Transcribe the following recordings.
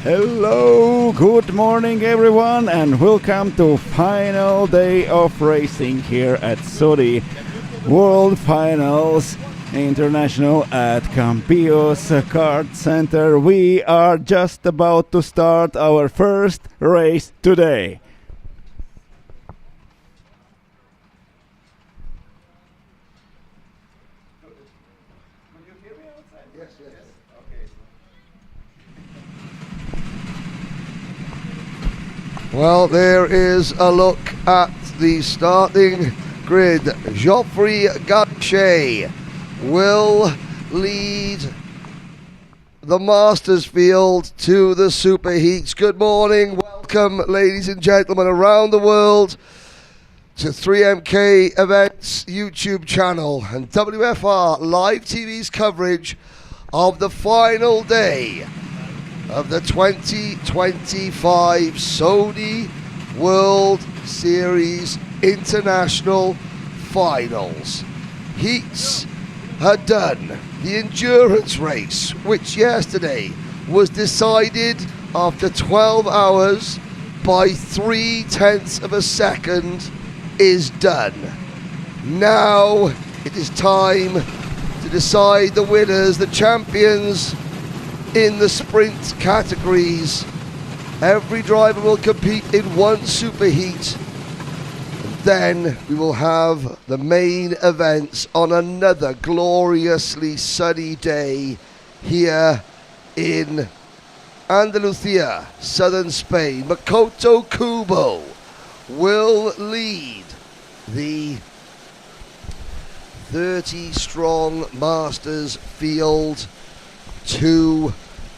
Hello, good morning everyone, and welcome to final day of racing here at SWS World Finals International at Campillos KartCenter. We are just about to start our first race today. Well, there is a look at the starting grid. Geoffrey Gachet will lead the Masters field to the Superheats. Good morning, welcome ladies and gentlemen around the world to 3MK Events YouTube channel and WFR Live TV's coverage of the final day of the 2025 SWS World Series International Finals. Heats are done. The endurance race, which yesterday was decided after 12 hours by 0.3 of a second, is done. Now it is time to decide the winners, the champions in the sprint categories. Every driver will compete in one superheat. Then we will have the main events on another gloriously sunny day here in Andalusia, southern Spain. Makoto Kubo will lead the 30-strong Masters field to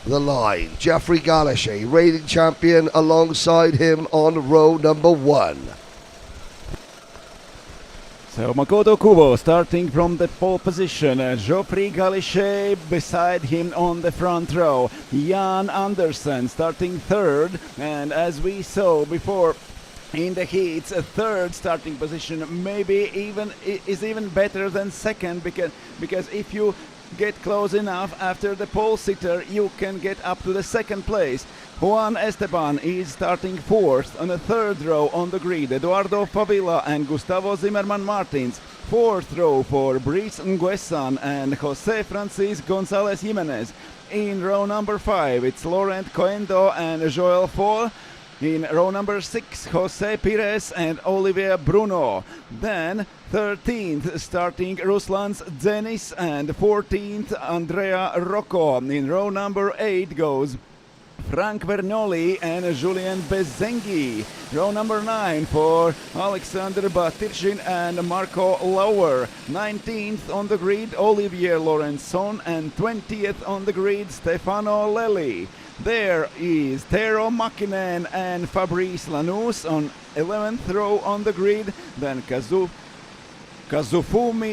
the line. Geoffrey Gachet, reigning champion, alongside him on row number 1. So Makoto Kubo starting from the pole position, Geoffrey Gachet beside him on the front row, Jan Andersen starting third, and as we saw before in the heats, a third starting position maybe is even better than second, because if you get close enough after the pole sitter, you can get up to the second place. Juan Esteban is starting fourth on the third row on the grid. Eduardo Favila and Gustavo Zimmerman Martins. Fourth row for Brice Nguessan and Jose Francis Gonzalez Jimenez. In row number 5, it's Laurent Coendo and Joel Fall. In row number 6, Jose Pires and Olivier Bruno. Then 13th starting Ruslan Denis and 14th Andrea Rocco. In row number 8 goes Frank Vernoli and Julien Bezengi. Row number 9 for Alexander Batirshin and Marco Lauer. 19th on the grid Olivier Laurenson, and 20th on the grid Stefano Lelli. There is Tero Makinen and Fabrice Lanous on 11th row on the grid. Then Kazufumi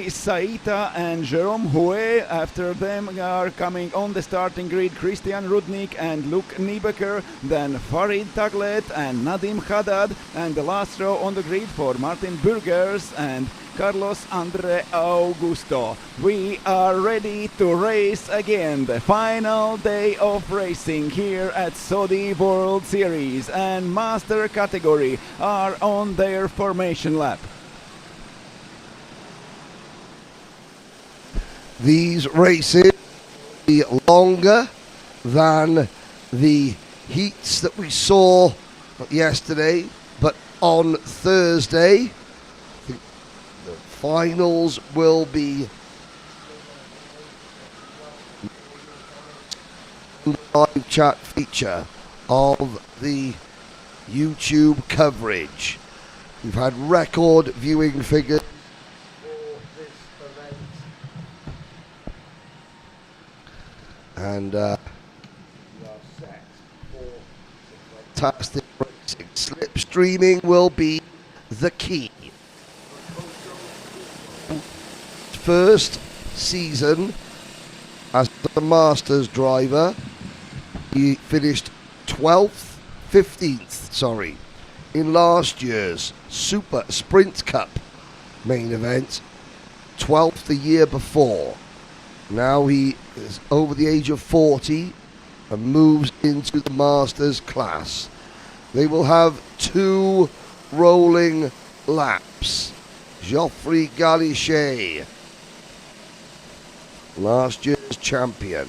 Saita and Jerome Houet. After them are coming on the starting grid Christian Rudnik and Luke Niebecker. Then Farid Taglet and Nadim Haddad. And the last row on the grid for Martin Burgers and Carlos Andre Augusto. We are ready to race again. The final day of racing here at SWS World Series, and Master category are on their formation lap. These races will be longer than the heats that we saw yesterday, but on Thursday the finals will be live chat feature of the YouTube coverage. We've had record viewing figures for this event, and we are set for fantastic racing. Slip streaming will be the key. First season as the Masters driver, he finished 15th in last year's Super Sprint Cup main event, 12th the year before. Now he is over the age of 40 and moves into the Masters class. They will have 2 rolling laps. Geoffrey Galichet, last year's champion,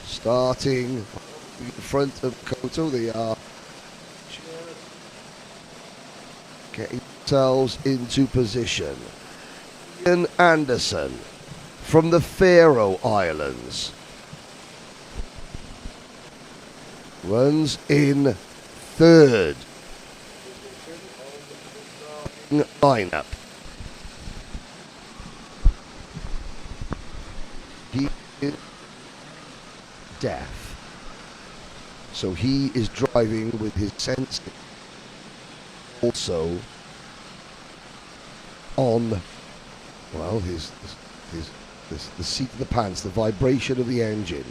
starting in front of Koto. They are getting themselves into position. Ian Anderson from the Faroe Islands runs in 3rd lineup. He is deaf, so he is driving with his sense also on, well, the seat of the pants, the vibration of the engine.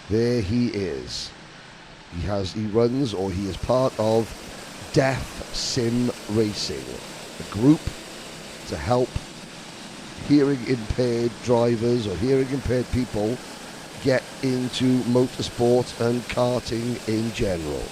There he is. He runs, or he is part of Deaf Sim Racing, a group to help hearing impaired drivers or hearing impaired people get into motorsport and karting in general.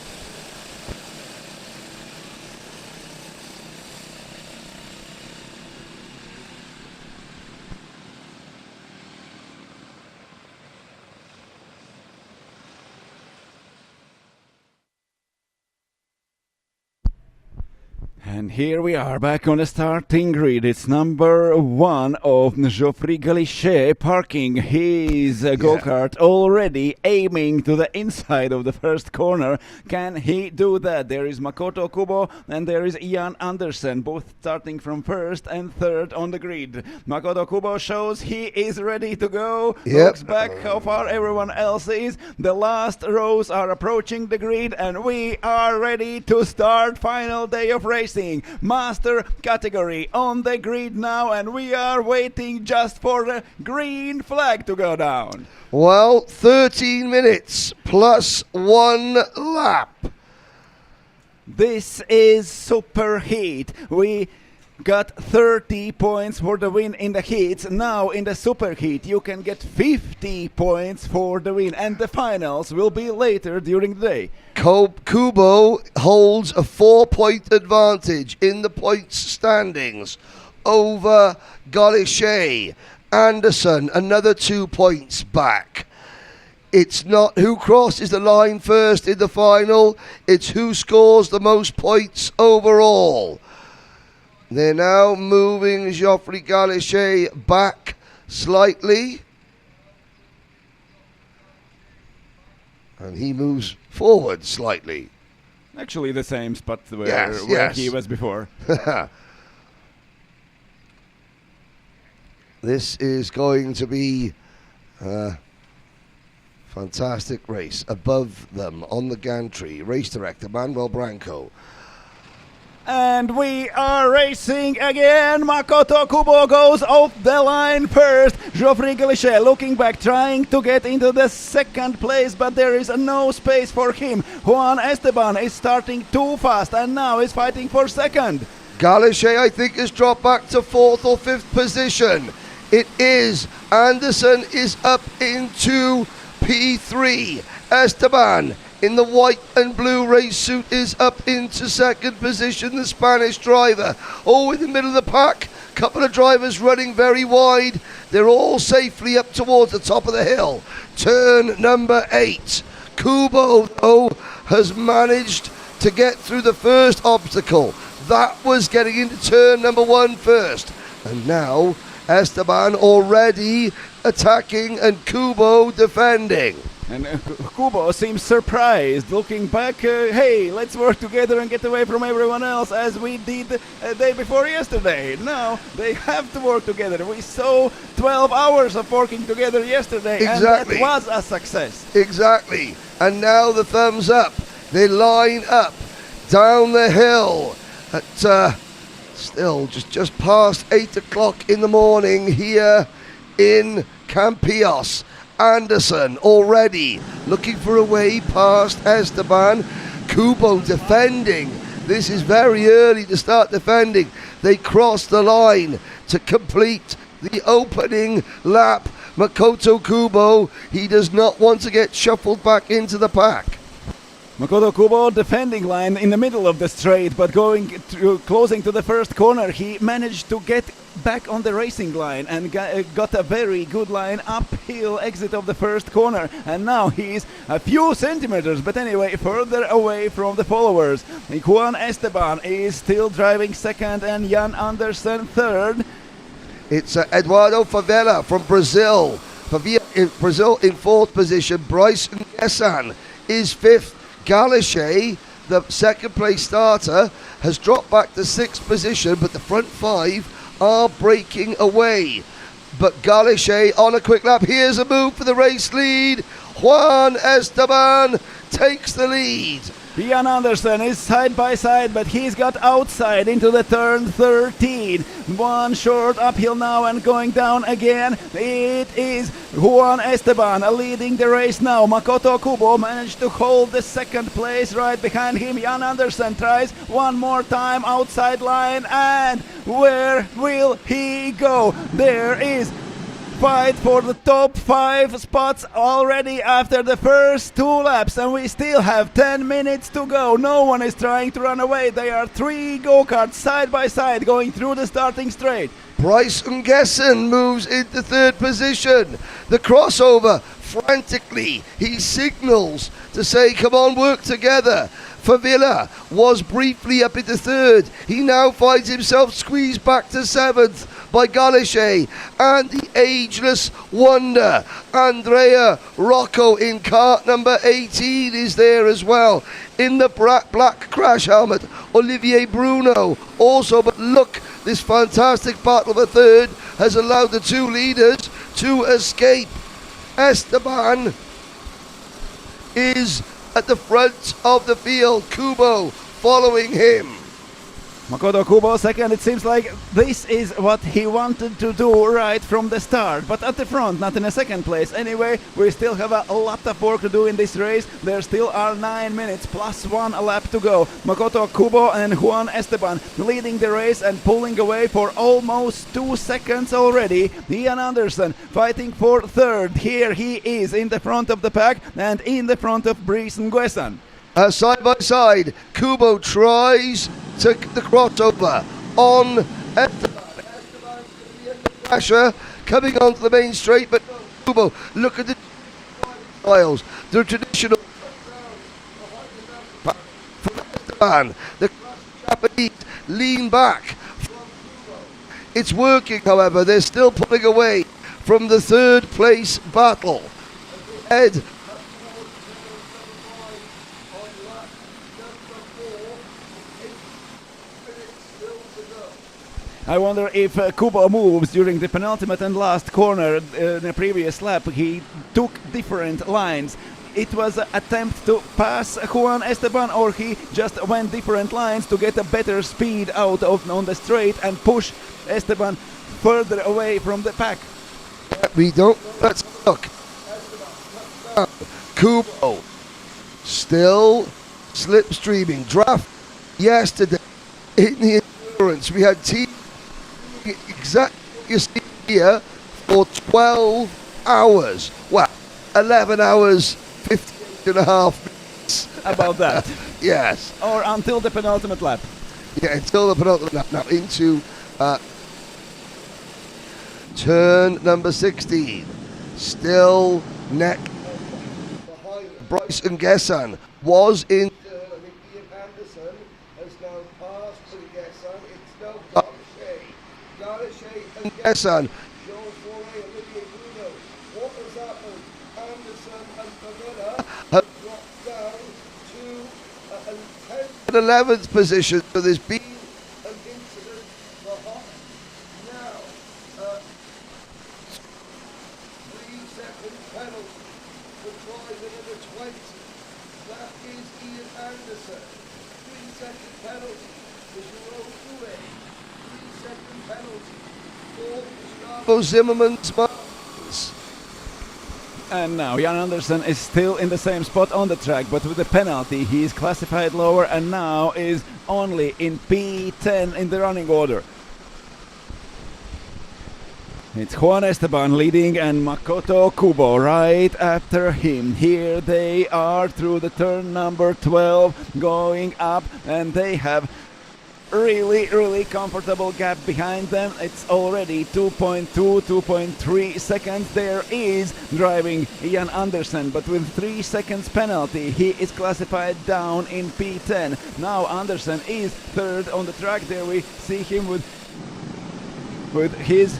And here we are back on the starting grid. It's number 1 of Geoffrey Galichet parking his go-kart, already aiming to the inside of the first corner. Can he do that? There is Makoto Kubo and there is Ian Andersen, both starting from 1st and 3rd on the grid. Makoto Kubo shows he is ready to go. Looks back how far everyone else is. The last rows are approaching the grid and we are ready to start final day of racing. Master category on the grid now, and we are waiting just for the green flag to go down. Well, 13 minutes plus 1 lap. This is super heat. We got 30 points for the win in the heats. Now in the super heat you can get 50 points for the win, and the finals will be later during the day. Kubo holds a 4-point advantage in the points standings over Galichet. Anderson another 2 points back. It's not who crosses the line first in the final, it's who scores the most points overall. They're now moving Geoffrey Galichet back slightly. And he moves forward slightly. Actually the same spot where he was before. This is going to be a fantastic race. Above them on the gantry, race director Manuel Branco. And we are racing again. Makoto Kubo goes off the line first. Geoffrey Galichet looking back, trying to get into the 2nd place, but there is no space for him. Juan Esteban is starting too fast and now is fighting for 2nd. Galichet, I think, has dropped back to 4th or 5th position. It is. Anderson is up into P3. Esteban in the white and blue race suit is up into 2nd position, the Spanish driver. Oh, in the middle of the pack, couple of drivers running very wide. They're all safely up towards the top of the hill. Turn number 8. Kubo, though, has managed to get through the first obstacle. That was getting into turn number 1 first. And now Esteban already attacking and Kubo defending. And Kubo seems surprised, looking back, hey, let's work together and get away from everyone else as we did the day before yesterday. Now they have to work together. We saw 12 hours of working together yesterday, exactly. And that was a success. Exactly. And now the thumbs up. They line up down the hill at still just past 8 o'clock in the morning here in Campillos. Anderson already looking for a way past Esteban. Kubo defending. This is very early to start defending. They cross the line to complete the opening lap Makoto Kubo, he does not want to get shuffled back into the pack. Makoto Kubo defending line in the middle of the straight, but closing to the first corner, he managed to get back on the racing line and got a very good line uphill exit of the first corner, and now he's a few centimeters, but anyway, further away from the followers. Juan Esteban is still driving second and Jan Andersen third. It's Eduardo Favela from Brazil. Brazil in fourth position. Bryce Ngessan is fifth. Galichet, the second place starter, has dropped back to sixth position, but the front five are breaking away. But Galichet on a quick lap. Here's a move for the race lead. Juan Esteban takes the lead. Jan Andersen is side by side, but he's got outside into the turn 13. One short uphill now and going down again. It is Juan Esteban leading the race now. Makoto Kubo managed to hold the second place right behind him. Jan Andersen tries one more time outside line, and where will he go? There is fight for the top 5 spots already after the first 2 laps, and we still have 10 minutes to go. No one is trying to run away. They are 3 go-karts side by side going through the starting straight. Bryce Ngessan moves into third position. The crossover, frantically, he signals to say, come on, work together. Favila was briefly up into third. He now finds himself squeezed back to seventh by Galichet, and the ageless wonder Andrea Rocco in cart number 18 is there as well. In the black crash helmet, Olivier Bruno also, but look, this fantastic battle for third has allowed the 2 leaders to escape. Esteban is at the front of the field, Kubo following him. Makoto Kubo second. It seems like this is what he wanted to do right from the start, but at the front, not in a second place. Anyway, we still have a lot of work to do in this race. There still are 9 minutes plus 1 lap to go. Makoto Kubo and Juan Esteban leading the race and pulling away for almost 2 seconds already. Jan Andersen fighting for third. Here he is in the front of the pack and in the front of Bryce Ngessan. Side by side, Kubo tries to the crossover on Esteban. Esteban's the pressure coming onto the main straight, but Kubo, look at the styles, the traditional from Esteban. The Japanese lean back. It's working, however. They're still pulling away from the third place battle. Head I wonder if Kubo moves during the penultimate and last corner in the previous lap. He took different lines. It was an attempt to pass Juan Esteban, or he just went different lines to get a better speed out on the straight and push Esteban further away from the pack. We don't. Let's look. Kubo still slipstreaming. Draft yesterday in the endurance. We had team exactly you see here for 12 hours. Well, 11 hours, 58 and a half minutes. About that. Yes. Or until the penultimate lap. Yeah, until the penultimate lap. Now into turn number 16. Still neck behind Bryce Ngessan was in. I think Ian Anderson has now passed Ngessan. It's now Galichet and Ngessan. Jean Foray, Olivier Bruno. What has happened? Anderson and Favela have dropped down to 10th and 11th position. So there's been an incident for hot. Now, 3-second penalty for driver number 20. That is Ian Anderson. 3-second penalty for Jerome Fouet. 3-second penalty for Gustavo Zimmerman's Martins. And now Jan Andersen is still in the same spot on the track, but with the penalty he is classified lower and now is only in P10 in the running order. It's Juan Esteban leading and Makoto Kubo right after him. Here they are through the turn number 12 going up, and they have really comfortable gap behind them. It's already 2.3 seconds. There is driving Jan Andersen, but with 3 seconds penalty he is classified down in P10. Now Andersen is third on the track. There we see him with his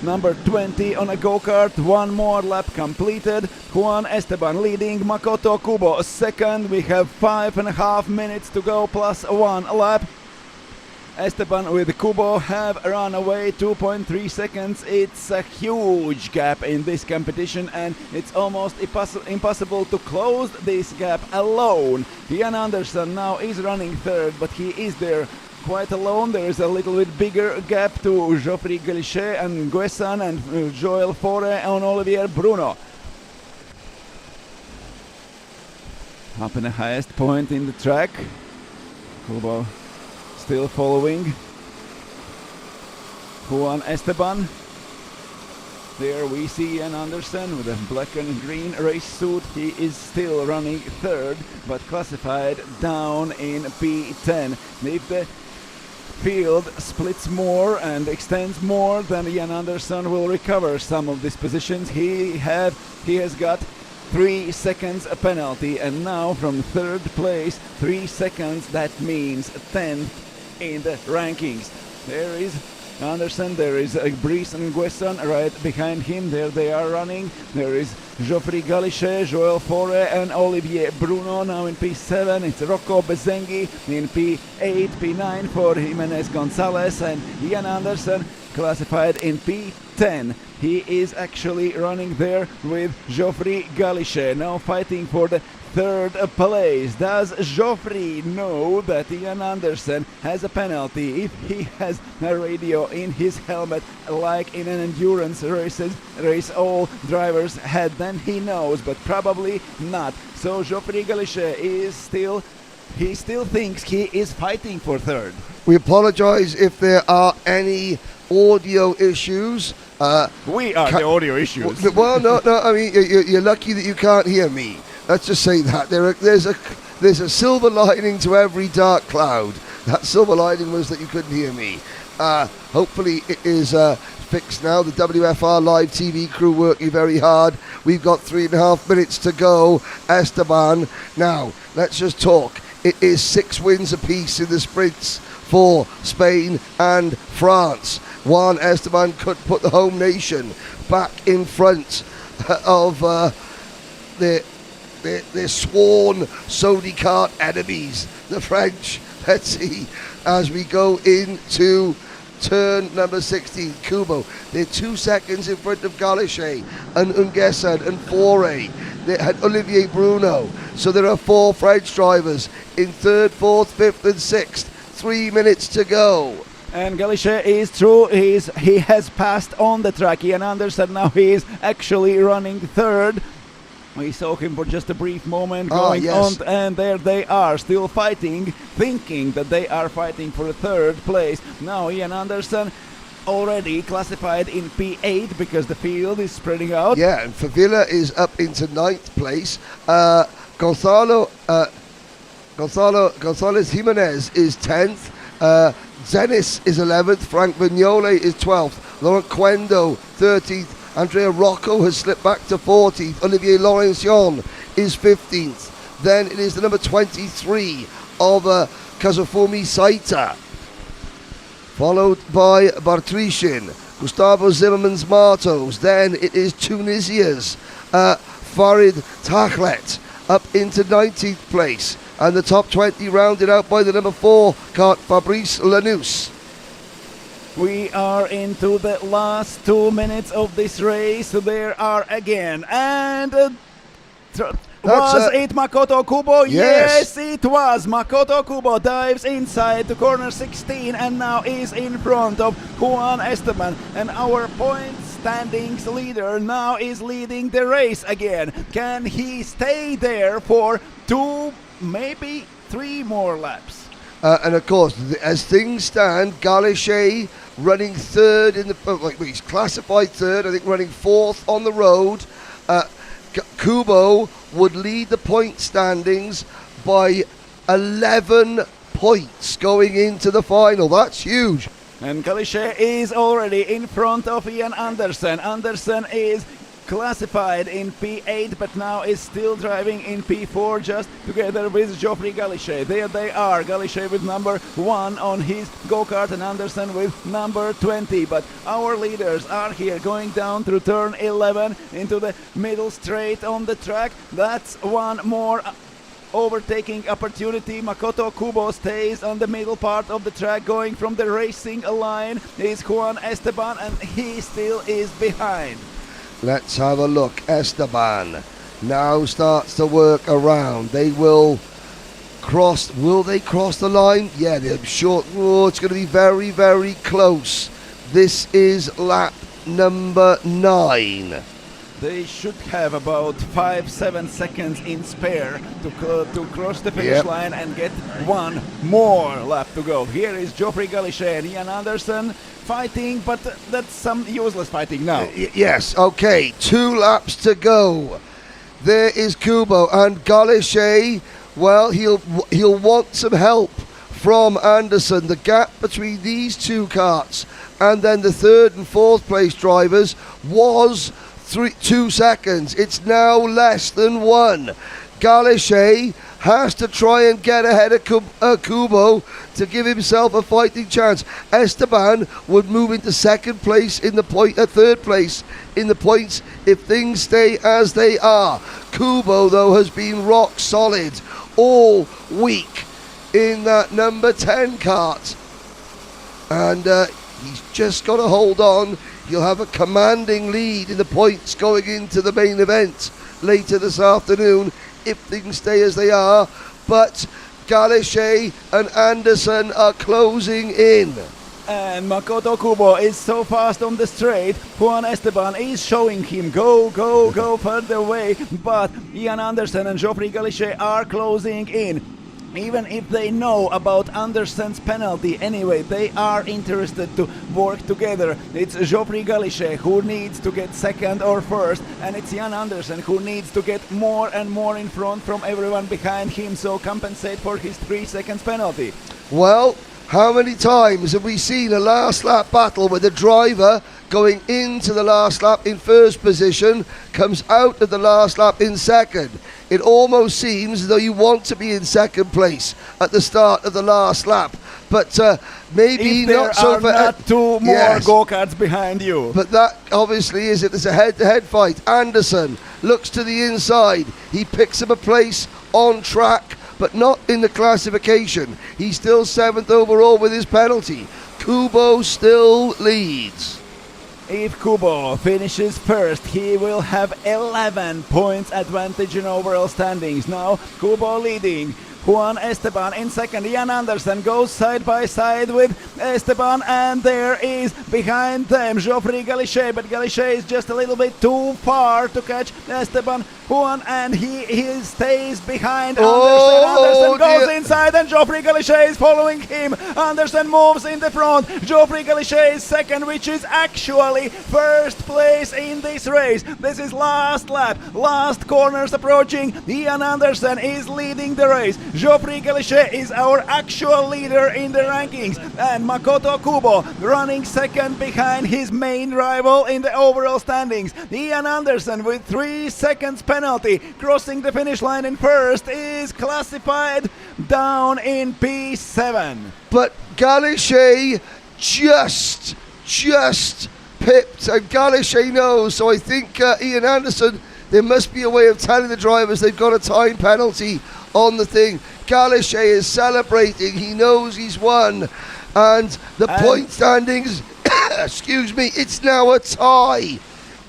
number 20 on a go-kart. One more lap completed. Juan Esteban leading, Makoto Kubo second. We have 5.5 minutes to go plus 1 lap. Esteban with Kubo have run away 2.3 seconds. It's a huge gap in this competition, and it's almost impossible to close this gap alone. Jan Andersen now is running third, but he is there quite alone. There is a little bit bigger gap to Geoffrey Galichet and Guessan and Joël Fauré and Olivier Bruno. Up in the highest point in the track. Kubo still following Juan Esteban. There we see Jan Andersen with a black and green race suit. He is still running third, but classified down in P10. If the field splits more and extends more, then Jan Andersen will recover some of these positions. He has got 3 seconds a penalty, and now from third place 3 seconds, that means 10th in the rankings. There is Andersen, there is Brice and Guessan right behind him. There they are running. There is Geoffrey Galichet, Joël Fauré and Olivier Bruno now in P7. It's Rocco Bezengi in P8, P9 for Jimenez Gonzalez, and Jan Andersen classified in P10. He is actually running there with Geoffrey Galichet, now fighting for the third place. Does Geoffrey know that Jan Andersen has a penalty? If he has a radio in his helmet, like in an endurance race all drivers had, then he knows, but probably not. So Geoffrey Galichet he still thinks he is fighting for third. We apologize if there are any audio issues. We are the audio issues. Well, no, I mean, you're lucky that you can't hear me. Let's just say that. There's a silver lining to every dark cloud. That silver lining was that you couldn't hear me. Hopefully it is fixed now. The WFR live TV crew working very hard. We've got 3.5 minutes to go. Esteban. Now, let's just talk. It is 6 wins apiece in the sprints for Spain and France. Juan Esteban could put the home nation back in front of their sworn Saudi kart enemies, the French. Let's see as we go into turn number 16. Kubo, they're 2 seconds in front of Galichet and Ungesan and Fauré. They had Olivier Bruno. So there are 4 French drivers in third, fourth, fifth and sixth. 3 minutes to go. And Galichet is through. He has passed on the track. Jan Andersen now he is actually running third. We saw him for just a brief moment going on, and there they are, still fighting, thinking that they are fighting for third place. Now Jan Andersen already classified in P8 because the field is spreading out. Yeah, and Favila is up into 9th place. Gonzalez Jimenez is 10th. Zenis is 11th. Frank Vignole is 12th. Laurent Quendo 13th. Andrea Rocco has slipped back to 14th. Olivier Laurentian is 15th. Then it is the number 23 of Kazufumi Saita, followed by Bartrishin, Gustavo Zimmerman's Martos. Then it is Tunisia's Farid Tahlet up into 19th place. And the top 20 rounded out by the number 4 kart Fabrice Lanous. We are into the last 2 minutes of this race. There are again. And was it Makoto Kubo? Yes, it was. Makoto Kubo dives inside to corner 16 and now is in front of Juan Esteban. And our point standings leader now is leading the race again. Can he stay there for 2, maybe 3 more laps? And of course, as things stand, Galichet running third in the. He's classified third. I think running fourth on the road. Kubo would lead the point standings by 11 points going into the final. That's huge. And Galichet is already in front of Ian Andersen. Andersen is classified in P8, but now is still driving in P4 just together with Geoffrey Galichet. There they are, Galichet with number 1 on his go-kart and Andersen with number 20. But our leaders are here going down through turn 11 into the middle straight on the track. That's one more overtaking opportunity. Makoto Kubo stays on the middle part of the track. Going from the racing line is Juan Esteban, and he still is behind. Let's have a look. Esteban now starts to work around. They will cross. Will they cross the line? Yeah, they're short. Oh, it's going to be very, very close. This is lap number 9. They should have about 5-7 seconds in spare to cross the finish line and get one more lap to go. Here is Geoffrey Galichet and Ian Andersen fighting, but that's some useless fighting now. Yes, okay, 2 laps to go. There is Kubo and Galichet. Well, he'll want some help from Andersen. The gap between these two karts and then the 3rd and 4th place drivers was 2 seconds. It's now less than 1. Galichet has to try and get ahead of Kubo to give himself a fighting chance. Esteban would move into 2nd place in the point, 3rd place in the points if things stay as they are. Kubo, though, has been rock solid all week in that number 10 kart, and he's just got to hold on. He'll have a commanding lead in the points going into the main event later this afternoon if things stay as they are. But Galichet and Andersen are closing in. And Makoto Kubo is so fast on the straight. Juan Esteban is showing him go further away. But Ian Andersen and Geoffrey Galichet are closing in. Even if they know about Andersen's penalty, anyway, they are interested to work together. It's Geoffrey Galichet who needs to get 2nd or 1st, and it's Jan Andersen who needs to get more and more in front from everyone behind him, so compensate for his 3 seconds penalty. Well, how many times have we seen a last lap battle where the driver going into the last lap in 1st position comes out of the last lap in 2nd? It almost seems as though you want to be in 2nd place at the start of the last lap, but maybe if there not so are not 2 more go-karts behind you. But that obviously is it. It's a head-to-head fight. Andersen looks to the inside. He picks up a place on track, but not in the classification. He's still 7th overall with his penalty. Kubo still leads. If Kubo finishes 1st, he will have 11 points advantage in overall standings. Now Kubo leading. Juan Esteban in 2nd. Jan Andersen goes side by side with Esteban, and there is behind them Geoffrey Galichet, but Galichet is just a little bit too far to catch Esteban. Juan, and he stays behind Andersen. Andersen goes inside, and Geoffrey Galichet is following him. Andersen moves in the front. Geoffrey Galichet is 2nd, which is actually 1st place in this race. This is last lap, last corners approaching. Ian Andersen is leading the race. Geoffrey Galichet is our actual leader in the rankings, and Makoto Kubo running 2nd behind his main rival in the overall standings. Ian Andersen with 3 seconds penalty crossing the finish line in 1st is classified down in P7. But Galichet just pipped, and Galichet knows, so I think Ian Andersen, there must be a way of telling the drivers they've got a time penalty on the thing. Galichet is celebrating. He knows he's won, and the point standings excuse me, it's now a tie.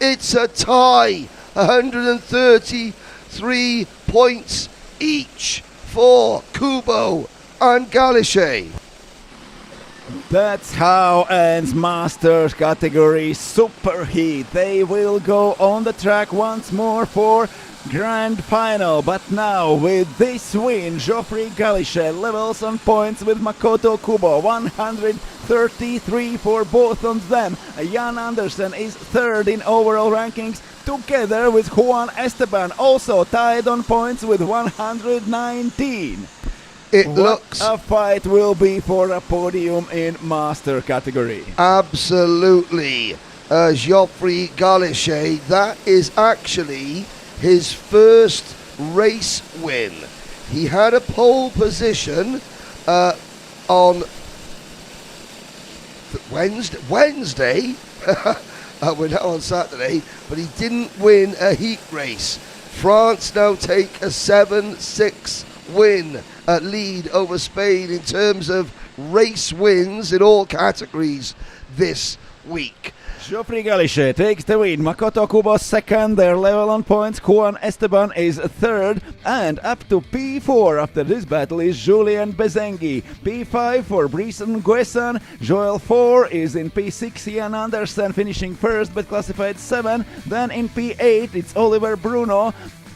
It's a tie. 133 points each for Kubo and Galichet. That's how ends Masters category Superheat. They will go on the track once more for Grand Final, but now with this win, Geoffrey Galichet levels on points with Makoto Kubo, 133 for both of them. Jan Andersen is third in overall rankings, together with Juan Esteban, also tied on points with 119. It What looks a fight will be for a podium in Master category. absolutely Geoffrey Galichet. That is actually his first race win. He had a pole position on Wednesday. We're now on Saturday, but he didn't win a heat race. France now take a 7-6 win lead over Spain in terms of race wins in all categories this week. Geoffrey Galichet takes the win. Makoto Kubo second, they're level on points. Juan Esteban is third, and up to P4 after this battle is Julien Bezengi. P5 for Brisson Guesson. Joel 4 is in P6. Ian Andersen finishing first but classified 7. Then in P8 it's Oliver Bruno.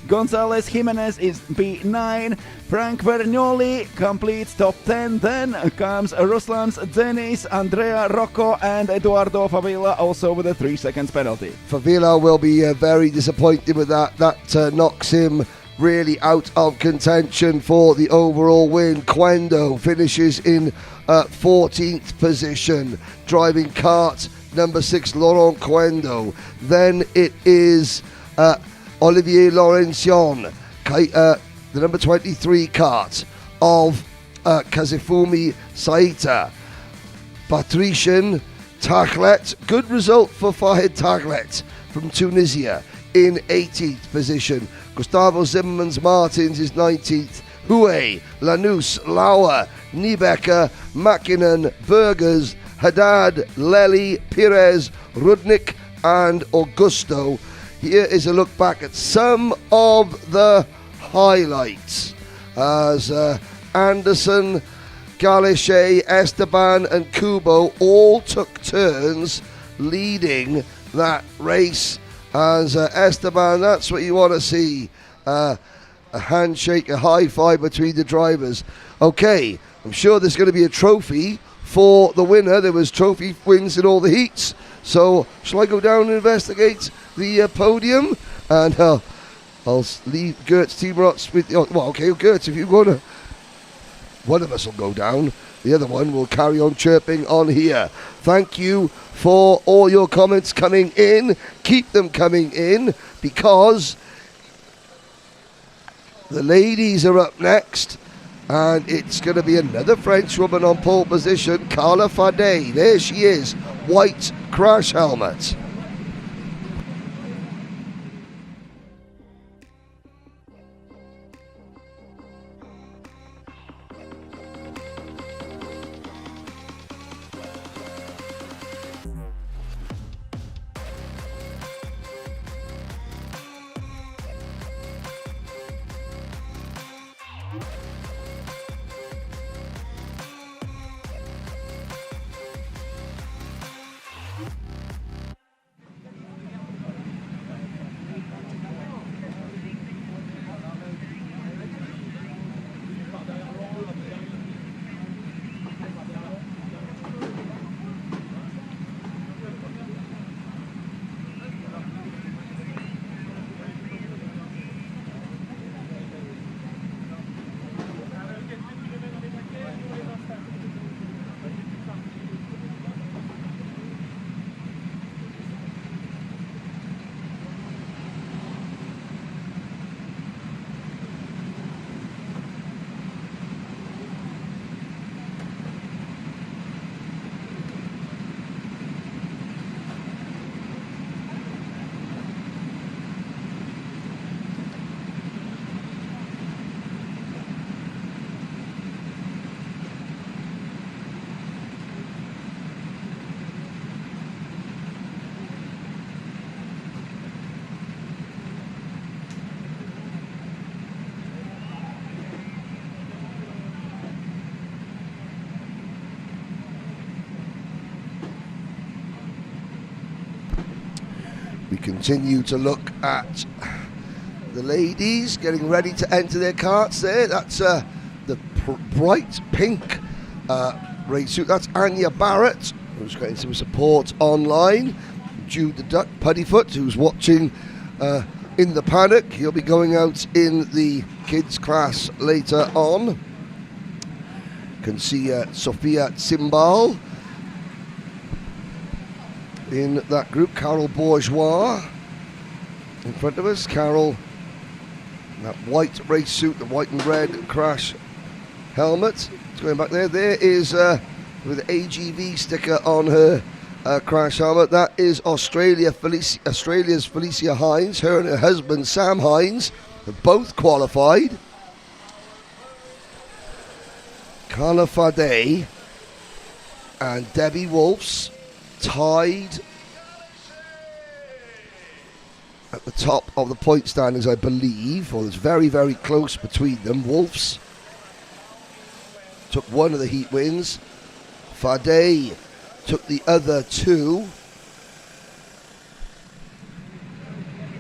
Gonzalez Jimenez is P9. Frank Vergnoli completes top 10. Then comes Ruslan Zenis, Andrea Rocco, and Eduardo Favila, also with a 3 seconds penalty. Favila will be very disappointed with that. That knocks him really out of contention for the overall win. Quendo finishes in 14th position, driving kart number 6, Laurent Quendo. Then it is Olivier Laurentian, the number 23 kart of Kazifumi Saita. Patrician Taglet, good result for Fahid Taglet from Tunisia in 18th position. Gustavo Zimmermans Martins is 19th. Hue, Lanús, Lauer, Niebecker, Makinen, Burgers, Haddad, Lely, Perez, Rudnick, and Augusto. Here is a look back at some of the highlights as Andersen, Galichet, Esteban and Kubo all took turns leading that race. As Esteban, that's what you want to see, a handshake, a high five between the drivers. Okay, I'm sure there's going to be a trophy for the winner. There was trophy wins in all the heats. So shall I go down and investigate the podium? And I'll leave Gert's team rots with... well, okay, Gert, if you're going to... One of us will go down. The other one will carry on chirping on here. Thank you for all your comments coming in. Keep them coming in, because the ladies are up next. And it's going to be another French woman on pole position, Carla Fadet. There she is, white crash helmet. We continue to look at the ladies getting ready to enter their carts there. That's the bright pink race suit. That's Anya Barrett, who's getting some support online. Jude the Duck Puddyfoot, who's watching in the paddock. He'll be going out in the kids class later on. Can see Sophia Tsimbal in that group. Carol Bourgeois in front of us. Carol, that white race suit, the white and red crash helmet. It's going back there. There is with the AGV sticker on her crash helmet. That is Australia's Felicia Hines. Her and her husband Sam Hines have both qualified. Carla Fade and Debbie Wolfs tied at the top of the point standings, I believe, or it's very, very close between them. Wolfs took one of the heat wins. Fade took the other two.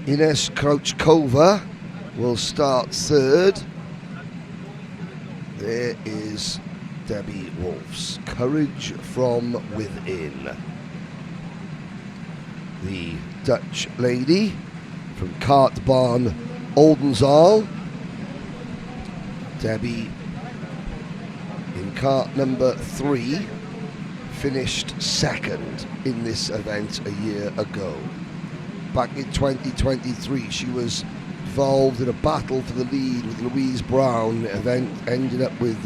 Ines Krauchkova will start third. There is Debbie Wolfs. Courage from within. The Dutch lady from Kartbaan Oldenzaal. Debbie in cart number 3 finished second in this event a year ago. Back in 2023 she was involved in a battle for the lead with Louise Brown. The event ended up with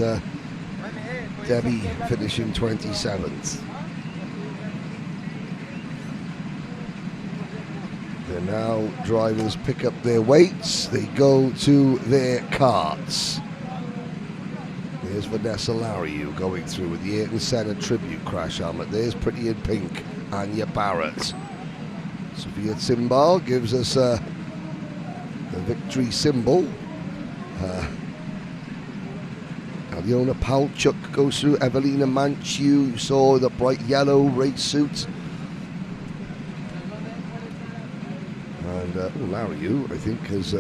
Debbie finishing 27th. And now drivers pick up their weights, they go to their carts. There's Vanessa Lariou going through with the Ayrton Senna tribute crash helmet. There's pretty in pink Anya Barrett. Sophia Tsimbal gives us the victory symbol. Aliona Palchuk goes through. Evelina Manchu, you saw the bright yellow race suit. And Lariou, I think, has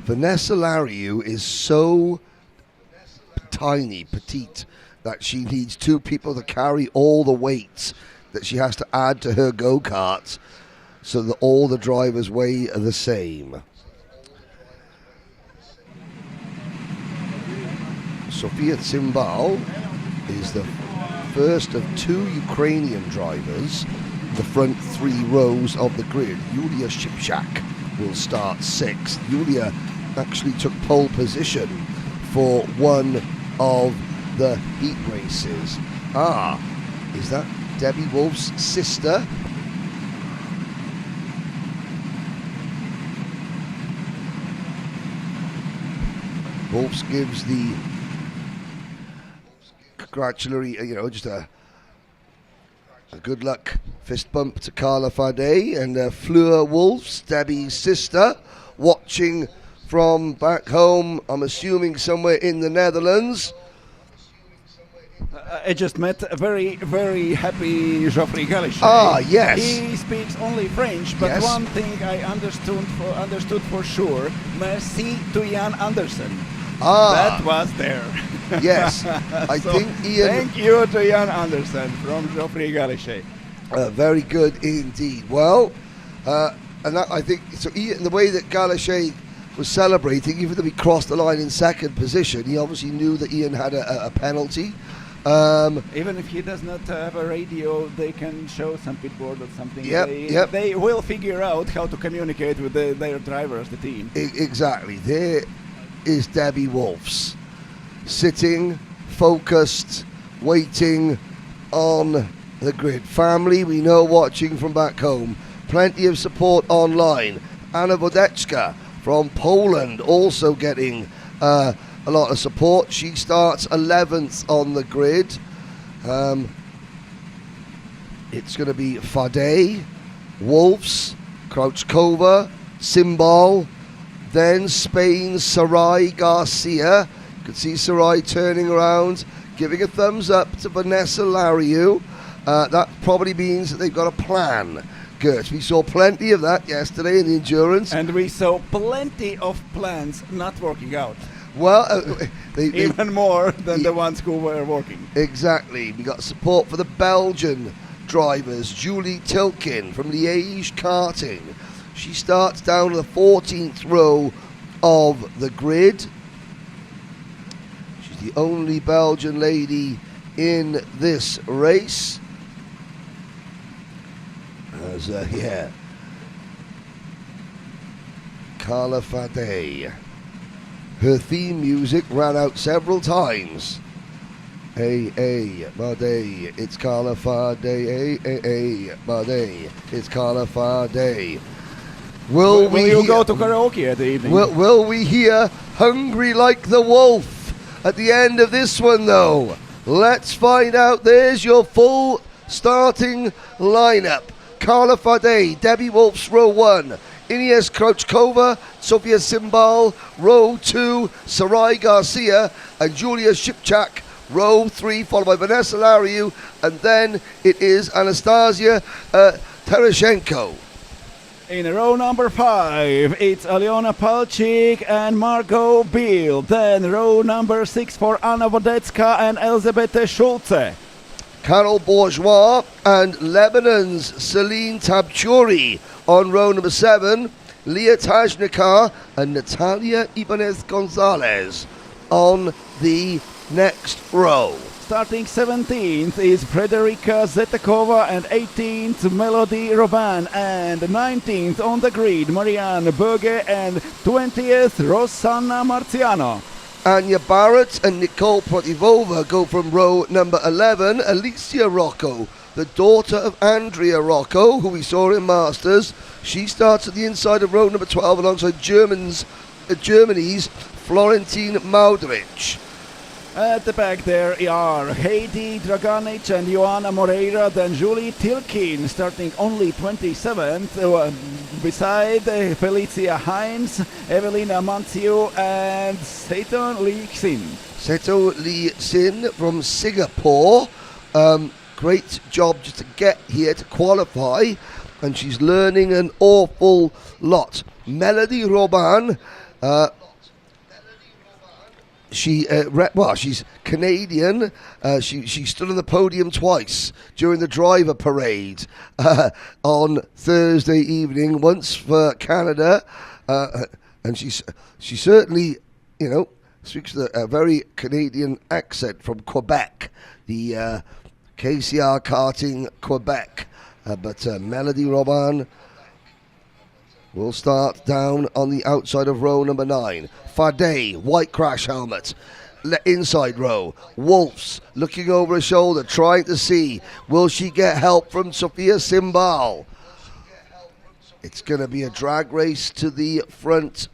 Vanessa Lariou is so tiny, petite, that she needs 2 people to carry all the weights that she has to add to her go-karts so that all the drivers weigh the same. Sophia Tsimbal is the first of 2 Ukrainian drivers in the front 3 rows of the grid. Yulia Shipchak will start 6th. Yulia actually took pole position for one of the heat races. Is that Debbie Wolf's sister? Wolfs gives the congratulatory, just a good luck fist bump to Carla Fade and Fleur Wolfs, Debbie's sister, watching from back home, I'm assuming somewhere in the Netherlands. I just met a very, very happy Geoffrey Galichet. Yes. He speaks only French, but yes. One thing I understood for sure, merci to Jan Andersen. That was there. Yes. I think Ian... Thank you to Jan Andersen from Geoffrey Galichet. Very good indeed. Well, and that, I think, so Ian, the way that Galichet was celebrating, even though he crossed the line in second position, he obviously knew that Ian had a penalty. Even if he does not have a radio, they can show some pitboard or something. Yep. They will figure out how to communicate with their drivers, the team. Exactly. There is Debbie Wolfs, sitting, focused, waiting on the grid. Family, we know, watching from back home. Plenty of support online. Anna Wodecka from Poland also getting a lot of support. She starts 11th on the grid. It's going to be Fade, Wolfs, Krauchkova, Tsimbal, then Spain's Sarai Garcia. You can see Sarai turning around, giving a thumbs up to Vanessa Lariou. That probably means that they've got a plan skirts. We saw plenty of that yesterday in the endurance. And we saw plenty of plans not working out. Well, they Even more than the ones who were working. exactly. We got support for the Belgian drivers. Julie Tilkin from Liège Karting. She starts down the 14th row of the grid. She's the only Belgian lady in this race. As, Carla Fadey. Her theme music ran out several times. Hey, Fadey, it's Carla Fadey. Hey, Fadey, it's Carla Fadey. Will you go to karaoke at the evening? Will we hear Hungry Like the Wolf at the end of this one, though? Let's find out. There's your full starting lineup. Carla Fadey, Debbie Wolfs, row 1. Ines Krauchkova, Sofia Simbal, row 2. Sarai Garcia and Julia Shipchak, row 3, followed by Vanessa Lariu, and then it is Anastasia Tereshchenko. In row number 5, it's Aliona Palchik and Margot Beal. Then row number 6 for Anna Wodecka and Elizabeth Schulze. Carol Bourgeois and Lebanon's Celine Tabchouri on row number 7. Leah Tajnikar and Natalia Ibanez Gonzalez on the next row. Starting 17th is Frederica Zetekova and 18th Melody Robin and 19th on the grid Marianne Böge and 20th Rosanna Marciano. Anya Barrett and Nicole Protivova go from row number 11. Alicia Rocco, the daughter of Andrea Rocco, who we saw in Masters, she starts at the inside of row number 12 alongside Germany's Florentine Maudrich. At the back there are Heidi Draganic and Joanna Moreira, then Julie Tilkin starting only 27th, beside Felicia Hines, Evelina Mancio and Seton Lee Xin. Seto Lee Sin from Singapore. Great job just to get here to qualify, and she's learning an awful lot. Melody Robin, she's Canadian. She stood on the podium twice during the driver parade on Thursday evening, once for Canada, and she certainly, speaks with a very Canadian accent from Quebec, the KCR Karting Quebec. But Melody Robin will start down on the outside of row number 9. Fadey, white crash helmet. Inside row. Wolfs looking over her shoulder, trying to see, will she get help from Sofia Simbal? It's going to be a drag race to the front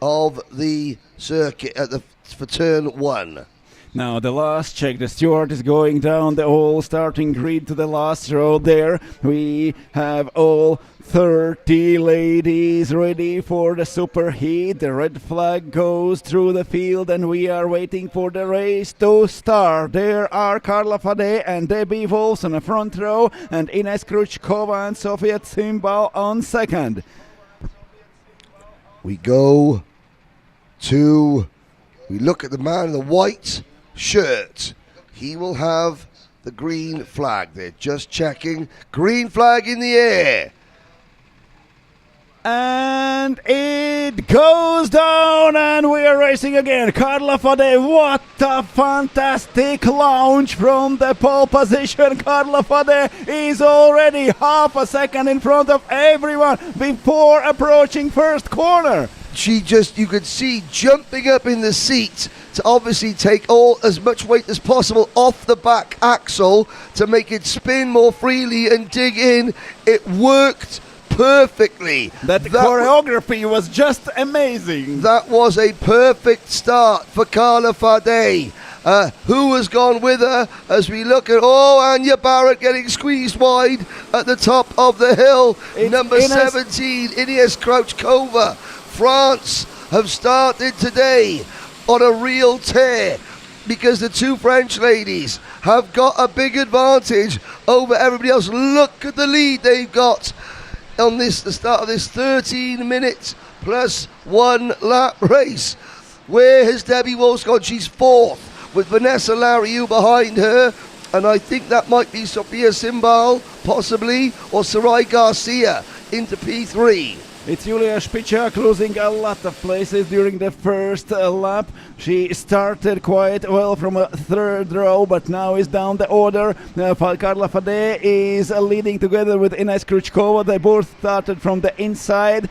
of the circuit for turn 1. Now the last check, the steward is going down the whole starting grid to the last row there. We have all 30 ladies ready for the superheat. The red flag goes through the field and we are waiting for the race to start. There are Carla Fadey and Debbie Wolfs on the front row and Ines Kruchkova and Sofia Zimbal on second. We look at the man in the white shirt. He will have the green flag. They're just checking. Green flag in the air. And it goes down and we are racing again. Carla Fadey, what a fantastic launch from the pole position. Carla Fadey is already half a second in front of everyone before approaching first corner. You could see jumping up in the seat to obviously take as much weight as possible off the back axle to make it spin more freely and dig in. It worked perfectly. That choreography was just amazing. That was a perfect start for Carla Fadey. Who has gone with her as we look at Anya Barrett getting squeezed wide at the top of the hill. Number 17, Ines Krauchkova. France have started today on a real tear. because the two French ladies have got a big advantage over everybody else. Look at the lead they've got on the start of this 13 minutes plus 1 lap race. Where has Debbie Wolfs gone? She's 4th with Vanessa Lariou behind her, and I think that might be Sofia Simbal possibly, or Sarai Garcia into P3. It's Julia Spicak losing a lot of places during the first lap. She started quite well from a 3rd row, but now is down the order. Carla Fade is leading together with Ines Kruchkova. They both started from the inside.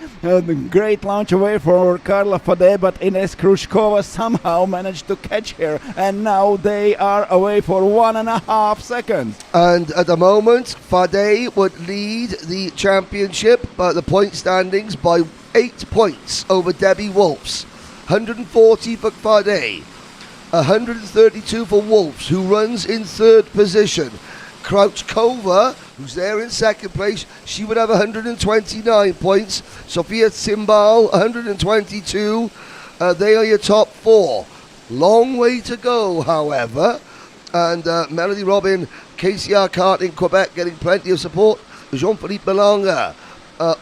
Great launch away for Carla Fade, but Ines Kruchkova somehow managed to catch her, and now they are away for 1.5 seconds. And at the moment, Fade would lead the championship, but the point standings by 8 points over Debbie Wolfs. 140 for Fade, 132 for Wolfs, who runs in 3rd position. Kruchkova, who's there in 2nd place, she would have 129 points. Sofia Simbal, 122. They are your top 4. Long way to go, however. And Melody Robin, KCR Kart in Quebec, getting plenty of support. Jean-Philippe Belanga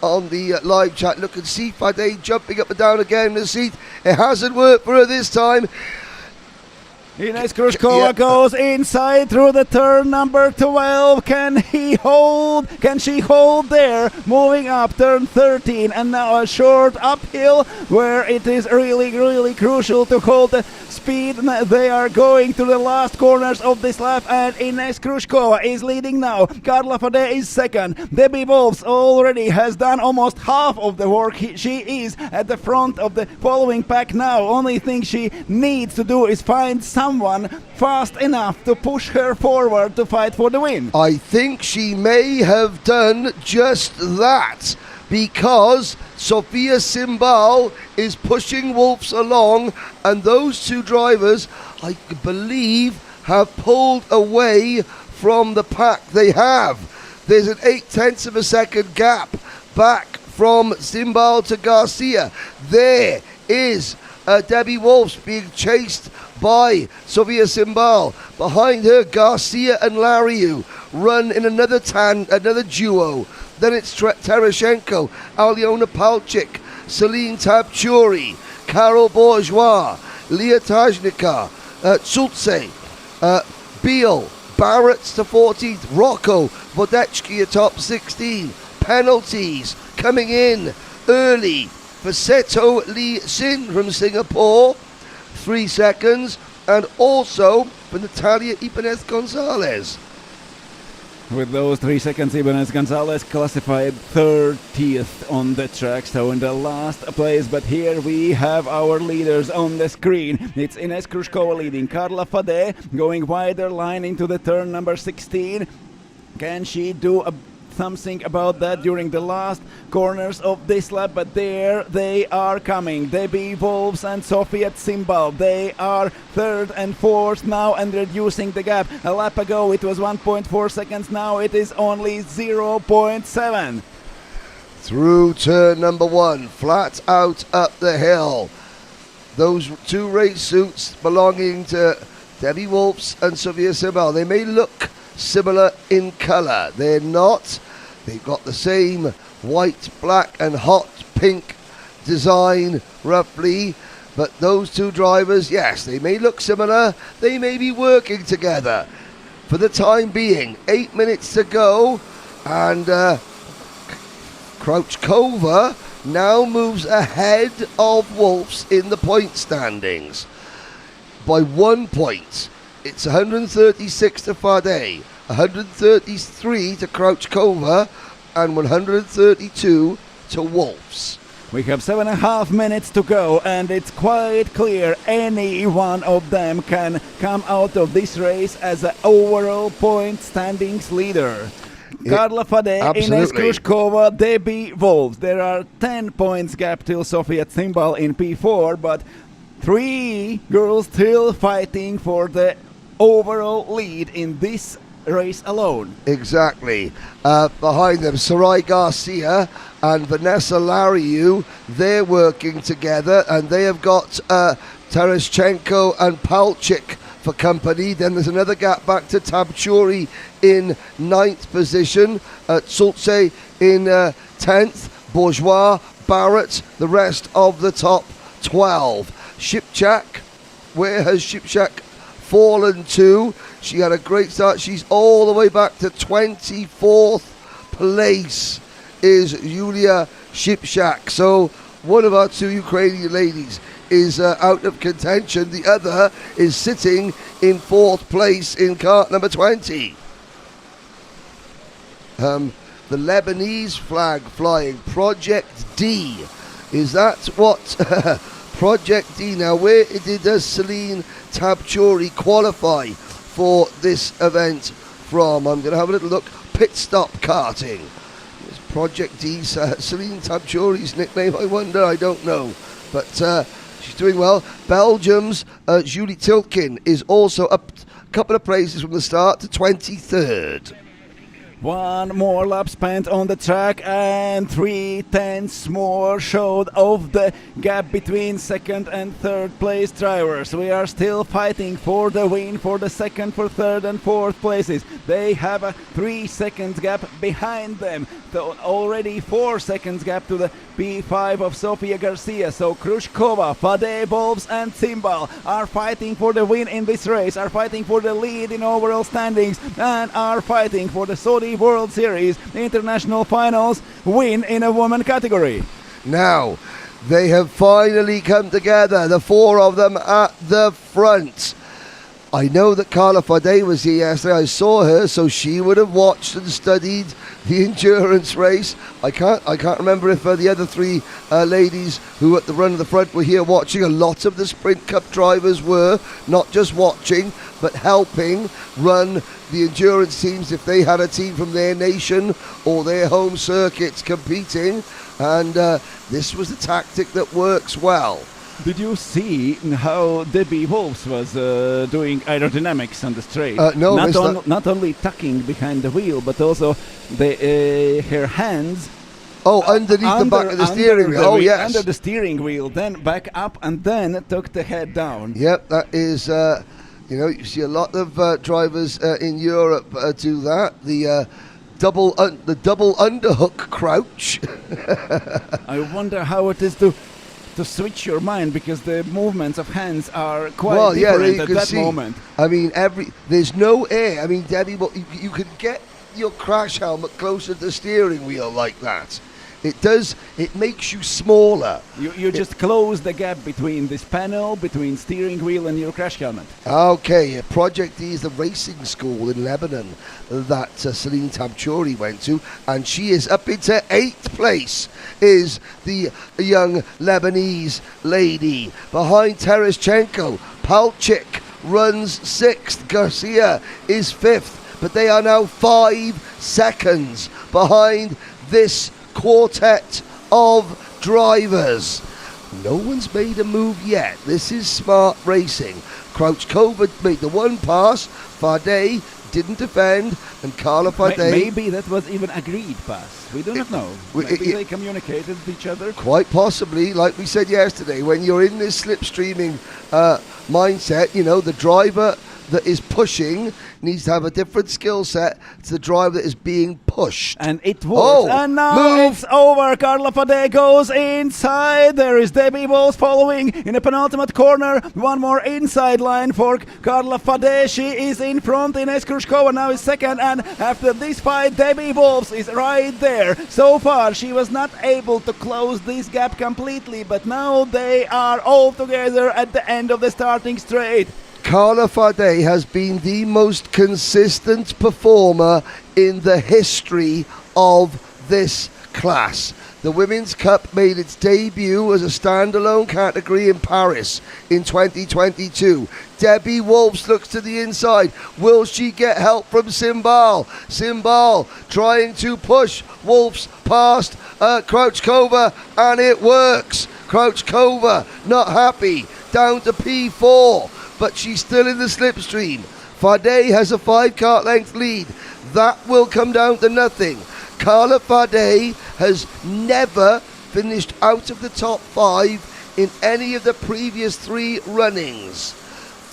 on the live chat. Look and see Fade jumping up and down again in the seat. It hasn't worked for her this time. Ines Kruchkova goes inside through the turn number 12. Can she hold there? Moving up turn 13, and now a short uphill where it is really crucial to hold the speed. They are going to the last corners of this lap, and Ines Kruchkova is leading now. Carla Fade is 2nd. Debbie Wolfs already has done almost half of the work. She is at the front of the following pack now. Only thing she needs to do is find someone fast enough to push her forward to fight for the win. I think she may have done just that, because Sofia Simbal is pushing Wolfs along, and those two drivers, I believe, have pulled away from the pack. They have. There's an 0.8 of a second gap back from Simbal to Garcia. There is Debbie Wolfs being chased by Sofia Simbal. Behind her, Garcia and Lariou run in another duo. Then it's Terashenko, Alyona Palchik, Celine Tabchuri, Carol Bourgeois, Leah Tajnika, Sultse, Beal, Barrett to 14th, Rocco, Vodechki atop 16. Penalties coming in early for Seto Lee Sin from Singapore, 3 seconds, and also for Natalia Ibanez Gonzalez. With those 3 seconds, Ibanez Gonzalez classified 30th on the track, so in the last place. But here we have our leaders on the screen. It's Ines Kruchkova leading, Carla Fade going wider line into the turn number 16. Can she do something about that during the last corners of this lap? But there they are coming. Debbie Wolfs and Sofia Simbal. They are 3rd and 4th now and reducing the gap. A lap ago it was 1.4 seconds. Now it is only 0.7. Through turn number 1, flat out up the hill. Those two race suits belonging to Debbie Wolfs and Sofia Simbal. They may look similar in colour. They're not. They've got the same white, black and hot pink design roughly, but those two drivers, yes, they may look similar. They may be working together. For the time being, 8 minutes to go, and Kruchkova now moves ahead of Wolfs in the point standings by 1 point. It's 136 to Fade, 133 to Kruchkova, and 132 to Wolfs. We have 7.5 minutes to go, and it's quite clear any one of them can come out of this race as an overall point standings leader. Carla Fade, Ines Kruchkova, Debbie Wolfs. There are 10 points gap till Sofia Simbal in P4, but 3 girls still fighting for the overall lead in this race alone. Exactly. Behind them, Sarai Garcia and Vanessa Lariou, they're working together, and they have got Tereshchenko and Palchik for company. Then there's another gap back to Tabchuri in 9th position, Sulce in 10th, Bourgeois, Barrett, the rest of the top 12. Shipchak, where has Shipchak fallen to? She had a great start. She's all the way back to 24th place is Yulia Shipchak. So one of our two Ukrainian ladies is out of contention. The other is sitting in 4th place in cart number 20. The Lebanese flag flying, Project D. Is that what Project D? Now, where did Celine Tabchuri qualify for this event from? I'm going to have a little look. Pit stop karting. It's Project D. Celine Tabchuri's nickname, I wonder. I don't know. But she's doing well. Belgium's Julie Tilkin is also up a couple of places from the start to 23rd. One more lap spent on the track and 3/10 more showed of the gap between second and third place drivers. We are still fighting for the win for the second, for third and fourth places. They have a 3 seconds gap behind them. So already 4 seconds gap to the P5 of Sofia Garcia. So Krushkova, Fade, Bolbs and Zimbal are fighting for the win in this race, are fighting for the lead in overall standings and are fighting for the Saudi World Series International Finals win in a woman category. Now, they have finally come together, the four of them at the front. I know that Carla Fade was here yesterday. I saw her, so she would have watched and studied the endurance race. I can't remember if the other three ladies who at the run of the front were here watching. A lot of the Sprint Cup drivers were not just watching, but helping run the endurance teams if they had a team from their nation or their home circuits competing. And this was the tactic that works well. Did you see how Debbie Wolfs was doing aerodynamics on the straight? No, not only tucking behind the wheel, but also her hands. Oh, underneath the back of the steering wheel. Oh, yes. Under the steering wheel, then back up, and then took the head down. Yep, that is. You see a lot of drivers in Europe do that. The double underhook crouch. I wonder how it is to switch your mind, because the movements of hands are quite different at that moment. I mean, there's no air. I mean, Debbie, you can get your crash helmet closer to the steering wheel like that. It makes you smaller. You just close the gap between this panel, between steering wheel and your crash helmet. Okay, Project D is the racing school in Lebanon that Celine Tabchuri went to, and she is up into 8th place, is the young Lebanese lady. Behind Tereshchenko, Palchik runs 6th, Garcia is 5th, but they are now 5 seconds behind this quartet of drivers. No one's made a move yet. This is smart racing. Crouchkova made the one pass, Fade didn't defend, and Carla Fade... Maybe that was even agreed pass. We do not know. Maybe they communicated with each other. Quite possibly, like we said yesterday, when you're in this slipstreaming mindset, the driver that is pushing needs to have a different skill set to the driver that is being pushed. And it works. And now it's over. Carla Fade goes inside. There is Debbie Wolfs following in the penultimate corner. One more inside line for Carla Fade. She is in front. Ines Krushkova now is second. And after this fight, Debbie Wolfs is right there. So far, she was not able to close this gap completely, but now they are all together at the end of the starting straight. Carla Fade has been the most consistent performer in the history of this class. The Women's Cup made its debut as a standalone category in Paris in 2022. Debbie Wolfs looks to the inside. Will she get help from Zimbal? Zimbal trying to push Wolfs past Crouchkova, and it works. Crouchkova not happy, down to P4. But she's still in the slipstream. Fade has a 5-kart length lead. That will come down to nothing. Carla Fade has never finished out of the top 5 in any of the previous 3 runnings.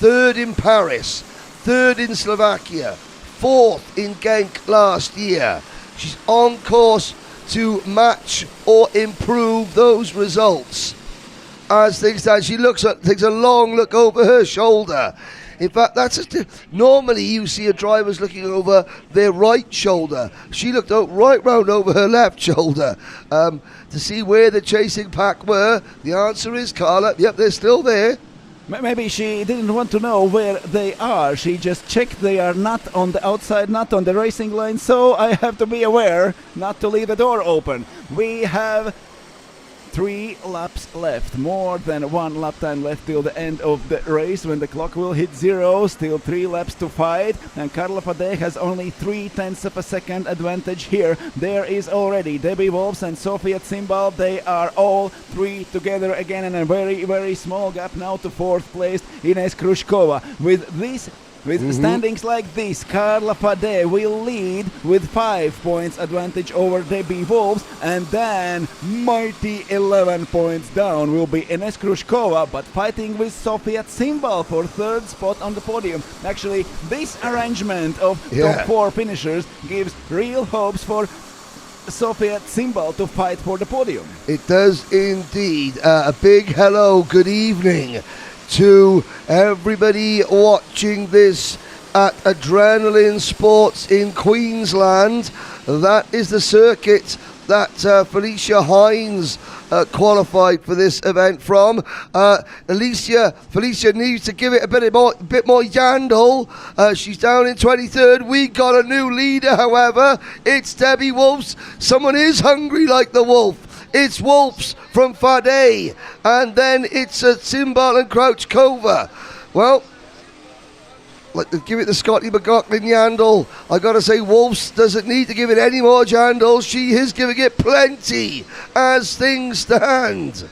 third in Paris, third in Slovakia, fourth in Genk last year. She's on course to match or improve those results. As things stand, she takes a long look over her shoulder. In fact, normally you see a driver's looking over their right shoulder. She looked right round over her left shoulder to see where the chasing pack were. The answer is, Carla, yep, they're still there. Maybe she didn't want to know where they are. She just checked they are not on the outside, not on the racing line. So I have to be aware not to leave the door open. We have 3 laps left, more than 1 lap time left till the end of the race when the clock will hit 0. Still 3 laps to fight, and Carla Fade has only 3/10 of a second advantage here. There is already Debbie Wolfs and Sofia Zimbal. They are all 3 together again, and a very, very small gap now to 4th place Ines Krushkova. With standings like this, Carla Fade will lead with 5 points advantage over Debbie Wolfs, and then mighty 11 points down will be Ines Krushkova, but fighting with Sofia Zimbal for 3rd spot on the podium. Actually, this arrangement of top 4 finishers gives real hopes for Sofia Zimbal to fight for the podium. It does indeed. A big hello, good evening to everybody watching this at Adrenaline Sports in Queensland. That is the circuit that Felicia Hines qualified for this event from. Felicia needs to give it a bit more yandle. She's down in 23rd. We got a new leader, however. It's Debbie Wolfs. Someone is hungry like the wolf. It's Wolfs from Fade, and then it's Zimbal and Krushkova. Well, give it to Scotty McLaughlin Yandel. I got to say, Wolfs doesn't need to give it any more Yandel. She is giving it plenty as things stand.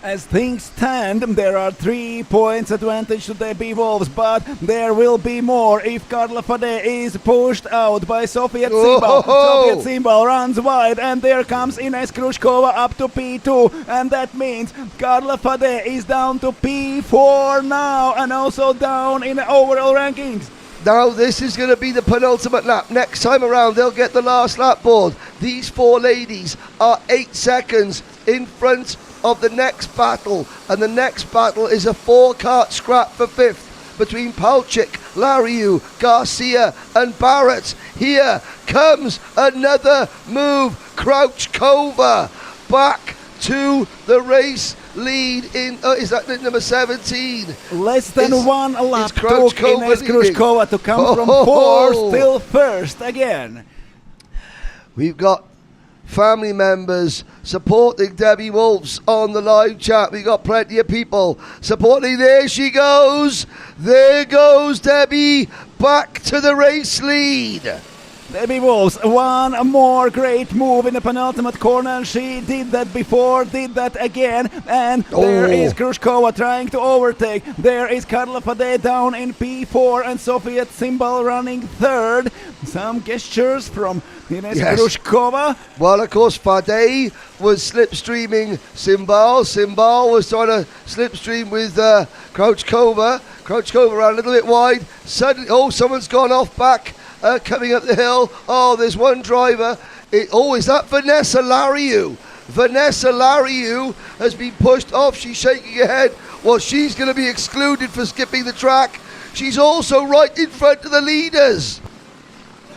As things stand, there are 3 points advantage to Debbie Wolfs, but there will be more if Carla Fade is pushed out by Sofia Zimbal. Sofia Zimbal runs wide, and there comes Ines Krushkova up to P2, and that means Carla Fade is down to P4 now, and also down in the overall rankings. Now this is going to be the penultimate lap. Next time around, they'll get the last lap board. These 4 ladies are 8 seconds in front of the next battle, and the next battle is a 4-kart scrap for 5th between Palchik, Lariu, Garcia and Barrett. Here comes another move. Krushkova back to the race lead in, is that number 17? Less than 1 lap took Ines Krushkova to come from 4th till 1st again. We've got family members supporting Debbie Wolfs on the live chat. We got plenty of people supporting. There she goes. There goes Debbie back to the race lead. Debbie Wolfs, one more great move in the penultimate corner. She did that before, did that again, and there is Krushkova trying to overtake. There is Carla Fade down in P4 and Sofia Zimbal running 3rd. Some gestures from Ines Krushkova. Well, of course, Fade was slipstreaming Zimbal. Zimbal was trying to slipstream with Krushkova. Krushkova ran a little bit wide. Suddenly, someone's gone off back. Coming up the hill. There's one driver. Is that Vanessa Lariu? Vanessa Lariu has been pushed off. She's shaking her head. Well, she's going to be excluded for skipping the track. She's also right in front of the leaders.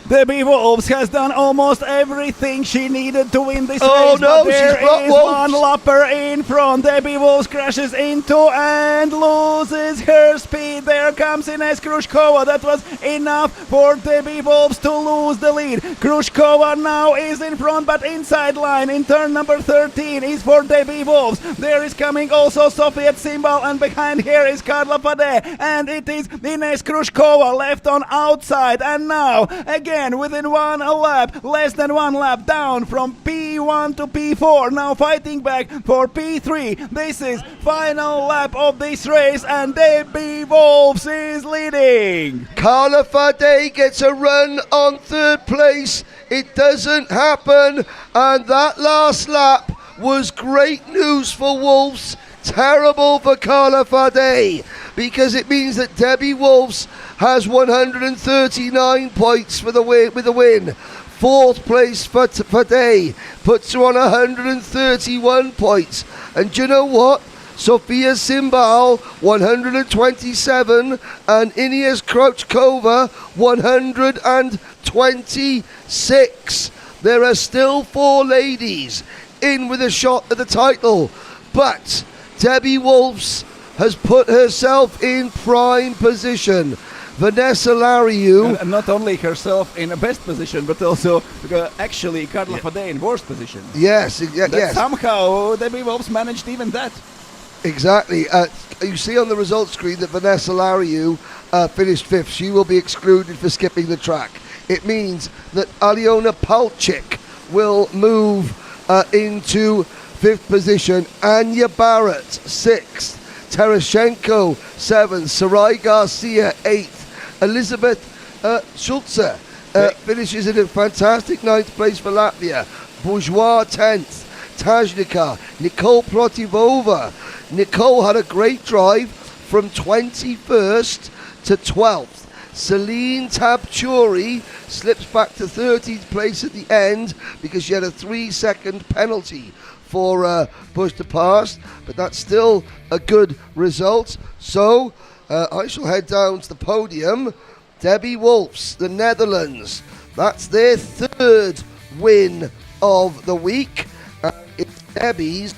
Debbie Wolfs has done almost everything she needed to win this race. No, but there she's got is one lapper in front. Debbie Wolfs crashes into and loses her speed. There comes Ines Krushkova. That was enough for Debbie Wolfs to lose the lead. Krushkova now is in front, but inside line in turn number 13 is for Debbie Wolfs. There is coming also Sofia Zimbal, and behind here is Carla Fade, and it is Ines Krushkova left on outside. And now again, within 1 lap, less than 1 lap down from P1 to P4, now fighting back for P3. This is final lap of this race, and Debbie Wolfs is leading. Carla Fade gets a run on 3rd place. It doesn't happen, and that last lap was great news for Wolfs. terrible for Carla Fade, because it means that Debbie Wolfs has 139 points for the win, with the win. Fourth place for Fade puts her on 131 points. And do you know what? Sofia Simbal 127 and Ines Krochkova 126. There are still 4 ladies in with a shot at the title, but Debbie Wolfs has put herself in prime position. Vanessa Lariu, and not only herself in a best position, but also actually Carla Fade in worst position. Yes, yes. Somehow Debbie Wolfs managed even that. Exactly. You see on the results screen that Vanessa Lariu finished 5th. She will be excluded for skipping the track. It means that Aliona Palchik will move into 5th position. Anya Barrett, 6th. Terashenko, 7th. Sarai Garcia, 8th. Elizabeth Schulze finishes in a fantastic 9th place for Latvia. Bourgeois, 10th. Tajnika, Nicole Protivova. Nicole had a great drive from 21st to 12th. Celine Tabchuri slips back to 13th place at the end because she had a 3-second penalty for push to pass, but that's still a good result. So I shall head down to the podium. Debbie Wolfs, the Netherlands, that's their 3rd win of the week. It's Debbie's.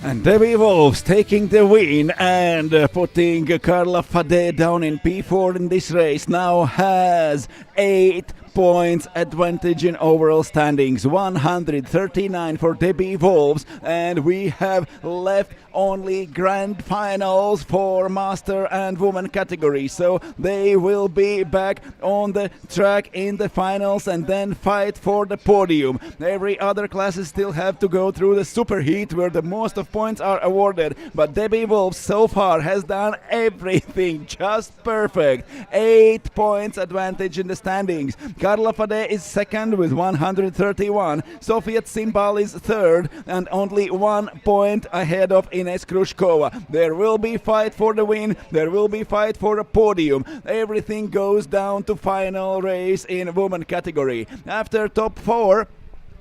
And Debbie Wolfs taking the win and putting Carla Fade down in P4 in this race now has 8 points advantage in overall standings, 139 for Debbie Wolfs, and we have left only grand finals for master and woman category, so they will be back on the track in the finals and then fight for the podium. Every other classes still have to go through the super heat where the most of points are awarded, but Debbie Wolfs so far has done everything just perfect. 8 points advantage in the standings. Carla Fade is 2nd with 131. Sofia Tsimbal is 3rd and only 1 point ahead of Ines Krushkova. There will be fight for the win. There will be fight for a podium. Everything goes down to final race in woman category. After top 4,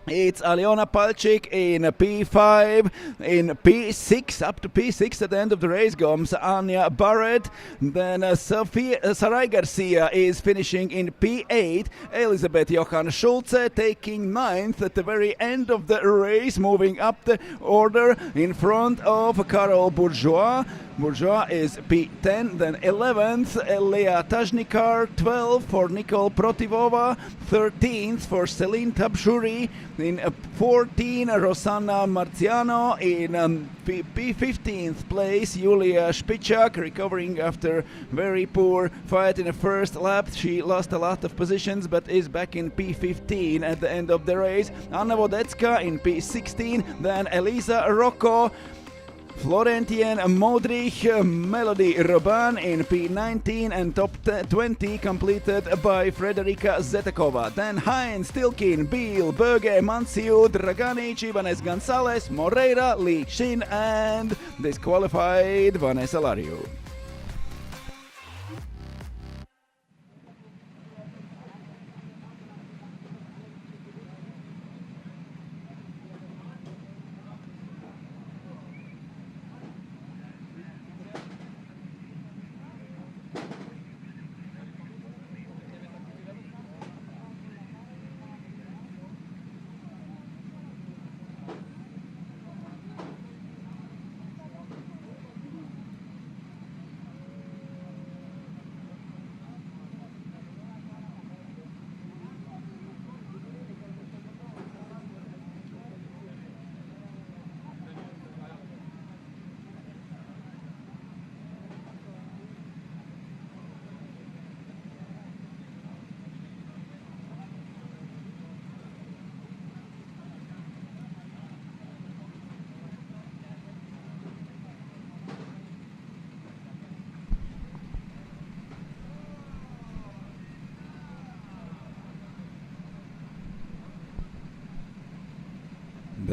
it's Aliona Palchik in P5, in P6, up to P6 at the end of the race comes Anya Barrett, then Sarai Garcia is finishing in P8, Elizabeth Johan Schulze taking 9th at the very end of the race, moving up the order in front of Carol Bourgeois. Bourgeois is P10, then 11th, Lea Tajnikar, 12th for Nicole Protivova, 13th for Celine Tabshuri, in 14, Rosanna Marziano, in P15th place, Julia Spicak, recovering after very poor fight in the first lap. She lost a lot of positions, but is back in P15 at the end of the race. Anna Vodecka in P16, then Elisa Rocco, Florentien Modrich, Melody Robin in P19 and top 20 completed by Frederica Zetekova. Then Heinz, Tilkin, Beal, Böge, Manciu, Draganic, Ibanez Gonzalez, Moreira, Li Xin and disqualified Vanessa Lariu.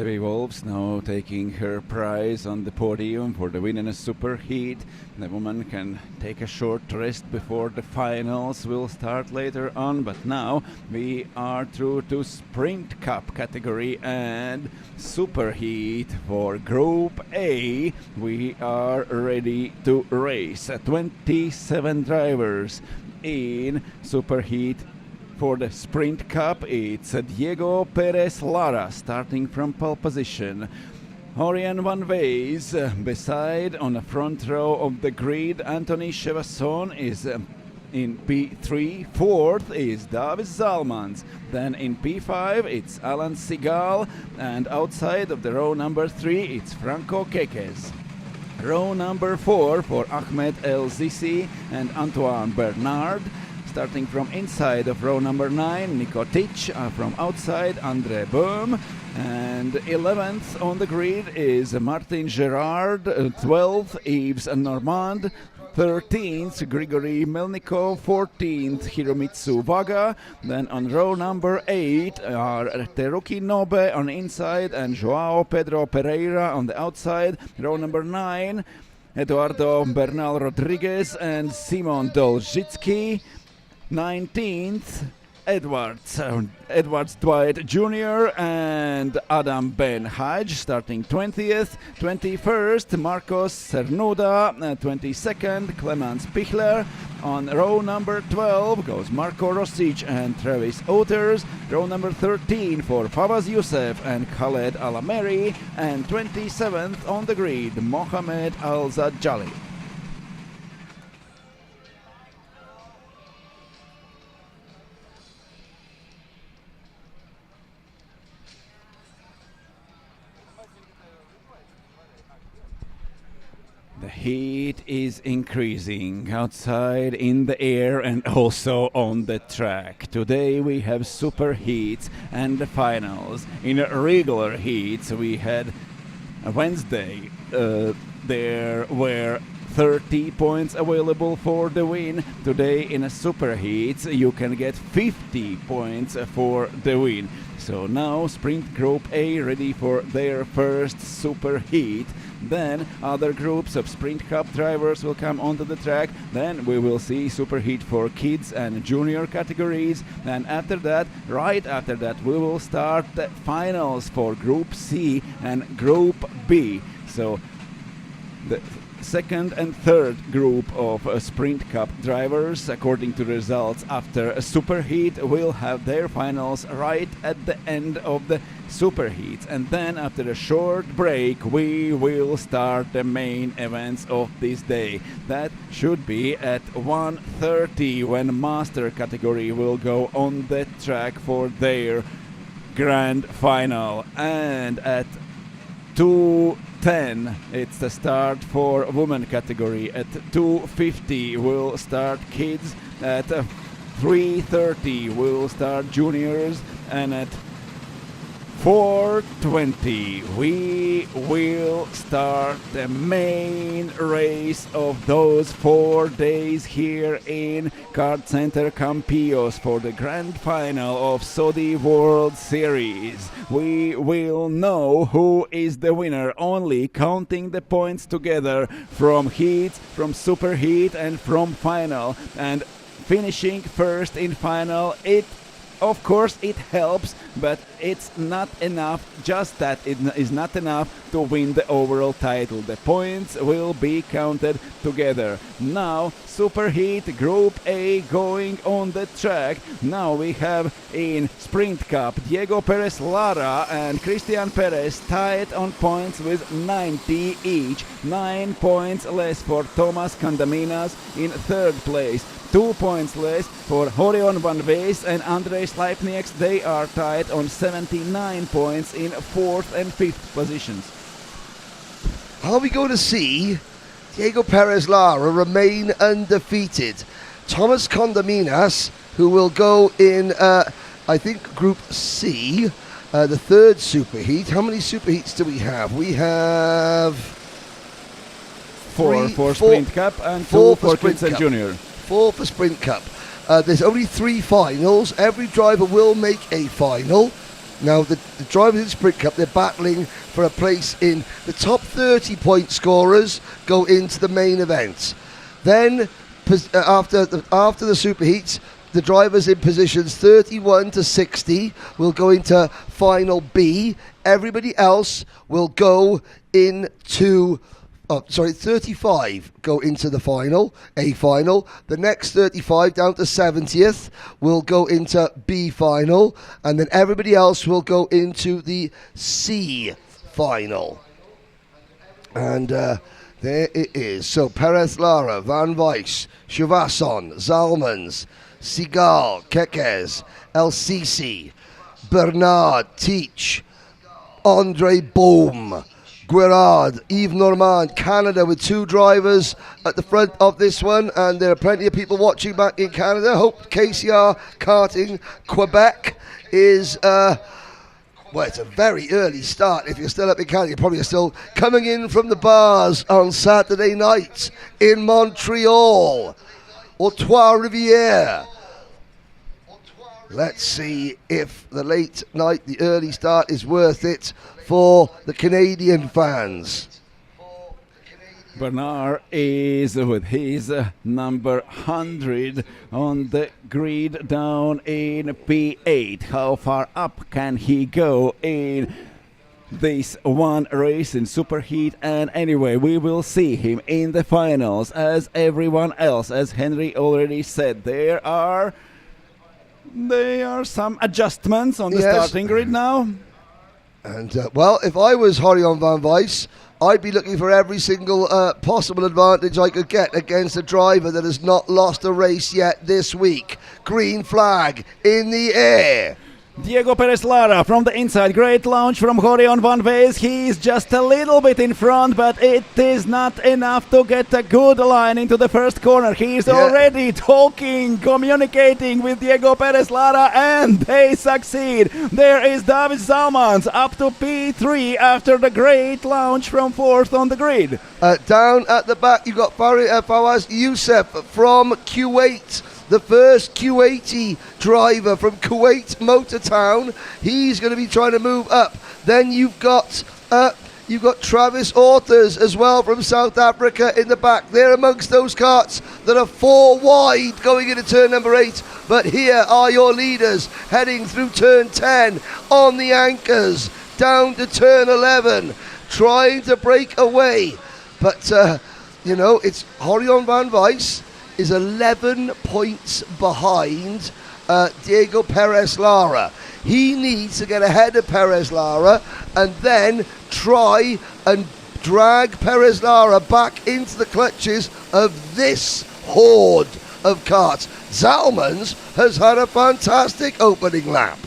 Debbie Wolves now taking her prize on the podium for the win in a superheat. The woman can take a short rest before the finals will start later on, but now we are through to Sprint Cup category and superheat for Group A. We are ready to race. 27 drivers in superheat. For the Sprint Cup, it's Diego Perez Lara starting from pole position. Orion Van Wees beside on the front row of the grid. Anthony Chevasson is in P3. Fourth is Davis Zalmans. Then in P5 it's Alan Segal, and outside of the row number 3 it's Franco Queques. Row number 4 for Ahmed El Zisi and Antoine Bernard. Starting from inside of row number 9, Nikotic, from outside, André Bohm. And 11th on the grid is Martin Gerard, 12th, Yves Normand, 13th, Grigory Melnikov, 14th, Hiromitsu Waga. Then on row number 8 are Teruki Nobe on inside and Joao Pedro Pereira on the outside. Row number 9, Eduardo Bernal Rodriguez and Simon Dolzhitsky. 19th, Edwards Dwight Jr. and Adam Ben Hajj starting 20th. 21st, Marcos Cernuda. 22nd, Clemens Pichler. On row number 12 goes Marco Rosic and Travis Otters. Row number 13 for Fawaz Youssef and Khaled Alameri. And 27th on the grid, Mohamed Al-Zajjali. The heat is increasing outside, in the air, and also on the track. Today we have super heats and the finals. In regular heats we had Wednesday. There were 30 points available for the win. Today in a super heats you can get 50 points for the win. So now Sprint Group A ready for their first super heat. Then other groups of Sprint Cup drivers will come onto the track. Then we will see superheat for kids and junior categories. And after that, right after that, we will start the finals for Group C and Group B. So the second and third group of Sprint Cup drivers, according to results after superheat, will have their finals right at the end of the superheat. And then after a short break we will start the main events of this day. That should be at 1:30 when master category will go on the track for their grand final. And at 2:10 it's the start for women category. At 2:50 will start kids. At 3:30 will start juniors, and at 4:20 we will start the main race of those 4 days here in KartCenter Campillos for the grand final of Saudi World Series. We will know who is the winner only counting the points together from heats, from superheat and from final, and finishing first in final. Of course it helps, but it's not enough. Just that it is not enough to win the overall title. The points will be counted together. Now superheat Group A going on the track. Now we have in Sprint Cup Diego Perez Lara and Christian Perez tied on points with 90 each. 9 points less for Thomas Candaminas in third place. 2 points less for Orion Van Wees and Andrei Sleipnieks. They are tied on 79 points in 4th and 5th positions. Are we going to see Diego Perez Lara remain undefeated? Thomas Condaminas, who will go in, I think, Group C, the third superheat. How many superheats do we have? We have 4 for Sprint Cup and 2 for kids and junior. 4 for Sprint Cup. There's only 3 finals. Every driver will make a final. Now, the drivers in the Sprint Cup, they're battling for a place in the top 30 point scorers go into the main event. Then, after the superheats, the drivers in positions 31 to 60 will go into Final B. Everybody else will go into 35 go into the final, A final. The next 35 down to 70th will go into B final, and then everybody else will go into the C final. And there it is. So Perez Lara, Van Weiss, Chuvasson, Zalmans, Seagal, Kekes, El Sisi, Bernard, Teach, Andre Bohm, Guerard, Yves Normand, Canada, with 2 drivers at the front of this one, and there are plenty of people watching back in Canada. Hope KCR Karting Quebec is it's a very early start. If you're still up in Canada, you probably are still coming in from the bars on Saturday night in Montreal or Trois-Rivières. Let's see if the late night, the early start is worth it for the Canadian fans. Bernard is with his number 100 on the grid down in P8. How far up can he go in this one race in Superheat? And anyway, we will see him in the finals as everyone else. As Henry already said, there are some adjustments on the starting grid now. And, if I was Horion Van Weiss, I'd be looking for every single possible advantage I could get against a driver that has not lost a race yet this week. Green flag in the air. Diego Perez Lara from the inside. Great launch from Horion Van Weiss. He's just a little bit in front, but it is not enough to get a good line into the first corner. He's already talking, communicating with Diego Perez Lara, and they succeed. There is David Zalmans up to P3 after the great launch from 4th on the grid. Down at the back, you've got Fawaz Youssef from Kuwait. The first Q80 driver from Kuwait Motor Town. He's going to be trying to move up. Then you've got Travis Authors as well from South Africa in the back. They're amongst those carts that are 4 wide going into turn number 8. But here are your leaders heading through turn 10 on the anchors down to turn 11, trying to break away. But, it's Horion Van Weiss is 11 points behind Diego Perez Lara. He needs to get ahead of Perez Lara and then try and drag Perez Lara back into the clutches of this horde of carts. Zalmans has had a fantastic opening lap.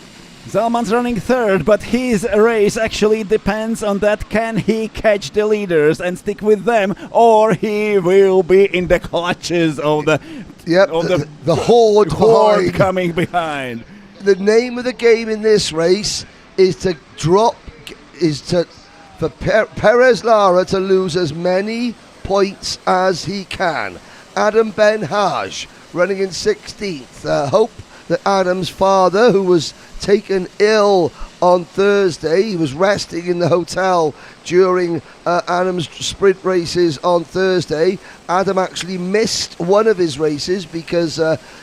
Zalman's running 3rd, but his race actually depends on that. Can he catch the leaders and stick with them, or he will be in the clutches of the horde coming behind. The name of the game in this race is for Perez Lara to lose as many points as he can. Adam Ben Haj running in 16th. Hope that Adam's father, who was taken ill on Thursday, he was resting in the hotel during Adam's sprint races on Thursday. Adam actually missed one of his races because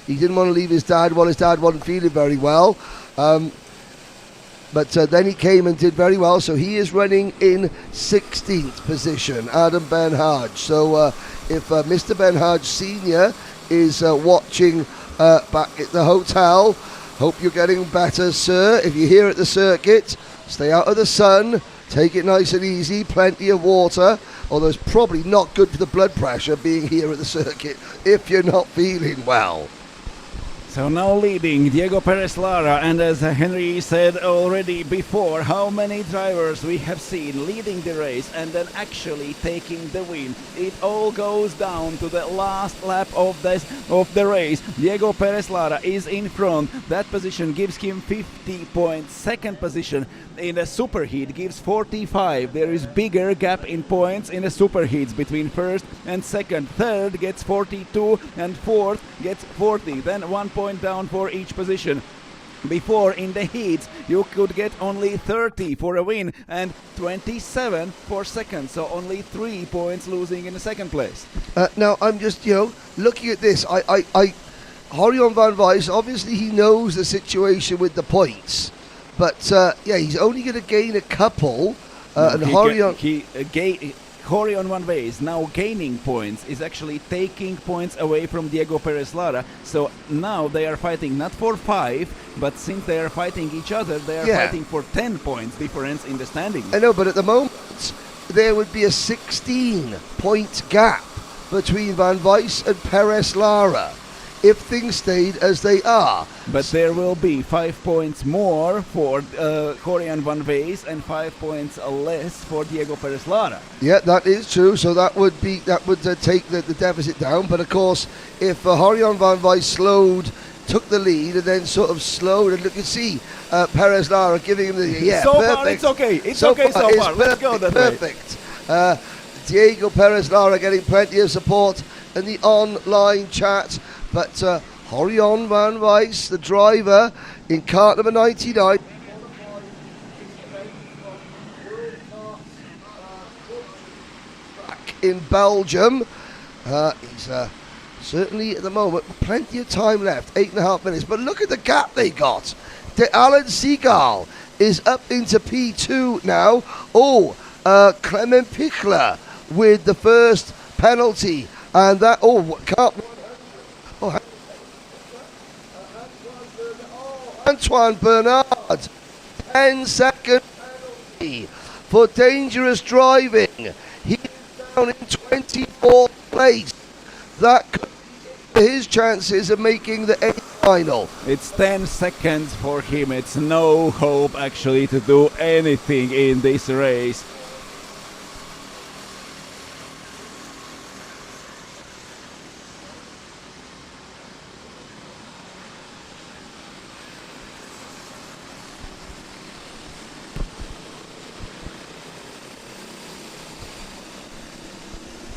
he didn't want to leave his dad while his dad wasn't feeling very well. But then he came and did very well, so he is running in 16th position, Adam Ben Haj. So if Mr. Ben Haj Sr. is watching back at the hotel, hope you're getting better, sir. If you're here at the circuit, stay out of the sun, take it nice and easy, plenty of water, although it's probably not good for the blood pressure being here at the circuit if you're not feeling well. So now leading Diego Perez Lara, and as Henry said already before, how many drivers we have seen leading the race and then actually taking the win. It all goes down to the last lap of the race. Diego Perez Lara is in front. That position gives him 50 points. Second position in a superheat gives 45. There is bigger gap in points in the superheats between first and second. Third gets 42 and fourth gets 40. Then 1 point down for each position. Before in the heats you could get only 30 for a win and 27 for second, so only 3 points losing in the second place. Now I'm just looking at this. Horion van Wijs, obviously he knows the situation with the points, but he's only going to gain a couple. And Horion van Wijs now gaining points is actually taking points away from Diego Perez Lara. So now they are fighting not for 5, but since they are fighting each other, they are fighting for 10 points difference in the standings. I know, but at the moment there would be a 16-point gap between Van Wijs and Perez Lara if things stayed as they are. But there will be 5 points more for Horion van Wijs and 5 points less for Diego Perez Lara. Yeah, that is true. So that would take the deficit down. But of course, if Horion van Wijs took the lead and then sort of slowed, and look, you see Perez Lara giving him the So perfect. far it's okay. It's okay so far. Let's go that way. Perfect. Diego Perez Lara getting plenty of support in the online chat. But Horion van Wijs, the driver in kart number 99. In Belgium. He's certainly at the moment plenty of time left, 8.5 minutes. But look at the gap they got. Alan Seagal is up into P2 now. Clement Pichler with the first penalty. And that, Antoine Bernard, 10-second penalty for dangerous driving. He's down in 24th place. That could be his chances of making the A final. It's 10 seconds for him. It's no hope actually to do anything in this race.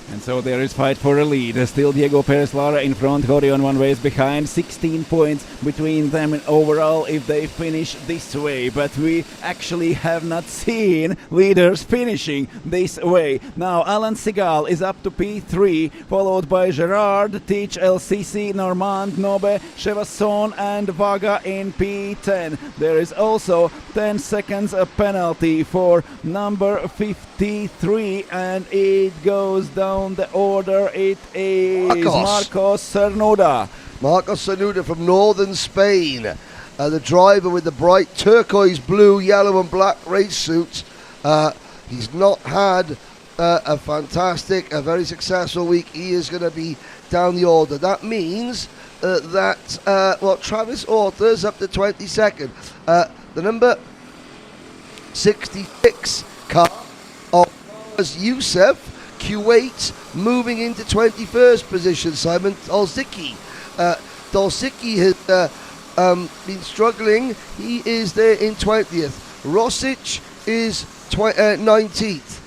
And so there is fight for a lead. Still Diego Perez Lara in front, Horion van Wijs behind. 16 points between them overall if they finish this way. But we actually have not seen leaders finishing this way. Now Alan Seagal is up to P3, followed by Gerard, Teach, LCC, Normand, Nobe, Chevasson and Vaga in P10. There is also 10 seconds a penalty for number 53, and it goes down the order. It is Marcos Cernuda. Marcos Cernuda from northern Spain, the driver with the bright turquoise, blue, yellow and black race suit. He's not had a very successful week. He is going to be down the order. That means that Travis Author's up to 22nd. The number 66 car of Youssef Kuwait moving into 21st position. Simon Dolzicki. Dolzicki has been struggling. He is there in 20th. Rosic is 19th.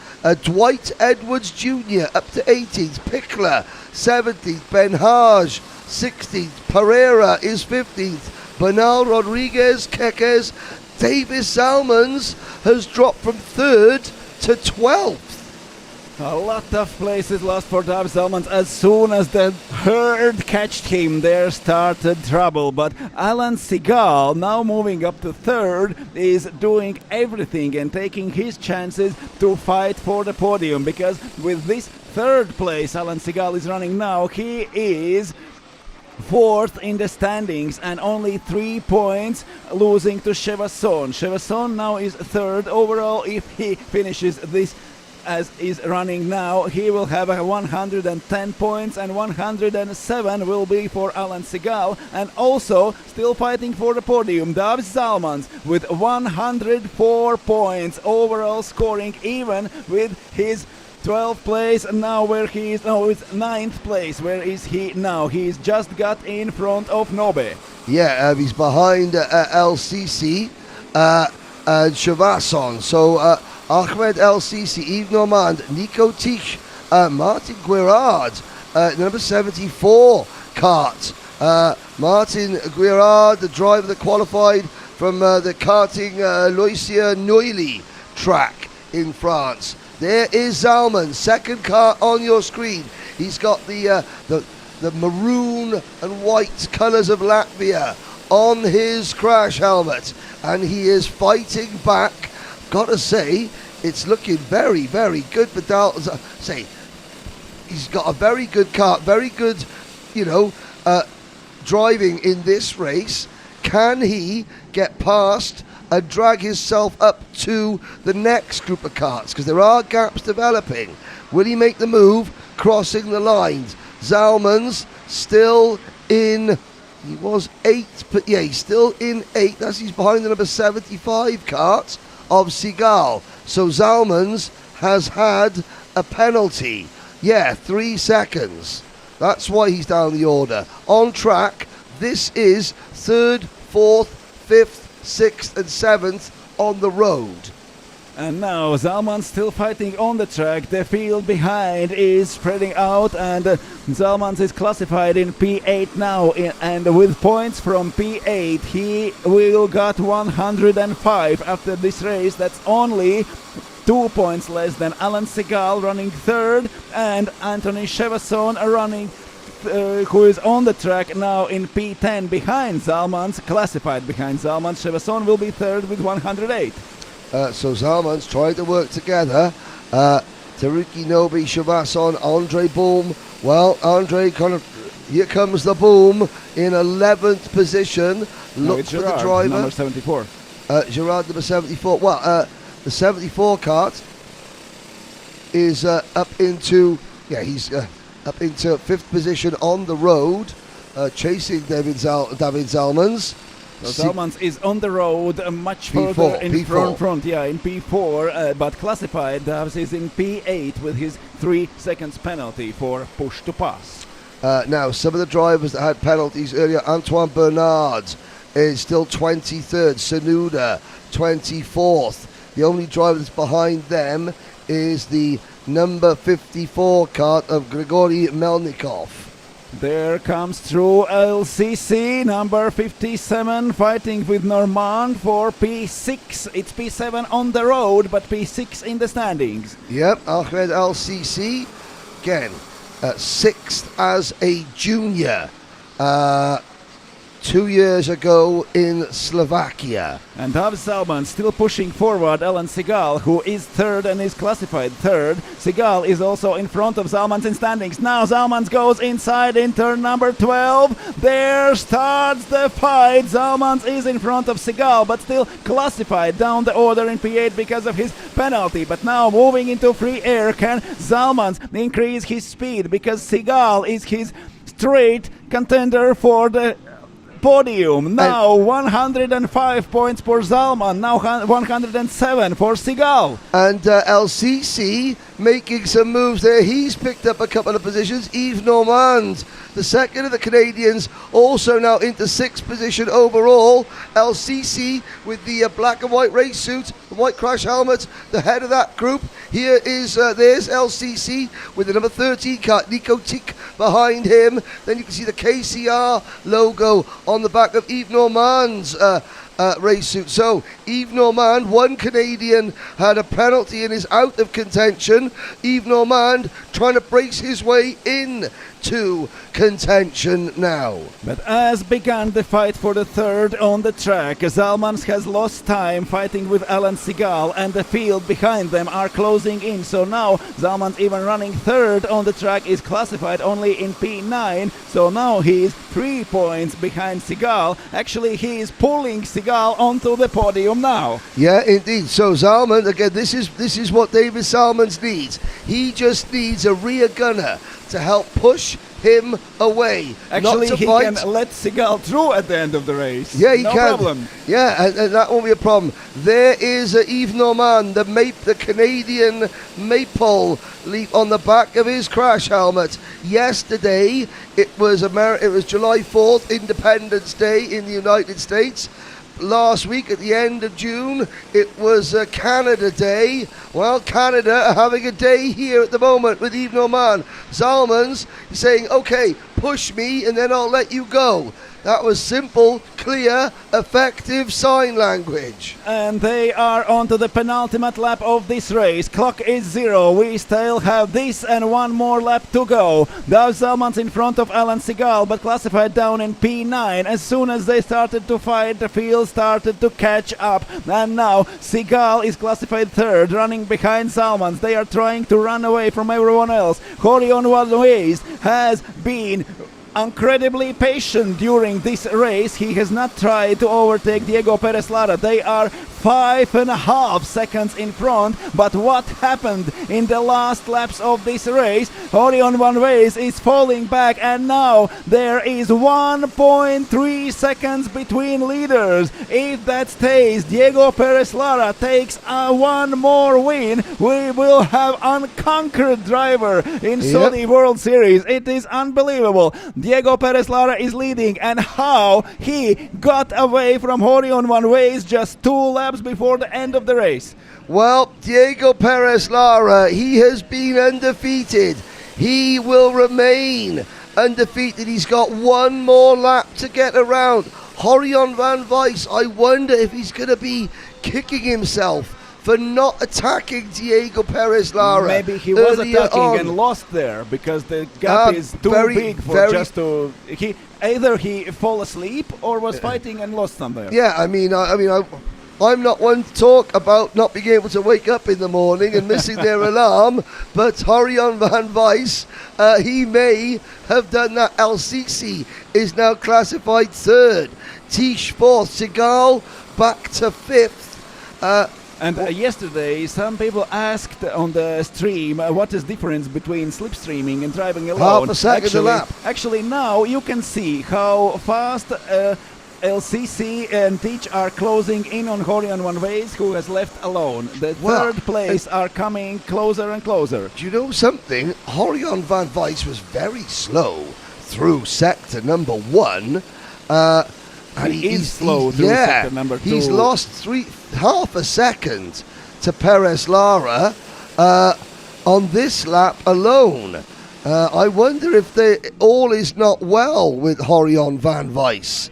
Dwight Edwards Jr. up to 18th. Pickler 17th. Ben Haj 16th. Pereira is 15th. Bernal Rodriguez Kekes. Davis Salmons has dropped from 3rd to 12th. A lot of places lost for Davis Salmons. As soon as the herd catched him, there started trouble. But Alan Seagal, now moving up to 3rd, is doing everything and taking his chances to fight for the podium. Because with this 3rd place Alan Seagal is running now, he is 4th in the standings and only 3 points losing to Chevasson. Chevasson now is 3rd overall. If he finishes this as is running now, he will have 110 points and 107 will be for Alan Seagal. And also still fighting for the podium, Davis Salmons with 104 points overall, scoring even with his 12th place now, where he is now. It's 9th place. Where is he now? He's just got in front of Nobe. Yeah, he's behind LCC and Chevasson. So Ahmed LCC, Yves Normand, Nico Tich, Martin Guerard, number 74 kart Martin Guirard, the driver that qualified from the karting Loisia-Neuilly track in France. There is Zalman, second car on your screen. He's got the maroon and white colours of Latvia on his crash helmet, and he is fighting back. Gotta say, it's looking very, very good for say he's got a very good car, very good, driving in this race. Can he get past and drag himself up to the next group of karts? Because there are gaps developing. Will he make the move, crossing the lines? Zalman's still in. He was 8th, but yeah, he's still in 8th. He's behind the number 75 kart of Seagal. So Zalman's has had a penalty. Yeah, 3 seconds. That's why he's down the order. On track, this is 3rd, 4th, 5th, 6th and 7th on the road. And now Zalman still fighting on the track. The field behind is spreading out, and Zalman is classified in P8 now. And with points from P8, he will got 105 after this race. That's only 2 points less than Alan Segal running 3rd, and Anthony Chevasson running who is on the track now in P10 behind Zalman's, classified behind Zalman. Chevasson will be 3rd with 108. So Zalman's trying to work together. Taruki Nobi, Chevasson, Andre Boom. Well, Andre here comes the boom in 11th position. Look for Gerard, the driver. number 74. Gerard, number 74. Well, the 74 kart is up into, he's up into 5th position on the road, chasing David Zalman's. So Zalman's is on the road much further in front, in P4, but classified is in P8 with his 3 seconds penalty for push to pass. Now, some of the drivers that had penalties earlier, Antoine Bernard is still 23rd, Sanuda 24th. The only driver that's behind them is the number 54 kart of Grigory Melnikov. There comes through LCC, number 57, fighting with Normand for P6. It's P7 on the road, but P6 in the standings. Yep, Ahmed LCC, again, 6th as a junior. 2 years ago in Slovakia. And David Zalman still pushing forward Alan Segal, who is 3rd and is classified 3rd. Segal is also in front of Zalman's in standings. Now Zalman's goes inside in turn number 12. There starts the fight. Zalman's is in front of Segal, but still classified down the order in P8 because of his penalty. But now moving into free air, can Zalman's increase his speed, because Segal is his straight contender for the podium. Now 105 points for Zalman, now 107 for Segal. And LCC making some moves there. He's picked up a couple of positions. Yves Normand, the second of the Canadians, also now into 6th position overall. LCC with the black and white race suit, the white crash helmet, the head of that group. Here is there's LCC with the number 13 car, Nico Tick behind him. Then you can see the KCR logo on the back of Yves Normand's race suit. So Yves Normand, one Canadian, had a penalty and is out of contention. Yves Normand trying to brace his way in to contention now. But as began the fight for the 3rd on the track, Zalman has lost time fighting with Alan Segal, and the field behind them are closing in. So now Zalman, even running 3rd on the track, is classified only in P9. So now he is 3 points behind Segal. Actually, he is pulling Segal onto the podium now. Yeah, indeed. So Zalman, again, this is what David Zalman needs. He just needs a rear gunner to help push him away. Actually, not to he fight. can let Segal through at the end of the race. Yeah, he no can. problem. Yeah, and that won't be a problem. There is Yves Normand, the Canadian maple leaf on the back of his crash helmet. Yesterday, it was July 4th, Independence Day in the United States. Last week at the end of June, it was Canada Day. Well, Canada are having a day here at the moment with Yves Normand. Zalman's saying, okay, push me and then I'll let you go. That was simple, clear, effective sign language. And they are on to the penultimate lap of this race. Clock is 0. We still have this and one more lap to go. Dow Zalmans in front of Alan Segal, but classified down in P9. As soon as they started to fight, the field started to catch up. And now Segal is classified third, running behind Zalmans. They are trying to run away from everyone else. Horion Ways has been incredibly patient during this race. He has not tried to overtake Diego Perez Lara. They are 5.5 seconds in front, but what happened in the last laps of this race? Orion Van Ways is falling back, and now there is 1.3 seconds between leaders. If that stays, Diego Perez Lara takes one more win. We will have unconquered driver in Saudi World Series. It is unbelievable. Diego Perez Lara is leading, and how he got away from Orion Van Ways just 2 laps before the end of the race. Well, Diego Perez Lara, he has been undefeated. He will remain undefeated. He's got one more lap to get around. Horion Van Weiss, I wonder if he's going to be kicking himself for not attacking Diego Perez Lara. Maybe he was attacking and lost there because the gap is too big for just to. Either he fall asleep or was fighting and lost somewhere. Yeah, I'm not one to talk about not being able to wake up in the morning and missing their alarm, but Horion Van Weiss, he may have done that. LCC is now classified third. Tish fourth. Segal back to fifth. Yesterday, some people asked on the stream what is difference between slipstreaming and driving alone. Half a second a lap. Actually, now you can see how fast LCC and Teach are closing in on Horion Van Ways, who has left alone. The third place are coming closer and closer. Do you know something? Horion Van Weiss was very slow through sector number 1. And he's slow through sector number 2. He's lost half a second to Perez Lara on this lap alone. I wonder if all is not well with Horion Van Weiss.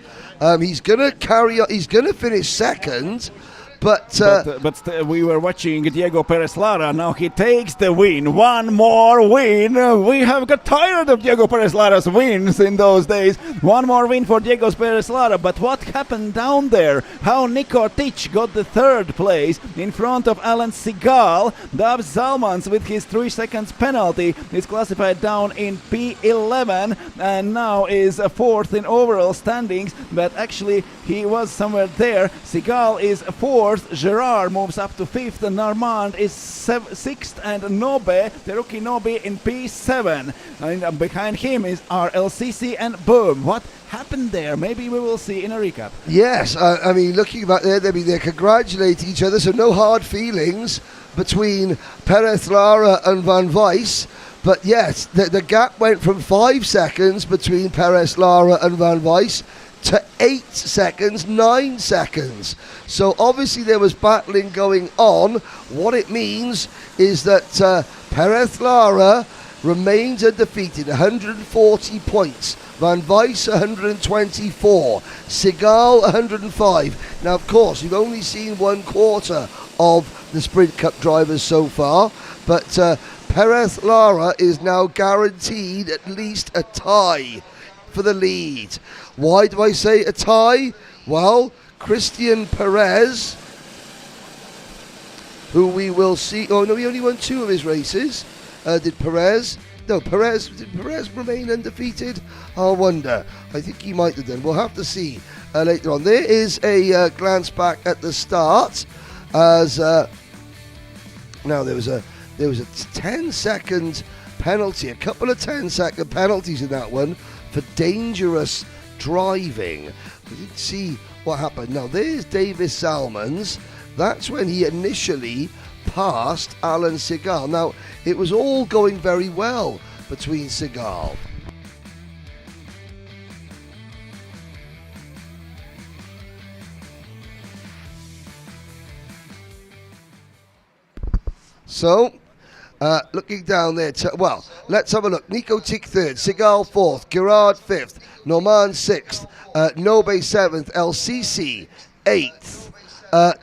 He's going to carry on. He's going to finish second, but we were watching Diego Perez Lara. Now he takes the win. One more win. We have got tired of Diego Perez Lara's wins in those days. One more win for Diego Perez Lara. But what happened down there? How Nico Tich got the third place in front of Alan Segal. Dav Zalmans with his 3 seconds penalty is classified down in P11 and now is fourth in overall standings. But actually he was somewhere there. Segal is fourth. Gerard moves up to 5th, and Normand is 6th, and Nobe, the rookie Nobe, in P7. And behind him is RLCC and Boom. What happened there? Maybe we will see in a recap. Yes, looking back there, they congratulate each other, so no hard feelings between Perez Lara and Van Weiss. But yes, the gap went from 5 seconds between Perez Lara and Van Weiss to 8 seconds, 9 seconds. So obviously there was battling going on. What it means is that Perez Lara remains undefeated, 140 points. Van Weiss 124, Segal 105. Now, of course, you've only seen 1/4 of the Sprint Cup drivers so far, but Perez Lara is now guaranteed at least a tie for the lead. Why do I say a tie? Well, Christian Perez, who we will see. Oh no, he only won 2 of his races. Did Perez remain undefeated? I wonder. I think he might have done. We'll have to see later on. There is a glance back at the start, as now there was a 10-second penalty, a couple of 10-second penalties in that one for dangerous driving. We didn't see what happened. Now there's Davis Salmons. That's when he initially passed Alan Segal. Now it was all going very well between Segal. So Looking down there, well, let's have a look. Nico Tick third, Segal fourth, Gerard fifth, Norman sixth, Nobe seventh, LCC eighth.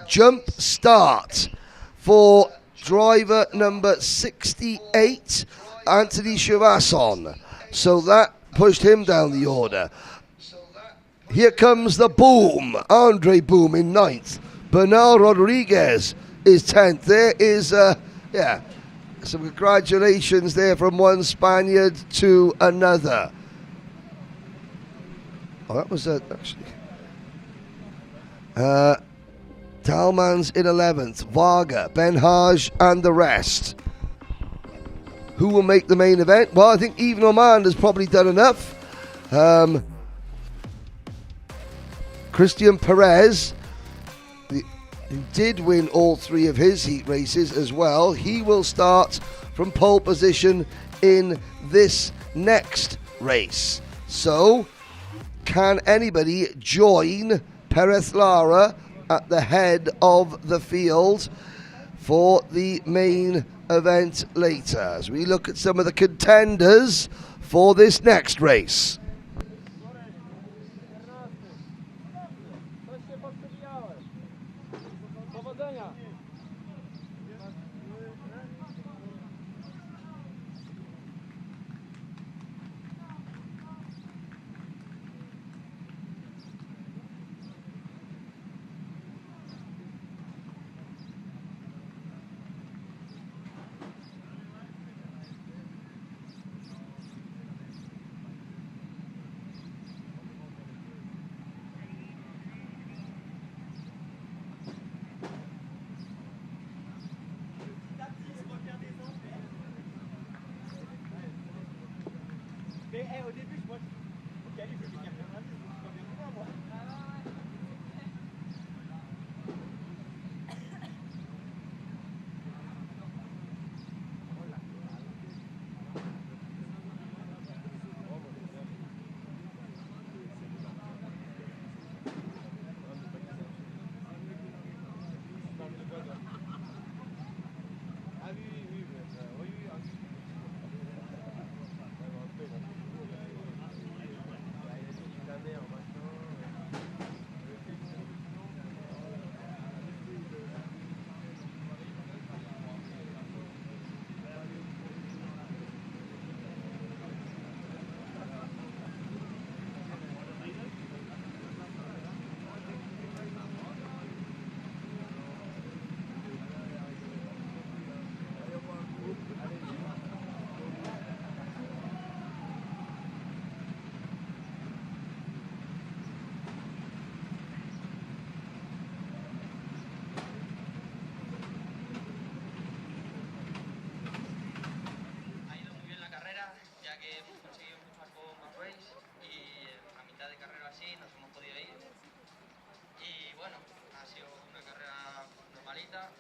Jump start for driver number 68, Anthony Chavasson. So that pushed him down the order. Here comes the boom. Andre Boom in ninth. Bernal Rodriguez is 10th. There is, some congratulations there from one Spaniard to another. Oh, that was actually. Talmans in 11th. Varga, Ben Haj, and the rest. Who will make the main event? Well, I think Yves Normand has probably done enough. Christian Perez, who did win all three of his heat races as well, he will start from pole position in this next race. So, can anybody join Perez Lara at the head of the field for the main event later, as we look at some of the contenders for this next race?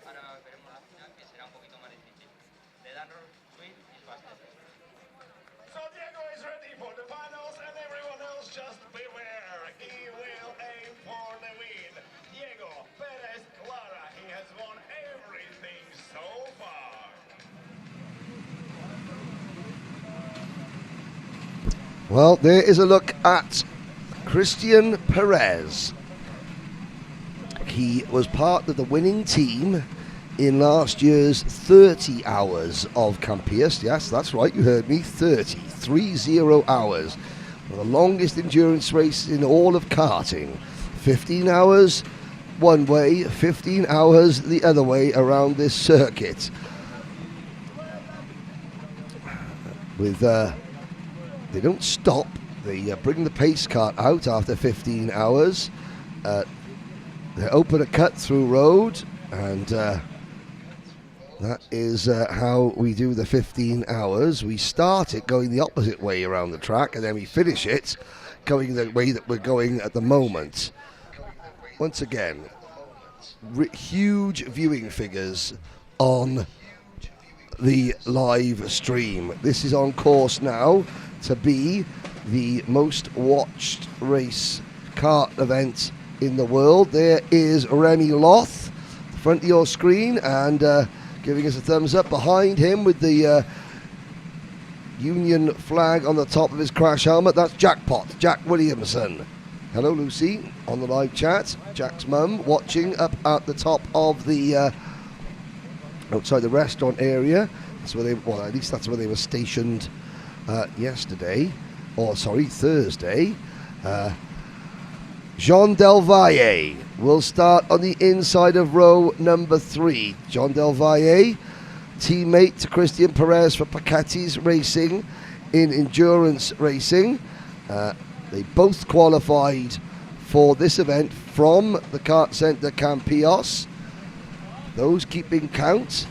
Ahora veremos la final, que será un poquito más difícil. The Danroll Suite is busted. So Diego is ready for the finals, and everyone else just beware. He will aim for the win. Diego Perez Clara, he has won everything so far. Well, there is a look at Christian Perez. He was part of the winning team in last year's 30 hours of Campillos. Yes, that's right, you heard me, 30 hours. The longest endurance race in all of karting. 15 hours one way, 15 hours the other way around this circuit. With they don't stop, they bring the pace cart out after 15 hours. They open a cut through road, and that is how we do the 15 hours. We start it going the opposite way around the track, and then we finish it going the way that we're going at the moment. Once again, huge viewing figures on the live stream. This is on course now to be the most watched race kart event in the world. There is Remy Loth, front of your screen, and giving us a thumbs up. Behind him with the Union flag on the top of his crash helmet, that's Jackpot, Jack Williamson. Hello, Lucy, on the live chat. Jack's mum watching up at the top of the outside the restaurant area. That's where at least that's where they were stationed yesterday, or sorry, Thursday. Jean Del Valle will start on the inside of row number 3. Jean Del Valle, teammate to Christian Perez for Pacatis Racing in endurance racing. They both qualified for this event from the KartCenter Campillos. Those keeping count.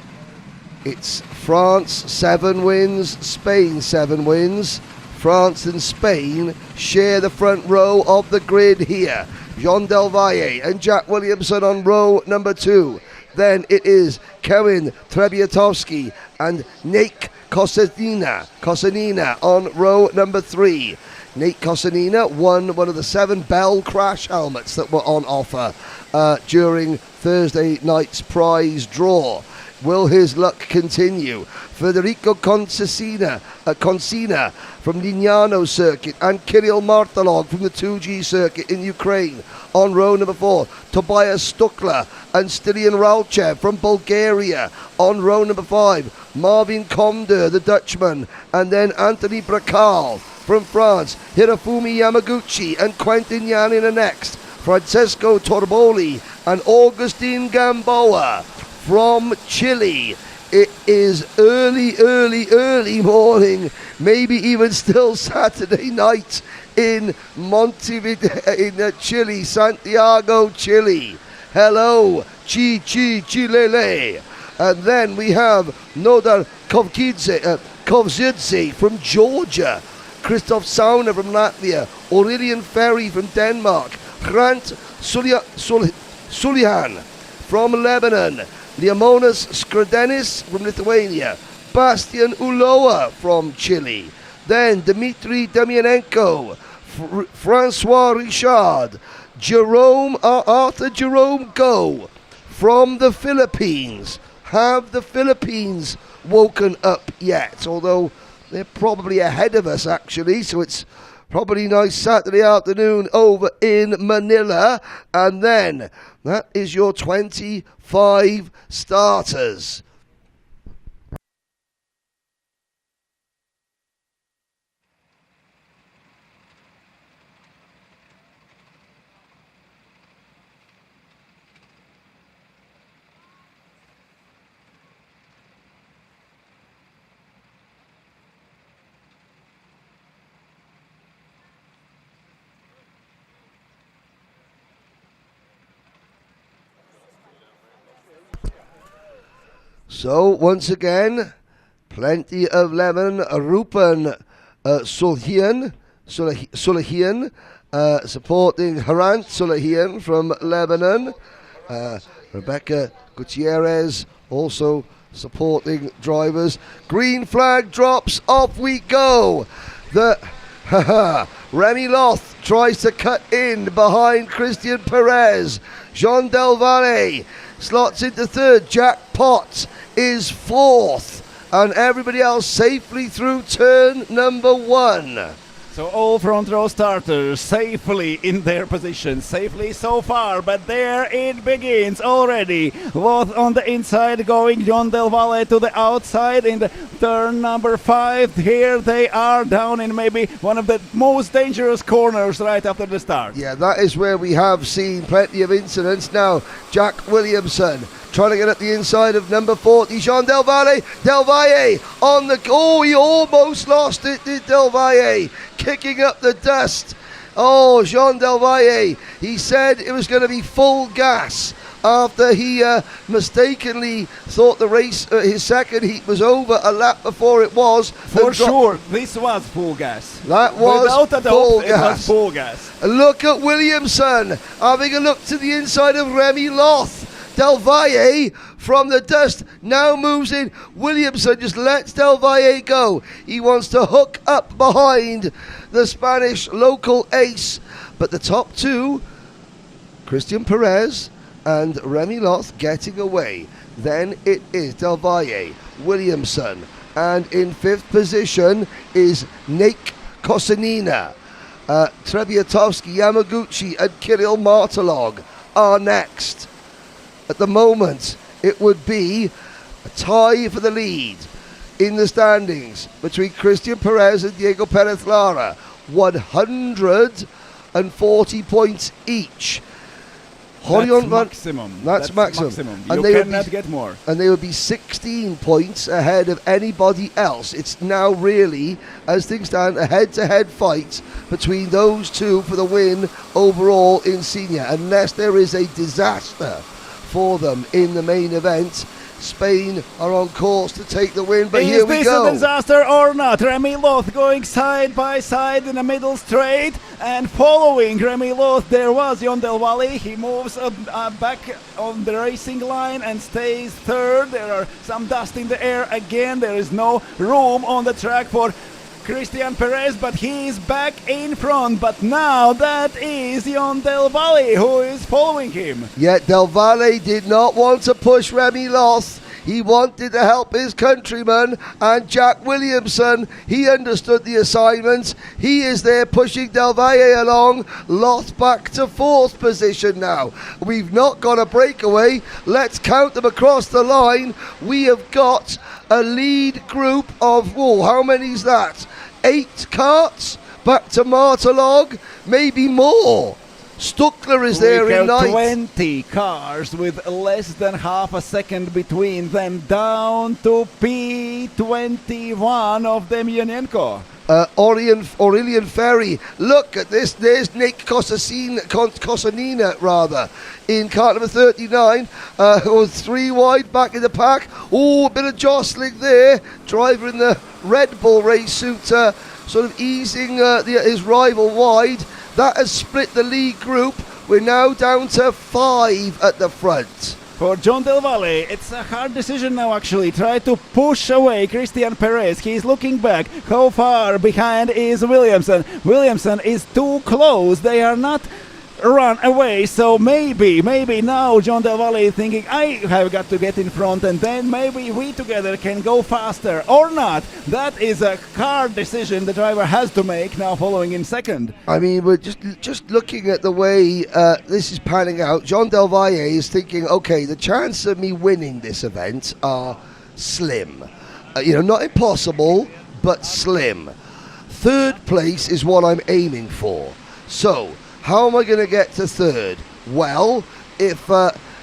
It's France 7 wins, Spain 7 wins. France and Spain share the front row of the grid here. Jean Del Valle and Jack Williamson on row number 2. Then it is Kevin Trebiatowski and Nate Kosanina on row number 3. Nate Kosanina won one of the 7 Bell crash helmets that were on offer during Thursday night's prize draw. Will his luck continue? Federico Consina from Lignano circuit and Kirill Martolog from the 2G circuit in Ukraine on row number 4. Tobias Stukla and Stilian Ralchev from Bulgaria on row number 5. Marvin Komder, the Dutchman, and then Anthony Bracal from France. Hirofumi Yamaguchi and Quentin Yanin are next. Francesco Torboli and Augustine Gamboa from Chile. It is early morning, maybe even still Saturday night in Montevideo, in Chile, Santiago, Chile. Hello, Chilele. And then we have Nodar Kovzidze from Georgia, Christoph Sauna from Latvia, Aurelian Ferry from Denmark, Grant Sulihan from Lebanon, Liamonas Skredenis from Lithuania, Bastian Uloa from Chile, then Dmitry Demianenko, Francois Richard, Arthur Jerome Go from the Philippines. Have the Philippines woken up yet? Although they're probably ahead of us actually, so it's probably nice Saturday afternoon over in Manila. And then that is your 25 starters. So once again, plenty of lemon. Rupan Sulhian supporting Harant Sulhian from Lebanon. Rebecca Gutierrez also supporting drivers. Green flag drops, off we go. Remy Loth tries to cut in behind Christian Perez. Jean Del Valle slots into third. Jack Potts is fourth, and everybody else safely through turn number 1. So all front row starters safely in their positions, safely so far, but there it begins already. Both on the inside going John Del Valle to the outside in the turn number 5. Here they are down in maybe one of the most dangerous corners right after the start. Yeah, that is where we have seen plenty of incidents. Now, Jack Williamson trying to get at the inside of number 40, Jean Del Valle. Del Valle on the... Oh, he almost lost it, did Del Valle. Kicking up the dust. Oh, Jean Del Valle. He said it was going to be full gas after he mistakenly thought the race, his second heat was over a lap before it was. For sure, this was full gas. That was without a doubt, full it gas. was full gas. Look at Williamson having a look to the inside of Remy Loth. Del Valle from the dust now moves in. Williamson just lets Del Valle go. He wants to hook up behind the Spanish local ace. But the top two, Christian Perez and Remy Loth, getting away. Then it is Del Valle, Williamson, and in 5th position is Nate Kosanina. Trebiatowski, Yamaguchi, and Kirill Martolog are next. At the moment, it would be a tie for the lead in the standings between Christian Perez and Diego Perez Lara. 140 points each. That's maximum. That's maximum. You cannot get more. And they would be 16 points ahead of anybody else. It's now really, as things stand, a head-to-head fight between those two for the win overall in senior. Unless there is a disaster for them in the main event, Spain are on course to take the win, but here we Is go. this a disaster or not? Remy Loth going side by side in the middle straight, and following Remy Loth there was Jon Del Valle. He moves back on the racing line and stays third. There are some dust in the air again. There is no room on the track for Christian Perez, but he is back in front. But now that is Jon Del Valle who is following him. Yet Del Valle did not want to push Remy Loth. He wanted to help his countryman, and Jack Williamson, he understood the assignment. He is there pushing Del Valle along. Loth back to 4th position now. We've not got a breakaway. Let's count them across the line. We have got a lead group of, how many is that? 8 carts back to Martolog, maybe more. Stuckler is there in ninth. 20 cars with less than half a second between them, down to P21 of Demyanenko. Aurelian Ferry. Look at this. There's Nick Kosanina, in car number 39. Was 3 wide back in the pack. Oh, a bit of jostling there. Driver in the Red Bull race suit sort of easing his rival wide. That has split the lead group. We're now down to 5 at the front. For Jon Del Valle, it's a hard decision now actually. Try to push away Christian Perez. He's looking back. How far behind is Williamson? Williamson is too close. They are not run away, so maybe now Jon Del Valle is thinking, I have got to get in front, and then maybe we together can go faster, or not. That is a hard decision the driver has to make now, following in second. I mean, we're just looking at the way this is panning out. Jon Del Valle is thinking, okay, the chance of me winning this event are slim. Not impossible, but slim. 3rd place is what I'm aiming for. So, how am I going to get to 3rd? Well, if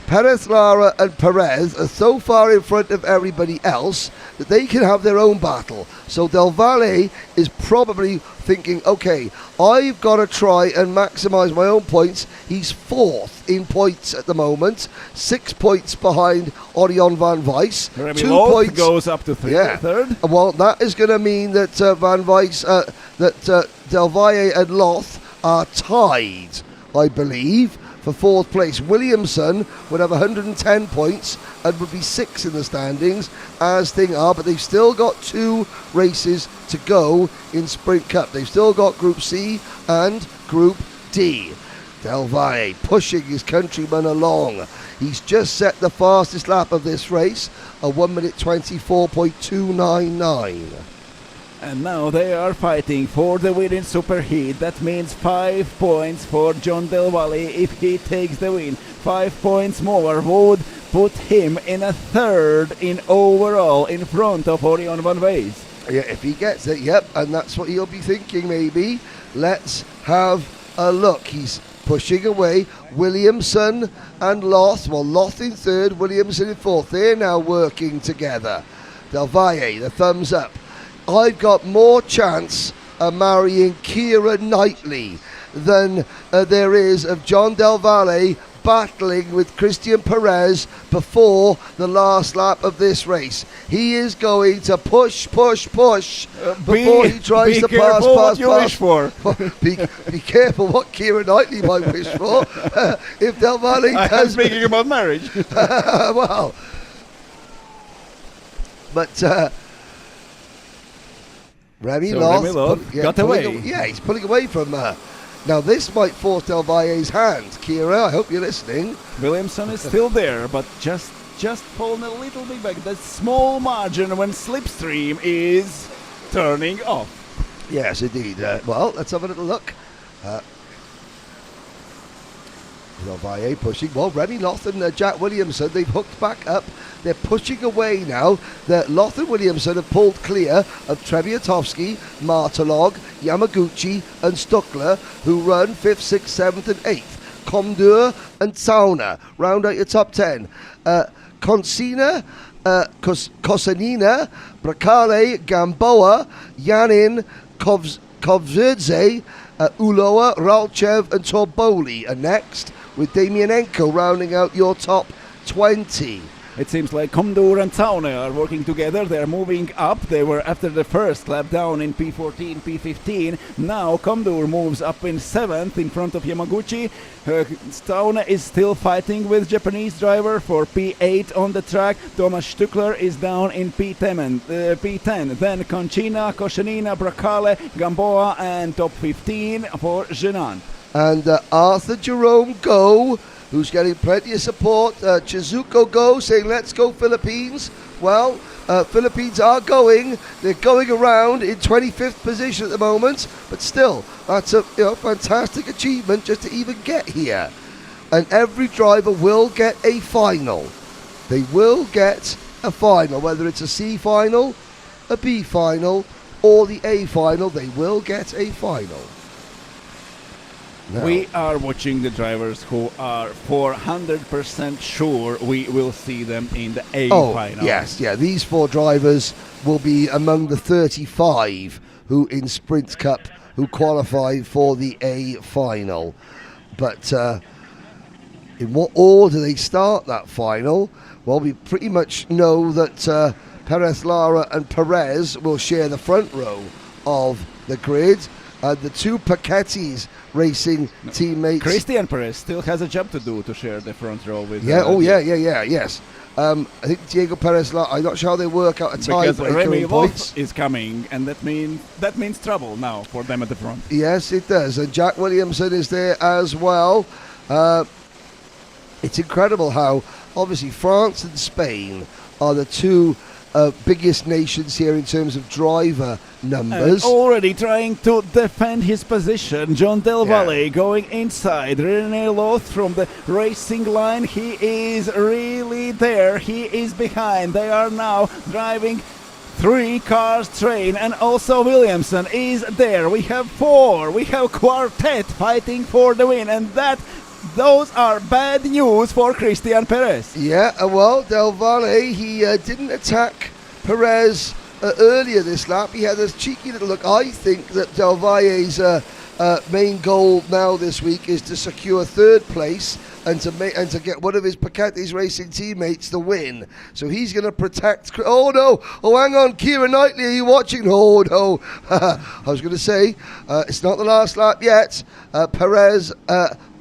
Perez Lara and Perez are so far in front of everybody else that they can have their own battle. So Del Valle is probably thinking, okay, I've got to try and maximise my own points. He's 4th in points at the moment, 6 points behind Orion Van Weiss. 2 points goes up to 3rd. Well, that is going to mean that Van Weiss, Del Valle and Loth are tied, I believe, for 4th place. Williamson would have 110 points and would be 6 in the standings, as things are, but they've still got 2 races to go in Sprint Cup. They've still got Group C and Group D. Del Valle pushing his countryman along. He's just set the fastest lap of this race, a 1 minute 24.299. And now they are fighting for the win in Superheat. That means 5 points for Jon Del Valle if he takes the win. 5 points more would put him in a 3rd in overall in front of Orion Van Weiss. Yeah, if he gets it, yep, and that's what he'll be thinking maybe. Let's have a look. He's pushing away Williamson and Loth. Well, Loth in 3rd, Williamson in 4th. They're now working together. Del Valle, the thumbs up. I've got more chance of marrying Keira Knightley than there is of Jon Del Valle battling with Christian Perez before the last lap of this race. He is going to push before he tries to pass. Wish for. Be careful what Keira Knightley might wish for. If Del Valle I'm does... speaking about marriage. Well... But... Remy Loth got away. He's pulling away from now this might force Del Valle's hand. Keira, I hope you're listening. Williamson is still there, but just just fallen a little bit back. That small margin when slipstream is turning off. Yes, indeed. Well, let's have a little look. Valle pushing. Well, Remy Loth and Jack Williamson, they've hooked back up. They're pushing away now. Loth and Williamson have pulled clear of Treviatowski, Martelog, Yamaguchi and Stuckler, who run 5th, 6th, 7th and 8th. Comdur and Sauna round out your top 10. Consina, Kosanina, Bracale, Gamboa, Yanin, Kovzerdze, Uloa, Ralchev and Torboli are next, with Damianenko rounding out your top 20. It seems like Komdur and Taune are working together. They're moving up. They were after the first lap down in P14, P15. Now Komdur moves up in 7th in front of Yamaguchi. Taune is still fighting with Japanese driver for P8 on the track. Thomas Stückler is down in P10. Then Conchina, Koshanina, Bracale, Gamboa and top 15 for Genan. And Arthur Jerome Go, who's getting plenty of support. Chizuko Go saying, let's go Philippines. Well, Philippines are going. They're going around in 25th position at the moment. But still, that's a fantastic achievement just to even get here. And every driver will get a final. They will get a final. Whether it's a C final, a B final, or the A final, they will get a final. No. We are watching the drivers who are 400% sure we will see them in the A final. Yes, yeah. These 4 drivers will be among the 35 who in Sprint Cup who qualify for the A final. But in what order they start that final? Well, we pretty much know that Perez Lara and Perez will share the front row of the grid. The 2 Paquettis racing teammates. Christian Perez still has a job to do to share the front row with. Yes. I think Diego Perez. I'm not sure how they work out a because tiebreaker Remy in points. Loth is coming, and that means trouble now for them at the front. Yes, it does. And Jack Williamson is there as well. It's incredible how obviously France and Spain are the 2 biggest nations here in terms of driver numbers. And already trying to defend his position. John Del Valle going inside. René Loth from the racing line. He is really there. He is behind. They are now driving 3 cars train, and also Williamson is there. We have 4. We have quartet fighting for the win, and those are bad news for Christian Perez. Yeah, well, Del Valle, he didn't attack Perez earlier this lap. He had a cheeky little look. I think that Del Valle's main goal now this week is to secure 3rd place and to get one of his Paquetti's racing teammates the win. So he's going to protect. Oh no! Oh, hang on, Keira Knightley, are you watching? Oh no! I was going to say it's not the last lap yet. Perez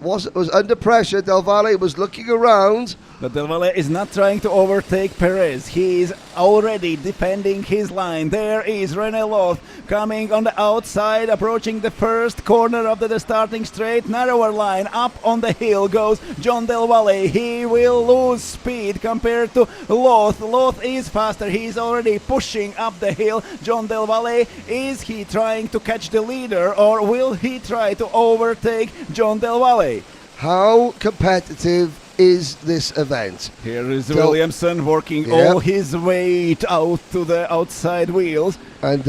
was under pressure. Del Valle was looking around. But Del Valle is not trying to overtake Perez. He is already defending his line. There is René Loth coming on the outside, approaching the first corner of the starting straight. Narrower line. Up on the hill goes John Del Valle. He will lose speed compared to Loth. Loth is faster. He is already pushing up the hill. John Del Valle, is he trying to catch the leader, or will he try to overtake John Del Valle? How competitive is this event? Here is Williamson working all his weight out to the outside wheels. And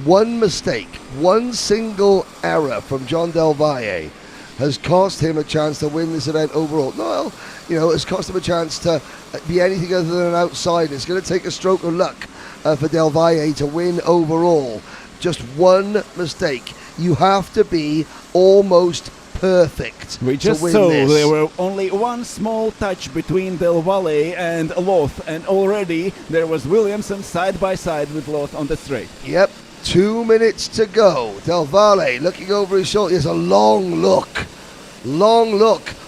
one mistake, one single error from John Del Valle has cost him a chance to win this event overall. No, it's cost him a chance to be anything other than an outsider. It's going to take a stroke of luck for Del Valle to win overall. Just one mistake. You have to be almost perfect. We just saw there were only one small touch between Del Valle and Loth, and already there was Williamson side by side with Loth on the straight. Yep, 2 minutes to go. Del Valle looking over his shoulder. There's a long look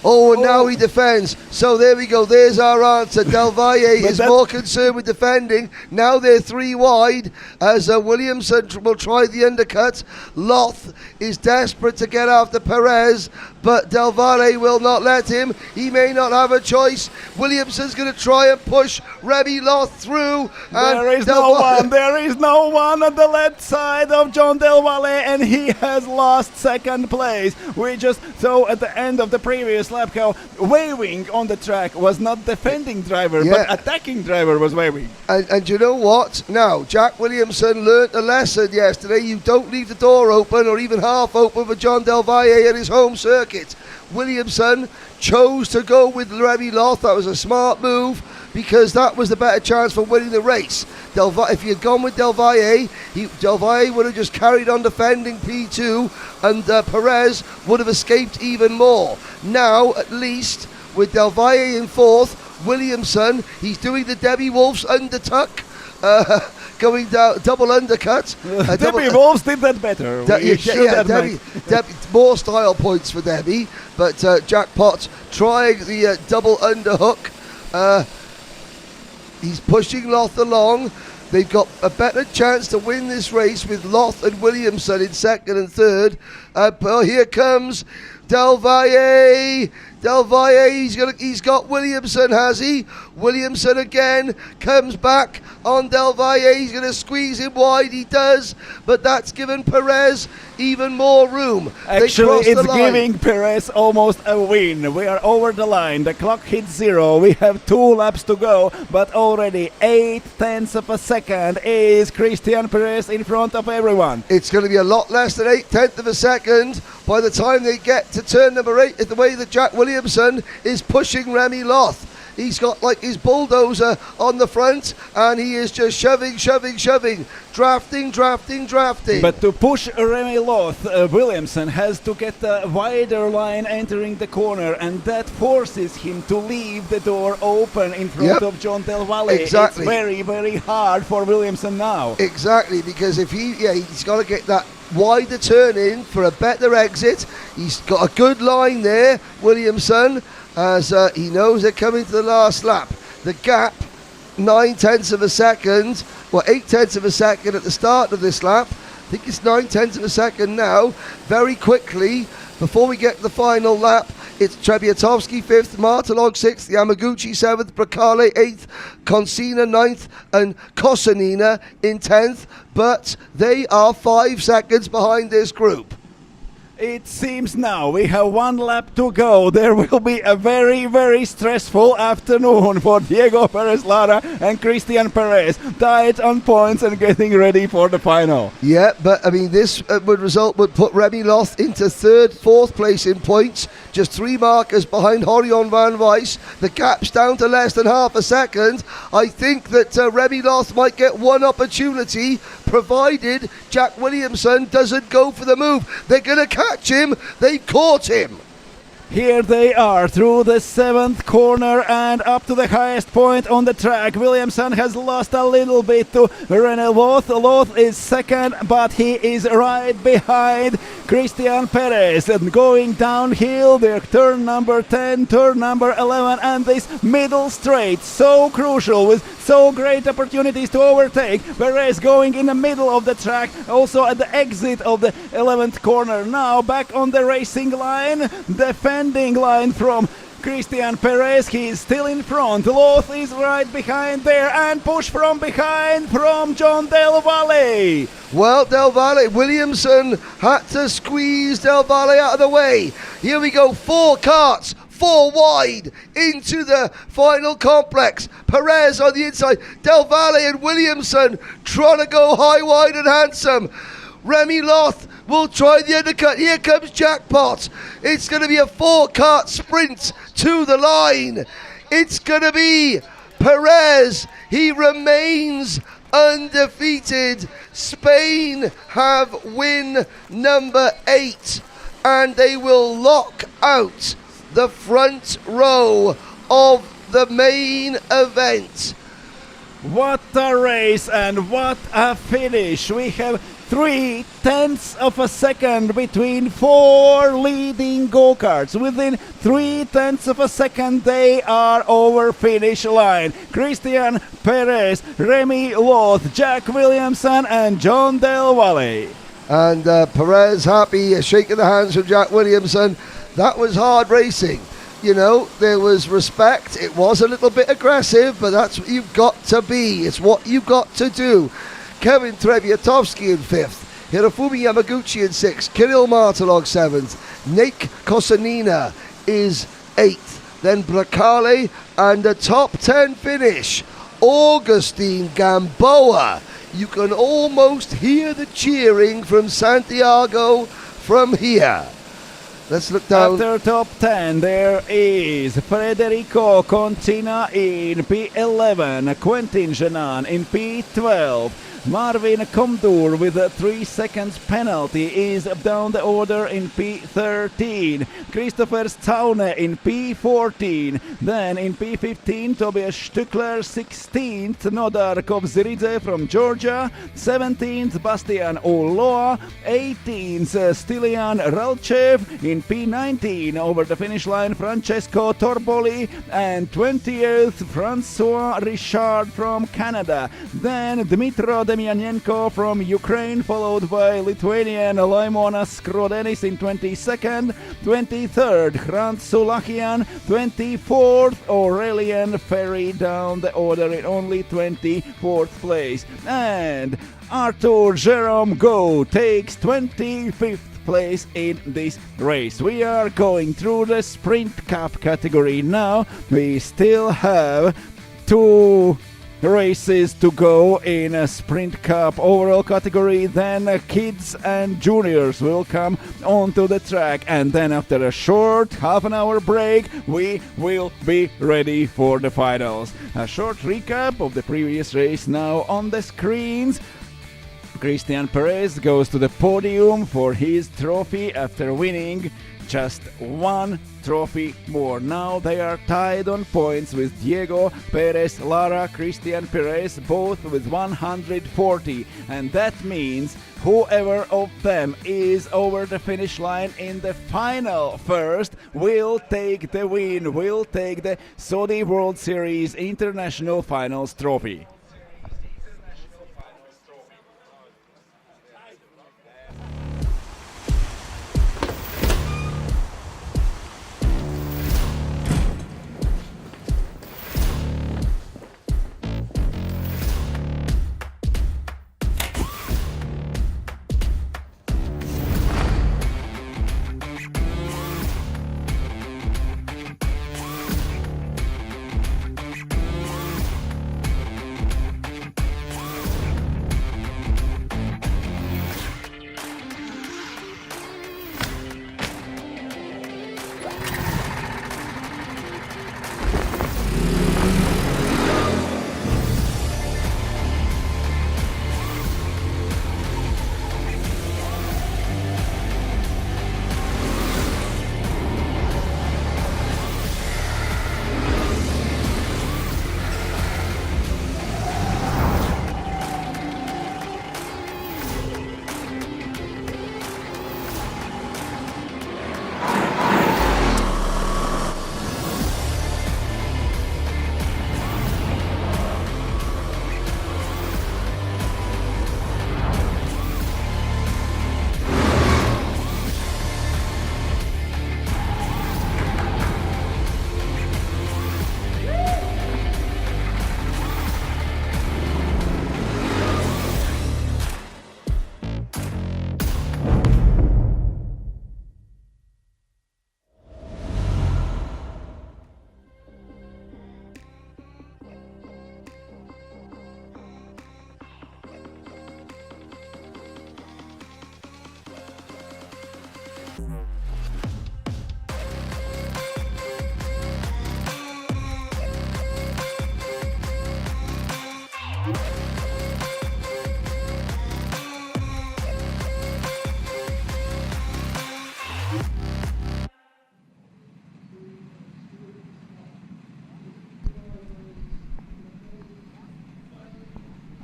Oh, and now he defends. So there we go. There's our answer. Del Valle is more concerned with defending. Now they're 3 wide as Williamson will try the undercut. Loth is desperate to get after Perez, but Del Valle will not let him. He may not have a choice. Williamson's going to try and push Remy Loth through. There is no one. There is no one on the left side of John Del Valle, and he has lost second place. We just saw at the end of the previous lap how waving on the track was not defending driver, but attacking driver was waving. And you know what? Now, Jack Williamson learnt a lesson yesterday. You don't leave the door open or even half open for John Del Valle at his home circuit. Williamson chose to go with Remy Loth. That was a smart move because that was the better chance for winning the race. If he had gone with Del Valle, Del Valle would have just carried on defending P2 and Perez would have escaped even more. Now, at least, with Del Valle in fourth, Williamson, he's doing the Debbie Wolf's undertuck, going down, double undercut. Debbie Wolf's did that better. Debbie, more style points for Debbie, but Jackpot trying the double underhook. He's pushing Loth along. They've got a better chance to win this race with Loth and Williamson in second and third. But here comes Del Valle. Del Valle, he's got Williamson, has he? Williamson again comes back on Del Valle. He's going to squeeze him wide. He does, but that's given Perez even more room. Actually, it's giving Perez almost a win. We are over the line. The clock hits 0. We have 2 laps to go, but already 8/10 of a second is Christian Perez in front of everyone. It's going to be a lot less than 8/10 of a second by the time they get to turn number 8, the way that Jack Williamson is pushing Remy Loth. He's got like his bulldozer on the front and he is just shoving, drafting. But to push Remy Loth, Williamson has to get a wider line entering the corner, and that forces him to leave the door open in front of John Del Valle. Exactly. It's very, very hard for Williamson now. Exactly, because if he's got to get that wider turn in for a better exit. He's got a good line there, Williamson, as he knows they're coming to the last lap. The gap, 9/10 of a second, well, 8/10 of a second at the start of this lap. I think it's 9/10 of a second now. Very quickly, before we get to the final lap, it's Trebiatowski 5th, Martelog 6th, Yamaguchi 7th, Bracale 8th, Consina 9th, and Kosanina in 10th. But they are 5 seconds behind this group. It seems now we have 1 lap to go. There will be a very, very stressful afternoon for Diego Perez Lara and Christian Perez, tied on points and getting ready for the final. Yeah, but I mean, this would put Remy Loth into 3rd, 4th place in points, just 3 markers behind Horion van Weiss. The gap's down to less than half a second. I think that Remy Loth might get 1 opportunity, provided Jack Williamson doesn't go for the move. They're going to catch him. They've caught him. Here they are through the 7th corner and up to the highest point on the track. Williamson has lost a little bit to René Loth. Loth is 2nd, but he is right behind Christian Perez. And going downhill, their turn number 10, turn number 11, and this middle straight, so crucial with so great opportunities to overtake. Perez going in the middle of the track, also at the exit of the 11th corner. Now back on the racing line, defending line from Christian Perez. He is still in front. Loth is right behind there, and push from behind from John Del Valle. Well, Del Valle, Williamson had to squeeze Del Valle out of the way. Here we go, 4 carts, 4 wide into the final complex. Perez on the inside, Del Valle and Williamson trying to go high, wide and handsome. Remy Loth will try the undercut. Here comes Jackpot. It's going to be a 4-cart sprint to the line. It's going to be Perez. He remains undefeated. Spain have win number 8, and they will lock out the front row of the main event. What a race and what a finish. We have 3/10 of a second between 4 leading go-karts. Within 3/10 of a second, they are over finish line. Christian Perez, Remy Loth, Jack Williamson, and John Del Valle. And Perez happy, shaking the hands from Jack Williamson. That was hard racing. You know, there was respect. It was a little bit aggressive, but that's what you've got to be. It's what you've got to do. Kevin Treviatowski in 5th. Hirofumi Yamaguchi in 6th. Kirill Martelog 7th. Nate Kosanina is 8th. Then Bracale and a top 10 finish. Augustine Gamboa. You can almost hear the cheering from Santiago from here. Let's look down. After top 10, there is Federico Contina in P11, Quentin Genan in P12. Marvin Komdur with a 3 seconds penalty is down the order in P13. Christopher Staune in P14. Then in P15, Tobias Stückler 16th. Nodar Kovziridze from Georgia 17th. Bastian Ulloa 18th. Stilian Ralchev in P19. Over the finish line, Francesco Torboli, and 20th Francois Richard from Canada. Then Dmitro Demyanenko from Ukraine, followed by Lithuanian Laimonas Skrodenis in 22nd, 23rd Hrant Sulachian, 24th Aurelian Ferry down the order in only 24th place. And Arthur Jerome Go takes 25th place in this race. We are going through the Sprint Cup category now. We still have 2 races to go in a Sprint Cup overall category. Then kids and juniors will come onto the track, and then after a short half-an-hour break we will be ready for the finals. A short recap of the previous race now on the screens. Christian Perez goes to the podium for his trophy after winning just 1 trophy more. Now they are tied on points with Diego Perez Lara, Christian Perez, both with 140. And that means whoever of them is over the finish line in the final first will take the win, will take the Saudi World Series International Finals trophy.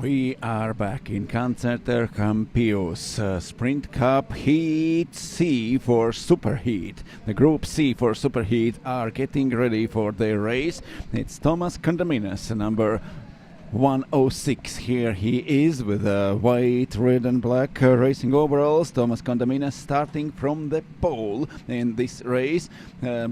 We are back in KartCenter Campillos, Sprint Cup Heat C for Superheat. The Group C for Superheat are getting ready for their race. It's Thomas Condaminas, number 106. Here he is with white, red and black racing overalls. Thomas Condaminas starting from the pole in this race,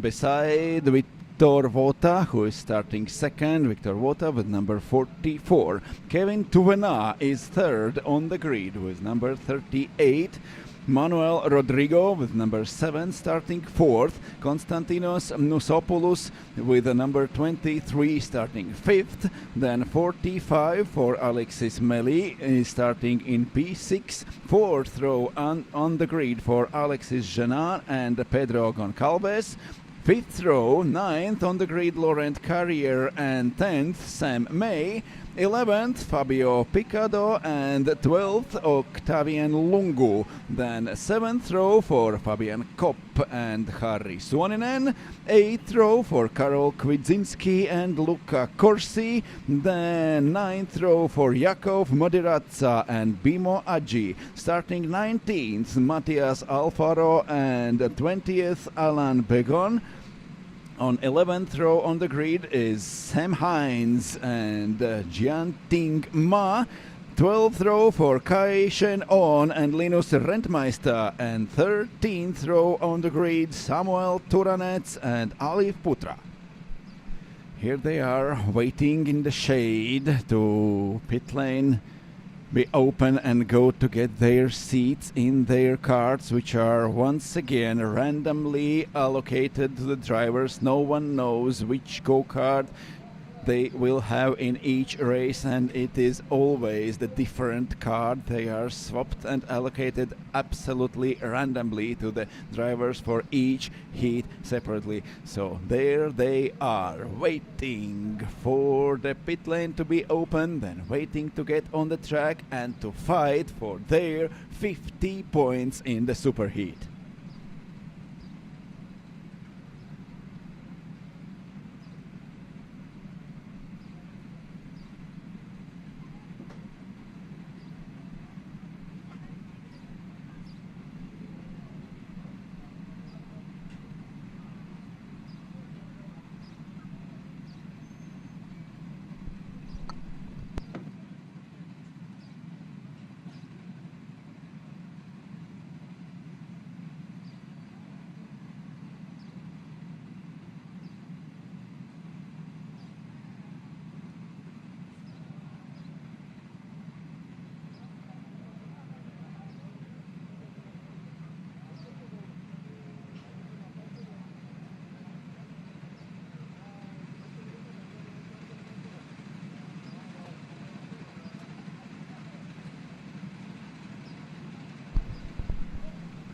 beside Victor Vota, who is starting second. Victor Vota with number 44. Kevin Tuvena is third on the grid with number 38. Manuel Rodrigo with number 7 starting fourth. Konstantinos Nusopoulos with number 23 starting fifth. Then 45 for Alexis Meli is starting in P6. Fourth row on the grid for Alexis Genard and Pedro Goncalves. Fifth row, ninth on the grid, Laurent Carrier, and 10th, Sam May. 11th, Fabio Picado, and 12th, Octavian Lungu. Then 7th row for Fabian Kopp and Harri Suoninen. 8th row for Karol Kwidzinski and Luca Corsi. Then 9th row for Jakov Modirazza and Bimo Aji. Starting 19th, Matthias Alfaro, and 20th, Alan Begon. On 11th row on the grid is Sam Hines and Jian Ting Ma. 12th row for Kai Shen On and Linus Rentmeister. And 13th row on the grid, Samuel Turanets and Alif Putra. Here they are waiting in the shade to pit lane be open and go to get their seats in their carts, which are once again randomly allocated to the drivers. No one knows which go-kart they will have in each race, and it is always the different card. They are swapped and allocated absolutely randomly to the drivers for each heat separately. So there they are, waiting for the pit lane to be open, then waiting to get on the track and to fight for their 50 points in the superheat.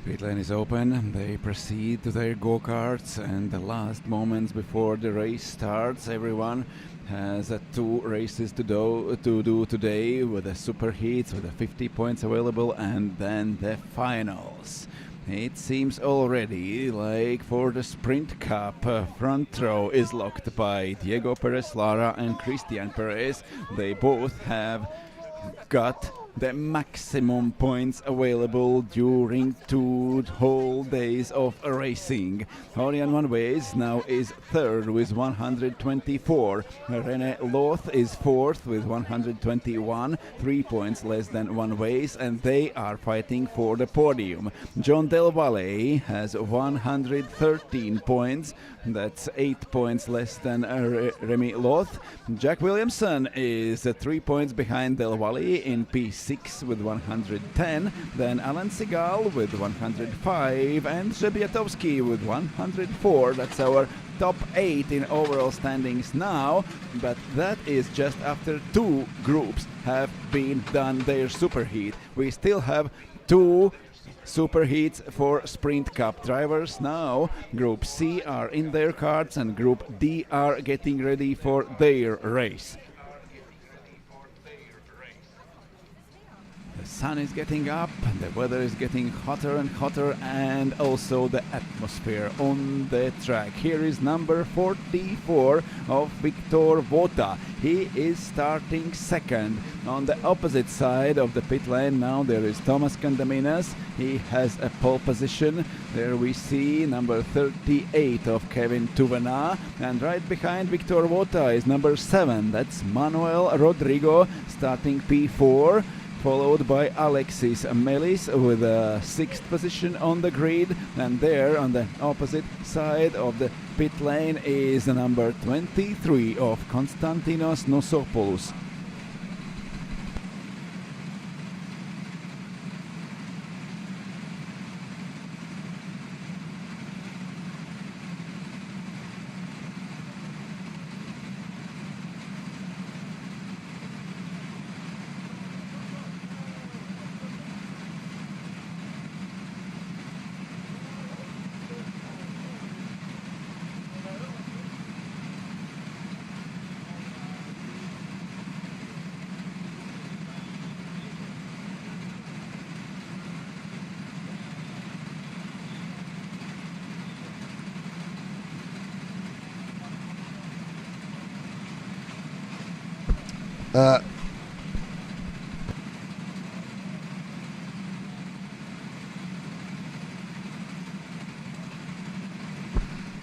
Pit lane is open. They proceed to their go-karts, and the last moments before the race starts, everyone has 2 races to do today, with the superheats with the 50 points available, and then the finals. It seems already like for the Sprint Cup, front row is locked by Diego Perez Lara and Christian Perez. They both have got the maximum points available during 2 whole days of racing. Orion Manways now is third with 124. René Loth is fourth with 121, 3 points less than Manways, and they are fighting for the podium. John Del Valle has 113 points. That's 8 points less than Remy Loth. Jack Williamson is 3 points behind Del Valle in P6 with 110. Then Alan Segal with 105 and Zhebiatowski with 104. That's our top 8 in overall standings now, but that is just after 2 groups have been done their superheat. We still have 2 superheats for Sprint Cup drivers now. Group C are in their carts and Group D are getting ready for their race. The sun is getting up, the weather is getting hotter and hotter, and also the atmosphere on the track. Here is number 44 of Victor Vota. He is starting second. On the opposite side of the pit lane now there is Thomas Condaminas. He has a pole position. There we see number 38 of Kevin Tuvena, and right behind Victor Vota is number 7. That's Manuel Rodrigo starting P4, followed by Alexis Melis with a 6th position on the grid. And there on the opposite side of the pit lane is the number 23 of Konstantinos Nosopoulos.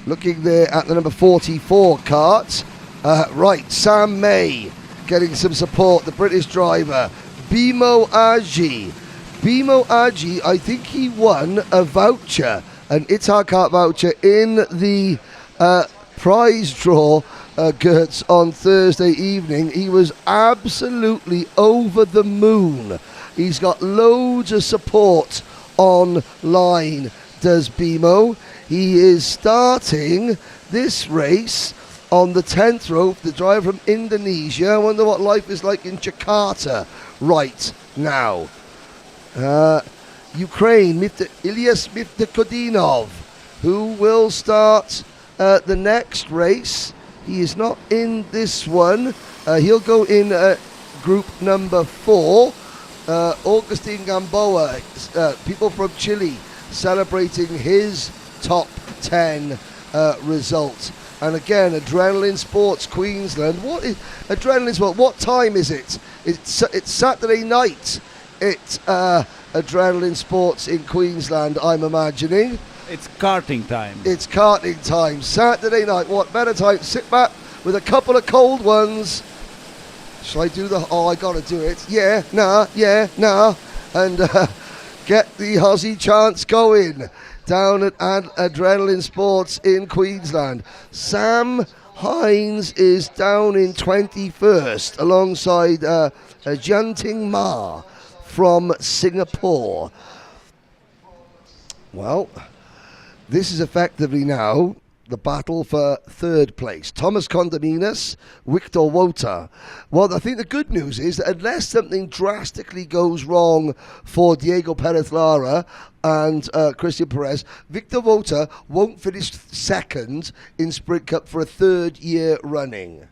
Looking there at the number 44 cart. Right, Sam May getting some support, the British driver. Bimo Aji. Bimo Aji, I think he won a voucher, an Itakart voucher in the prize draw, Gertz, on Thursday evening. He was absolutely over the moon. He's got loads of support online, does Bimo. He is starting this race on the 10th row, the driver from Indonesia. I wonder what life is like in Jakarta right now. Ukraine, Ilyas Miftakodinov, who will start the next race. He is not in this one. He'll go in group number 4. Augustin Gamboa, people from Chile, celebrating his top 10 result. And again, Adrenaline Sports Queensland. What is Adrenaline Sports? What time is it? It's Saturday night. It's Adrenaline Sports in Queensland, I'm imagining. It's karting time. It's karting time. Saturday night. What better time? Sit back with a couple of cold ones. Shall I do the... Oh, I got to do it. Yeah, nah. And get the Aussie chants going down at Adrenaline Sports in Queensland. Sam Hines is down in 21st alongside Jianting Ma from Singapore. Well, this is effectively now the battle for third place. Thomas Condaminas, Victor Wota. Well, I think the good news is that unless something drastically goes wrong for Diego Perez Lara and Christian Perez, Victor Wota won't finish second in Sprint Cup for a third year running.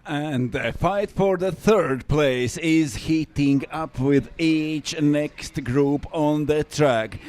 And the fight for the third place is heating up with each next group on the track.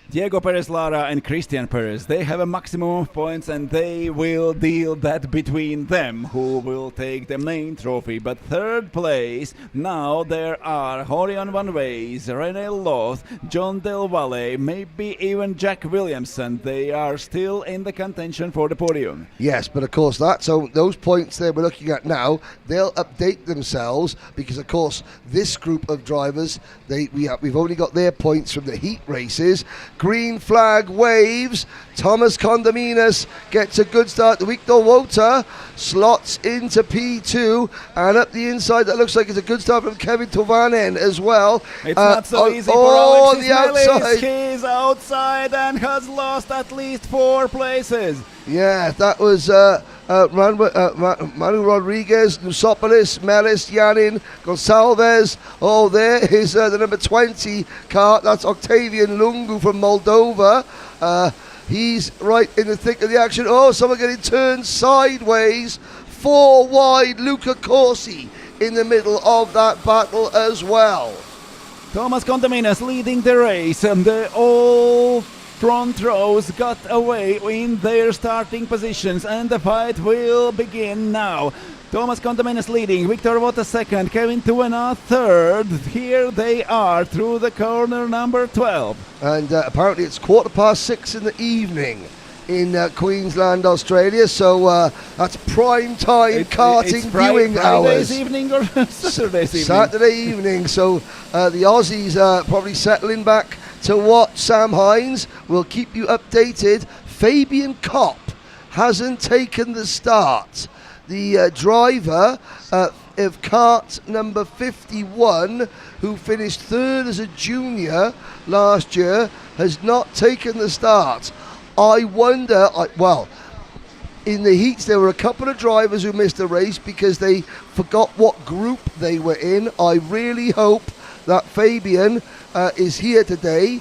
Diego Perez Lara and Christian Perez, they have a maximum of points and they will deal that between them who will take the main trophy. But third place, now there are Horion Van Wees, René Loth, John Del Valle, maybe even Jack Williamson. They are still in the contention for the podium. Yes, but of course those points there we're looking at now, they'll update themselves because of course this group of drivers, we've only got their points from the heat races. Green flag waves. Thomas Condaminas gets a good start. Victor Wota slots into P2, and up the inside that looks like it's a good start from Kevin Tovanen as well. It's not so easy for Alexis Melis. He's outside and has lost at least 4 places. Yeah, that was Manu Rodriguez, Nusopoulos, Melis, Yanin, Gonsalves. Oh, there is the number 20 car. That's Octavian Lungu from Moldova. He's right in the thick of the action. Oh, someone getting turned sideways. 4 wide, Luca Corsi in the middle of that battle as well. Thomas Condominas leading the race. The all front rows got away in their starting positions, and the fight will begin now. Thomas Condominas leading, Victor Vota second, Kevin Tuena third. Here they are through the corner number 12. And apparently it's 6:15 in the evening in Queensland, Australia, so that's prime time karting viewing hours. Friday's evening or Saturday's evening? Saturday evening, so the Aussies are probably settling back to watch Sam Hines. We'll keep you updated. Fabian Kopp hasn't taken the start. The driver of kart number 51, who finished third as a junior last year, has not taken the start. I wonder, in the heats there were a couple of drivers who missed the race because they forgot what group they were in. I really hope that Fabian is here today.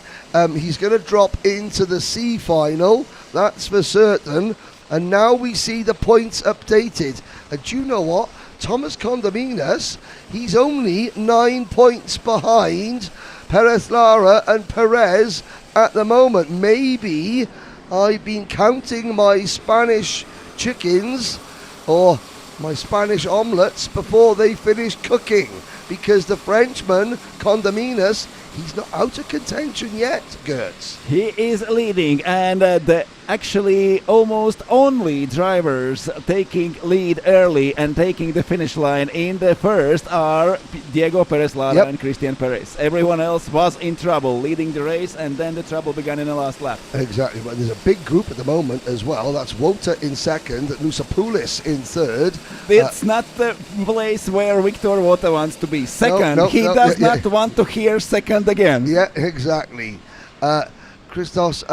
He's going to drop into the C final, that's for certain. And now we see the points updated. And do you know what? Thomas Condominas, he's only 9 points behind Perez Lara and Perez at the moment. Maybe I've been counting my Spanish chickens or my Spanish omelettes before they finish cooking, because the Frenchman, Condominas, he's not out of contention yet, Gertz. He is leading, and the actually almost only drivers taking lead early and taking the finish line in the first are Diego Perez Lara and Christian Perez. Everyone else was in trouble leading the race, and then the trouble began in the last lap. Exactly, but there's a big group at the moment as well. That's Wota in second, Nusapoulis in third. It's not the place where Victor Vota wants to be. Second, he does not want to hear second again. Yeah, exactly. Christos,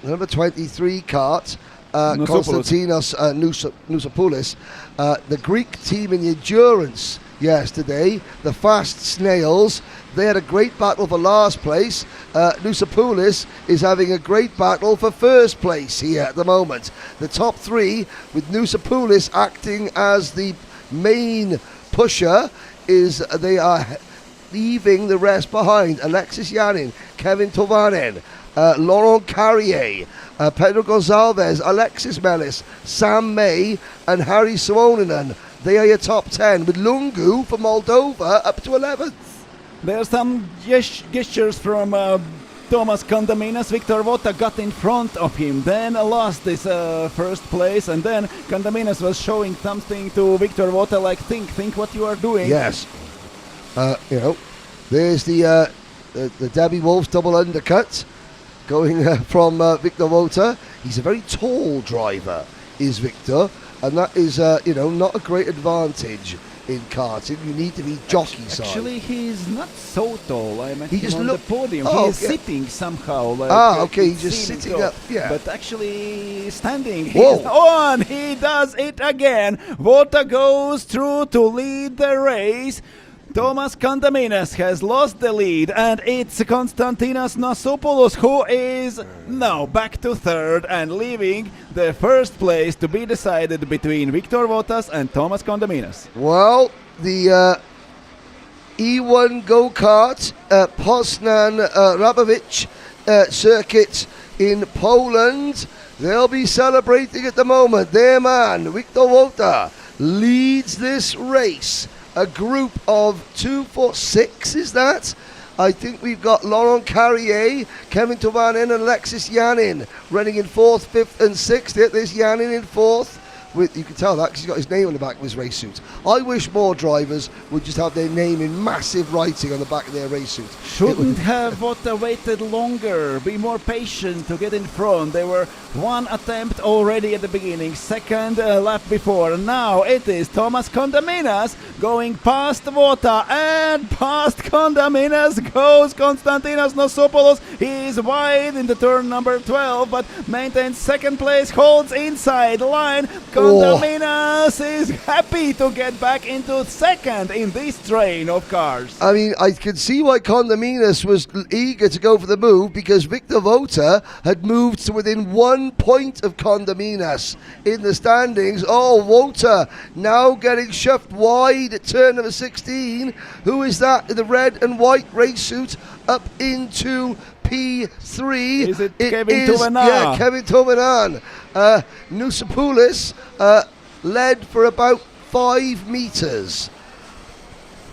number 23 kart, Konstantinos Nusapoulis, the Greek team in the endurance yesterday, the Fast Snails, they had a great battle for last place. Nusapoulis is having a great battle for first place here at the moment. The top three, with Nusapoulis acting as the main pusher, they are leaving the rest behind. Alexis Yanin, Kevin Tovanen, Laurent Carrier, Pedro Gonzalez, Alexis Mellis, Sam May and Harry Suonen. They are your top 10, with Lungu from Moldova up to 11th. There's some gestures from Thomas Condominas. Victor Vota got in front of him, then lost this first place, and then Condominas was showing something to Victor Vota like, think what you are doing. Yes. There's the Debbie Wolf's double undercut going from Victor Vota. He's a very tall driver, is Victor, and that is, not a great advantage in karting. You need to be jockey size. Actually, he's not so tall. I met He him just on the podium. Oh, he is yeah. sitting somehow. He's just sitting up. Yeah. But actually standing. Whoa. He's on. He does it again. Vota goes through to lead the race. Thomas Condominas has lost the lead, and it's Konstantinos Nosopoulos who is now back to third and leaving the first place to be decided between Victor Votas and Thomas Condominas. Well, the E1 go-kart Poznan Rabovic circuit in Poland, they'll be celebrating at the moment. Their man, Victor Vota, leads this race. A group of 2 for 6, is that? I think we've got Laurent Carrier, Kevin Tovanen and Alexis Yanin running in 4th, 5th and 6th. There's Yanin in 4th. You can tell that because he's got his name on the back of his race suit. I wish more drivers would just have their name in massive writing on the back of their race suit. Shouldn't have Vota waited longer, be more patient to get in front. There were one attempt already at the beginning, second lap before. Now it is Thomas Condominas going past Vota, and past Condominas goes Konstantinos Nosopoulos. He is wide in the turn number 12, but maintains second place, holds inside line. Condaminas is happy to get back into second in this train of cars. I mean, I could see why Condaminas was eager to go for the move, because Victor Vota had moved to within 1 point of Condaminas in the standings. Oh, Vota now getting shoved wide at turn number 16. Who is that in the red and white race suit up into P3? Is it Kevin Touvenan? Yeah, Kevin Touvenan. Nusopoulos led for about 5 meters.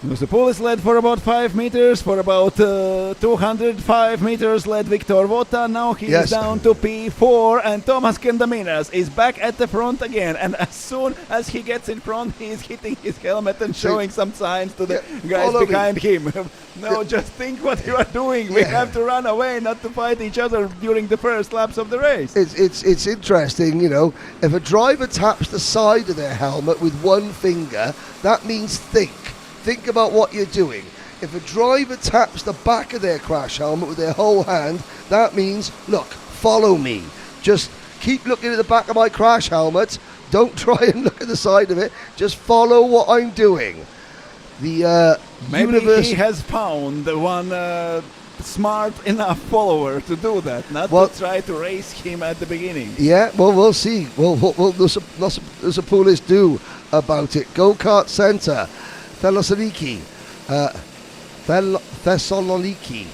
Nusopoulos led for about 5 meters. For about 205 meters led Victor Vota. Now he Yes. is down to P4, and Thomas Condaminas is back at the front again. And as soon as he gets in front, he is hitting his helmet and showing some signs to the guys follow me. behind him. No, just think what you are doing. We have to run away, not to fight each other during the first laps of the race. It's interesting, you know, if a driver taps the side of their helmet with one finger, that means think. Think about what you're doing. If a driver taps the back of their crash helmet with their whole hand, that means, look, follow me. Just keep looking at the back of my crash helmet. Don't try and look at the side of it. Just follow what I'm doing. The Maybe universe. he has found the one smart enough follower to do that, not Well- to try to race him at the beginning. Yeah, well, we'll see. Well, what will Nusopoulos do about it? KartCenter, Thessaloniki. Thessaloniki.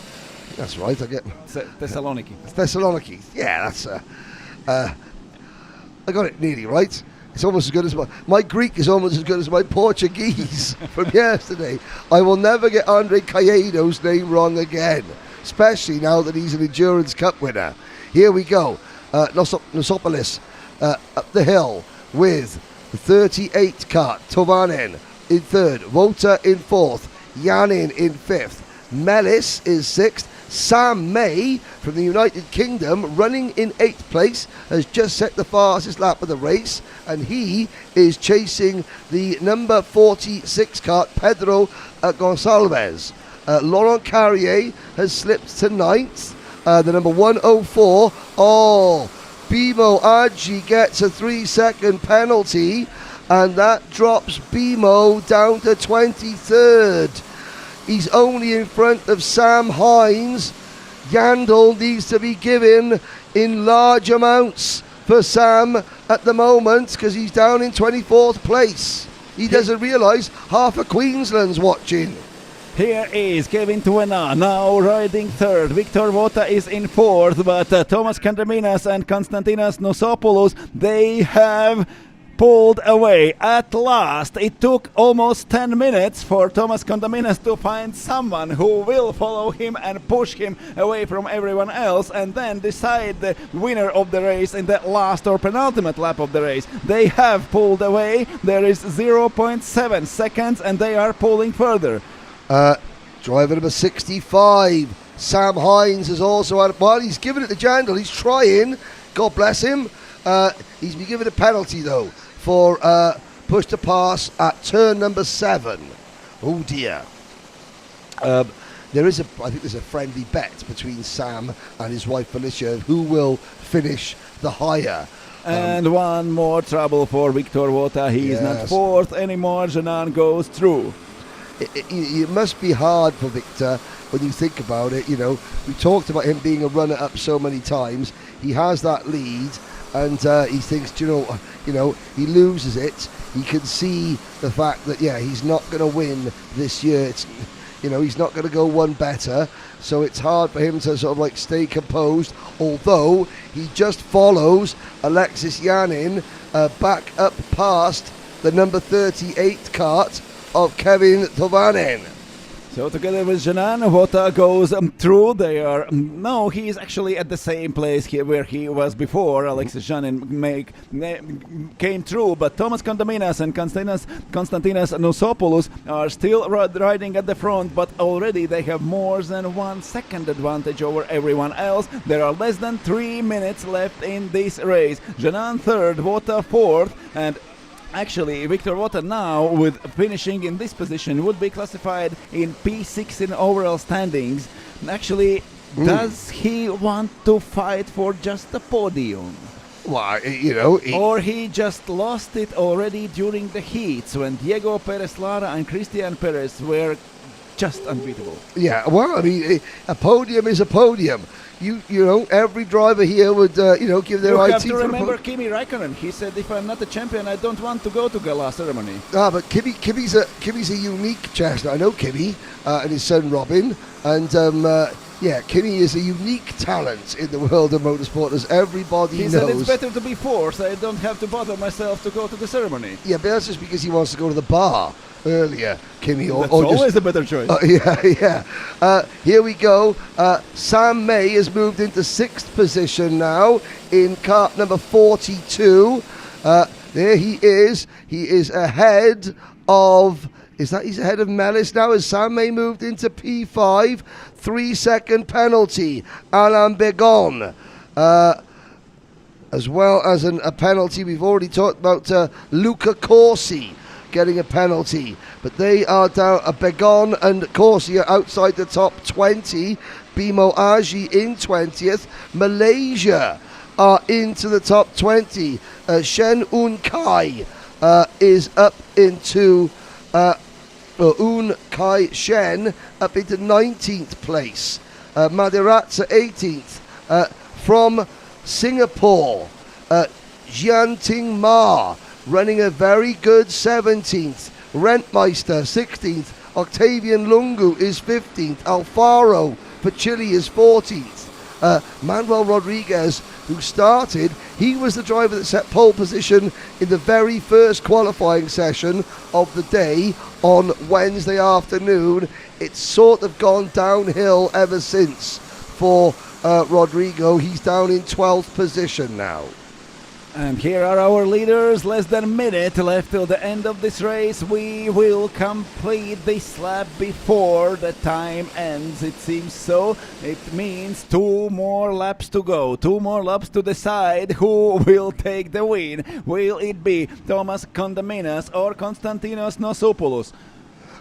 That's right, I get Thessaloniki. Thessaloniki. Yeah, that's. I got it nearly right. It's almost as good as my Greek is almost as good as my Portuguese from yesterday. I will never get Andre Caicedo's name wrong again, especially now that he's an Endurance Cup winner. Here we go. Nusopoulos up the hill with the 38 kart. Touvenan in third. Vota in fourth. Yanin in fifth. Melis is sixth. Sam May from the United Kingdom, running in 8th place, has just set the fastest lap of the race, and he is chasing the number 46 kart, Pedro Gonçalves. Laurent Carrier has slipped to 9th. The number 104. Oh, Bimo Adji gets a 3-second penalty, and that drops Bimo down to 23rd. He's only in front of Sam Hines. Yandel needs to be given in large amounts for Sam at the moment, because he's down in 24th place. He doesn't realise half of Queensland's watching. Here is Kevin Touvenan now riding third. Victor Vota is in fourth, but Thomas Condaminas and Konstantinos Nusopoulos, they have pulled away. At last, it took almost 10 minutes for Thomas Condaminas to find someone who will follow him and push him away from everyone else, and then decide the winner of the race in the last or penultimate lap of the race. They have pulled away. There is 0.7 seconds, and they are pulling further. Driver number 65, Sam Hines, is also out. Well, he's given it to Jandal. He's trying. God bless him. He's been given a penalty, though, for push to pass at turn number 7. Oh dear. I think there's a friendly bet between Sam and his wife Felicia who will finish the higher. And one more trouble for Victor Vota. He is not Yes. fourth anymore. Janan goes through. It must be hard for Victor when you think about it. You know, we talked about him being a runner-up so many times. He has that lead, and he thinks, you know, he loses it. He can see the fact that he's not going to win this year. He's not going to go one better. So it's hard for him to sort of like stay composed. Although he just follows Alexis Yanin back up past the number 38 kart of Kevin Touvenan. So together with Janan, Vota goes through. They are he is actually at the same place here where he was before. Alexis Janin came through, but Thomas Condaminas and Konstantinos Nusopoulos are still riding at the front, but already they have more than 1 second advantage over everyone else. There are less than 3 minutes left in this race. Janan third, Vota fourth, and actually, Victor Vota now, with finishing in this position, would be classified in P6 in overall standings. Actually, does he want to fight for just a podium? Well, you know, Or he just lost it already during the heats when Diego Perez Lara and Christian Perez were just unbeatable. yeah. Well, I mean, a podium is a podium. You know, every driver here would give their You IT have to for the remember Kimi Räikkönen. He said, "If I'm not a champion, I don't want to go to gala ceremony." But Kimi's a unique chestnut. I know Kimi and his son Robin, and Kimi is a unique talent in the world of motorsport, as everybody He knows. said it's better to be fourth. I don't have to bother myself to go to the ceremony. Yeah, but that's just because he wants to go to the bar earlier, Kimi. That's always a better choice. Here we go. Sam May has moved into 6th position now in kart number 42. There he is. He is ahead of... he's ahead of Mellis now as Sam May moved into P5. 3-second penalty. Alain Begon. As well as a penalty. We've already talked about Luca Corsi getting a penalty. But they are down. Begon and Corsi are outside the top 20. Bimo Aji in 20th. Malaysia are into the top 20. Shen Un Kai is up into... Un Kai Shen up into 19th place. Madiratsa 18th. From Singapore, Jianting Ma running a very good 17th. Rentmeister 16th. Octavian Lungu is 15th. Alfaro for Chile is 14th. Manuel Rodriguez, who started, he was the driver that set pole position in the very first qualifying session of the day on Wednesday afternoon. It's sort of gone downhill ever since for Rodrigo. He's down in 12th position now. And here are our leaders. Less than a minute left till the end of this race. We will complete this lap before the time ends. It seems so. It means 2 more laps to go. 2 more laps to decide who will take the win. Will it be Thomas Kondaminas or Konstantinos Nosopoulos?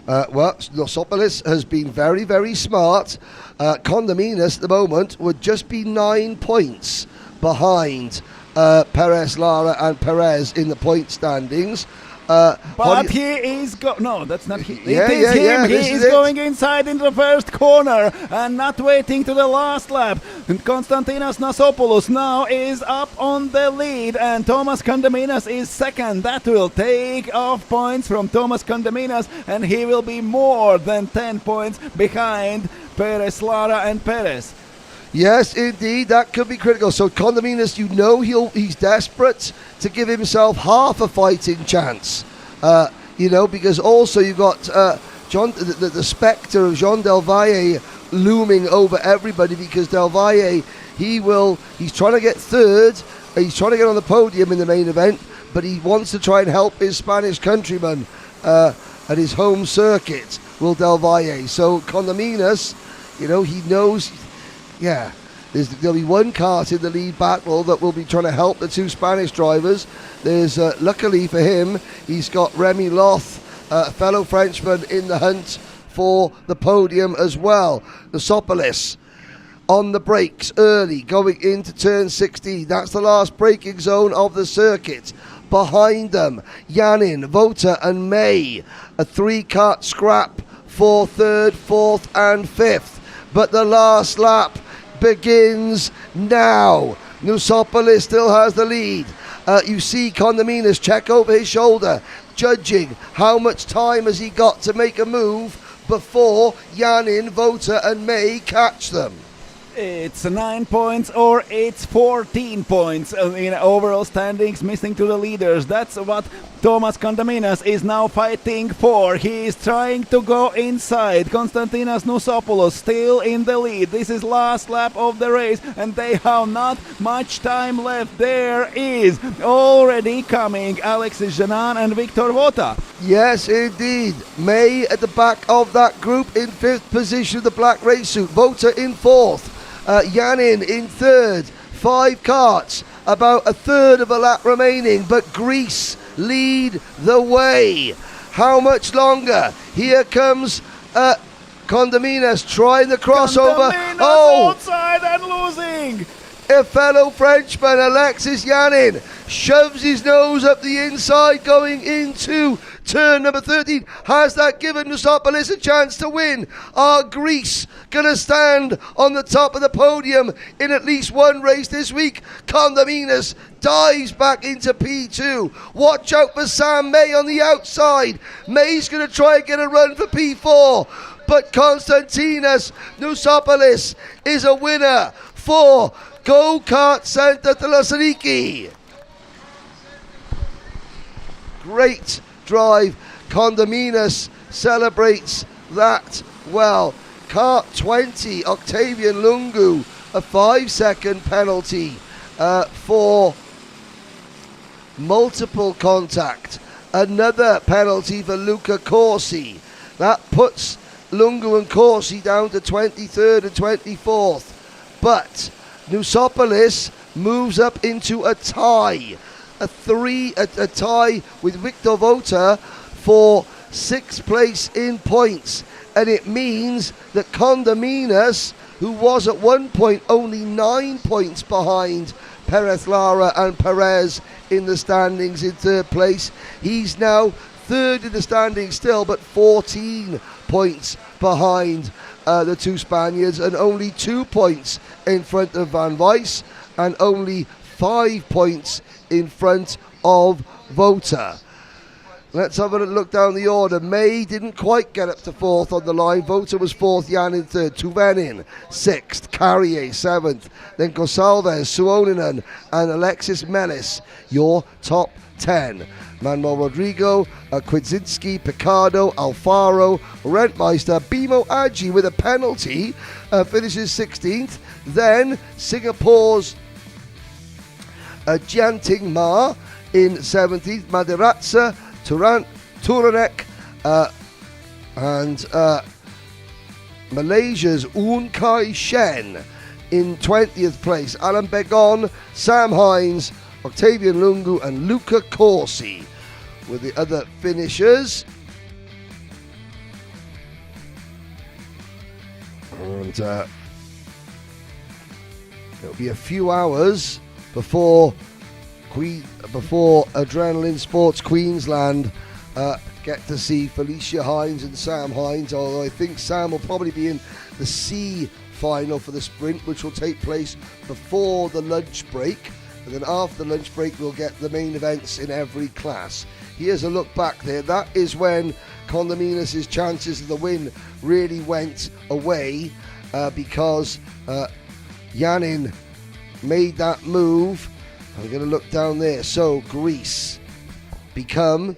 Nosopoulos has been very, very smart. Kondaminas at the moment would just be 9 points behind Perez Lara and Perez in the point standings. But he is no, that's not him. Yeah, it is him. yeah, He this is is it. going inside into the first corner and not waiting to the last lap. And Konstantinos Nosopoulos now is up on the lead, and Thomas Kondaminas is second. That will take off points from Thomas Kondaminas, and he will be more than 10 points behind Perez Lara and Perez. Yes, indeed, that could be critical. So Kondaminas, he's desperate to give himself half a fighting chance. Because also you've got the spectre of Jean Del Valle looming over everybody, because Del Valle, he's trying to get third, he's trying to get on the podium in the main event, but he wants to try and help his Spanish countryman at his home circuit, Will Del Valle. So Kondaminas, he knows... Yeah, there'll be one kart in the lead battle that will be trying to help the 2 Spanish drivers. There's, luckily for him, he's got Remy Loth, a fellow Frenchman, in the hunt for the podium as well. Nosopoulos on the brakes early, going into turn 16. That's the last braking zone of the circuit. Behind them, Yanin, Vota and May. A 3-kart scrap for 3rd, 4th and 5th. But the last lap begins now. Nosopoulos still has the lead. You see Kondaminas check over his shoulder, judging how much time has he got to make a move before Yanin, Vota and May catch them. It's 9 points or it's 14 points in overall standings, missing to the leaders. That's what Thomas Kondaminas is now fighting for. He is trying to go inside. Konstantinos Nosopoulos still in the lead. This is last lap of the race, and they have not much time left. There is already coming Alexis Janan and Victor Vota. Yes, indeed. May at the back of that group in 5th position, the black race suit. Vota in 4th. Yanin in 3rd. 5 karts, about a third of a lap remaining, but Greece lead the way. How much longer? Here comes Kondaminas trying the crossover. Outside and losing. A fellow Frenchman, Alexis Yanin, shoves his nose up the inside going into turn number 13. Has that given Nusopoulos a chance to win? Are Greece going to stand on the top of the podium in at least one race this week? Condominas dives back into P2. Watch out for Sam May on the outside. May's going to try and get a run for P4. But Konstantinos Nusopoulos is a winner for KartCenter Thessaloniki. Great drive. Condominas celebrates that well. Kart 20, Octavian Lungu, a 5-second penalty for multiple contact. Another penalty for Luca Corsi. That puts Lungu and Corsi down to 23rd and 24th. But Nusopoulos moves up into a tie. A tie with Victor Vota for 6th place in points. And it means that Condominas, who was at one point only 9 points behind Perez Lara and Perez in the standings in 3rd place, he's now 3rd in the standings still, but 14 points behind the two Spaniards, and only 2 points in front of Van Weiss, and only 5 points in front of Vota. Let's have a look down the order. May didn't quite get up to 4th on the line. Vota was 4th, Jan in 3rd, Tuvenin 6th, Carrier 7th, then Gonsalves, Suoninen and Alexis Melis, your top 10. Manuel Rodrigo, Kwidzinski, Picardo, Alfaro, Rentmeister, Bimo Aji with a penalty, finishes 16th. Then Singapore's Jianting Ma in 17th, Maderatsa, Turanek, and Malaysia's Un Kai Shen in 20th place. Alan Begon, Sam Hines, Octavian Lungu and Luca Corsi with the other finishers. And it'll be a few hours before Adrenaline Sports Queensland get to see Felicia Hines and Sam Hines, although I think Sam will probably be in the C final for the sprint, which will take place before the lunch break. And then after the lunch break, we'll get the main events in every class. Here's a look back there. That is when Condominas' chances of the win really went away because Yanin made that move. I'm going to look down there. So Greece become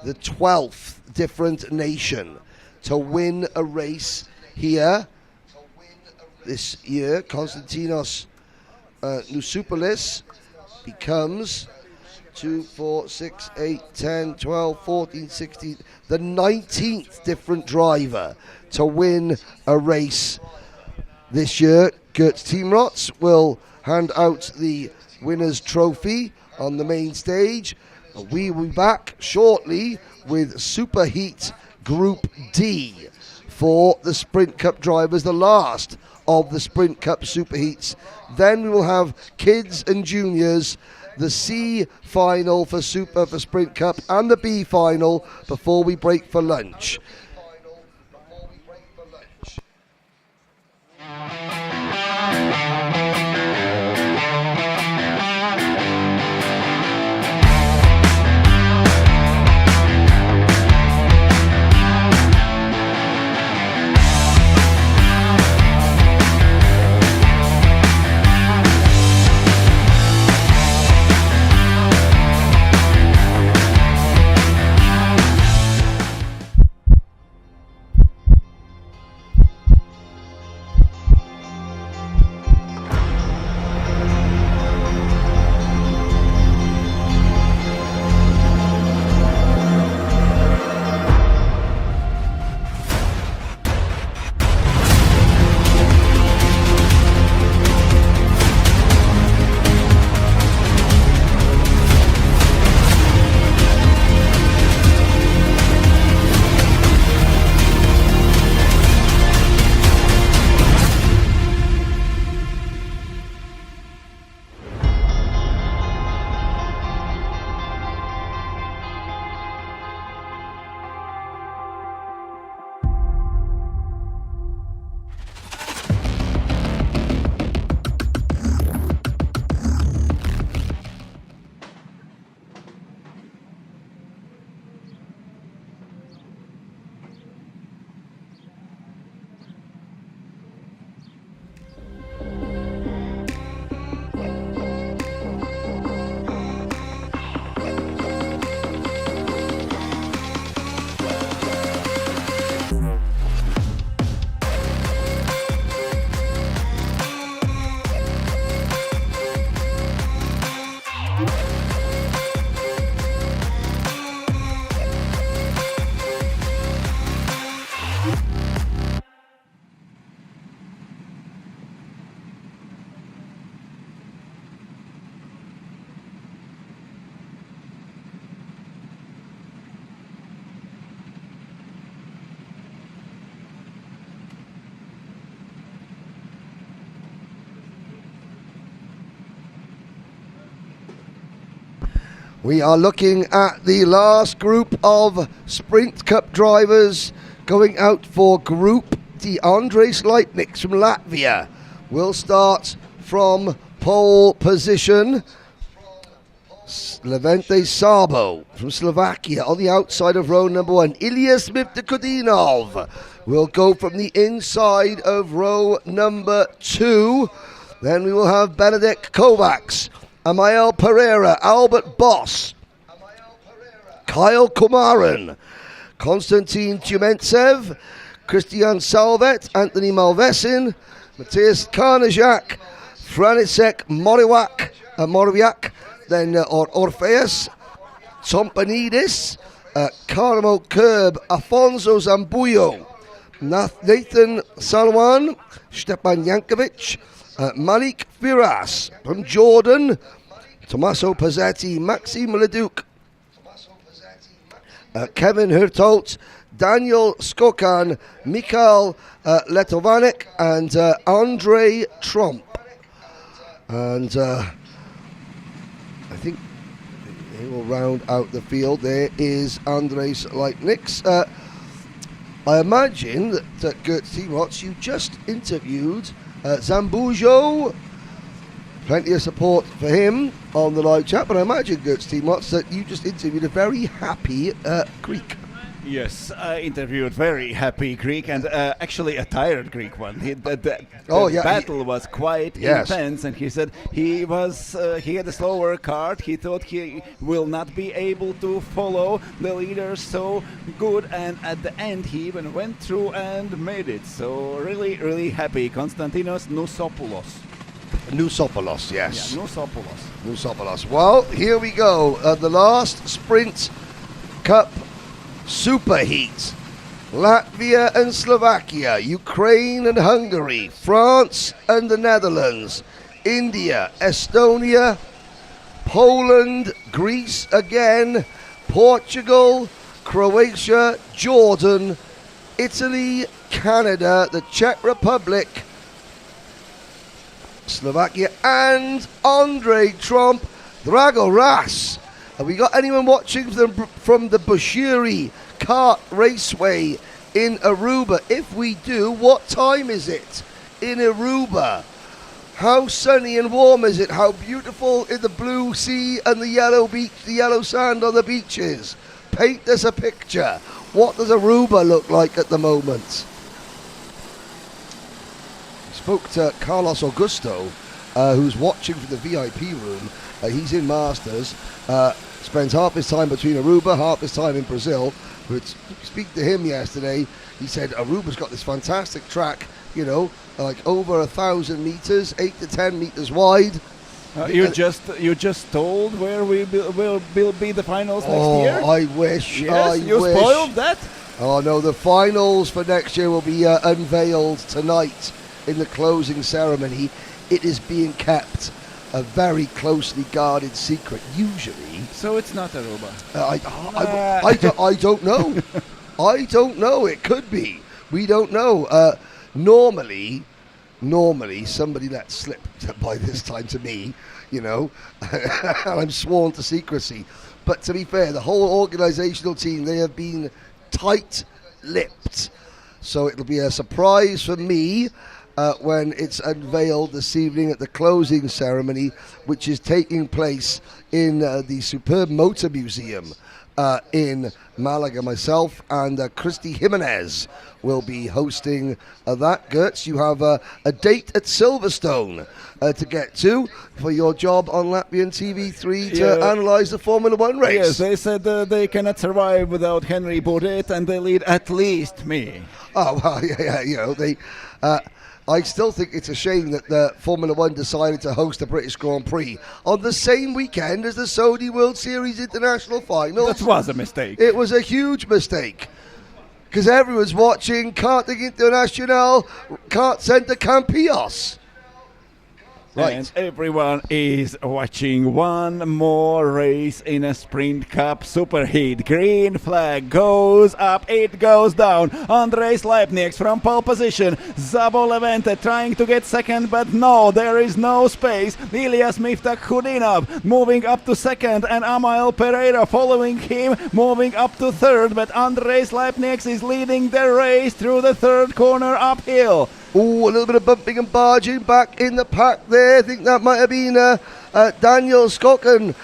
the 12th different nation to win a race here this year. Konstantinos Nusopoulos becomes 2, 4, 6, 8, 10, 12, 14, 16, the 19th different driver to win a race this year. Gert Teamrots will hand out the winner's trophy on the main stage. We will be back shortly with Superheat Group D for the Sprint Cup drivers, the last of the Sprint Cup Superheats. Then we will have kids and juniors, the C final for Sprint Cup, and the B final before we break for lunch. We are looking at the last group of Sprint Cup drivers going out for Group D. Andres Leitniks from Latvia will start from pole position. Levente Sabo from Slovakia on the outside of row number 1. Ilya Smivdakudinov will go from the inside of row number 2. Then we will have Benedict Kovacs, Amael Pereira, Albert Boss, Kyle Kumaran, Konstantin Tumentsev, Christian Salvet, Anthony Malvesin, Matthias Karnajak, Franisek Moroviak, then Orpheus, Tompanidis, Carmo Kerb, Afonso Zambuyo, Nathan Salwan, Stepan Yankovic, Malik Firas from Jordan, Tommaso Pazzetti, Maxime Leduc, Kevin Hurtaut, Daniel Skokan, Mikhail Letovanek, and Andre Trump. And I think they will round out the field. There is Andres Leitniks. I imagine that Gert Timots, you just interviewed Zambujo. Plenty of support for him on the live chat, but I imagine, Gert Timots, that you just interviewed a very happy Greek. Yes, I interviewed very happy Greek and actually a tired Greek one. The battle was quite intense, and he said he had a slower cart. He thought he will not be able to follow the leader so good, and at the end he even went through and made it. So really, really happy. Konstantinos Nousopoulos. Nousopoulos, yes. Yeah, Nousopoulos. Nousopoulos. Well, here we go. The last Sprint Cup Superheat. Latvia and Slovakia, Ukraine and Hungary, France and the Netherlands, India, Estonia, Poland, Greece again, Portugal, Croatia, Jordan, Italy, Canada, the Czech Republic, Slovakia, and Andre Trump, Drago Ras. Have we got anyone watching from the Bushiri Kart Raceway in Aruba? If we do, what time is it in Aruba? How sunny and warm is it? How beautiful is the blue sea and the yellow beach, the yellow sand on the beaches? Paint us a picture. What does Aruba look like at the moment? We spoke to Carlos Augusto, who's watching from the VIP room. He's in Masters. Spends half his time between Aruba, half his time in Brazil. But speak to him yesterday, he said Aruba's got this fantastic track, you know, like over 1,000 meters, 8 to 10 meters wide. You just told where we will be the finals next year? Oh, I wish. Yes, you spoiled that? Oh no, the finals for next year will be unveiled tonight in the closing ceremony. It is being kept a very closely guarded secret, usually. So it's not Aruba. I don't know. I don't know. It could be. We don't know. Normally somebody lets slip by this time to me, you know, and I'm sworn to secrecy. But to be fair, the whole organisational team, they have been tight-lipped. So it'll be a surprise for me when it's unveiled this evening at the closing ceremony, which is taking place in the superb Motor Museum in Malaga. Myself and Christy Jimenez will be hosting that. Gertz, you have a date at Silverstone to get to for your job on Latvian TV3 to analyse the Formula 1 race. Yes, they said they cannot survive without Henry Bourdette, and they need at least me. Oh, well, yeah, you know, they... I still think it's a shame that the Formula 1 decided to host the British Grand Prix on the same weekend as the Saudi World Series International Finals. That was a mistake. It was a huge mistake. Because everyone's watching Karting International, KartCenter Campillos. Right. And everyone is watching one more race in a Sprint Cup Superheat. Green flag goes up, it goes down. Andrzej Leipniks from pole position. Zabo Levente trying to get second, but no, there is no space. Ilias Miftak Khudinov moving up to second, and Amael Pereira following him, moving up to third. But Andrzej Leipniks is leading the race through the third corner uphill. Ooh, a little bit of bumping and barging back in the pack there. I think that might have been Daniel Skoken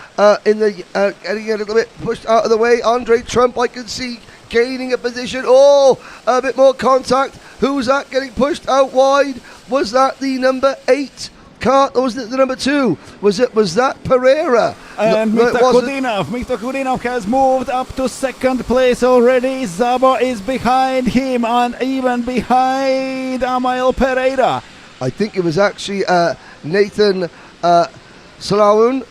getting a little bit pushed out of the way. Andre Trump, I can see, gaining a position. Oh, a bit more contact. Who's that getting pushed out wide? Was that the number 8 cart, or was it the number 2? Was that Pereira? And No, it wasn't. Mr. Khudinov has moved up to second place already. Zabo is behind him and even behind Amael Pereira. I think it was actually Nathan Saloon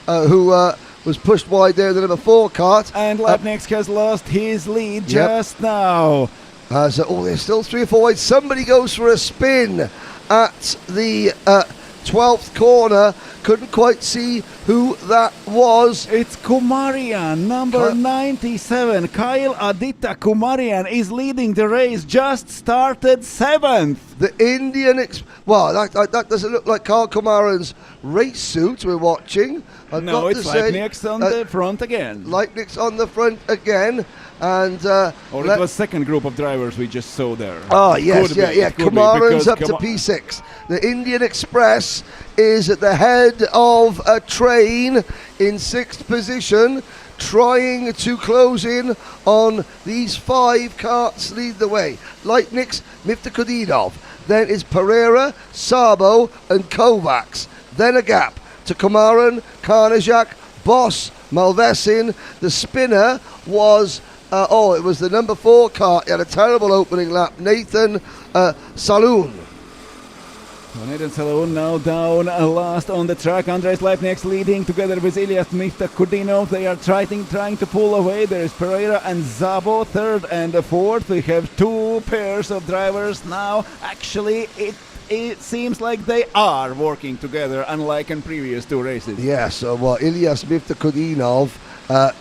who was pushed wide there, the number 4 cart. And Leipniks has lost his lead just now. There's still 3 or 4 wide. Somebody goes for a spin at the 12th corner. Couldn't quite see who that was. It's Kumarian, number 97. Kyle Aditya Kumarian is leading the race, just started 7th. The Indian... that doesn't look like Carl Kumarian's race suit we're watching. No, it's Leipniks on the front again. Leipniks on the front again. And or it was second group of drivers we just saw there. Oh, yes, Could yeah. be, Kumarian's up to P6. The Indian Express is at the head of a train in 6th position, trying to close in on these 5 carts lead the way. Leipniks, Mifta Khudinov. Then is Pereira, Sabo and Kovacs. Then a gap to Komaran, Karnajak, Boss, Malvesin. The spinner was... it was the number 4 cart. He had a terrible opening lap. Nathan Saloon. Nathan Saloon now down last on the track. Andrzej Leipniks leading together with Ilias Mifta Khudinov. They are trying to pull away. There is Pereira and Zabo, 3rd and 4th. We have 2 pairs of drivers now. Actually, it seems like they are working together, unlike in previous 2 races. Yes, Ilias Mifta Khudinov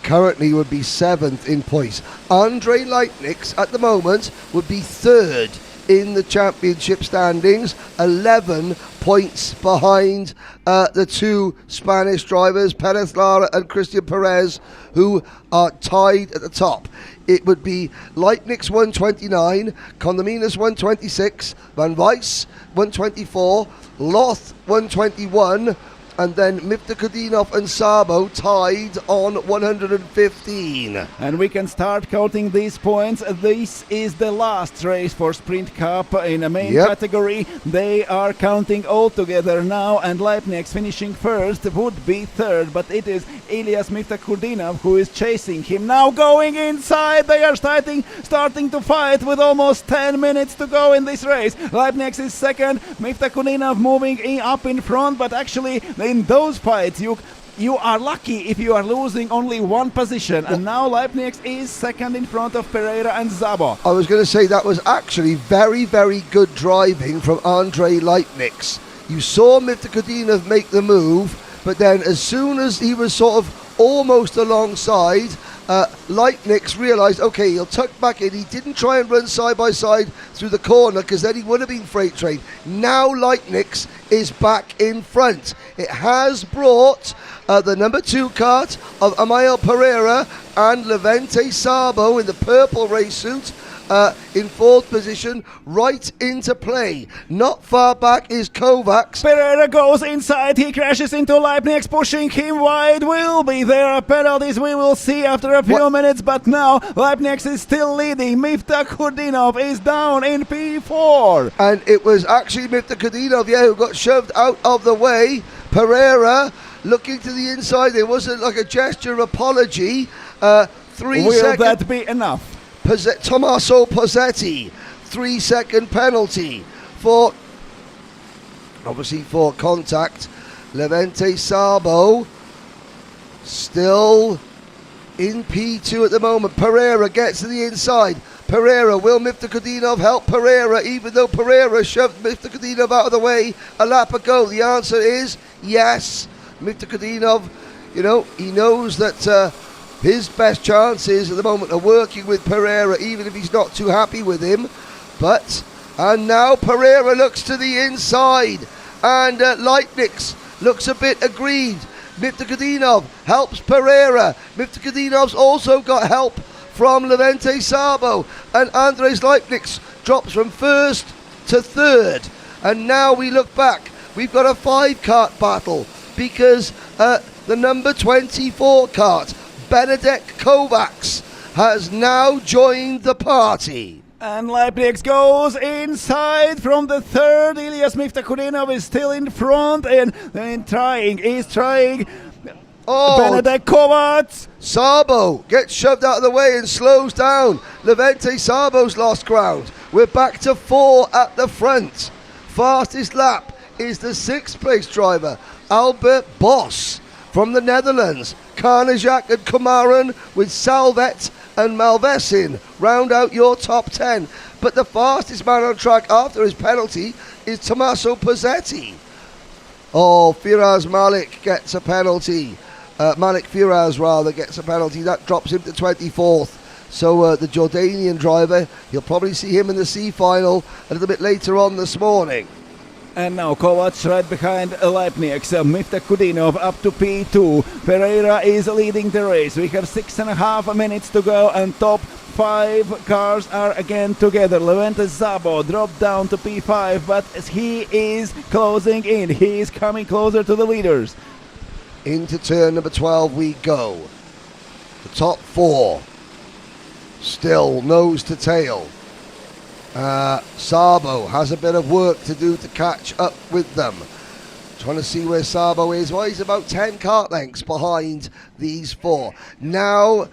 currently would be 7th in points. Andrzej Leipniks at the moment would be 3rd in the championship standings, 11 points behind the 2 Spanish drivers, Perez Lara and Christian Perez, who are tied at the top. It would be Leipniks 129, Condominas 126, Van Weiss 124, Loth 121, and then Mifta Khudinov and Sabo tied on 115. And we can start counting these points. This is the last race for Sprint Cup in a main category. They are counting all together now, and Leipniks finishing first would be 3rd, but it is Ilias Mifta Khudinov who is chasing him. Now going inside, they are starting to fight with almost 10 minutes to go in this race. Leipniks is 2nd, Mifta Khudinov moving up in front, but actually in those fights you are lucky if you are losing only 1 position, and now Leipniks is 2nd in front of Pereira and Zabo. I was going to say that was actually very, very good driving from Andrzej Leipniks. You saw Mifta Khudinov make the move, but then as soon as he was sort of almost alongside, Leipniks realised, okay, he'll tuck back in. He didn't try and run side by side through the corner, because then he would have been freight trained. Now Leipniks is back in front. It has brought the number 2 cart of Amael Pereira and Levente Sabo in the purple race suit in 4th position right into play. Not far back is Kovacs. Pereira goes inside, he crashes into Leipniks, pushing him wide. Will be there penalties, we will see after a few minutes, but now Leipniks is still leading. Mifta Khudinov is down in P4. And it was actually Mifta Khudinov, who got shoved out of the way. Pereira looking to the inside. There wasn't like a gesture of apology. 3 Will seconds. that be enough? Tommaso Pozzetti, 3-second penalty for contact. Levente Sabo still in P2 at the moment. Pereira gets to the inside. Pereira. Will Miftahudinov help Pereira, even though Pereira shoved Miftahudinov out of the way a lap ago? The answer is yes. Miftahudinov, you know, he knows that his best chances at the moment are working with Pereira, even if he's not too happy with him. And now Pereira looks to the inside, and Leipnix looks a bit aggrieved. Miftahudinov helps Pereira. Miftahudinov also got help from Levente Sabo, and Andres Leipnix drops from first to third. And now we look back, we've got a 5-kart battle, because the number 24 kart, Benedek Kovacs, has now joined the party. And Leipnix goes inside from the third. Ilyas Miftahudinov is still in front and is trying. Oh, Benedek Kovacs. Sabo gets shoved out of the way and slows down. Levente Sabo's lost ground. We're back to 4 at the front. Fastest lap is the 6th place driver, Albert Bos from the Netherlands. Karnajak and Kumaran with Salvet and Malvesin round out your top 10. But the fastest man on track after his penalty is Tommaso Pozzetti. Oh, Firaz Malik gets a penalty. Malik Firaz rather gets a penalty. That drops him to 24th. So the Jordanian driver, you'll probably see him in the C final a little bit later on this morning. And now Kovacs right behind Leipnix. Miftahudinov up to P2. Pereira is leading the race. We have 6.5 minutes to go, and top 5 cars are again together. Levente Sabo dropped down to P5, but he is closing in. He is coming closer to the leaders. Into turn number 12 we go. The top 4 still nose to tail. Sabo has a bit of work to do to catch up with them. Trying to see where Sabo is. Well, he's about 10 kart lengths behind these 4. Now,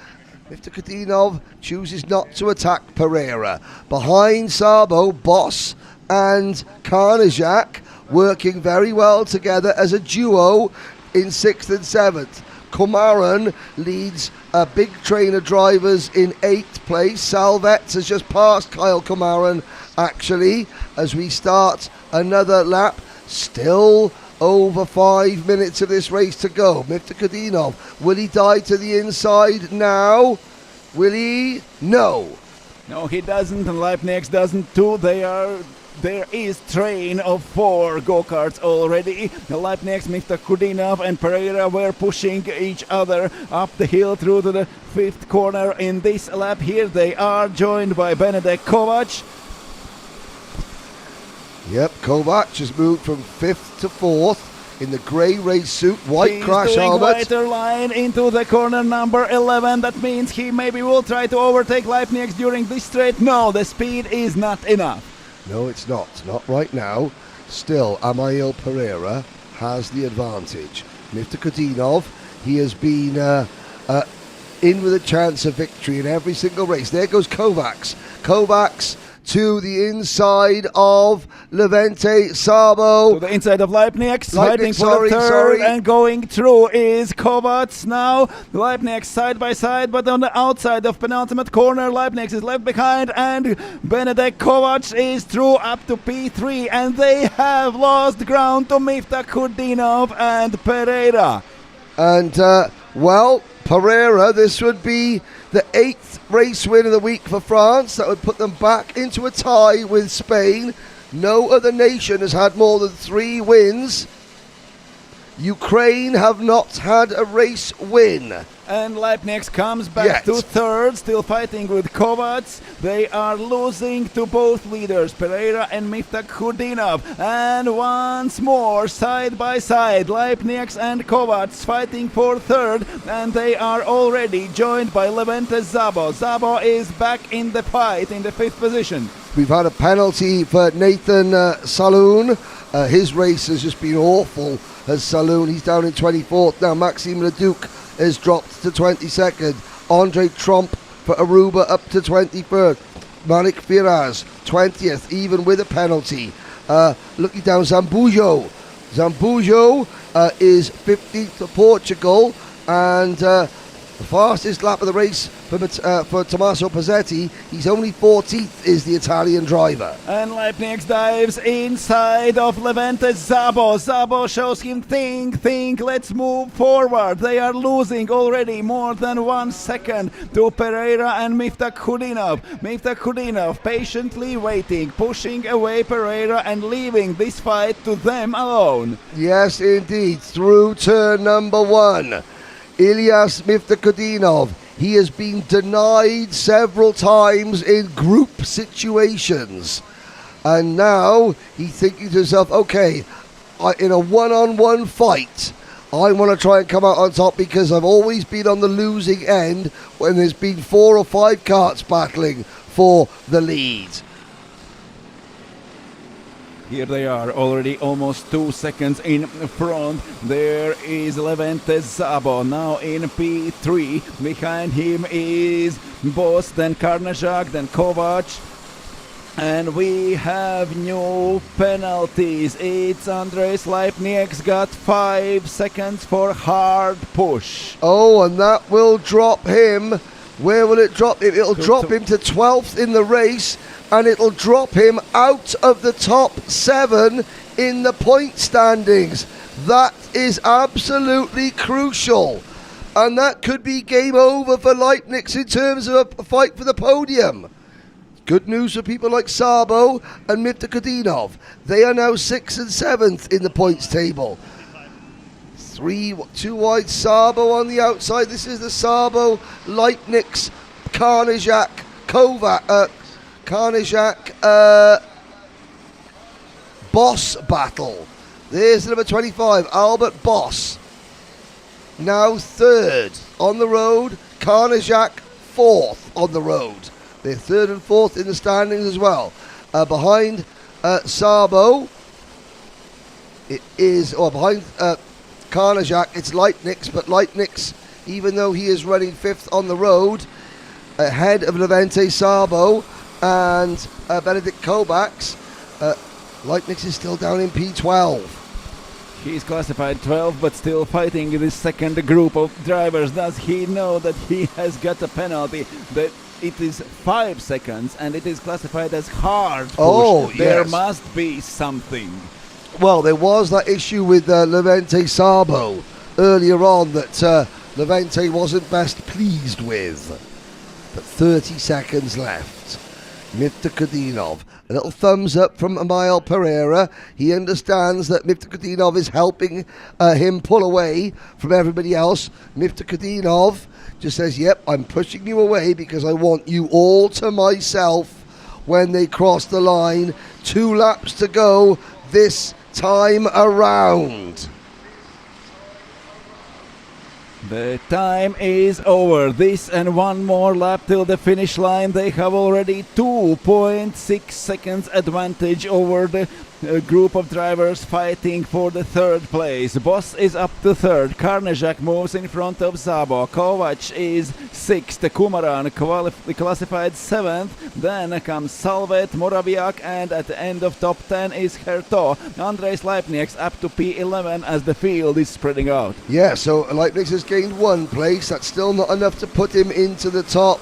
Miftahudinov chooses not to attack Pereira. Behind Sabo, Boss and Karnajak working very well together as a duo in 6th and 7th. Kumaran leads a big train of drivers in 8th place. Salvets has just passed Kyle Kumaran, actually, as we start another lap. Still over 5 minutes of this race to go. Miftahudinov, will he die to the inside now? Will he? No. No, he doesn't, and Leipnix doesn't too. There is train of 4 go-karts already. Leipnix, Miftahudinov and Pereira were pushing each other up the hill through to the 5th corner in this lap. Here they are, joined by Benedek Kovac. Yep, Kovac has moved from 5th to 4th in the grey race suit, white He's crash doing helmet. whiter line into the corner number 11. That means he maybe will try to overtake Leipnix during this straight. No, the speed is not enough. No, it's not. Not right now. Still, Amail Pereira has the advantage. Miftahudinov, he has been in with a chance of victory in every single race. There goes Kovacs. Kovacs to the inside of Levente Sabo. To the inside of Leipnix, fighting for the third, and going through is Kovacs now. Leipnix side by side, but on the outside of penultimate corner, Leipnix is left behind, and Benedek Kovac is through up to P3, and they have lost ground to Miftahudinov and Pereira. And, well, Pereira, this would be the 8th race win of the week for France. That would put them back into a tie with Spain. No other nation has had more than 3 wins. Ukraine have not had a race win. And Leipnix comes back to third, still fighting with Kovacs. They are losing to both leaders, Pereira and Miftahudinov. And once more, side by side, Leipnix and Kovacs fighting for third. And they are already joined by Levente Sabo. Sabo is back in the fight in the 5th position. We've had a penalty for Nathan Saloon. His race has just been awful as Saloon. He's down in 24th now. Maxime Leduc has dropped to 22nd. Andre Tromp for Aruba up to 23rd. Malik Firaz 20th, even with a penalty. Looking down, Zambujo. Zambujo is 15th for Portugal, and The fastest lap of the race for Tommaso Pozzetti. He's only 14th, is the Italian driver. And Leibniz dives inside of Levente Szabo. Szabo shows him, think, let's move forward. They are losing already more than 1 second to Pereira and Miftah Khudinov. Miftah Khudinov patiently waiting, pushing away Pereira and leaving this fight to them alone. Yes, indeed. Through turn number 1. Ilyas Miftah Khudinov, he has been denied several times in group situations. And now he's thinking to himself, okay, in a one-on-one fight, I want to try and come out on top because I've always been on the losing end when there's been 4 or 5 karts battling for the lead. Here they are, already almost 2 seconds in front. There is Levente Szabo, now in P3. Behind him is Boss, then Karnazak, then Kovac. And we have new penalties. It's Andres Leibniz got 5 seconds for hard push. Oh, and that will drop him. Where will it drop him? It'll drop him to 12th in the race. And it'll drop him out of the top 7 in the point standings. That is absolutely crucial. And that could be game over for Leibniz in terms of a fight for the podium. Good news for people like Szabo and Miftah Khudinov. They are now 6th and 7th in the points table. 2 wide, Szabo on the outside. This is the Szabo, Leibniz, Karnazak, Kovac, Boss battle. There's number 25, Albert Boss. Now 3rd on the road. Karnazak 4th on the road. They're 3rd and 4th in the standings as well. Behind Szabo, it is, or behind Karnazak, it's Leibniz, but Leibniz, even though he is running 5th on the road, ahead of Levente Szabo and Benedict Kovacs, Leibniz is still down in P12. He's classified 12, but still fighting this second group of drivers. Does he know that he has got a penalty? That it is 5 seconds and it is classified as hard push. Oh, there yes. must be something. Well, there was that issue with Levente Szabo earlier on that Levente wasn't best pleased with. But 30 seconds left. Miftah Khudinov, a little thumbs up from Amael Pereira. He understands that Miftah Khudinov is helping him pull away from everybody else. Miftah Khudinov just says, yep, I'm pushing you away because I want you all to myself when they cross the line. 2 laps to go this time around. The time is over. This and 1 more lap till the finish line. They have already 2.6 seconds advantage over the group of drivers fighting for the 3rd place. Boss is up to 3rd. Karnazak moves in front of Szabo. Kovac is 6th. Kumaran classified 7th. Then comes Salvet, Moraviak, and at the end of top 10 is Herto. Andres Leibniz up to P11 as the field is spreading out. Yeah, so Leibniz has gained 1 place. That's still not enough to put him into the top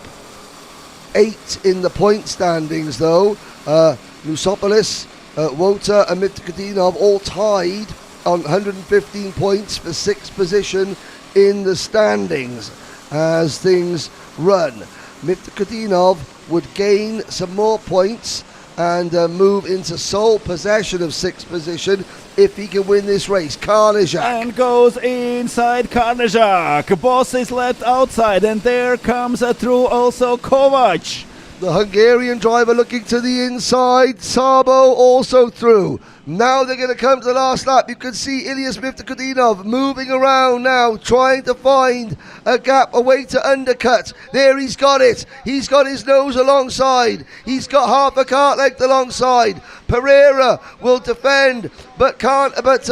8 in the point standings, though. Lusopoulos, Wota and Miftah Khudinov all tied on 115 points for 6th position in the standings as things run. Miftah Khudinov would gain some more points and move into sole possession of 6th position if he can win this race. Karnazak. And goes inside Karnazak. Boss is left outside, and there comes through also Kovac. The Hungarian driver looking to the inside. Szabo also through. Now they're going to come to the last lap. You can see Ilyas Miftah Khudinov moving around now, trying to find a gap, a way to undercut. There he's got it. He's got his nose alongside. He's got half a cart length alongside. Pereira will defend, but can't. But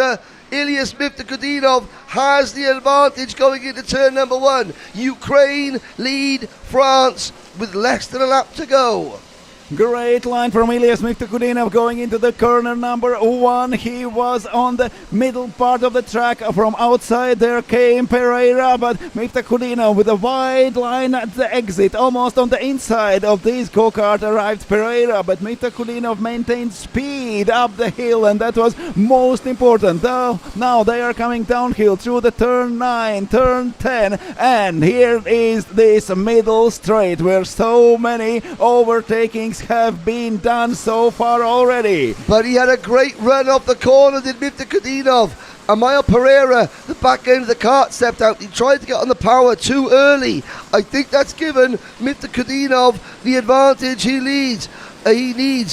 Ilyas Miftah Khudinov has the advantage going into turn number 1. Ukraine lead France with less than a lap to go. Great line from Ilias Miftakudinov going into the corner number 1. He was on the middle part of the track. From outside there came Pereira, but Miftakudinov with a wide line at the exit, almost on the inside of this go-kart arrived Pereira, but Miftakudinov maintained speed up the hill, and that was most important. Now they are coming downhill through the turn 9, turn 10, and here is this middle straight where so many overtakings have been done so far already. But he had a great run off the corner, did Miftakudinov. Amayo Pereira, the back end of the cart, stepped out. He tried to get on the power too early. I think that's given Miftakudinov the advantage he needs.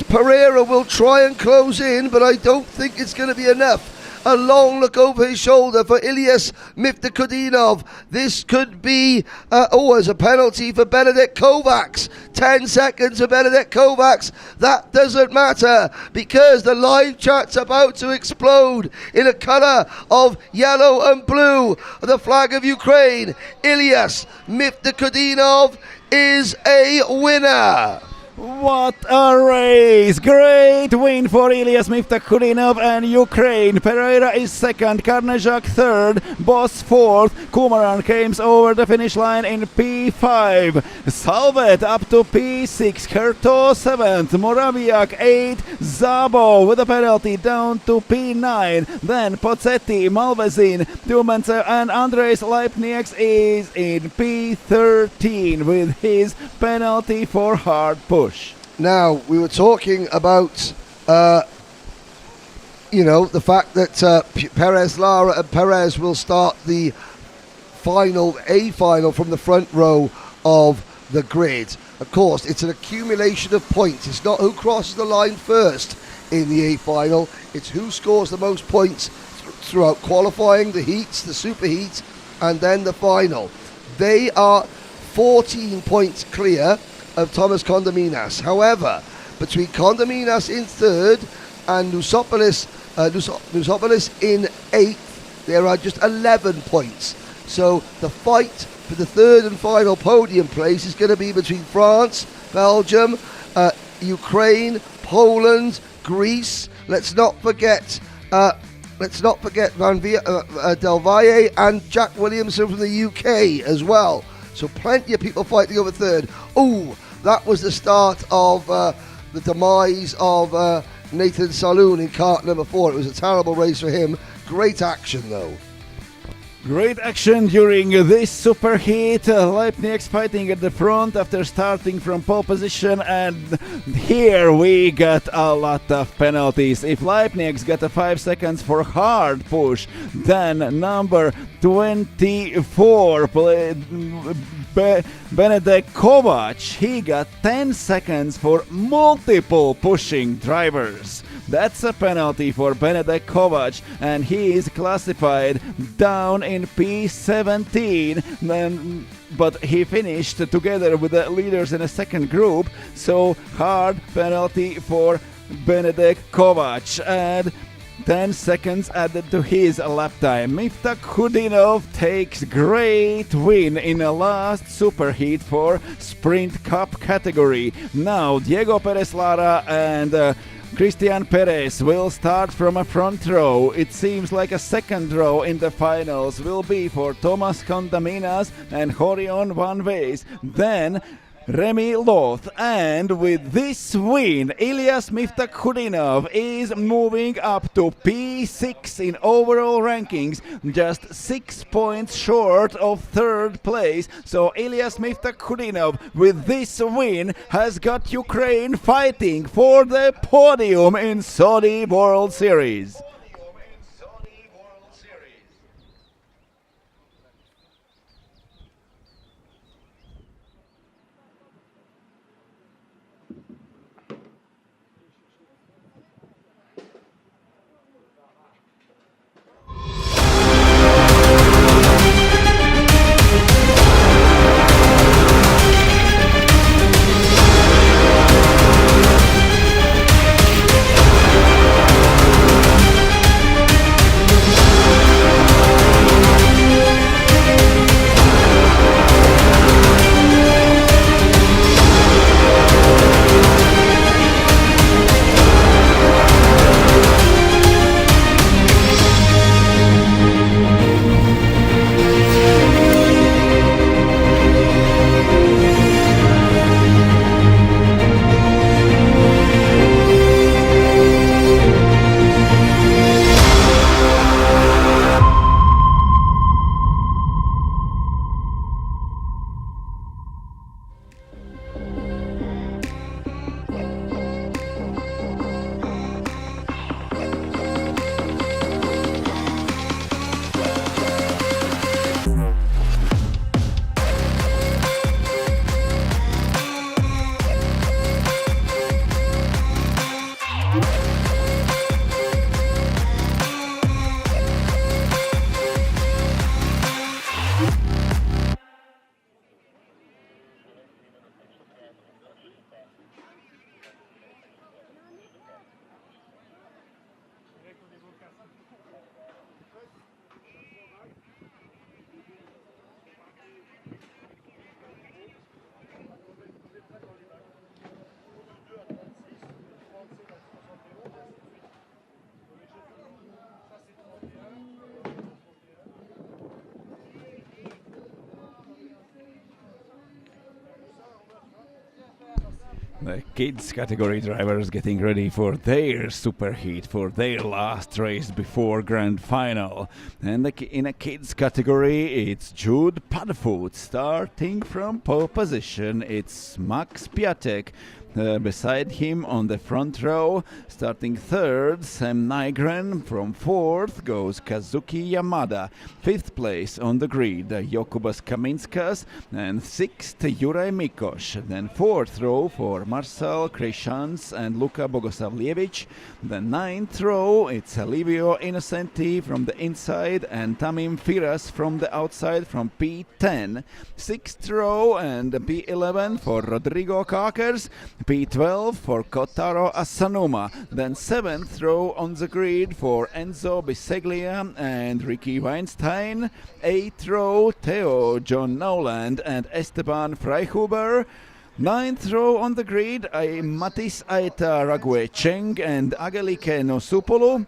Pereira will try and close in, but I don't think it's going to be enough. A long look over his shoulder for Ilias Miftakudinov. This could be, as a penalty for Benedikt Kovacs. 10 seconds for Benedikt Kovacs. That doesn't matter because the live chat's about to explode in a colour of yellow and blue. The flag of Ukraine. Ilias Miftakudinov is a winner. What a race! Great win for Ilias Miftakudinov and Ukraine. Pereira is second, Karnezak third, Boss fourth, Kumaran comes over the finish line in P5. Salvet up to P6, Kerto seventh, Moraviak 8, Zabo with a penalty down to P9. Then Pozzetti, Malvezin, Tumencev and Andres Leipnieks is in P13 with his penalty for hard push. Now, we were talking about, the fact that Perez, Lara and Perez will start the A final from the front row of the grid. Of course, it's an accumulation of points. It's not who crosses the line first in the A final. It's who scores the most points throughout qualifying, the heats, the super heats, and then the final. They are 14 points clear of Thomas Kondominas. However, between Kondominas in third and Nusopoulos in eighth, there are just 11 points. So the fight for the third and final podium place is going to be between France, Belgium, Ukraine, Poland, Greece. Let's not forget Del Valle and Jack Williamson from the UK as well. So plenty of people fighting over third. Oh, that was the start of the demise of Nathan Saloon in kart number 4. It was a terrible race for him. Great action though. Great action during this super heat. Leipnieks fighting at the front after starting from pole position, and here we got a lot of penalties. If Leipnieks got a 5 seconds for hard push, then number 24 Benedikt Kovac, he got 10 seconds for multiple pushing drivers. That's a penalty for Benedikt Kovac, and he is classified down in P17, but he finished together with the leaders in a second group, so hard penalty for Benedikt Kovac, and 10 seconds added to his lap time. Miftakudinov takes great win in the last superheat for Sprint Cup category. Now Diego Perez Lara and Christian Perez will start from a front row. It seems like a second row in the finals will be for Thomas Kondominas and Horion Van Wees. Then Remy Loth, and with this win, Ilias Miftakudinov is moving up to P6 in overall rankings, just 6 points short of third place. So Ilias Miftakudinov, with this win, has got Ukraine fighting for the podium in Saudi World Series. The kids category drivers getting ready for their superheat, for their last race before grand final. And in a kids category, it's Jude Padfoot starting from pole position. It's Max Piatek. Beside him on the front row, starting third, Sam Nygren. From fourth goes Kazuki Yamada. Fifth place on the grid, Jokubas Kaminskas. And sixth, Juraj Mikoš. Then fourth row for Marcel Krejšans and Luka Bogosavljevic. The ninth row, it's Livio Innocenti from the inside and Tamim Firas from the outside from P10. Sixth row and P11 for Rodrigo Kakers. P12 for Kotaro Asanuma. Then seventh row on the grid for Enzo Biseglia and Ricky Weinstein. Eighth row, Theo John Noland and Esteban Freihuber. Ninth row on the grid, Matis Aita Rague Cheng and Agelike Nosupolu.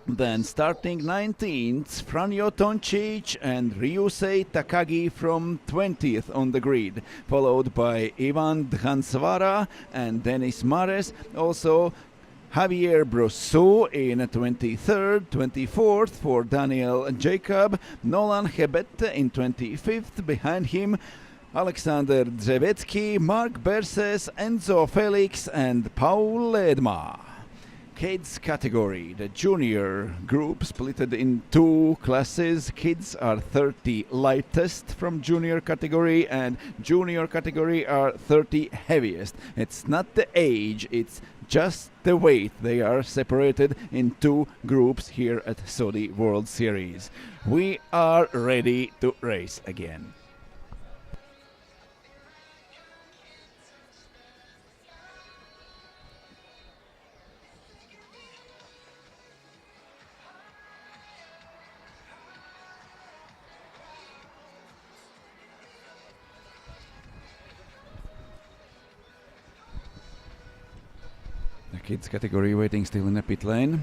Then starting 19th, Franjo Toncic and Ryusei Takagi from 20th on the grid, followed by Ivan Dhansvara and Denis Mares. Also Javier Brousseau in 23rd, 24th for Daniel Jacob, Nolan Hebet in 25th, behind him Alexander Dzevetsky, Mark Berses, Enzo Felix and Paul Ledma. Kids category, the junior group split in two classes. Kids are 30 lightest from junior category and junior category are 30 heaviest. It's not the age, it's just the weight. They are separated in two groups here at Saudi World Series. We are ready to race again. Kids category waiting still in the pit lane.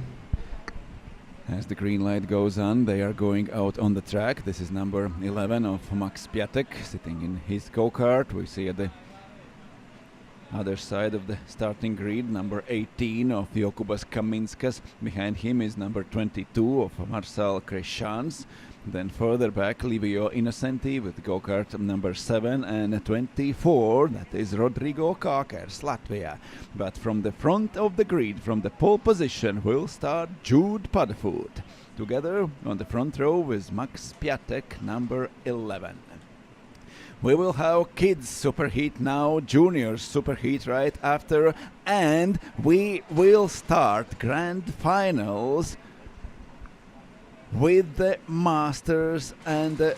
As the green light goes on, they are going out on the track. This is number 11 of Max Piatek sitting in his go-kart. We see at the other side of the starting grid number 18 of Jokubas Kaminskas. Behind him is number 22 of Marcel Krejšans. Then further back, Livio Innocenti with go-kart number 7 and 24. That is Rodrigo Kakers, Latvia. But from the front of the grid, from the pole position, will start Jude Padfoot. Together on the front row with Max Piatek, number 11. We will have kids superheat now, juniors superheat right after, and we will start grand finals with the masters and the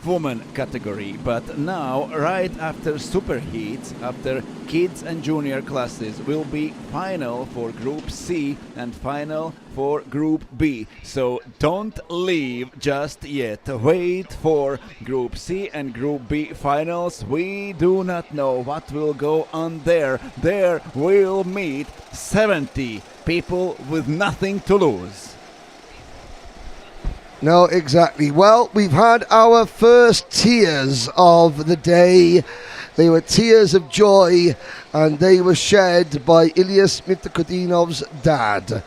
women category. But now, right after superheats, after kids and junior classes, will be final for Group C and final for Group B. So don't leave just yet. Wait for Group C and Group B finals. We do not know what will go on there. There we'll meet 70 people with nothing to lose. No, exactly. Well, we've had our first tears of the day. They were tears of joy, and they were shed by Ilyas Mitokodinov's dad,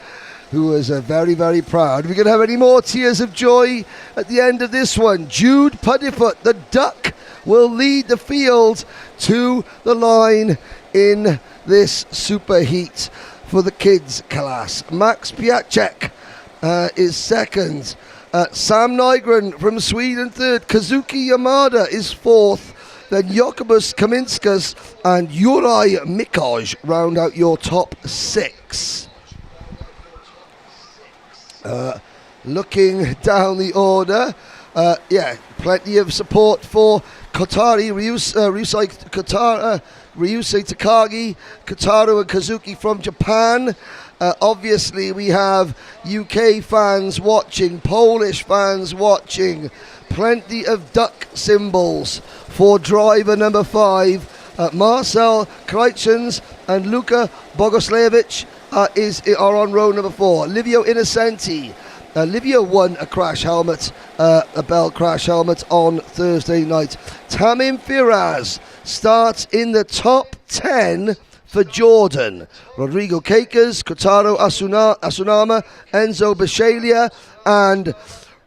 who was very, very proud. We're going to have any more tears of joy at the end of this one. Jude Padfoot, the Duck, will lead the field to the line in this superheat for the kids class. Max Piatek is second. Sam Nygren from Sweden third. Kazuki Yamada is fourth. Then Jokubas Kaminskas and Juraj Mikoš round out your top six. Looking down the order, plenty of support for Ryusei Takagi, Kotaro and Kazuki from Japan. Obviously, we have UK fans watching, Polish fans watching, plenty of duck symbols for driver number 5. Marcel Krejšans and Luka Bogoslavljevic are on row number 4. Livio Innocenti. Livio won a crash helmet a Bell Crash helmet on Thursday night. Tamim Firaz starts in the top 10 for Jordan. Rodrigo Cakers, Kotaro Asunama, Enzo Bishalia, and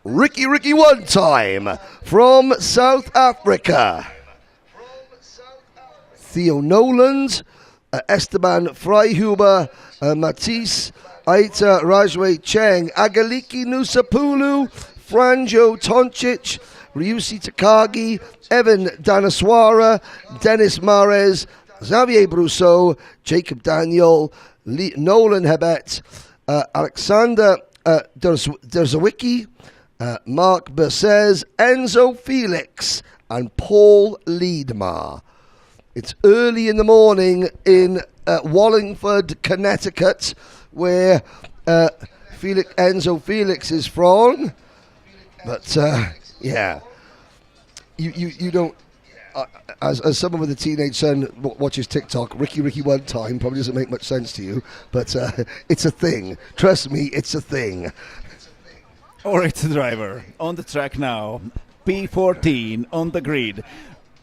Ricky One Time from South Africa. Theo Noland, Esteban Freihuber, Matisse, Aita Rajwe Cheng, Agaliki Nusapulu, Franjo Toncic, Ryusi Takagi, Evan Danaswara, Dennis Mares, Xavier Brousseau, Jacob Daniel, Nolan Hebet, Alexander Derzawicki, Mark Bersez, Enzo Felix, and Paul Liedmar. It's early in the morning in Wallingford, Connecticut, where Enzo Felix is from. But yeah, you don't. As someone with a teenage son watches TikTok, Ricky One Time probably doesn't make much sense to you, but it's a thing. Trust me, it's a thing. All right, driver on the track now. P14 on the grid.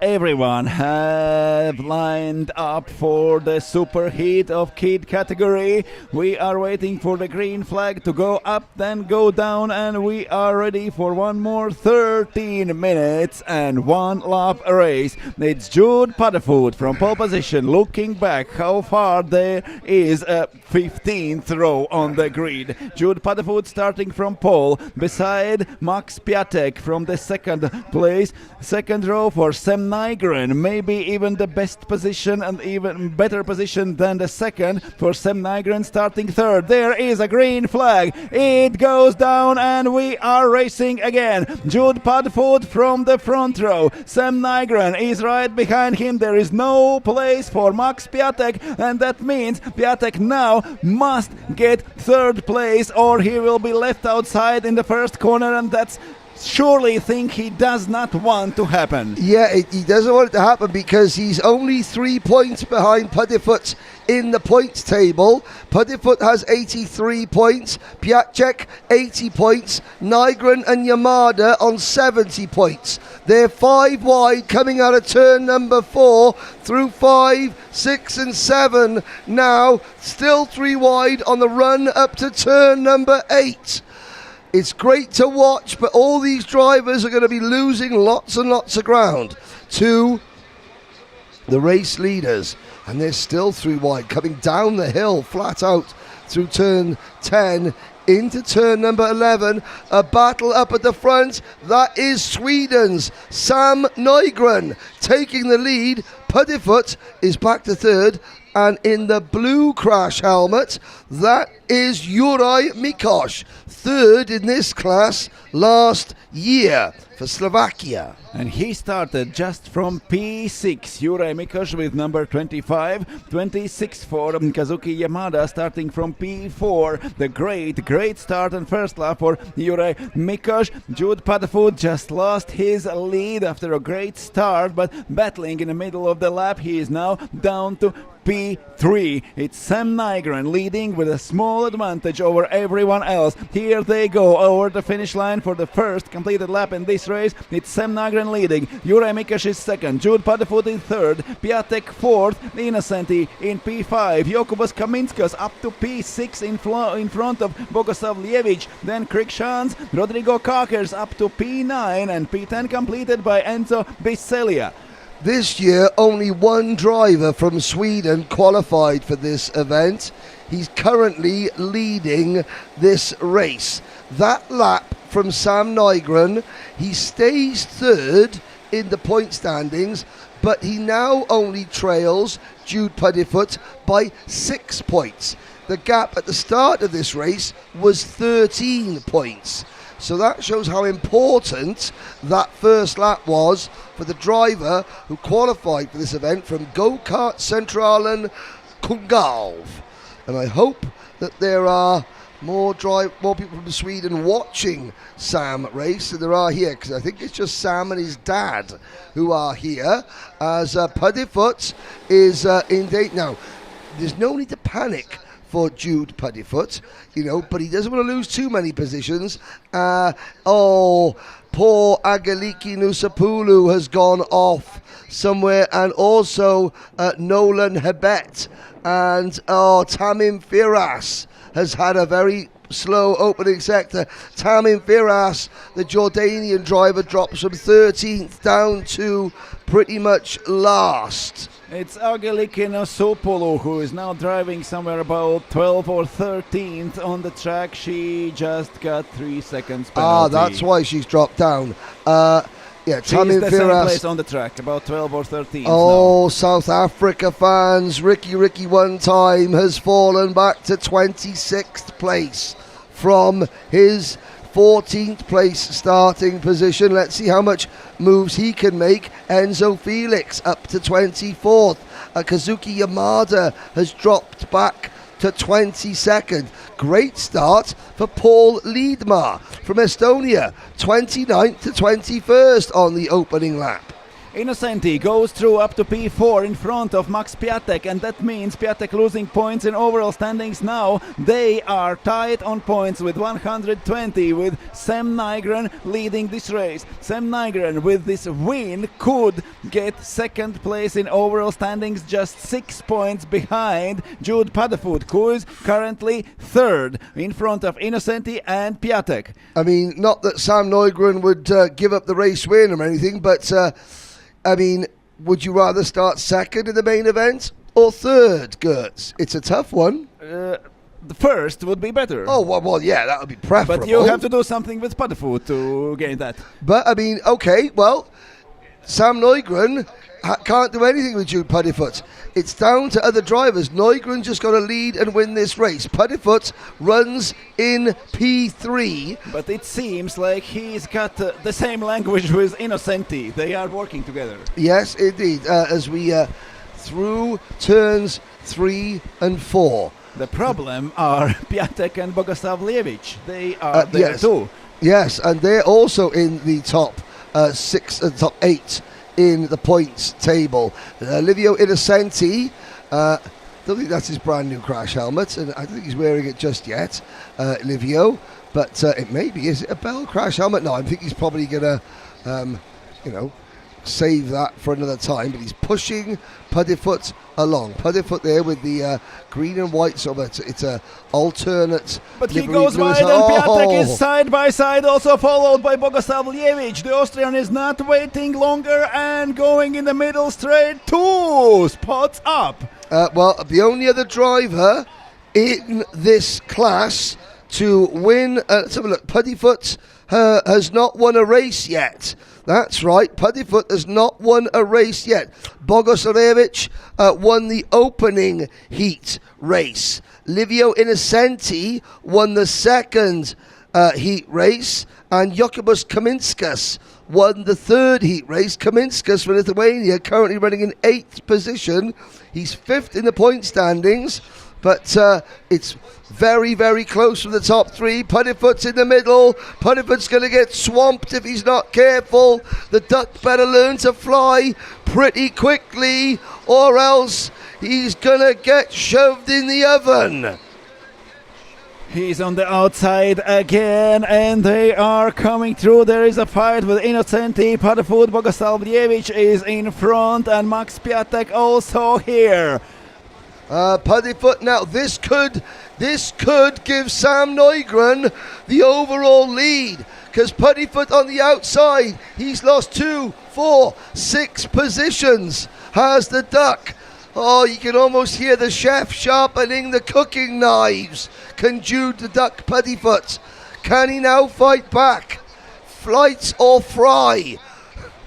Everyone have lined up for the superheat of kid category. We are waiting for the green flag to go up, then go down, and we are ready for one more 13 minutes and one lap race. It's Jude Padderfoot from pole position looking back how far there is a 15th row on the grid. Jude Padderfoot starting from pole beside Max Piatek from the second place. Second row for Sam Nygren, maybe even the best position and even better position than the second for Sam Nygren starting third. There is a green flag. It goes down and we are racing again. Jude Padfoot from the front row. Sam Nygren is right behind him. There is no place for Max Piatek, and that means Piatek now must get third place or he will be left outside in the first corner, and that's surely think he does not want to happen. Yeah, he doesn't want it to happen because he's only 3 points behind Padderfoot in the points table. Padderfoot has 83 points, Piatek 80 points, Nygren and Yamada on 70 points. They're 5 wide coming out of turn number 4 through 5, 6 and 7 now. Still 3 wide on the run up to turn number 8. It's great to watch, but all these drivers are going to be losing lots and lots of ground to the race leaders. And they're still 3 wide, coming down the hill, flat out through turn 10 into turn number 11. A battle up at the front. That is Sweden's Sam Nygren taking the lead. Padderfoot is back to third. And in the blue crash helmet, that is Juraj Mikoš, third in this class last year for Slovakia. And he started just from P6. Juraj Mikoš with number 25, 26 for Kazuki Yamada starting from P4. The great start and first lap for Juraj Mikoš. Jude Padderfoot just lost his lead after a great start, but battling in the middle of the lap, he is now down to P3. It's Sam Nygren leading with a small advantage over everyone else. Here they go over the finish line for the first completed lap in this race. It's Sam Nygren leading. Juraj Mikoš is second. Jude Padderfoot in third. Piatek fourth. Innocenti in P5. Jokubas Kaminskas up to P6 in front of Bogoslav Lievic. Then Krikshan's Rodrigo Kakers up to P9 and P10 completed by Enzo Biselia. This year, only one driver from Sweden qualified for this event. He's currently leading this race. That lap from Sam Nygren, he stays third in the point standings, but he now only trails Jude Padderfoot by 6 points. The gap at the start of this race was 13 points. So that shows how important that first lap was for the driver who qualified for this event from KartCenter Kungälv. And I hope that there are more people from Sweden watching Sam race than there are here, because I think it's just Sam and his dad who are here, as Padderfoot is in date now. There's no need to panic for Jude Puddifoot, but he doesn't want to lose too many positions. Poor Agaliki Nusapulu has gone off somewhere, and also Nolan Hebet and Tamim Firas has had a very slow opening sector. Tamim Firas, the Jordanian driver, drops from 13th down to pretty much last. It's Agelikina Sopolo who is now driving somewhere about 12th or 13th on the track. She just got 3 seconds penalty. That's why she's dropped down. She's Tamim the same Firas. place on the track, about 12 or 13th Oh, now. South Africa fans, Ricky one time has fallen back to 26th place from his 14th place starting position. Let's see how much moves he can make. Enzo Felix up to 24th. Kazuki Yamada has dropped back to 22nd. Great start for Paul Liedmar from Estonia, 29th to 21st on the opening lap. Innocenti goes through up to P4 in front of Max Piatek, and that means Piatek losing points in overall standings now. They are tied on points with 120, with Sam Nygren leading this race. Sam Nygren with this win could get second place in overall standings, just 6 points behind Jude Puddifoot, who is currently third in front of Innocenti and Piatek. I mean, not that Sam Nygren would give up the race win or anything, but would you rather start second in the main event or third, Gertz? It's a tough one. The first would be better. Oh, well, yeah, that would be preferable. But you have to do something with Puddifoot to gain that. But, Sam Nygren can't do anything with Jude Puddifoot. It's down to other drivers. Nygren just got to lead and win this race. Puddifoot runs in P3. But it seems like he's got the same language with Innocenti. They are working together. Yes, indeed. As we through turns 3 and 4. The problem are Piatek and Bogoslavljevic. They are there too. Yes, and they're also in the top 6 and top 8 in the points table. Livio Innocenti, don't think that's his brand new crash helmet, and I don't think he's wearing it just yet, Livio, but it may be. Is it a Bell crash helmet? No, I think he's probably going to, save that for another time, but he's pushing Puddifoot along. Puddifoot there with the green and white, so it's a alternate. But he livery goes blue wide, as- and Piatek is side by side, also followed by Bogoslavljevic. The Austrian is not waiting longer and going in the middle straight, 2 spots up. The only other driver in this class to win, let's have a look. Puddifoot has not won a race yet. That's right, Puddifoot has not won a race yet. Bogoslavljevic won the opening heat race. Livio Innocenti won the second heat race, and Jokubas Kaminskas won the third heat race. Kaminskas from Lithuania currently running in 8th position. He's 5th in the point standings, but it's very, very close from the top 3. Puddifoot's in the middle. Puddifoot's going to get swamped if he's not careful. The duck better learn to fly pretty quickly, or else he's going to get shoved in the oven. He's on the outside again, and they are coming through. There is a fight with Innocenti. Puddifoot, Bogoslavljevic is in front, and Max Piatek also here. Puddifoot now, this could give Sam Nygren the overall lead, because Puddifoot on the outside, he's lost 2, 4, 6 positions, has the duck. Oh, you can almost hear the chef sharpening the cooking knives. Can Jude the duck Puddifoot? Can he now fight back? Flight or fry?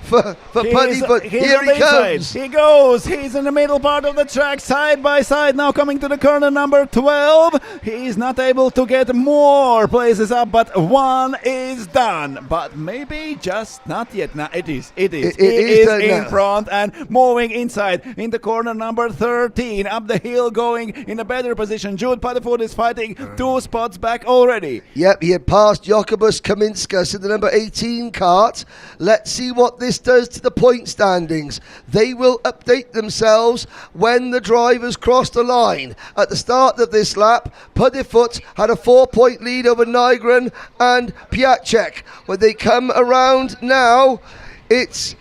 For Puddifoot, here he comes. He goes. He's in the middle part of the track, side by side. Now coming to the corner number 12. He's not able to get more places up, but 1 is done. But maybe just not yet. Now it is. He is in front and moving inside in the corner number 13. Up the hill, going in a better position. Jude Puddifoot is fighting 2 spots back already. Yep, he had passed Jokubas Kaminskas in the number 18 cart. Let's see what this this does to the point standings. They will update themselves when the drivers cross the line. At the start of this lap, Puddifoot had a 4-point lead over Nygren and Piatchek. When they come around now, it's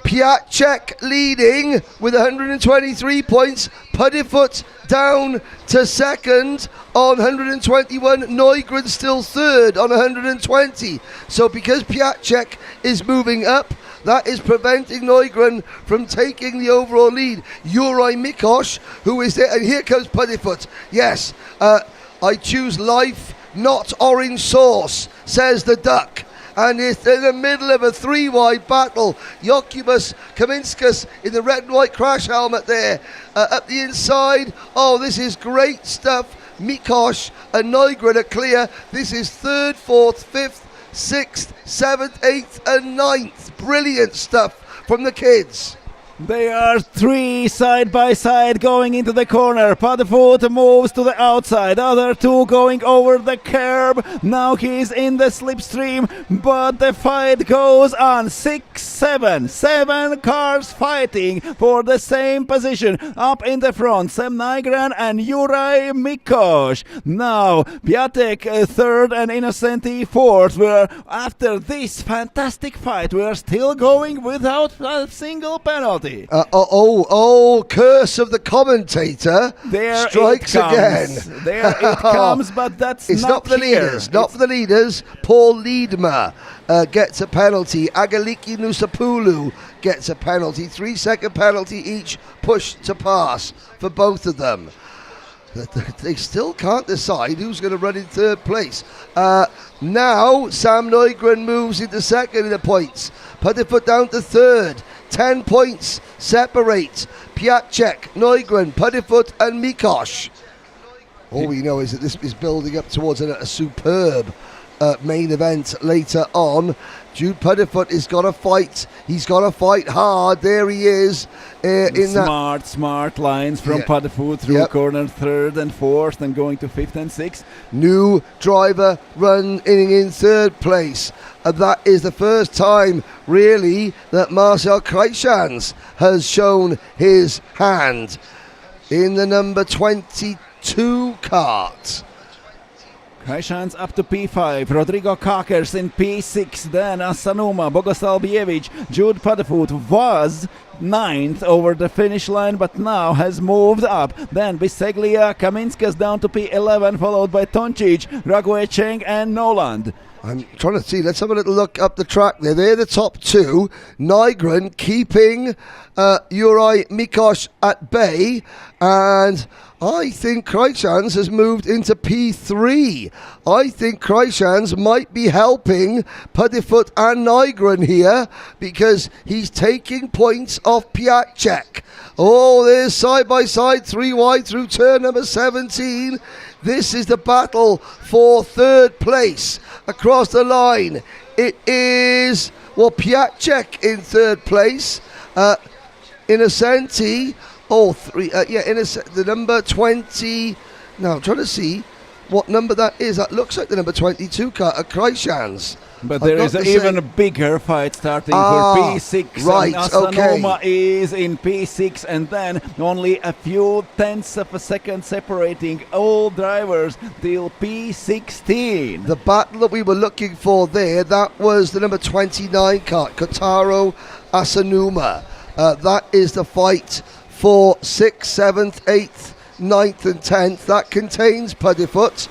Piatchek leading with 123 points. Puddifoot down to second on 121. Nygren still third on 120. So because Piatchek is moving up, that is preventing Nygren from taking the overall lead. Juraj Mikosh, who is there, and here comes Puddifoot. Yes, I choose life, not orange sauce, says the duck. And it's in the middle of a 3-wide battle. Jokubas Kaminskas in the red and white crash helmet there. Up the inside, oh, this is great stuff. Mikosh and Nygren are clear. This is 3rd, 4th, 5th, 6th, 7th, 8th and 9th. Brilliant stuff from the kids. They are 3 side by side going into the corner. Puddifoot moves to the outside. Other 2 going over the curb. Now he's in the slipstream, but the fight goes on. 6, 7 cars fighting for the same position. Up in the front, Sam Nygren and Juraj Mikosh. Now Piatek 3rd and Innocenti 4th. Where after this fantastic fight, we are still going without a single penalty. Curse of the commentator. There strikes it comes. again. There it comes, but that's it's not for the here. leaders. Not for the leaders. Paul Liedma gets a penalty. Agaliki Nusapulu gets a penalty. 3-second penalty each. Push to pass for both of them. They still can't decide who's going to run in 3rd place. Now Sam Nygren moves into 2nd in the points. Puddifoot down to 3rd. 10 points separate Piatchek, Nygren, Puddifoot and Mikosh. All we know is that this is building up towards a superb main event later on. Jude Puddifoot has got to fight. He's got to fight hard. There he is. Smart lines from Puddifoot through corner 3rd and 4th and going to 5th and 6th. New driver running in 3rd place. That is the first time, really, that Marcel Kreitschans has shown his hand in the number 22 kart. Kreitschans up to P5, Rodrigo Kakers in P6, then Asanuma, Bogoslav Bievich, Jude Puddifoot was 9th over the finish line, but now has moved up. Then Biseglia, Kaminskas down to P11, followed by Toncic, Rague Cheng and Noland. I'm trying to see. Let's have a little look up the track there. They're the top 2. Nygren keeping Juraj Mikosh at bay. And I think Kreitschans has moved into P3. I think Kreitschans might be helping Puddifoot and Nygren here because he's taking points off Piatchek. Oh, there's side by side, 3 wide through turn number 17. This is the battle for 3rd place. Across the line, it is, Piatchek in 3rd place. Innocenti, the number 20. Now, I'm trying to see what number that is. That looks like the number 22 car, Kreitschans. But there is an even bigger fight starting for P6. Right, and Asanoma is in P6, and then only a few tenths of a second separating all drivers till P16. The battle that we were looking for there, that was the number 29 car, Kotaro Asanuma. That is the fight for 6th, 7th, 8th, 9th and 10th. That contains Puddifoot.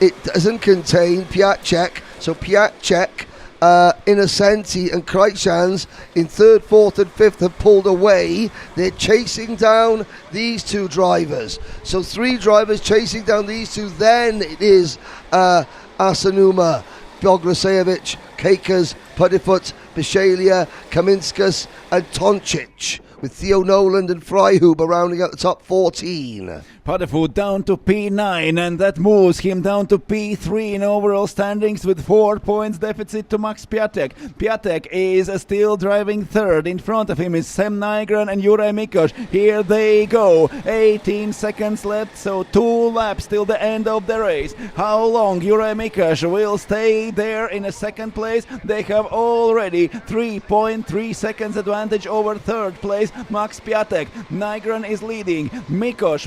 It doesn't contain Piatchek. So Piatchek, Innocenti and Kreitschans in 3rd, 4th and 5th have pulled away. They're chasing down these 2 drivers. So 3 drivers chasing down these 2. Then it is Asanuma, Bograsevic, Kakers, Puddifoot, Bishalia, Kaminskas and Toncic. with Theo Noland and Freihuber rounding out the top 14. Padefoot down to P9, and that moves him down to P3 in overall standings with 4 points deficit to Max Piatek. Piatek is still driving third. In front of him is Sam Nygren and Juraj Mikoš. Here they go. 18 seconds left, so 2 laps till the end of the race. How long Juraj Mikoš will stay there in a second place? They have already 3.3 seconds advantage over third place Max Piatek. Nygren is leading. Mikoš,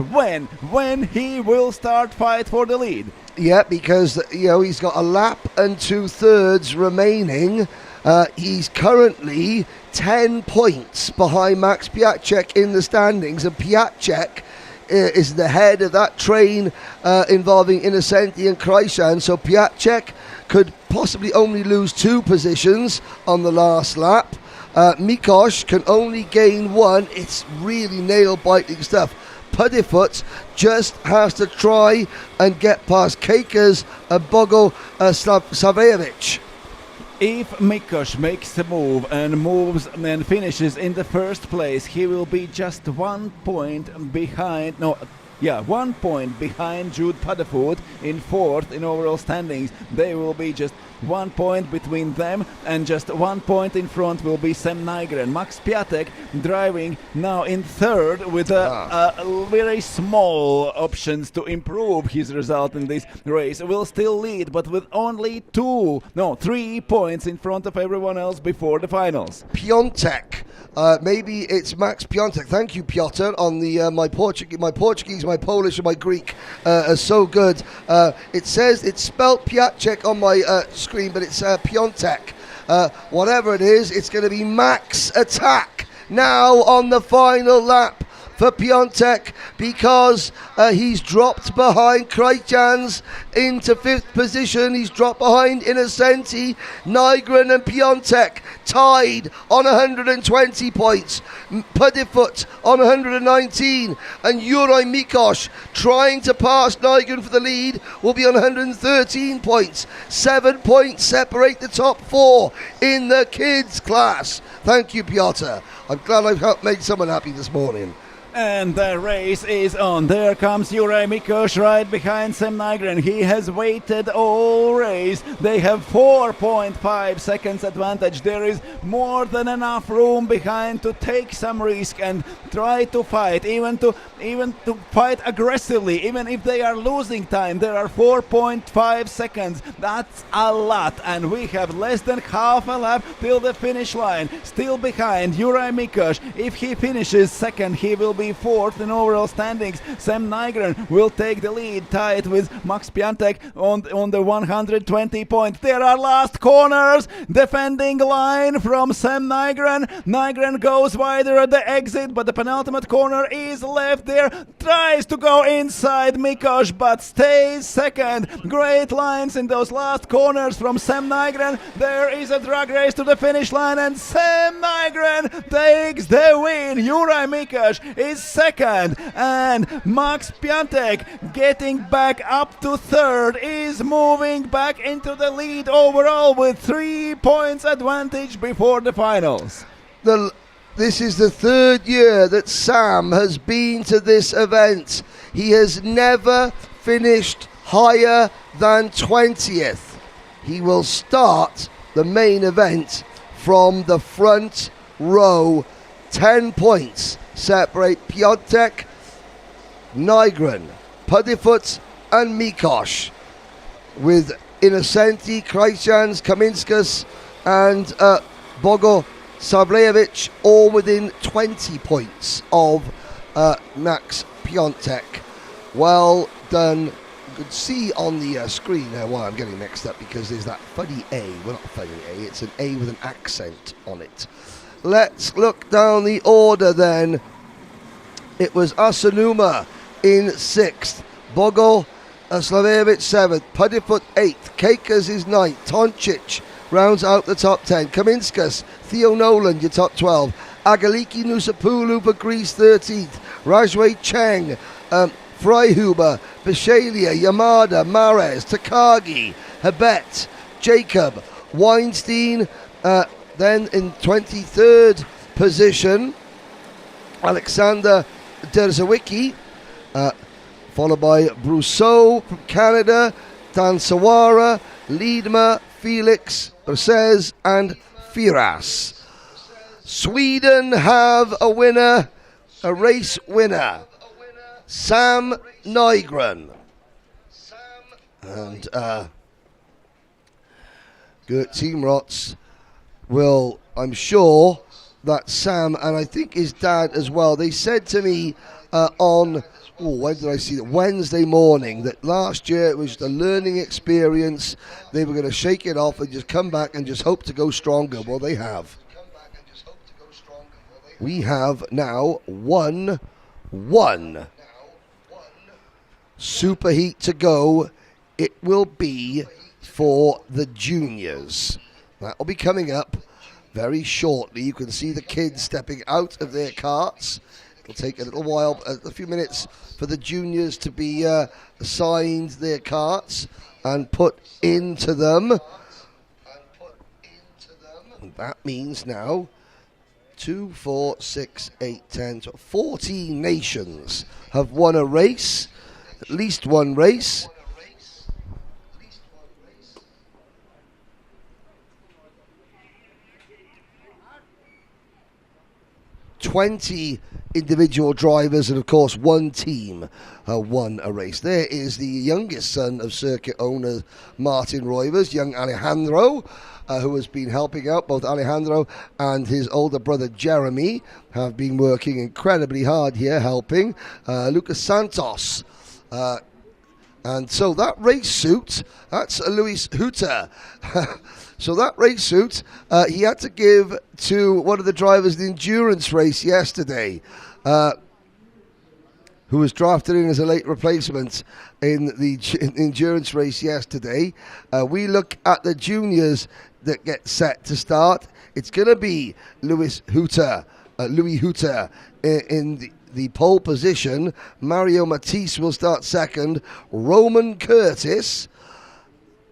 when he will start fight for the lead? Yeah, because he's got a lap and 2/3 remaining. He's currently 10 points behind Max Piatek in the standings, and Piatek is the head of that train involving Innocenti and Kreishan. So Piatek could possibly only lose 2 positions on the last lap. Mikoš can only gain 1. It's really nail-biting stuff. Padefoot just has to try and get past Kakers and Bogo Savljevic. If Mikoš makes a move and finishes in the first place, he will be just 1 point behind. 1 point behind Jude Padefoot in fourth in overall standings. They will be just 1 point between them, and just 1 point in front will be Sam Nygren. Max Piatek driving now in third with a very small options to improve his result in this race. Will still lead, but with only 3 points in front of everyone else before the finals. Piontek. Maybe it's Max Piontek. Thank you, Piotr. On the my Portuguese, my Polish, and my Greek are so good. It says it's spelt Piatek on my screen, but it's Piontek. Whatever it is, it's going to be max attack now on the final lap for Piontek, because he's dropped behind Kreitjans into 5th position. He's dropped behind Innocenti. Nygren and Piontek tied on 120 points. Padefoot on 119, and Juraj Mikoš trying to pass Nygren for the lead will be on 113 points. 7 points separate the top 4 in the kids class. Thank you, Piotr. I'm glad I've made someone happy this morning. And the race is on. There comes Juraj Mikoš right behind Sam Nygren. He has waited all race. They have 4.5 seconds advantage. There is more than enough room behind to take some risk and try to fight, even to fight aggressively. Even if they are losing time, there are 4.5 seconds. That's a lot, and we have less than half a lap till the finish line. Still behind Juraj Mikoš. If he finishes second, he will be fourth in overall standings. Sam Nygren will take the lead, tied with Max Piatek on the 120 points. There are last corners. Defending line from Sam Nygren. Nygren goes wider at the exit, but the penultimate corner is left there. Tries to go inside Mikoš, but stays second. Great lines in those last corners from Sam Nygren. There is a drag race to the finish line, and Sam Nygren takes the win. Juraj Mikoš is second, and Max Piatek getting back up to third is moving back into the lead overall with 3 points advantage before the finals. This is the 3rd year that Sam has been to this event. He has never finished higher than 20th. He will start the main event from the front row. 10 points separate Piatek, Nygren, Padefoot and Mikoš, with Innocenti, Kreisjans, Kaminskas and Bogo Savljevic all within 20 points of Max Piatek. Well done. You could see on the screen there why I'm getting mixed up, because there's that funny A. Well, not funny A, it's an A with an accent on it. Let's look down the order then. It was Asanuma in 6th, Bogo Savljevic 7th, Padefoot 8th, Kakers is 9th, Toncic rounds out the top 10, Kaminskas, Theo Noland your top 12, Agaliki Nusapulu for Greece 13th, Rajway Cheng, Freihuber, Bishalia, Yamada, Mares, Takagi, Habet, Jacob, Weinstein, then in 23rd position Alexander Derzawicki, followed by Brousseau from Canada, Dan Sawara, Liedma, Felix, Bracez, and Firas. Sweden have a winner, a race winner, Sam Nygren. And Gert Teamrots will, I'm sure, that Sam, and I think his dad as well, they said to me on, when did I see that? Wednesday morning, that last year it was just a learning experience. They were going to shake it off and just come back and just hope to go stronger. Well, they have. We have now one superheat to go. It will be for the juniors. That will be coming up very shortly. You can see the kids stepping out of their carts. It'll take a little while, a few minutes, for the juniors to be assigned their carts and put into them. And that means now 2, 4, 6, 8, 10, 14 nations have won a race, at least one race. 20 individual drivers and of course one team won a race. There is the youngest son of circuit owner Martin Roivers, young Alejandro, who has been helping out. Both Alejandro and his older brother Jeremy have been working incredibly hard here helping. Lucas Santos. And so that race suit, that's Luis Hutter. So that race suit, he had to give to one of the drivers in the endurance race yesterday, who was drafted in as a late replacement in the endurance race yesterday. We look at the juniors that get set to start. It's going to be Louis Hutter in the pole position. Mario Matisse will start second. Roman Curtis,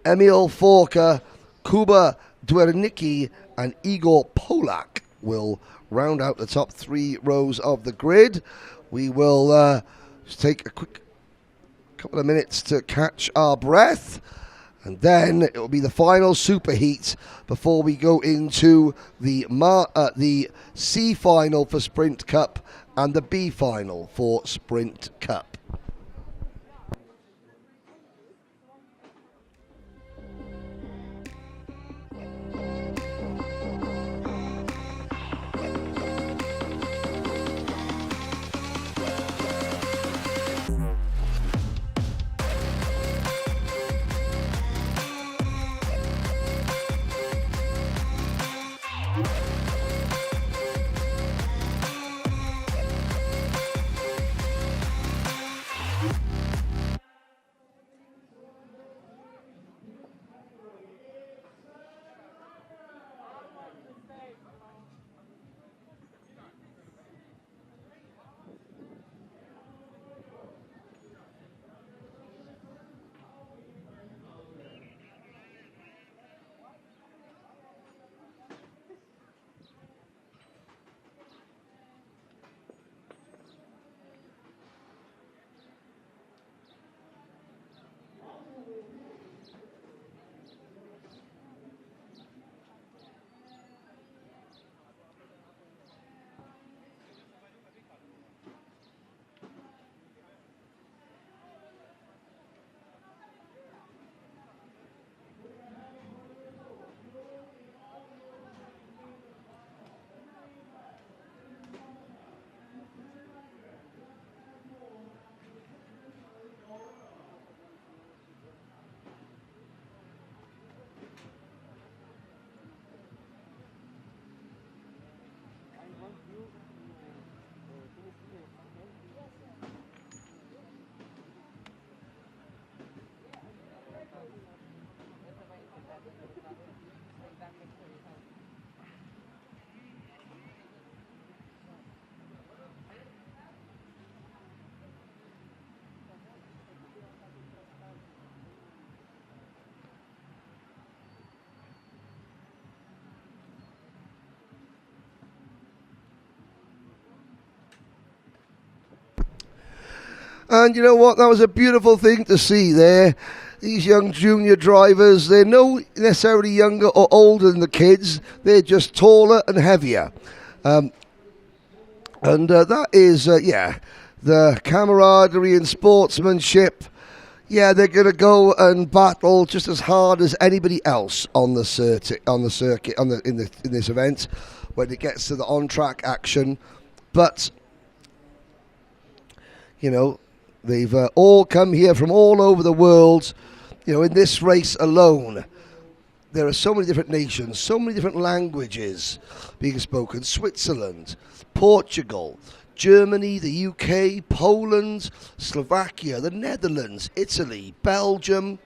Emil Forker, Kuba Dwernicki, and Igor Polak will round out the top 3 rows of the grid. We will just take a quick couple of minutes to catch our breath, and then it will be the final superheat before we go into the C final for Sprint Cup and the B final for Sprint Cup. And you know what? That was a beautiful thing to see there. These young junior drivers, they're no necessarily younger or older than the kids. They're just taller and heavier. And that is, the camaraderie and sportsmanship. Yeah, they're going to go and battle just as hard as anybody else on the circuit, in this event when it gets to the on-track action. But you know, they've all come here from all over the world. You know, in this race alone, there are so many different nations, so many different languages being spoken. Switzerland, Portugal, Germany, the UK, Poland, Slovakia, the Netherlands, Italy, Belgium,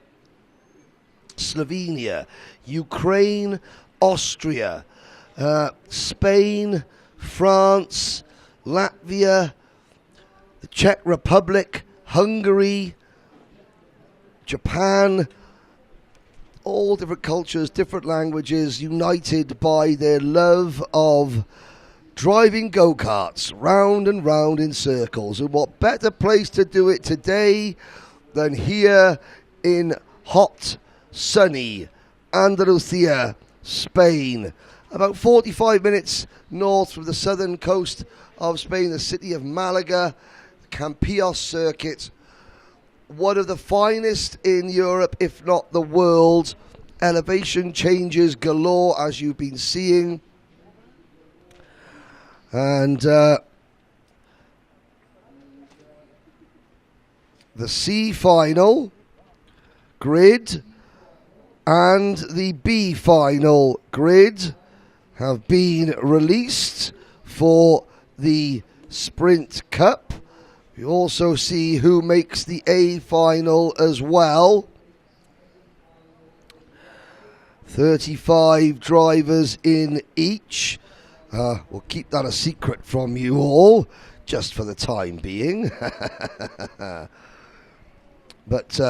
Slovenia, Ukraine, Austria, Spain, France, Latvia, the Czech Republic, Hungary, Japan, all different cultures, different languages, united by their love of driving go-karts round and round in circles. And what better place to do it today than here in hot, sunny Andalusia, Spain. About 45 minutes north from the southern coast of Spain, the city of Malaga, Campillos circuit, one of the finest in Europe, if not the world. Elevation changes galore, as you've been seeing. And the C final grid and the B final grid have been released for the Sprint Cup. We also see who makes the A final as well. 35 drivers in each. We'll keep that a secret from you all, just for the time being. But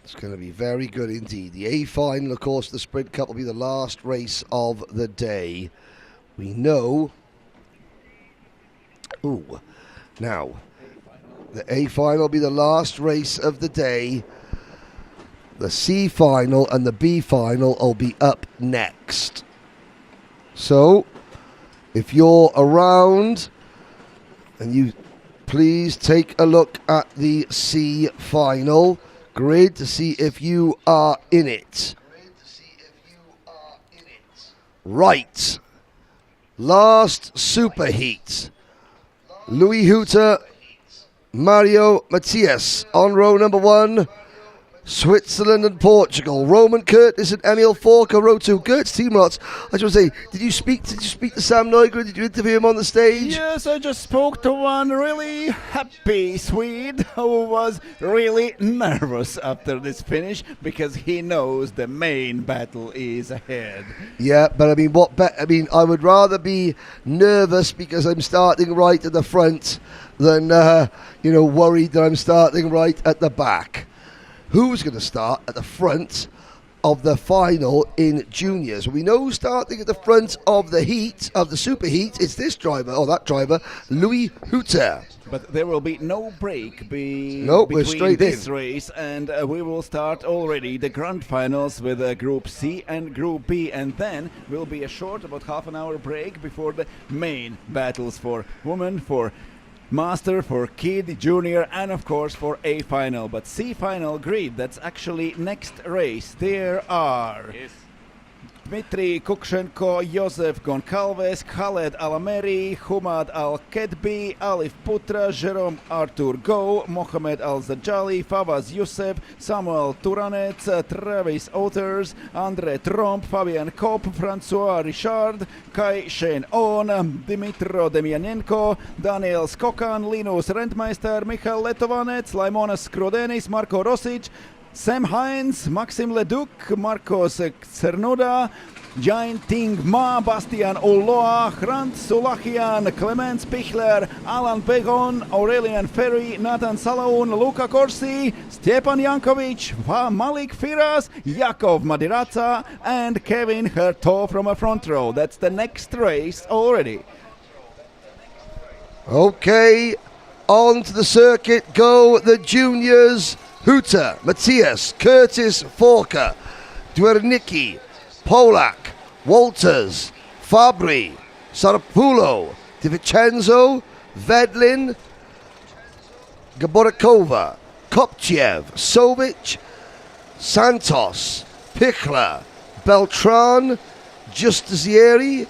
it's going to be very good indeed. The A final, of course, the Sprint Cup will be the last race of the day. We know. Now, the A final will be the last race of the day. The C final and the B final will be up next. So, if you're around, and you please take a look at the C final grid to see if you are in it. Right. Last superheat. Louis Hutter, Mario Matias on row number 1. Switzerland and Portugal. Roman Curtis and Emil Forker, row 2. Gert's teammates. I just want to say, did you speak to Sam Neugren? Did you interview him on the stage? Yes, I just spoke to one really happy Swede who was really nervous after this finish because he knows the main battle is ahead. Yeah, but I mean, I would rather be nervous because I'm starting right at the front than worried that I'm starting right at the back. Who's going to start at the front of the final in juniors? We know starting at the front of the heat, of the superheat, it's this driver, or that driver, Louis Hutter. But there will be no break between we're straight this in. race, and we will start already the grand finals with Group C and Group B, and then will be a short, about half an hour break before the main battles for women, for Master, for Kid, Junior, and of course for A final. But C final grid, that's actually next race. There are Dmitry Kukshenko, Josef Goncalves, Khaled Alameri, Humad Al-Kedbi, Alif Putra, Jerome Artur Go, Mohamed Al-Zajali, Fawaz Youssef, Samuel Turanec, Travis Others, Andre Tromp, Fabian Kopp, François Richard, Kai Shen On, Dimitro Demianenko, Daniel Skokan, Linus Rentmeister, Michal Letovanec, Laimonas Skrodenis, Marko Rosic, Sam Hines, Maxim Leduc, Marcos Cernuda, Jain Ting Ma, Bastian Ulloa, Hrant Sulachian, Clemens Pichler, Alan Pegon, Aurelian Ferry, Nathan Salaun, Luka Corsi, Stepan Jankovic, Malik Firas, Jakov Madiraca, and Kevin Herto from a front row. That's the next race already. Okay, on to the circuit go the juniors. Huta, Matthias, Curtis Forker, Dwernicki, Polak, Walters, Fabri, Sarapulo, Di Vincenzo, Vedlin, Gaborikova, Kopchev, Sovic, Santos, Pichler, Beltran, Justizieri,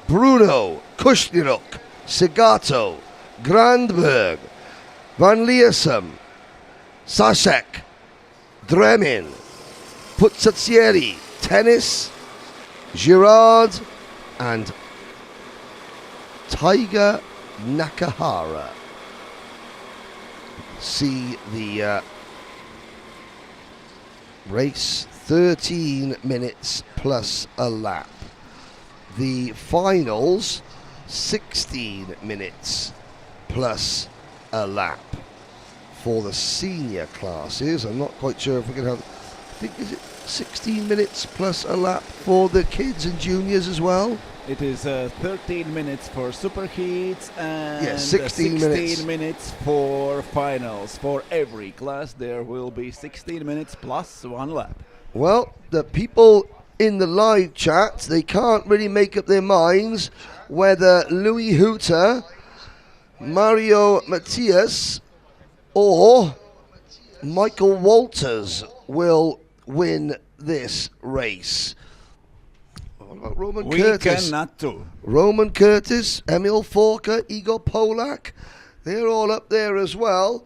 Bruno, Kushniruk, Segato, Grandberg, Van Liersum, Sasek, Dremin, Putsatsieri, Tennis, Girard, and Tiger Nakahara. See the race, 13 minutes plus a lap. The finals, 16 minutes plus a lap. For the senior classes, I'm not quite sure if we can have, I think, is it 16 minutes plus a lap for the kids and juniors as well? It is 13 minutes for superheats and 16 minutes for finals. For every class there will be 16 minutes plus one lap. Well, the people in the live chat, they can't really make up their minds whether Louis Hutter, Mario Matias, or Michael Walters will win this race. What about Roman Curtis? We cannot do. Roman Curtis, Emil Forker, Igor Polak, they're all up there as well.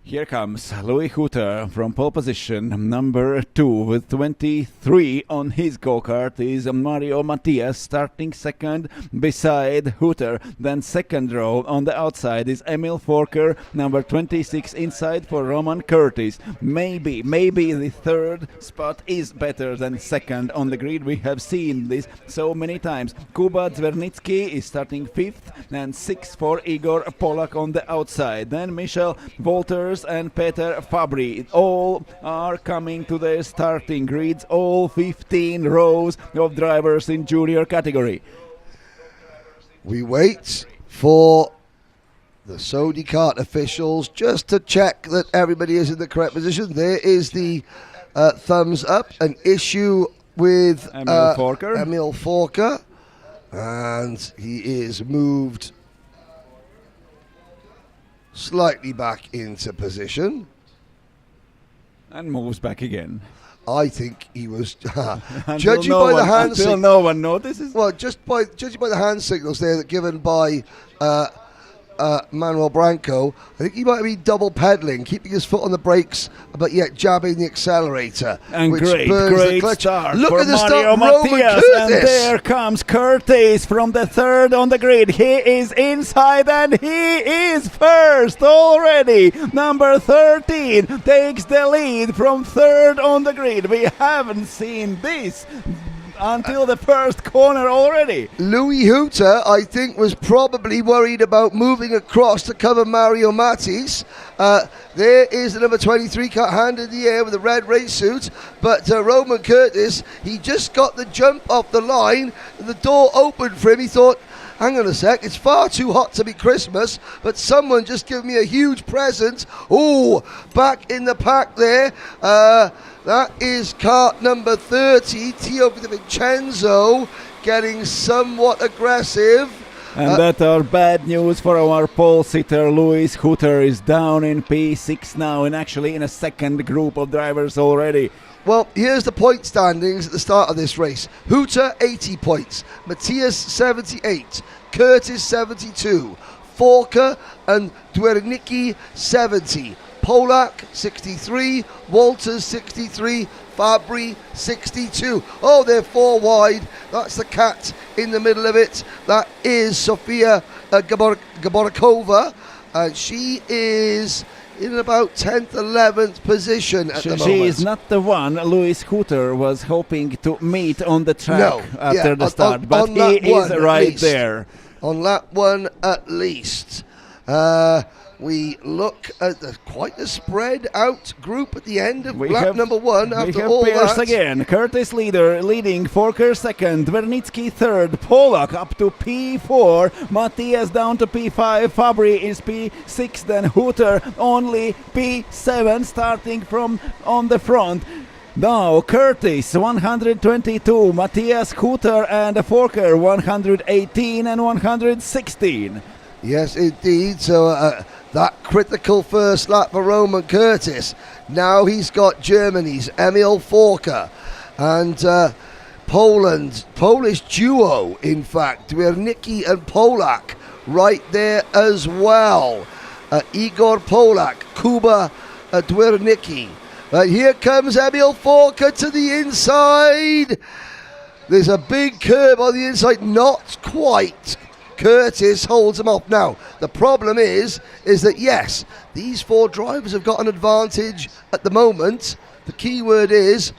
Here comes Louis Hutter from pole position, number 2 with 23 on his go-kart is Mario Matias starting second beside Hutter. Then second row on the outside is Emil Forker, number 26 inside for Roman Curtis. Maybe the third spot is better than second on the grid. We have seen this so many times. Kuba Zvernitsky is starting fifth and sixth for Igor Polak on the outside. Then Michel Walters and Peter Fabri all are coming to the starting grids, all 15 rows of drivers in junior category. We wait for the Saudi kart officials just to check that everybody is in the correct position. There is the thumbs up, an issue with Emil Forker, and he is moved slightly back into position. And moves back again. I think he was judging by the hand until no one notices. Well, judging by the hand signals there that given by Manuel Branco, I think he might be double pedaling, keeping his foot on the brakes, but yet jabbing the accelerator. And which great burns the start Look for at the Mario start, Matias, and there comes Curtis from the third on the grid. He is inside and he is first already. Number 13 takes the lead from third on the grid. We haven't seen this until the first corner already. Louis Hutter, I think, was probably worried about moving across to cover Mario Matis. There is the number 23 cut hand in the air with the red race suit, but Roman Curtis, he just got the jump off the line, and the door opened for him. He thought, hang on a sec, it's far too hot to be Christmas, but someone just gave me a huge present. Oh, back in the pack there. That is kart number 30, Tio Di Vincenzo, getting somewhat aggressive. And that are bad news for our pole sitter. Louis Hutter is down in P6 now, and actually in a second group of drivers already. Well, here's the point standings at the start of this race. Hutter 80 points, Matthias 78, Curtis 72, Forker and Dwernicki 70, Polak 63, Walters 63, Fabri 62. Oh, they're four wide. That's the cat in the middle of it. That is Sofia Gaborikova. She is in about 10th, 11th position at the moment. She is not the one Louis Hooter was hoping to meet on the track after the start, but he is right there. On lap 1 at least. We look at quite a spread out group at the end of lap number 1. After all Pierce that, again. Curtis leading. Forker second. Dwernitsky third. Polak up to P4. Matthias down to P5. Fabry is P6. Then Hooter only P7, starting from on the front. Now Curtis 122, Matthias Hooter and Forker 118 and 116. Yes, indeed. So that critical first lap for Roman Curtis. Now he's got Germany's Emil Forker and Polish duo, in fact, Dwernitsky and Polak right there as well. Igor Polak, Kuba Dwernitsky. Here comes Emil Forker to the inside. There's a big curve on the inside, not quite. Curtis holds him off. Now, the problem is that yes, these 4 drivers have got an advantage at the moment. The key word is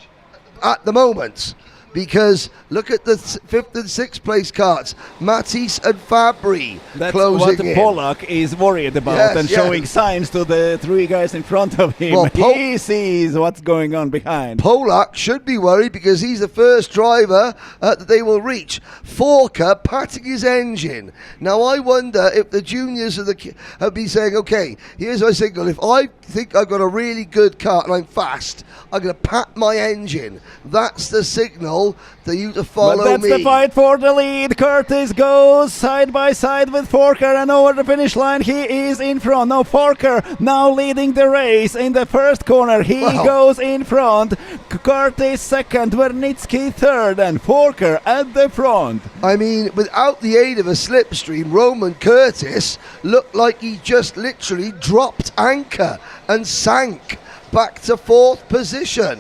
at the moment, because look at the 5th and 6th place carts. Matisse and Fabry closing what in. Polak is worried about, and showing signs to the 3 guys in front of him. Well, he sees what's going on behind. Polak should be worried because he's the first driver that they will reach. Forker patting his engine. Now I wonder if the juniors have been saying, okay, here's my signal. If I think I've got a really good car and I'm fast, I'm going to pat my engine. That's the signal to you to follow but that's me. The fight for the lead. Curtis goes side by side with Forker, and over the finish line he is in front. Now Forker now leading the race in the first corner. He goes in front. Curtis second, Dwernitsky third, and Forker at the front. I mean, without the aid of a slipstream, Roman Curtis looked like he just literally dropped anchor and sank back to 4th position.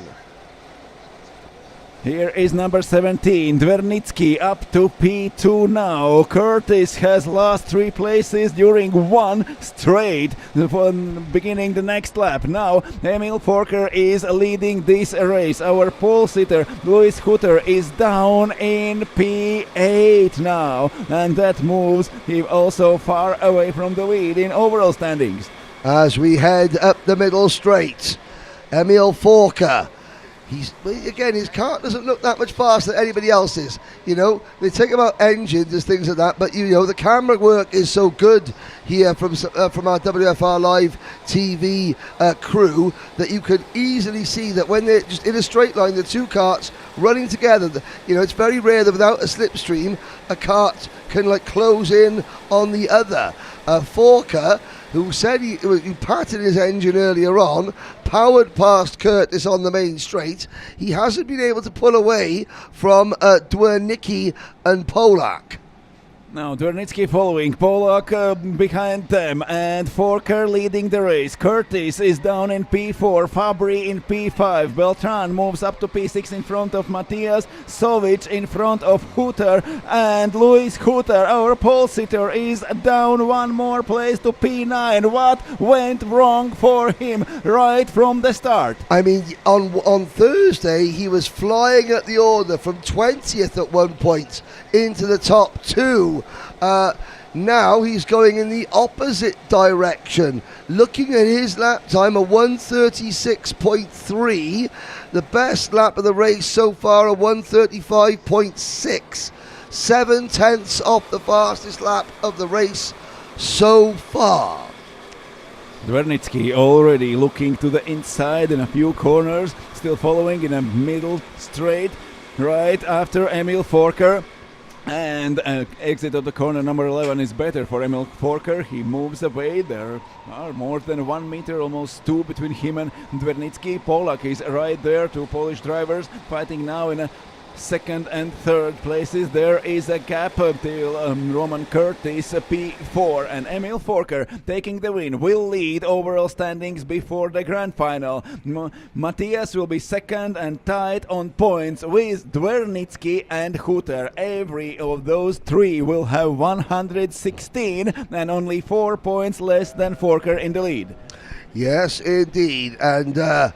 Here is number 17, Dwernitsky up to P2 now. Curtis has lost 3 places during one straight from beginning the next lap. Now Emil Forker is leading this race. Our pole sitter Louis Hooter is down in P8 now, and that moves him also far away from the lead in overall standings. As we head up the middle straight, Emil Forker. His car doesn't look that much faster than anybody else's. You know, they talk about engines and things like that, but you know, the camera work is so good here from our WFR Live TV crew that you can easily see that when they're just in a straight line, the 2 carts running together, you know, it's very rare that without a slipstream, a cart can like close in on the other. Forker, who said he patted his engine earlier on, powered past Curtis on the main straight. He hasn't been able to pull away from Dwernitsky and Polak. Now Dwernitsky following, Polak behind them, and Forker leading the race. Curtis is down in P4, Fabry in P5. Beltran moves up to P6 in front of Matthias. Sovic in front of Hooter, and Louis Hooter, our pole sitter, is down 1 more place to P9. What went wrong for him right from the start? I mean, on Thursday he was flying at the order from 20th at one point into the top 2. Now he's going in the opposite direction. Looking at his lap time, a 136.3. The best lap of the race so far, a 135.6. 7/10 off the fastest lap of the race so far. Dwernitsky already looking to the inside in a few corners, still following in a middle straight right after Emil Forker. And exit of the corner number 11 is better for Emil Forker. He moves away. There are more than 1 meter, almost 2 between him and Dwernitsky. Polak is right there. 2 Polish drivers fighting now in a second and third places. There is a gap till Roman Curtis P4, and Emil Forker taking the win will lead overall standings before the grand final. Matthias will be second and tied on points with Dwernitsky and Hooter. Every of those 3 will have 116 and only 4 points less than Forker in the lead. Yes, indeed. And that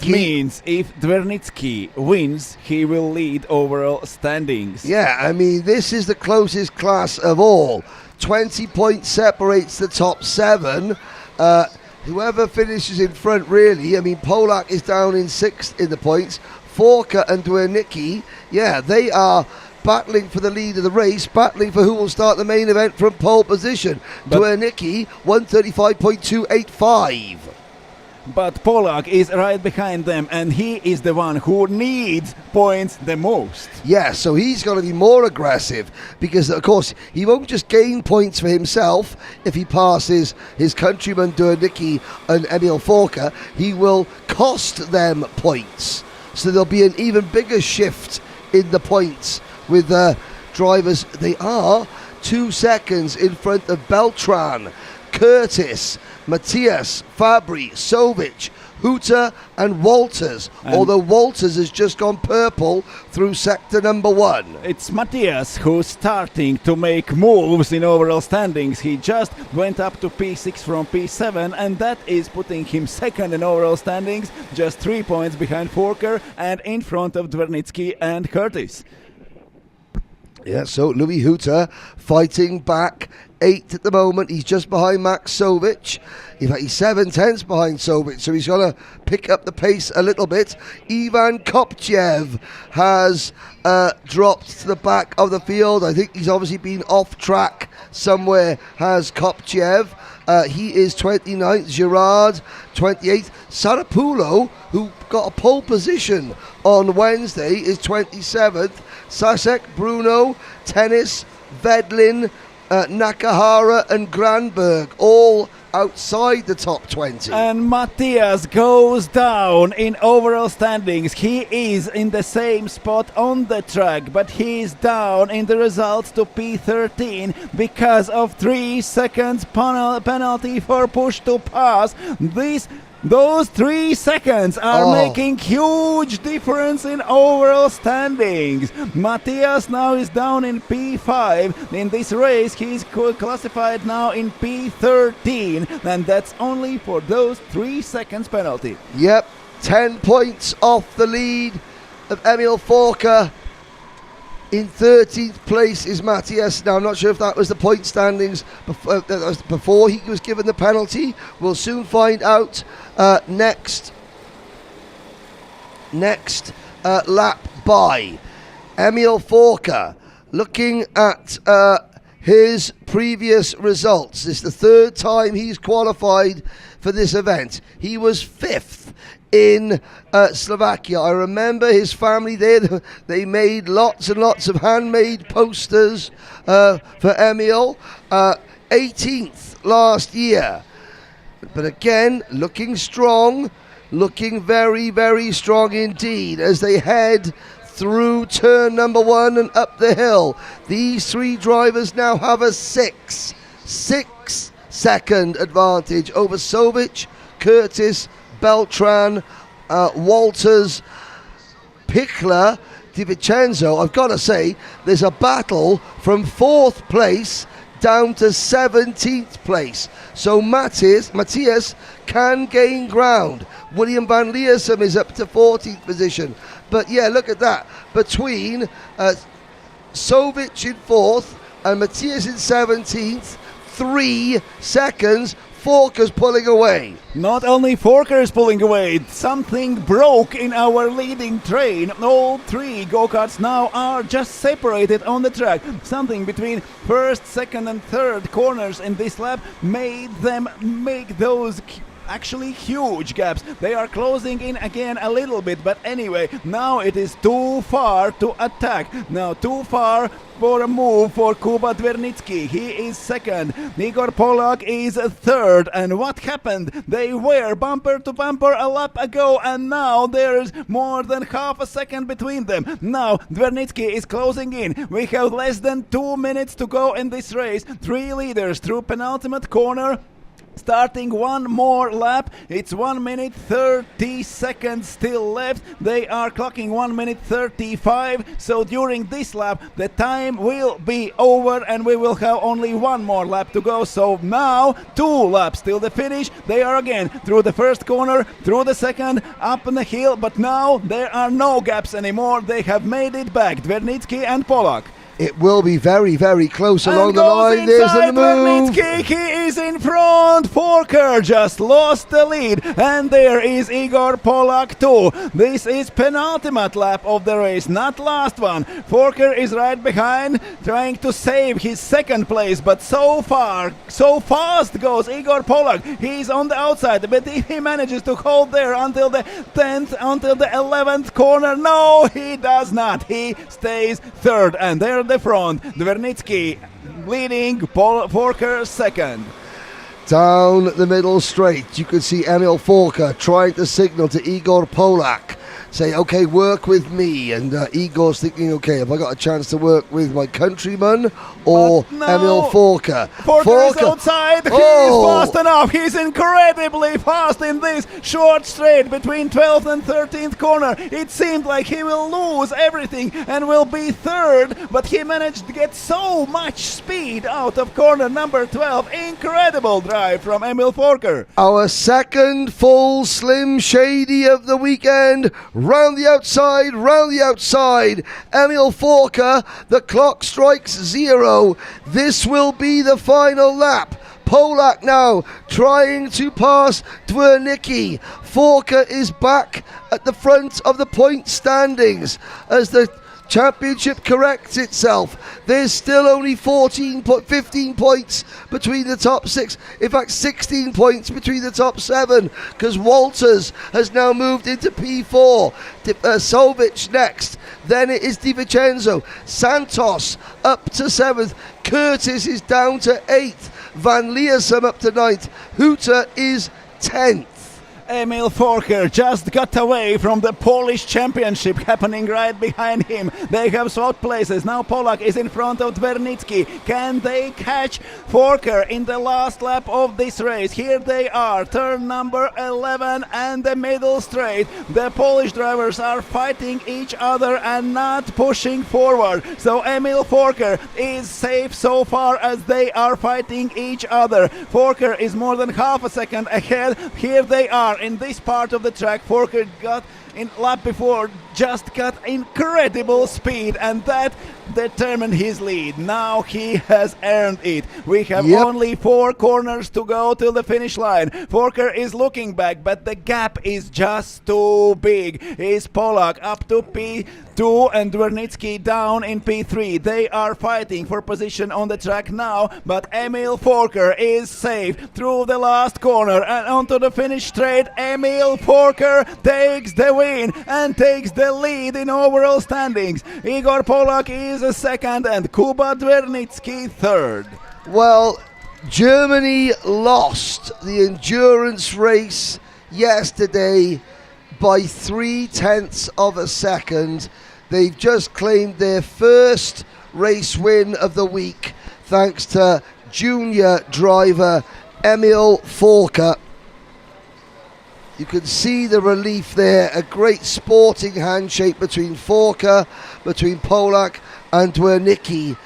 means if Dvernitsky wins, he will lead overall standings. Yeah, I mean, this is the closest class of all. 20 points separates the top 7. Whoever finishes in front, really, I mean, Polak is down in 6th in the points. Forka and Dwernicki, yeah, they are battling for the lead of the race, battling for who will start the main event from pole position. Dwernicki, 135.285. But Polak is right behind them, and he is the one who needs points the most. Yeah, so he's got to be more aggressive because, of course, he won't just gain points for himself if he passes his countryman Dwernicki and Emil Forka. He will cost them points. So there'll be an even bigger shift in the points with drivers. They are 2 seconds in front of Beltran, Curtis, Matthias, Fabry, Sovic, Huta and Walters, although Walters has just gone purple through sector number 1. It's Matthias who's starting to make moves in overall standings. He just went up to P6 from P7, and that is putting him second in overall standings, just 3 points behind Forker and in front of Dvernitsky and Curtis. Yeah, so Louis Huta fighting back, 8th at the moment. He's just behind Max Sovic. In fact, he's 7/10 behind Sovic, so he's got to pick up the pace a little bit. Ivan Kopchev has dropped to the back of the field. I think he's obviously been off track somewhere, has Kopchev. He is 29th. Girard, 28th. Sarapulo, who got a pole position on Wednesday, is 27th. Sasek, Bruno, Tennis, Vedlin, Nakahara and Granberg, all outside the top 20. And Matthias goes down in overall standings. He is in the same spot on the track, but he is down in the results to P13 because of 3 seconds penalty for push to pass. Those 3 seconds are making huge difference in overall standings. Matthias now is down in P5. In this race, he is classified now in P13, and that's only for those 3 seconds penalty. Yep, 10 points off the lead of Emil Forka. In 13th place is Matthias. Now, I'm not sure if that was the point standings before he was given the penalty. We'll soon find out next lap by Emil Forka. Looking at his previous results, this is the 3rd time he's qualified for this event. He was 5th in Slovakia. I remember his family there. They made lots and lots of handmade posters for Emil. 18th last year. But again, looking strong, looking very, very strong indeed as they head through turn number 1 and up the hill. These 3 drivers now have a 6 second advantage over Sovic, Curtis, Beltran, Walters, Pichler, Di Vincenzo. I've got to say, there's a battle from 4th place down to 17th place. So Matthias can gain ground. William van Leersum is up to 14th position. But yeah, look at that. Between Sovic in 4th and Matthias in 17th, 3 seconds. Forker's pulling away. Not only Forker is pulling away, something broke in our leading train. All 3 go-karts now are just separated on the track. Something between 1st, 2nd and 3rd corners in this lap made them make those actually huge gaps. They are closing in again a little bit, but anyway, now it is too far to attack. Now too far for a move for Kuba Dvernitsky. He is 2nd. Igor Polak is 3rd. And what happened? They were bumper to bumper a lap ago, and now there's more than half a second between them. Now Dvernitsky is closing in. We have less than 2 minutes to go in this race. 3 leaders through penultimate corner. starting one more lap. It's 1 minute 30 seconds still left. They are clocking 1 minute 35. So during this lap, the time will be over and we will have only one more lap to go. So now 2 laps till the finish. They are again through the first corner, through the second, up on the hill. But now there are no gaps anymore. They have made it back, Dvernitsky and Polak. It will be very, very close along And the line. goes There's inside the move. Dvernitsky. He is in front. Forker just lost the lead. And there is Igor Polak too. This is penultimate lap of the race, not last one. Forker is right behind, trying to save his second place. But so fast goes Igor Polak. He's on the outside. But if he manages to hold there until the 10th, until the 11th corner, no, he does not. He stays third. And there the front, Dvernitsky leading, Forker second. Down the middle straight, you can see Emil Forker trying to signal to Igor Polak, say, okay, work with me. And Igor's thinking, okay, have I got a chance to work with my countryman or no. Emil Forker? Forker is outside. He is fast enough. He's incredibly fast in this short straight between 12th and 13th corner. It seemed like he will lose everything and will be third, but he managed to get so much speed out of corner number 12. Incredible drive from Emil Forker. Our second full Slim Shady of the weekend. Round the outside. Emil Forker, the clock strikes 0. This will be the final lap. Polak now trying to pass Dvernitsky. Forker is back at the front of the point standings as the championship corrects itself. There's still only 15 points between the top 6. In fact, 16 points between the top 7 because Walters has now moved into P4. Sovic next. Then it is Di Vincenzo. Santos up to 7th. Curtis is down to 8th. Van Leersum up to 9th. Huta is 10th. Emil Forker just got away from the Polish championship happening right behind him. They have swapped places. Now Polak is in front of Dvernitsky. Can they catch Forker in the last lap of this race? Here they are, turn number 11 and the middle straight. The Polish drivers are fighting each other and not pushing forward. So Emil Forker is safe so far as they are fighting each other. Forker is more than half a second ahead. Here they are in this part of the track. Forker got in lap before, just got incredible speed and that determined his lead. Now he has earned it. We have only 4 corners to go till the finish line. Forker is looking back, but the gap is just too big. Is Polak up to P2 and Dvernitsky down in P3. They are fighting for position on the track now, but Emil Forker is safe through the last corner and onto the finish straight. Emil Forker takes the win and takes the lead in overall standings. Igor Polak is a second and Kuba Dvernitsky third. Well, Germany lost the endurance race yesterday by 0.3 of a second. They've just claimed their first race win of the week thanks to junior driver Emil Forker. You can see the relief there, a great sporting handshake between Forker, between Polak and Dvernitsky.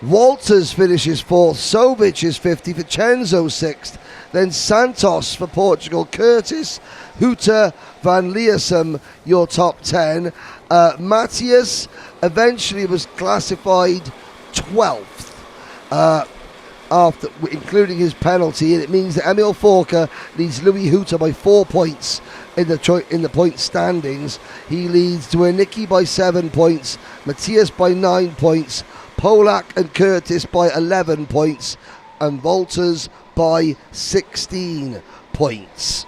Walters finishes 4th, Sovic is 50th, Vincenzo 6th, then Santos for Portugal, Curtis, Huta, Van Leersum, your top 10. Matthias eventually was classified 12th. After including his penalty, and it means that Emil Forker leads Louis Huta by 4 points in the point standings. He leads Dvernitsky by 7 points, Matthias by 9 points, Polak and Curtis by 11 points, and Walters by 16 points.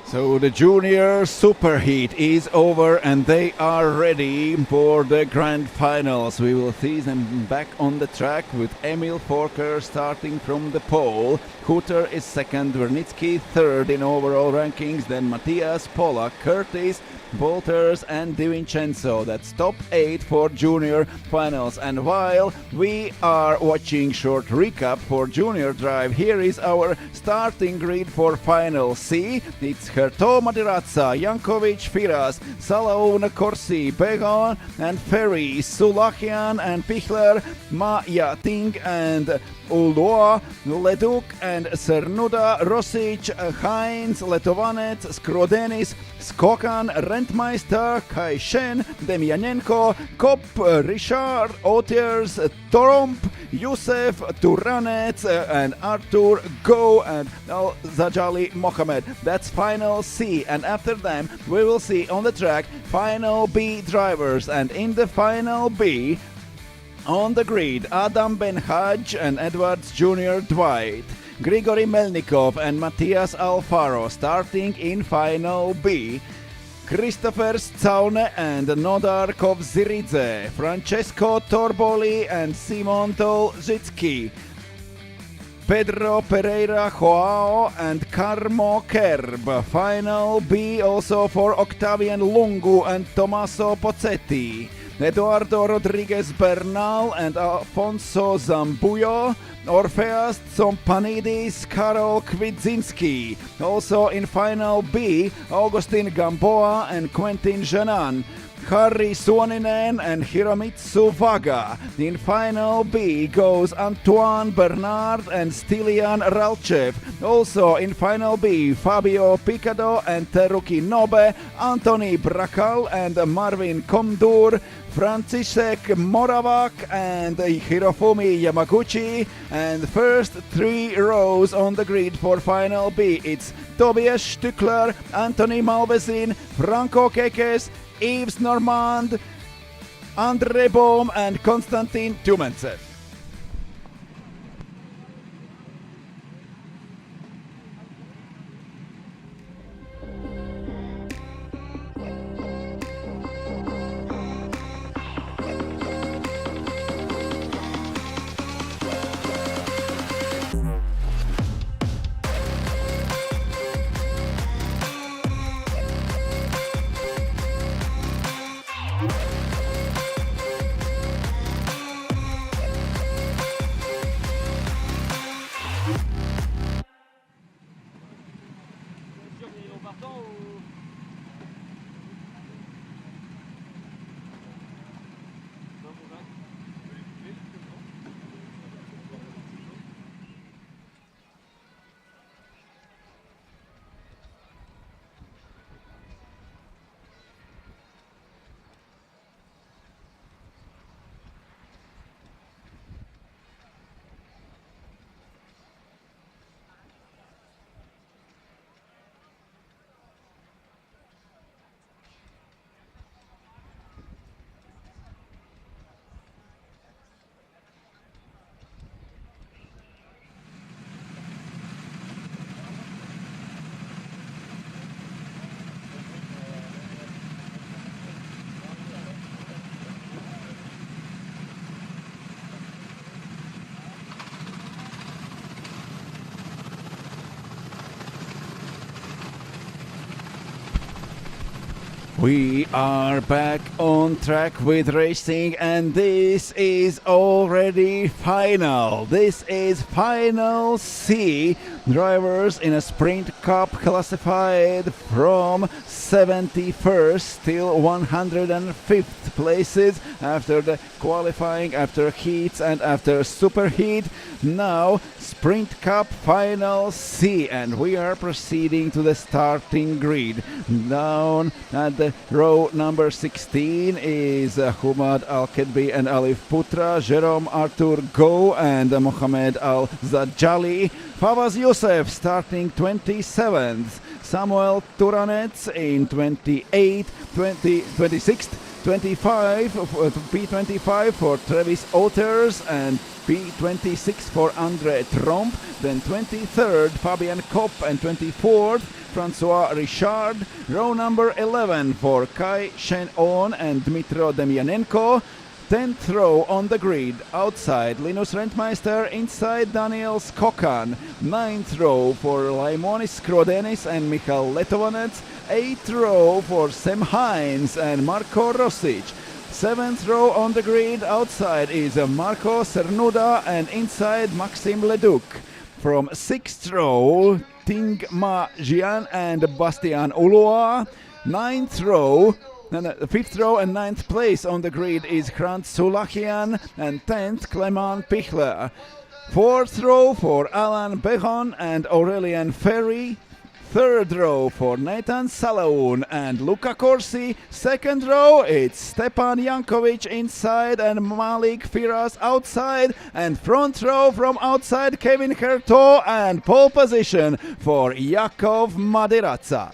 So the junior superheat is over and they are ready for the grand finals. We will see them back on the track with Emil Forker starting from the pole. Hutter is second, Wernicki third in overall rankings, then Matthias, Polak, Curtis, Wolters and Di Vincenzo. That's top 8 for junior finals. And while we are watching short recap for junior drive, here is our starting grid for final C. It's Herto Madirazza, Jankovic, Firas, Salaun, Corsi, Begon and Ferry, Sulachian and Pichler, Maja Ting and Ulloa, Leduc and Cernuda, Rosic, Heinz, Letovanec, Skrodenis, Skokan, Rentmeister, Kai Shen, Demjanenko, Kop, Richard, Otiers, Toromp, Youssef, Turanec and Artur Go and Al-Zajali Mohamed. That's final C, and after them we will see on the track final B drivers, and in the final B on the grid, Adam Ben Hajj and Edwards Jr. Dwight, Grigory Melnikov and Matthias Alfaro starting in final B, Christopher Zaune and Nodar Kovziridze, Francesco Torboli and Simon Tolzitsky, Pedro Pereira Joao and Carmo Kerb. Final B also for Octavian Lungu and Tommaso Pozzetti, Eduardo Rodriguez Bernal and Alfonso Zambuyo, Orpheus Tsompanidis, Karol Kwidzinski. Also in final B, Augustin Gamboa and Quentin Janan, Harri Suoninen and Hiromitsu Vaga. In final B goes Antoine Bernard and Stilian Ralchev. Also in final B, Fabio Picado and Teruki Nobe, Anthony Brakal and Marvin Komdur, Franciszek Moravak and Hirofumi Yamaguchi. And the first 3 rows on the grid for final B, it's Tobias Stückler, Anthony Malvesin, Franco Kekes, Yves Normand, Andre Bohm and Konstantin Tumentsev. We are back on track with racing, and this is already final. This is final C. Drivers in a sprint cup classified from 71st till 105th places after the qualifying, after heats and after superheat. Now sprint cup final C, and we are proceeding to the starting grid. Down at the row number 16 is Humad Al-Kedbi and Alif Putra, Jerome Artur Go and Mohamed Al-Zajali. Fawaz Youssef starting 27th, Samuel Turanec in 26th, 25 P25 for Travis Otters and P26 for Andre Tromp, then 23rd Fabian Kopp and 24th Francois Richard. Row number 11 for Kai Shen-on and Dmitro Demyanenko. 10th row on the grid, outside Linus Rentmeister, inside Daniel Skokan. 9th row for Laimonis Skrodenis and Michal Letovanec. 8th row for Sam Hines and Marko Rosic. 7th row on the grid, outside is Marko Cernuda and inside Maxim Leduc. From 6th row, Ting Ma Jian and Bastian Ulloa. 9th row, 5th row and 9th place on the grid is Hrant Sulachian and 10th Clement Pichler. 4th row for Alan Behon and Aurelian Ferry. 3rd row for Nathan Salaun and Luca Corsi. 2nd row it's Stepan Jankovic inside and Malik Firas outside. And front row from outside Kevin Herto and pole position for Jakov Madiratsa.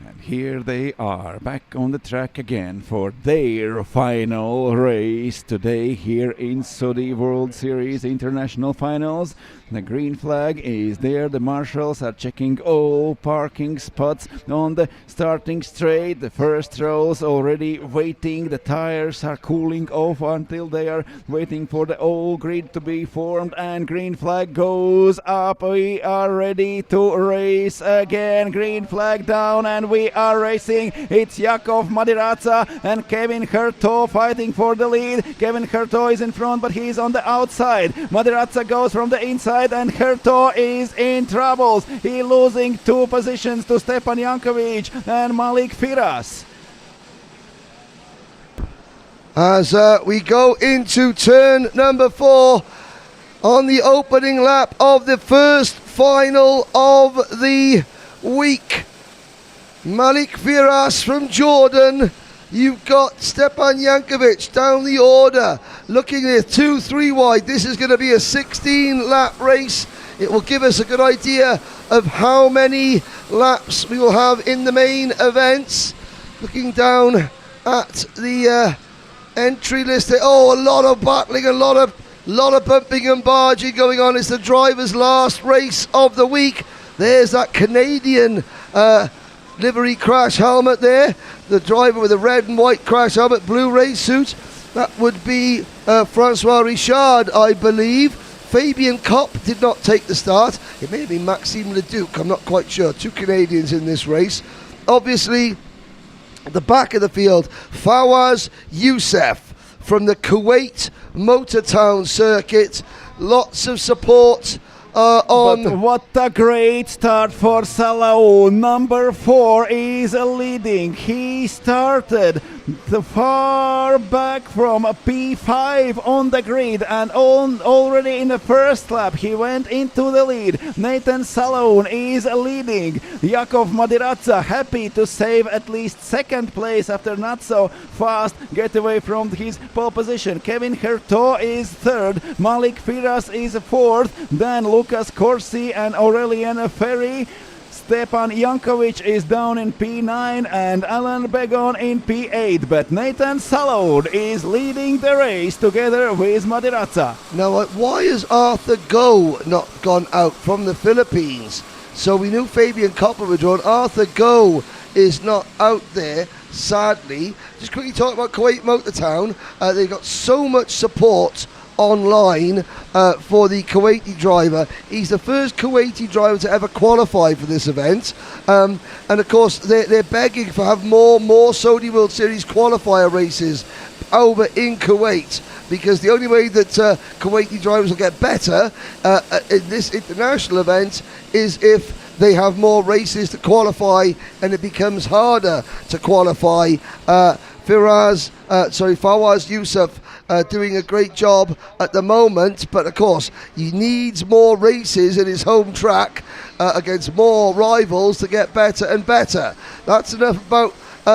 And here they are, back on the track again for their final race today here in Saudi World Series International Finals. The green flag is there. The marshals are checking all parking spots on the starting straight. The first rows already waiting. The tires are cooling off until they are waiting for the all grid to be formed. And green flag goes up. We are ready to race again. Green flag down and we are racing. It's Jakov Madiratsa and Kevin Herto fighting for the lead. Kevin Herto is in front, but he is on the outside. Madiratsa goes from the inside and Herto is in troubles. He losing 2 positions to Stepan Jankovic and Malik Firas. As we go into turn number 4 on the opening lap of the first final of the week. Malik Firas from Jordan. You've got Stepan Jankovic down the order, looking at 2-3 wide. This is going to be a 16-lap race. It will give us a good idea of how many laps we will have in the main events. Looking down at the entry list, a lot of battling, a lot of bumping and barging going on. It's the driver's last race of the week. There's that Canadian livery crash helmet there. The driver with a red and white crash helmet, blue race suit. That would be Francois Richard, I believe. Fabian Kopp did not take the start. It may have been Maxime Leduc, I'm not quite sure. 2 Canadians in this race. Obviously, at the back of the field, Fawaz Youssef from the Kuwait Motor Town circuit. Lots of support on. But what a great start for Salaun. Number 4 is leading. He started far back from P5 on the grid and already in the first lap he went into the lead. Nathan Salaun is leading. Jakov Madiratsa happy to save at least 2nd place after not so fast getaway from his pole position. Kevin Herto is 3rd. Malik Firas is 4th. Then Lucas Corsi and Aurelian Ferry. Stepan Jankovic is down in P9 and Alan Begon in P8, but Nathan Salaud is leading the race together with Madiratsa. Now, why has Arthur Go not gone out from the Philippines? So we knew Fabian Copper would run. Arthur Go is not out there, sadly. Just quickly talk about Kuwait Motor Town. They've got so much support online for the Kuwaiti driver. He's the first Kuwaiti driver to ever qualify for this event, and of course they're begging for have more Saudi World Series qualifier races over in Kuwait, because the only way that Kuwaiti drivers will get better in this international event is if they have more races to qualify and it becomes harder to qualify. Fawaz Youssef doing a great job at the moment, but of course he needs more races in his home track against more rivals to get better and better. That's enough about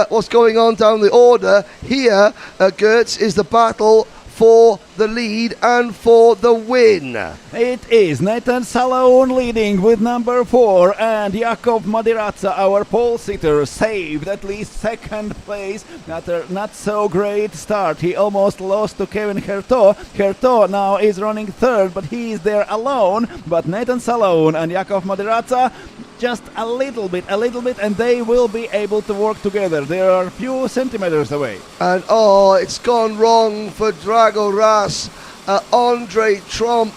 what's going on down the order. Here, Gertz, is the battle for the lead and for the win. It is Nathan Salaun leading with number 4, and Jakov Madiratsa, our pole sitter, saved at least second place after not so great start. He almost lost to Kevin Herto. Herto now is running third, but he is there alone. But Nathan Salaun and Jakov Madiratsa just a little bit, and they will be able to work together. They are a few centimeters away. And it's gone wrong for Drago Ras. Andre Tromp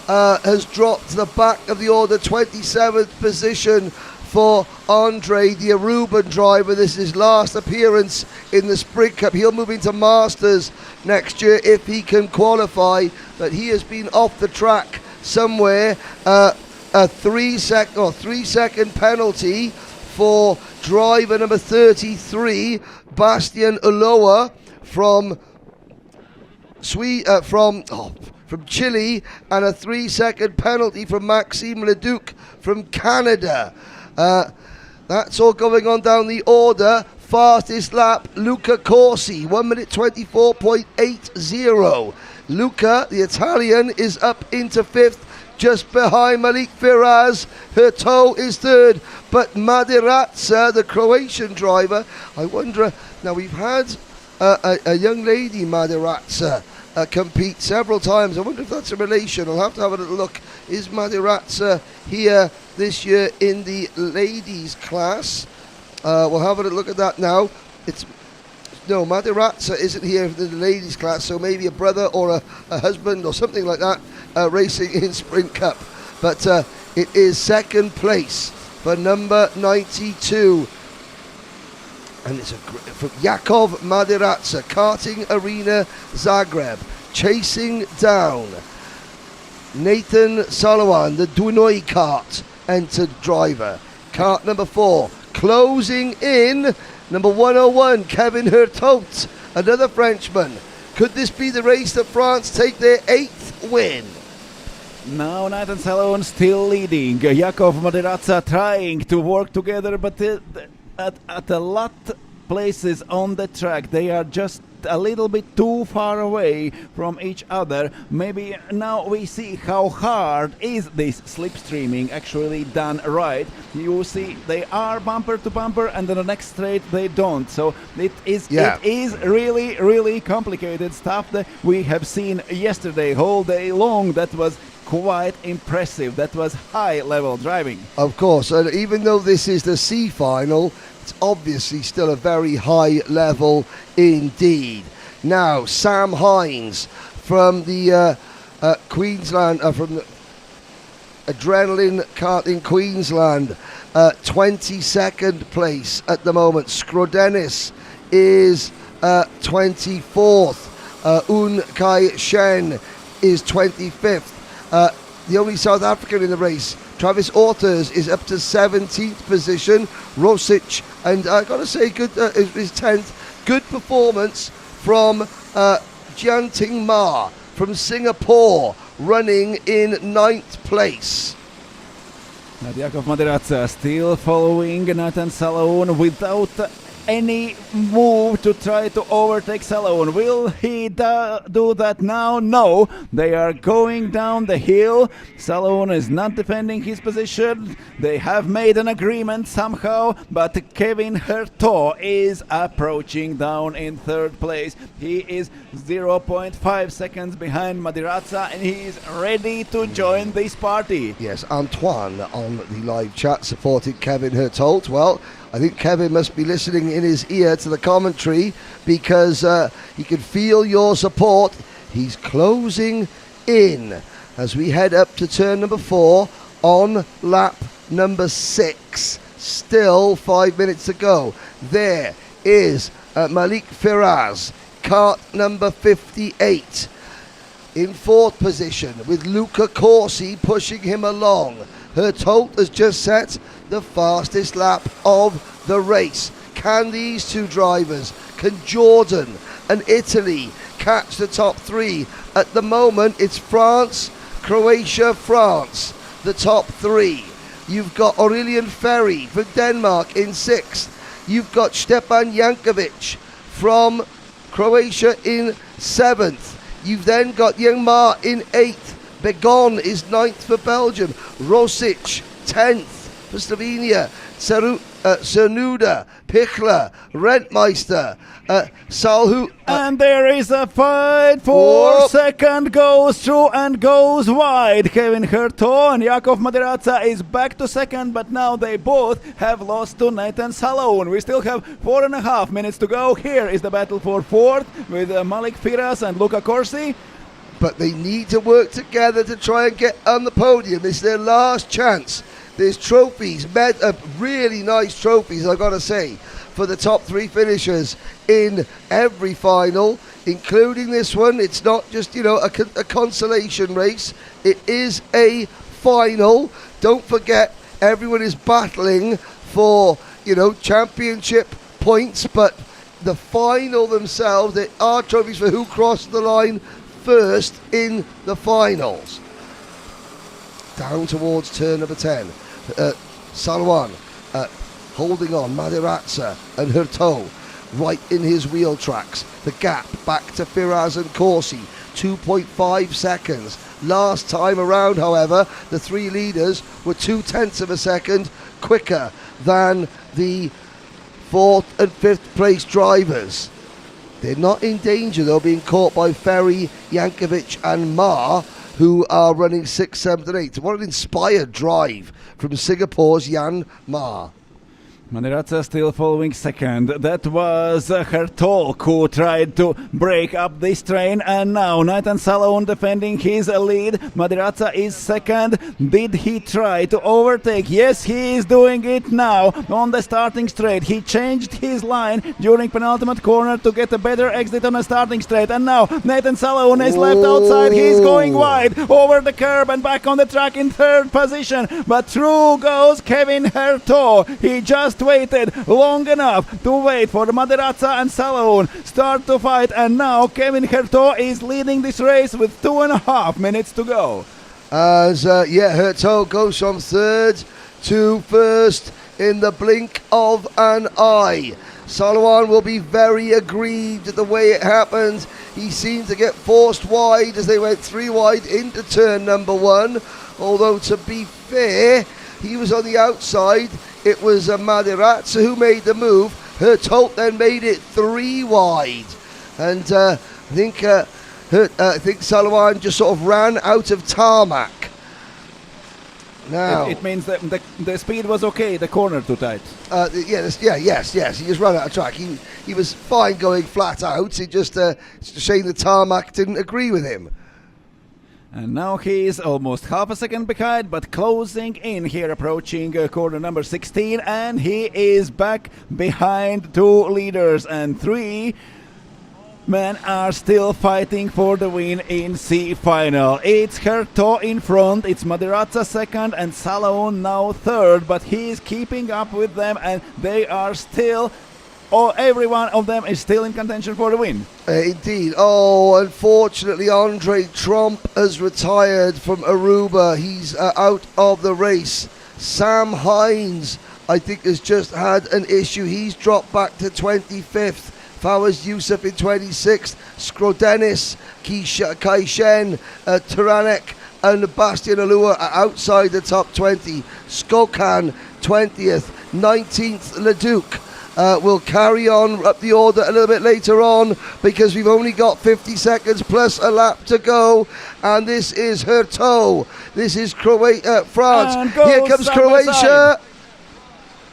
has dropped to the back of the order, 27th position for Andre, the Aruban driver. This is his last appearance in the Sprint Cup. He'll move into Masters next year if he can qualify, but he has been off the track somewhere. A 3 second penalty for driver number 33, Bastian Ulloa from Chile, and a 3 second penalty from Maxime Leduc from Canada. That's all going on down the order. Fastest lap, Luca Corsi, 1 minute 24.80. Luca, the Italian, is up into 5th, just behind Malik Firaz. Herto is 3rd, but Madiratsa, the Croatian driver, I wonder, now we've had a young lady, Madiratsa, compete several times. I wonder if that's a relation. I'll have to have a little look. Is Madiratsa here this year in the ladies class? We'll have a little look at that now. No, Madiratsa isn't here in the ladies class, so maybe a brother or a husband or something like that racing in Sprint Cup. But it is second place for number 92. And it's from Jakov Madiratsa, Karting Arena Zagreb, chasing down Nathan Salawan, the Dunoi kart entered driver. Kart number 4, closing in, number 101, Kevin Hertot, another Frenchman. Could this be the race that France take their 8th win? Now Nathan Salaun still leading. Jakov Madiratsa trying to work together, but at a lot places on the track they are just a little bit too far away from each other. Maybe now we see how hard is this slipstreaming actually done right. You see they are bumper to bumper, and then the next straight they don't. So it is really complicated stuff that we have seen yesterday whole day long. That was quite impressive. That was high level driving. Of course, and even though this is the C final, it's obviously still a very high level indeed. Now, Sam Hines from the Queensland, from the Adrenaline Karting Queensland, 22nd place at the moment. Skrodenis is 24th. Un Kai Shen is 25th. The only South African in the race, Travis Orters, is up to 17th position. Rosic, and I got to say, is 10th. Good performance from Jian Ting Ma from Singapore, running in 9th place. Jakov Madiratsa still following Nathan Salaun without any move to try to overtake Salaun. Will he do that now? No. They are going down the hill. Salaun is not defending his position. They have made an agreement somehow, but Kevin Herto is approaching down in 3rd place. He is 0.5 seconds behind Madiratsa, and he is ready to join this party. Yes, Antoine on the live chat supported Kevin Hertold. Well, I think Kevin must be listening in his ear to the commentary, because he can feel your support. He's closing in as we head up to turn number 4 on lap number 6. Still 5 minutes to go. There is Malik Firaz, kart number 58, in 4th position, with Luca Corsi pushing him along. Hertold has just set the fastest lap of the race. Can these two drivers, can Jordan and Italy catch the top 3? At the moment, it's France, Croatia, France, the top 3. You've got Aurelian Ferry from Denmark in 6th. You've got Stepan Jankovic from Croatia in 7th. You've then got Youngmar in 8th. Begon is 9th for Belgium. Rosic, 10th for Slovenia. Cernuda, Pichler, Rentmeister, Salhu. And there is a fight for second, goes through and goes wide. Kevin Herto and Jakov Maderazza is back to second, but now they both have lost to Nathan Salone. We still have 4.5 minutes to go. Here is the battle for fourth with Malik Firas and Luca Corsi. But they need to work together to try and get on the podium. It's their last chance. There's trophies, really nice trophies, I've got to say, for the top 3 finishers in every final, including this one. It's not just, a consolation race. It is a final. Don't forget, everyone is battling for, championship points, but the final themselves, there are trophies for who crossed the line first in the finals. Down towards turn number 10. Salwan holding on. Maderazza and Herto right in his wheel tracks. The gap back to Firas and Corsi, 2.5 seconds. Last time around, however, the 3 leaders were 0.2 of a second quicker than the 4th and 5th place drivers. They're not in danger, though, being caught by Ferry, Yankovic and Ma, who are running 6th, 7th and 8th. What an inspired drive from Singapore's Yan Ma. Maderazza still following second. That was Hertog who tried to break up this train, and now Nathan Salone defending his lead. Maderazza is second. Did he try to overtake? Yes, he is doing it now on the starting straight. He changed his line during penultimate corner to get a better exit on the starting straight, and now Nathan Salone is left outside. He's going wide over the curb and back on the track in 3rd position, but through goes Kevin Herto. He just waited long enough to wait for Maderazza and Salone start to fight, and now Kevin Herto is leading this race with 2.5 minutes to go. As Herto goes from 3rd to 1st in the blink of an eye. Salwan will be very aggrieved at the way it happened. He seemed to get forced wide as they went 3 wide into turn number 1, although to be fair, he was on the outside. It was Maderazza who made the move. Hertold then made it 3 wide, and I think Salwan just sort of ran out of tarmac. Now it means that the speed was okay. The corner too tight. Yes. He just ran out of track. He was fine going flat out. It just it's a shame the tarmac didn't agree with him. And now he is almost half a second behind, but closing in here, approaching corner number 16, and he is back behind 2 leaders, and 3 men are still fighting for the win in C final. It's Herto in front, it's Maderazza second, and Salone now 3rd, but he is keeping up with them, and they are still... every one of them is still in contention for the win. Indeed. Unfortunately, Andre Tromp has retired from Aruba. He's out of the race. Sam Hines, I think, has just had an issue. He's dropped back to 25th. Fawaz Youssef in 26th. Skrodenis, Kaishen, Taranek and Bastian Alua are outside the top 20. Skokan, 20th. 19th, Leduc. We'll carry on up the order a little bit later on because we've only got 50 seconds plus a lap to go, and this is Herto. This is France. Here comes Croatia.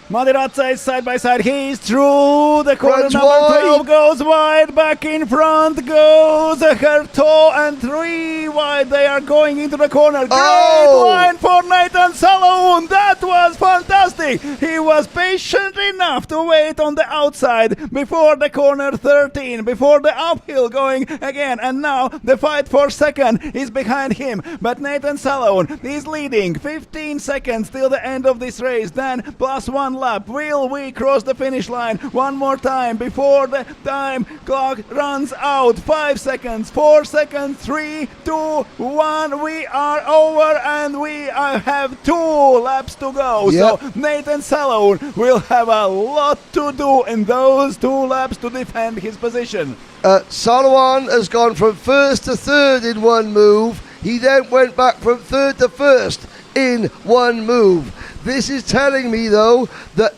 Maderazza is side by side. He's through the corner. Runs number wide. 12 goes wide. Back in front goes Herto, and 3 wide. They are going into the corner. Great line for Nathan Salone. That was fantastic. He was patient enough to wait on the outside before the corner 13, before the uphill going again. And now the fight for second is behind him. But Nathan Salone is leading 15 seconds till the end of this race. Then plus 1 lap. Will we cross the finish line one more time before the time clock runs out? 5 seconds, 4 seconds, 3, 2, 1. We are over, and we have 2 laps to go. Yep. So Nathan Salone will have a lot to do in those 2 laps to defend his position. Salawan has gone from first to third in one move. He then went back from third to first in one move. This is telling me, though, that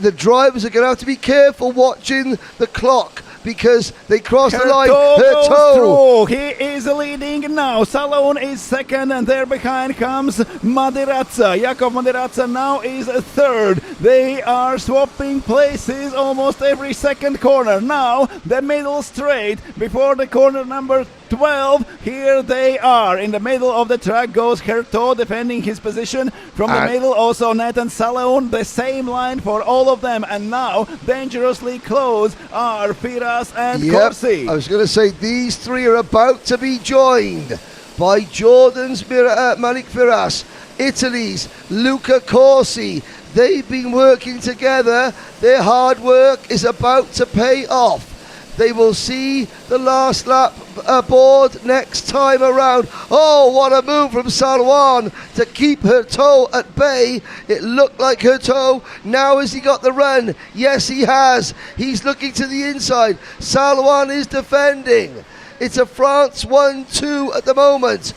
the drivers are going to have to be careful watching the clock because they cross the line. Herto. He is leading now. Salone is second, and there behind comes Maderazza. Jakub Maderazza now is third. They are swapping places almost every second corner. Now the middle straight before the corner number 12. Here they are. In the middle of the track goes Herto defending his position. From the middle also Nathan Salone. The same line for all of them. And now dangerously close are Firas and Corsi. I was going to say these three are about to be joined by Jordan's Malik Firas, Italy's Luca Corsi. They've been working together. Their hard work is about to pay off. They will see the last lap aboard next time around. Oh, what a move from Salwan to keep Herto at bay. It looked like Herto. Now has he got the run? Yes, he has. He's looking to the inside. Salwan is defending. It's a France 1-2 at the moment.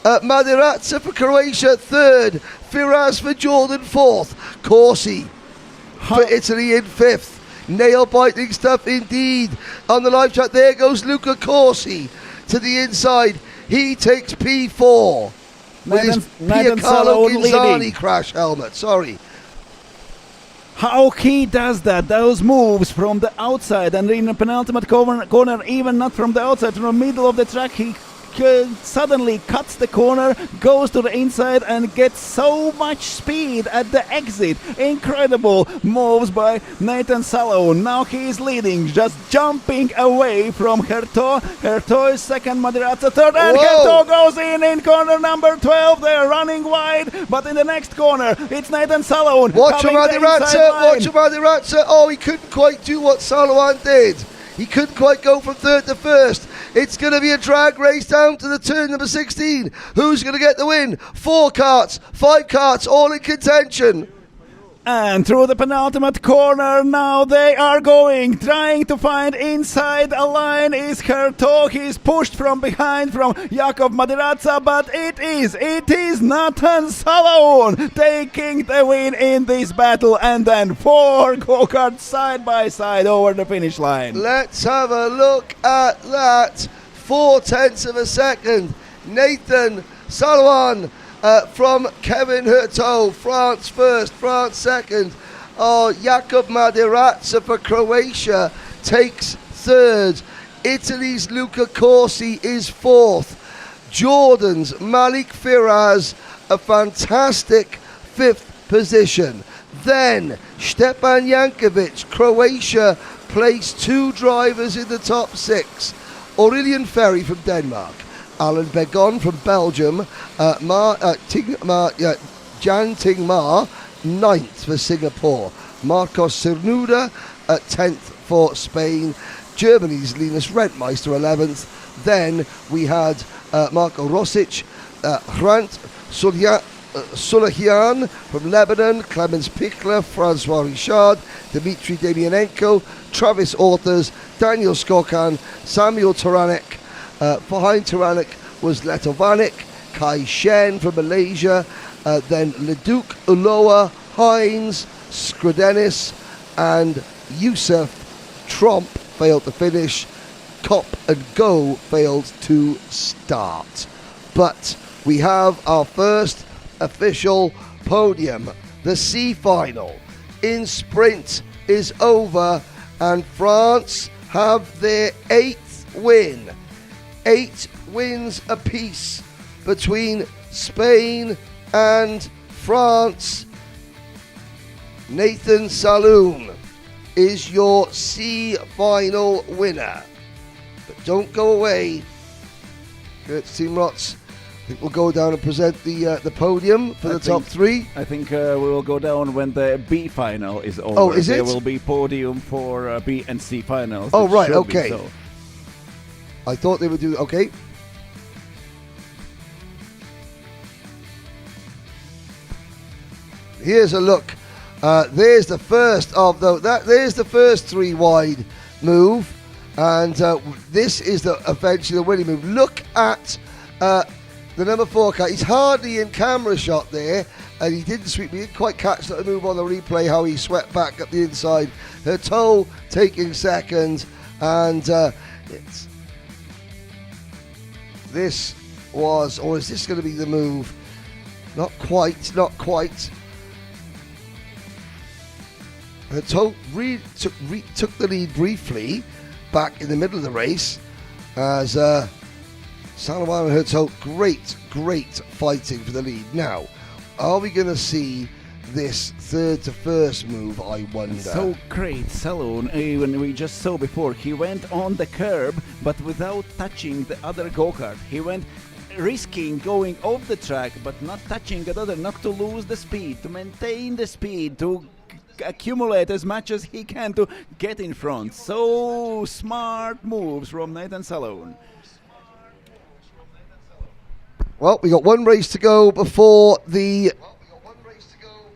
Maderazza for Croatia third. Firas for Jordan fourth. Corsi for Italy in fifth. Nail-biting stuff indeed on the live chat. There goes Luca Corsi to the inside. He takes P4 with his Piercarlo Ginzani crash helmet. Sorry. How he does that, those moves from the outside and in the penultimate corner, even not from the outside, from the middle of the track, he suddenly cuts the corner, goes to the inside and gets so much speed at the exit. Incredible moves by Nathan Salone. Now he is leading, just jumping away from Herto. Herto is second, Maderazza third, and Herto goes in corner number 12. They're running wide, but in the next corner it's Nathan Salone. Watch Maderazza. Oh, he couldn't quite do what Salone did. He couldn't quite go from third to first. It's going to be a drag race down to the turn number 16. Who's going to get the win? 4 karts, 5 karts, all in contention. And through the penultimate corner now they are going, trying to find inside a line is Herto. He's pushed from behind from Jakub Maderazza, but it is Nathan Salone taking the win in this battle, and then 4 go-karts side by side over the finish line. Let's have a look at that. 0.4 of a second. Nathan Salone from Kevin Herto, France first, France second. Oh, Jakub Maderazza for Croatia takes third. Italy's Luca Corsi is fourth. Jordan's Malik Firas, a fantastic fifth position. Then Stepan Jankovic, Croatia, placed 2 drivers in the top 6. Aurelian Ferry from Denmark, Alan Begon from Belgium, Jan Ting Ma, 9th for Singapore, Marcos Cernuda at 10th for Spain, Germany's Linus Rentmeister 11th. Then we had Marco Rosic, Hrant Sulahian from Lebanon, Clemens Pichler, Francois Richard, Dmitry Demianenko, Travis Authers, Daniel Skokan, Samuel Taranek. Behind Taranek was Letovanik, Kai Shen from Malaysia, then Leduc Uloa, Hines, Skrodenis, and Yusuf Tromp failed to finish. Cop and Go failed to start. But we have our first official podium. The C final in sprint is over, and France have their 8th win. 8 wins apiece between Spain and France. Nathan Salone is your C final winner. But don't go away. Kurt's Team Rots, I think we'll go down and present the podium for the top 3. I think we will go down when the B final is over. Oh, is it? There will be podium for B and C finals. Oh, right, Should okay. be so. I thought they would do, okay. Here's a look There's the first of there's the first 3 wide move, and this is eventually the winning move. Look at the number 4 car. He's hardly in camera shot there, and he didn't sweep. We didn't quite catch that move on the replay, how he swept back up the inside. Her toe taking second, and this was, or is this going to be the move? Not quite, not quite. Her toe took the lead briefly back in the middle of the race as Sanawar and her toe, great fighting for the lead. Now, are we going to see this third to first move, I wonder? So great Saloon, even we just saw before, he went on the curb but without touching the other go-kart. He went risking going off the track but not touching another, not to lose the speed, to maintain the speed, to accumulate as much as he can to get in front. So smart moves from Nathan Saloon. Well, we got one race to go before the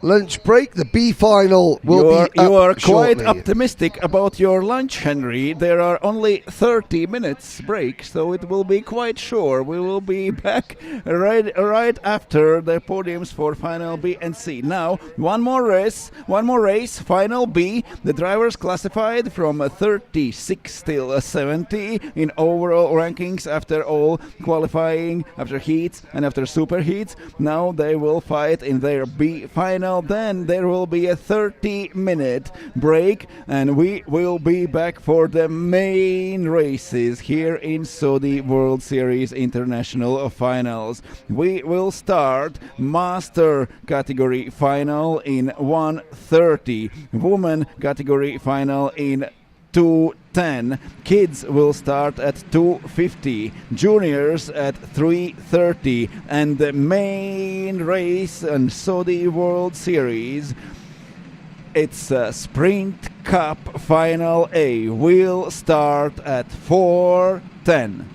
lunch break. The B final will be You are shortly. quite optimistic about your lunch, Henry. There are only 30 minutes break, so it will be quite sure. We will be back right after the podiums for final B and C. Now, one more race, final B. The drivers classified from 36 till 70 in overall rankings after all qualifying, after heats and after superheats. Now they will fight in their B final. Then there will be a 30-minute break, and we will be back for the main races here in Saudi World Series International Finals. We will start Master category final in 1:30, Women category final in 2:10. Kids will start at 2:50, juniors at 3:30, and the main race in Saudi World Series, it's a Sprint Cup Final A, will start at 4:10.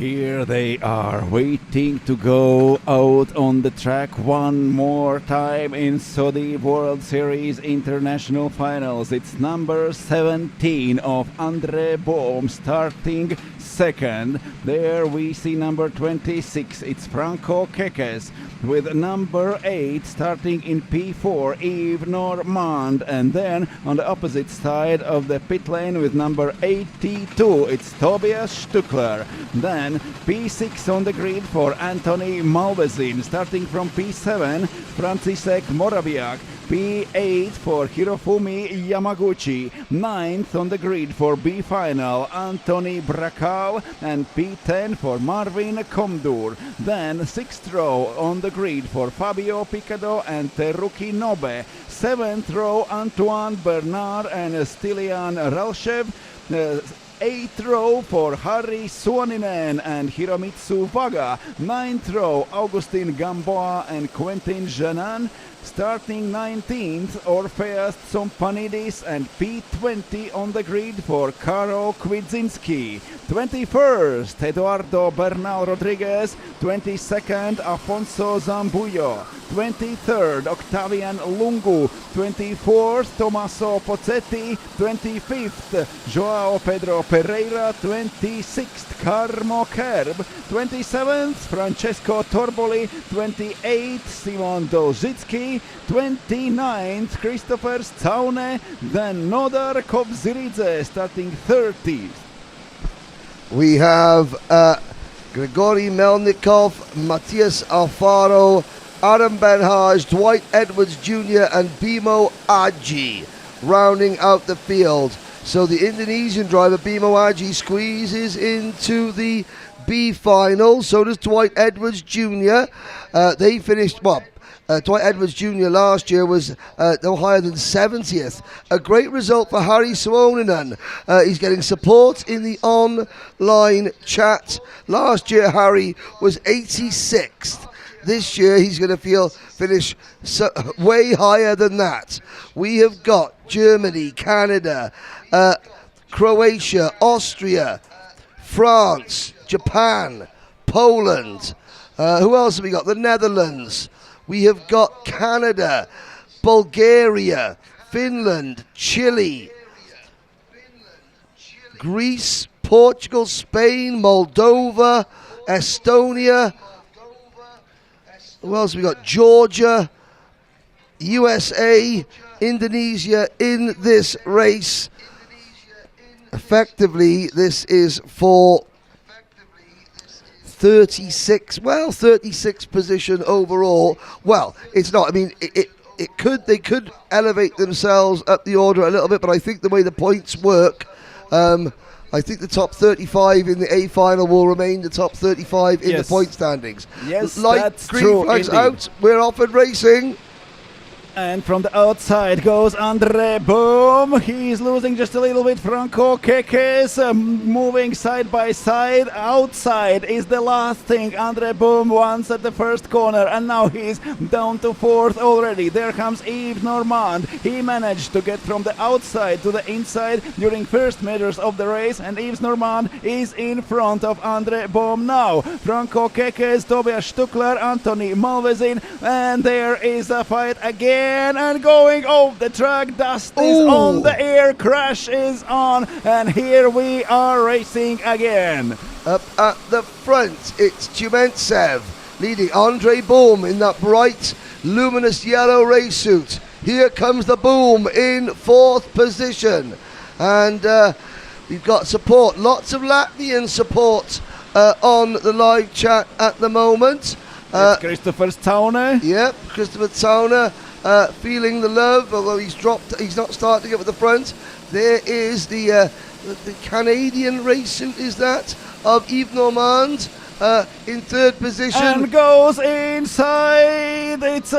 Here they are, waiting to go out on the track one more time in Saudi World Series International Finals. It's number 17 of Andre Bohm starting second. There we see number 26, it's Franco Kekes, with number 8 starting in P4, Yves Normand, and then on the opposite side of the pit lane with number 82, it's Tobias Stuckler. Then P6 on the grid for Anthony Malvezin, starting from P7, František Morabiak. P8 for Hirofumi Yamaguchi, 9th on the grid for B final Anthony Brakal, and P10 for Marvin Komdur. Then 6th row on the grid for Fabio Picado and Teruki Nobe, 7th row Antoine Bernard and Stilian Ralshev, 8th row for Harry Suoninen and Hiromitsu Vaga, 9th row Augustin Gamboa and Quentin Janan, starting 19th Orpheus Tsompanidis, and P20 on the grid for Karo Kwidzinski, 21st Eduardo Bernal Rodriguez, 22nd Afonso Zambuyo, 23rd Octavian Lungu, 24th Tommaso Pozzetti, 25th Joao Pedro Pereira, 26th Carmo Kerb, 27th Francesco Torboli, 28th Simon Dozitsky, 29th Christopher Staune, then Nodar Kobziridze starting 30th. We have Grigory Melnikov, Matthias Alfaro, Adam Benhaj, Dwight Edwards Jr. and Bimo Aji rounding out the field. So the Indonesian driver Bimo Aji squeezes into the B final. So does Dwight Edwards Jr. They finished, Dwight Edwards Jr. last year was no higher than 70th. A great result for Harry Suoninen. He's getting support in the online chat. Last year Harry was 86th. This year he's going to finish way higher than that. We have got Germany, Canada, Croatia, Austria, France, Japan, Poland. Who else have we got? The Netherlands. We have got Canada, Bulgaria, Finland, Chile, Greece, Portugal, Spain, Moldova, Estonia. Who else have we got? Georgia, USA, Indonesia in this race. Effectively, this is for 36th position overall. Well, it's not. I mean, they could elevate themselves up the order a little bit, but I think the way the points work, I think the top 35 in the A final will remain the top 35 in the point standings. Yes, that's true. Flags out. We're off and racing. And from the outside goes Andre Bohm. He's losing just a little bit. Franco Kekes moving side by side. Outside is the last thing Andre Bohm wants at the first corner. And now he's down to 4th already. There comes Yves Normand. He managed to get from the outside to the inside during first meters of the race. And Yves Normand is in front of Andre Bohm now. Franco Kekes, Tobias Stuckler, Anthony Malvezin. And there is a fight again. And going off the track, dust is on the air, crash is on, and here we are racing again. Up at the front, it's Tumentsev leading Andre Bohm in that bright, luminous yellow race suit. Here comes the Boom in 4th position, and we've got support, lots of Latvian support on the live chat at the moment. It's Christopher Staune. Yep, Christopher Staune. Feeling the love, although he's not starting up at the front. There is the Canadian race suit, is that, of Yves Normand in 3rd position. And goes inside. It's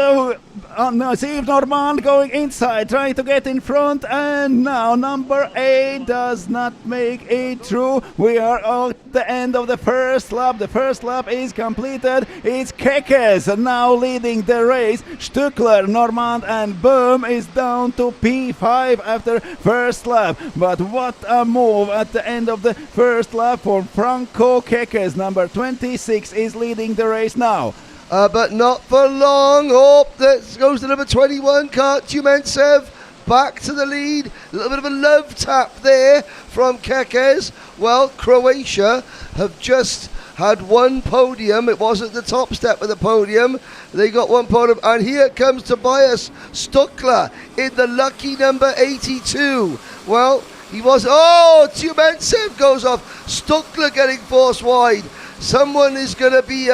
no, Steve Normand going inside, trying to get in front, and now number 8 does not make it through. We are at the end of the first lap. The first lap is completed. It's Kekes now leading the race. Stückler, Normand and Böhm is down to P5 after first lap. But what a move at the end of the first lap for Franco Kekes. Number 26 is leading the race now. But not for long. Oh, that goes to number 21, KartCenter. Back to the lead. A little bit of a love tap there from Kekes. Well, Croatia have just had one podium. It wasn't the top step of the podium. They got one podium. And here comes Tobias Stückler in the lucky number 82. Well, he was... Oh, Tiumentsev goes off. Stückler getting forced wide. Someone is going to be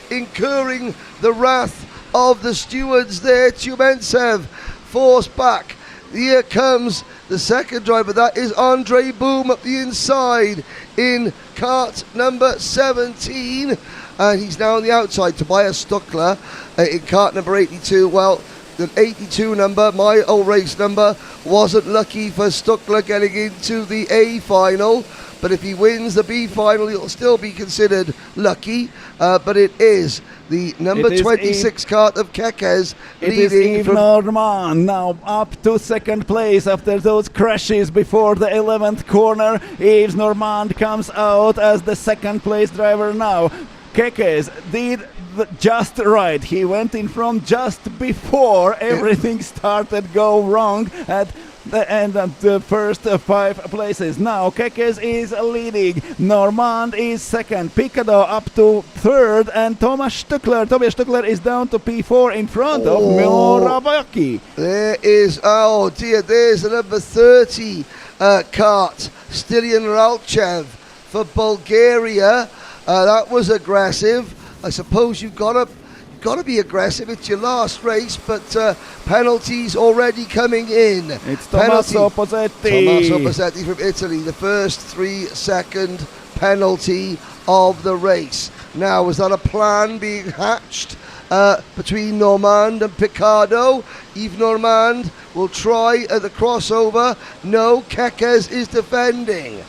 incurring the wrath of the stewards there. Tiumentsev forced back. Here comes the second driver. That is Andre Boom up the inside in cart number 17. And he's now on the outside. Tobias Stückler in cart number 82. Well, the 82 number, my old race number, wasn't lucky for Stückler getting into the A final. But if he wins the B final, he'll still be considered lucky. But it is the number 26 cart of Kekes leading. It is Yves Normand now up to second place after those crashes before the 11th corner. Yves Normand comes out as the second place driver now. Kekes did just right. He went in front just before everything started go wrong at the end of the first 5 places. Now Kekes is leading, Normand is second, Picado up to third, and Tobias Stückler is down to P4 in front of Morawiecki. There is, oh dear, there's the number 30 cart, Stilian Ralchev for Bulgaria. That was aggressive. I suppose you've got to be aggressive. It's your last race, but penalties already coming in. It's Tommaso Pozzetti from Italy, the first 3-second penalty of the race. Now, was that a plan being hatched between Normand and Picado? Yves Normand will try at the crossover. No, Kekes is defending.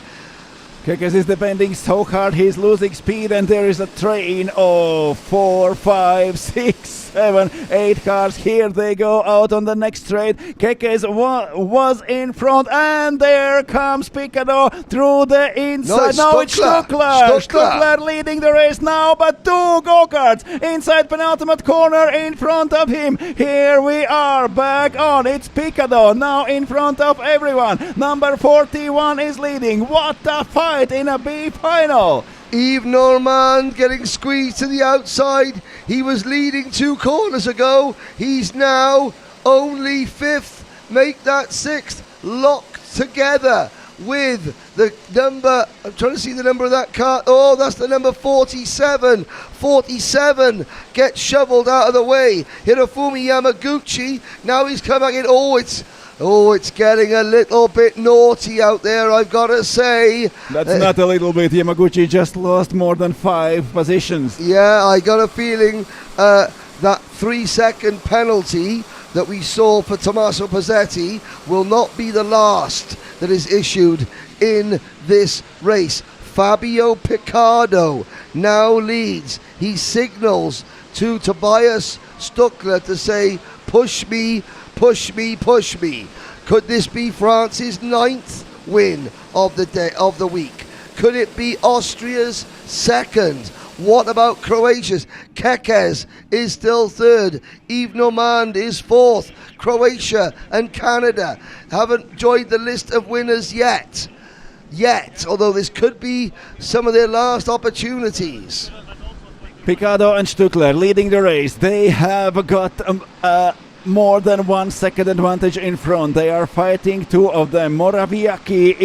Kekes is defending so hard, he's losing speed, and there is a train of 4, 5, 6, 7, 8 cars. Here they go out on the next straight. Kekes was in front, and there comes Picado through the inside. No, it's Stückler. Stückler leading the race now, but 2 go-karts inside penultimate corner in front of him. Here we are back on. It's Picado now in front of everyone. Number 41 is leading. What a fight in a B final. Yves Normand getting squeezed to the outside. He was leading 2 corners ago. He's now only 5th. Make that 6th. Locked together with the number, I'm trying to see the number of that car. Oh, that's the number 47. 47 gets shoveled out of the way. Hirofumi Yamaguchi. Now he's coming in. Oh, it's getting a little bit naughty out there, I've got to say. That's not a little bit. Yamaguchi just lost more than 5 positions. Yeah, I got a feeling that 3-second penalty that we saw for Tommaso Pozzetti will not be the last that is issued in this race. Fabio Picado now leads. He signals to Tobias Stückler to say, push me, push me, push me. Could this be France's 9th win of the day, of the week? Could it be Austria's 2nd? What about Croatia's? Kekes is still 3rd. Yves Normand is 4th. Croatia and Canada haven't joined the list of winners yet, although this could be some of their last opportunities. Picado and Stückler leading the race. They have got more than 1 second advantage in front. They are fighting 2 of them. Morawiecki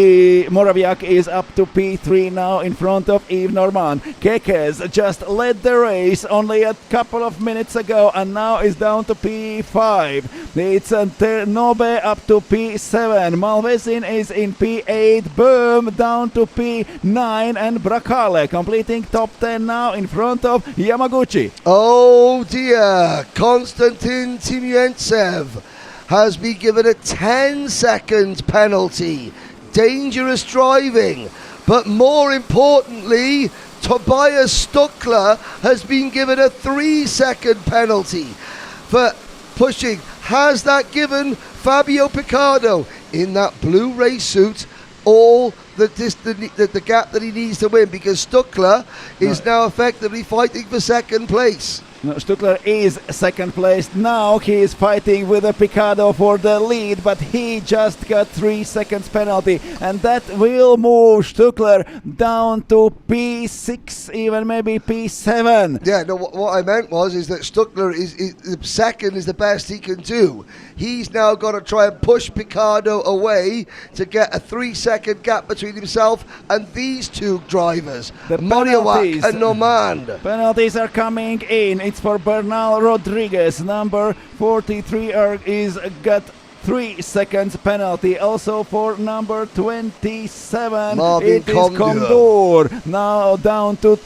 is up to P3 now in front of Yves Normand. Kekes just led the race only a couple of minutes ago and now is down to P5. It's Ternobe up to P7. Malvesin is in P8. Böhm down to P9 and Brakale completing top 10 now in front of Yamaguchi. Oh dear, Konstantin Timian Tiumentsev has been given a 10-second penalty. Dangerous driving. But more importantly, Tobias Stuckler has been given a 3-second penalty for pushing. Has that given Fabio Picardo in that blue race suit all the gap that he needs to win? Because Stuckler is now effectively fighting for second place. No, Stuckler is second place. Now he is fighting with a Picardo for the lead, but he just got 3 seconds penalty, and that will move Stuckler down to P6, even maybe P7. Yeah, no, what I meant is that Stuckler is the second is the best he can do. He's now got to try and push Picardo away to get a 3-second gap between himself and these two drivers, Moriawak and Normand. Penalties are coming in. It's for Bernal Rodriguez, number 43, is got 3 seconds penalty. Also for number 27, Marvin it is Condor, now down to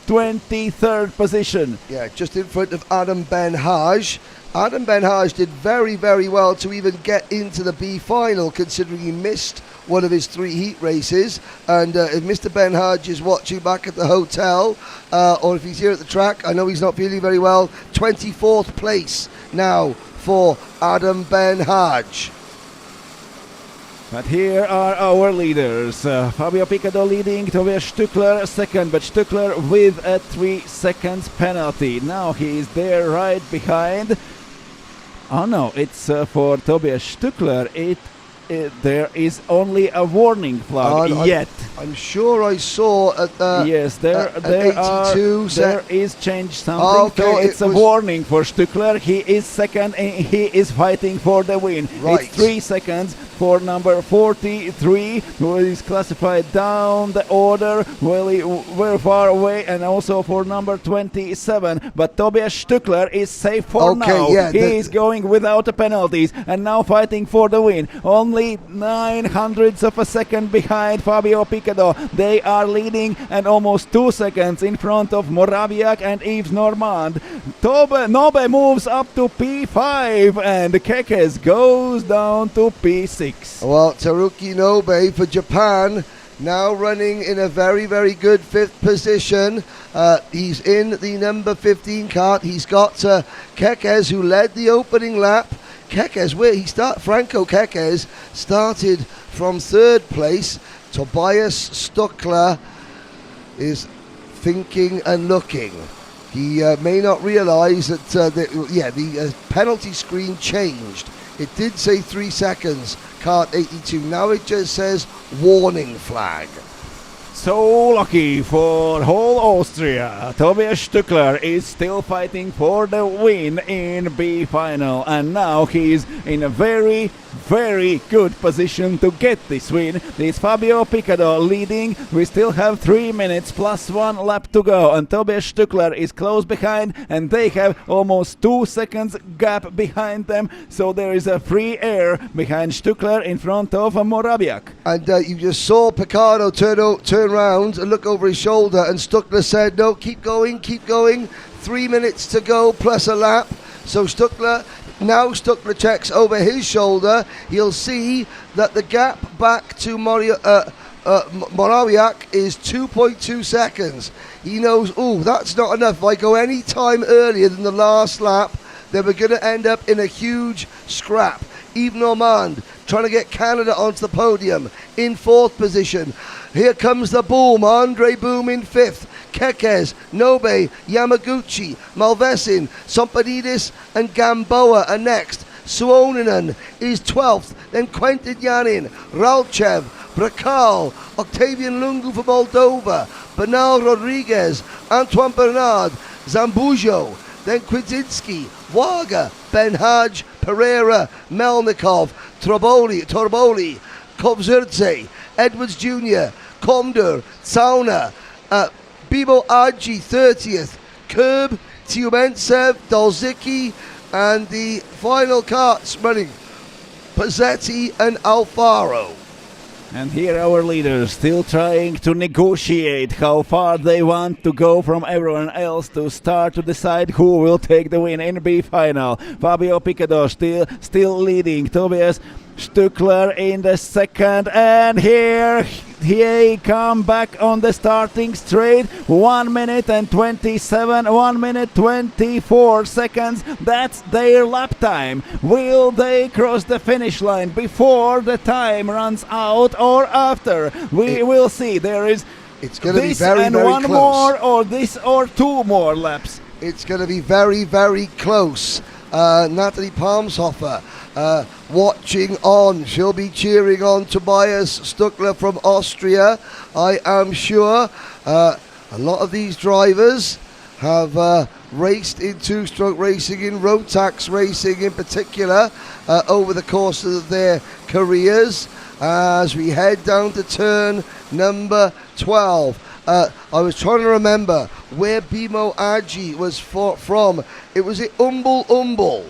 23rd position. Yeah, just in front of Adam Ben-Haj. Adam Ben-Haj did very, very well to even get into the B final, considering he missed one of his 3 heat races. And if Mr. Ben-Haj is watching back at the hotel, or if he's here at the track, I know he's not feeling very well. 24th place now for Adam Ben-Haj. But here are our leaders. Fabio Picardo leading, Tobias Stuckler second, but Stuckler with a 3 seconds penalty. Now he is there right behind. Oh no, it's for Tobias Stuckler. There is only a warning flag yet. I'm sure I saw at yes, there is changed something. Okay, so it's a warning for Stuckler. He is second and he is fighting for the win. Right. It's 3 seconds for number 43, who is classified down the order, very far away, and also for number 27. But Tobias Stuckler is safe for now. Yeah, he is going without the penalties and now fighting for the win. Only 900ths of a second behind Fabio Picardo. They are leading and almost 2 seconds in front of Moraviak and Yves Normand. Nobe moves up to P5 and Kekes goes down to P6. Well, Teruki Nobe for Japan now running in a very, very good 5th position. He's in the number 15 cart. He's got Kekes, who led the opening lap. Franco Kekes started from 3rd place. Tobias Stuckler is thinking and looking. He may not realise that the penalty screen changed. It did say 3 seconds, cart 82. Now it just says warning flag. So lucky for whole Austria. Tobias Stuckler is still fighting for the win in B final, and now he is in a very, very good position to get this win. This Fabio Picardo leading. We still have 3 minutes plus 1 lap to go, and Tobias Stuckler is close behind, and they have almost 2 seconds gap behind them. So there is a free air behind Stuckler in front of Moraviak. And you just saw Picardo turn around and look over his shoulder, and Stuckler said, no, keep going, 3 minutes to go plus a lap. So Stuckler checks over his shoulder. He'll see that the gap back to Moraviak is 2.2 seconds. He knows, that's not enough. If I go any time earlier than the last lap, then we're going to end up in a huge scrap. Yves Normand trying to get Canada onto the podium in 4th position. Here comes the boom. Andre Boom in 5th. Kekes, Nobe, Yamaguchi, Malvesin, Sompadidis and Gamboa are next. Suonanen is 12th. Then Quentin Yanin, Ralchev, Brakal, Octavian Lungu for Moldova, Bernal Rodriguez, Antoine Bernard, Zambujo, then Kwidzinski, Waga, Ben-Haj, Pereira, Melnikov, Torboli, Kovzurdze, Edwards Jr., Komdur, Sauna, Bibo Aji 30th, Kurb, Tiumentsev, Dolzicki, and the final carts running, Pazzetti and Alfaro. And here our leaders still trying to negotiate how far they want to go from everyone else to start to decide who will take the win in B final. Fabio Picado still leading. Tobias Stuckler in the second, and here he come back on the starting straight. 1 minute and 27, 1 minute 24 seconds. That's their lap time. Will they cross the finish line before the time runs out or after? We will see. There is It's going to be this very, and very one close. more, or this or two more laps. It's going to be very, very close. Natalie Palmshofer watching on. She'll be cheering on Tobias Stuckler from Austria, I am sure. A lot of these drivers have raced in two-stroke racing, in road tax racing in particular, over the course of their careers. As we head down to turn number 12. I was trying to remember where Bimo Aji was from. It was it Umbul or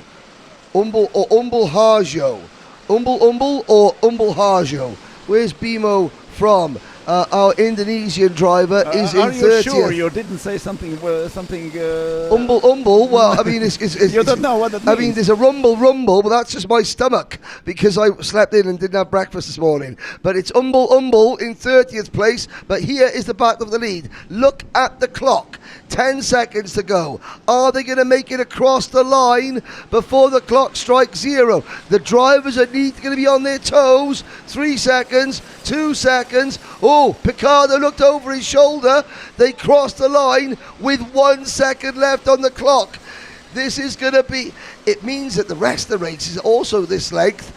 Umbul Harjo? Umbul or Umbul Harjo? Where's Bimo from? Our Indonesian driver is in 30th. Are you sure you didn't say something? Umbul. Well, I mean, it's you don't know what that means. I mean, there's a rumble, but that's just my stomach because I slept in and didn't have breakfast this morning. But it's Umbul in 30th place. But here is the battle of the lead. Look at the clock. 10 seconds to go. Are they going to make it across the line before the clock strikes 0? The drivers are going to be on their toes. 3 seconds, 2 seconds. Oh, Picardo looked over his shoulder. They crossed the line with 1 second left on the clock. This is going to be... It means that the rest of the race is also this length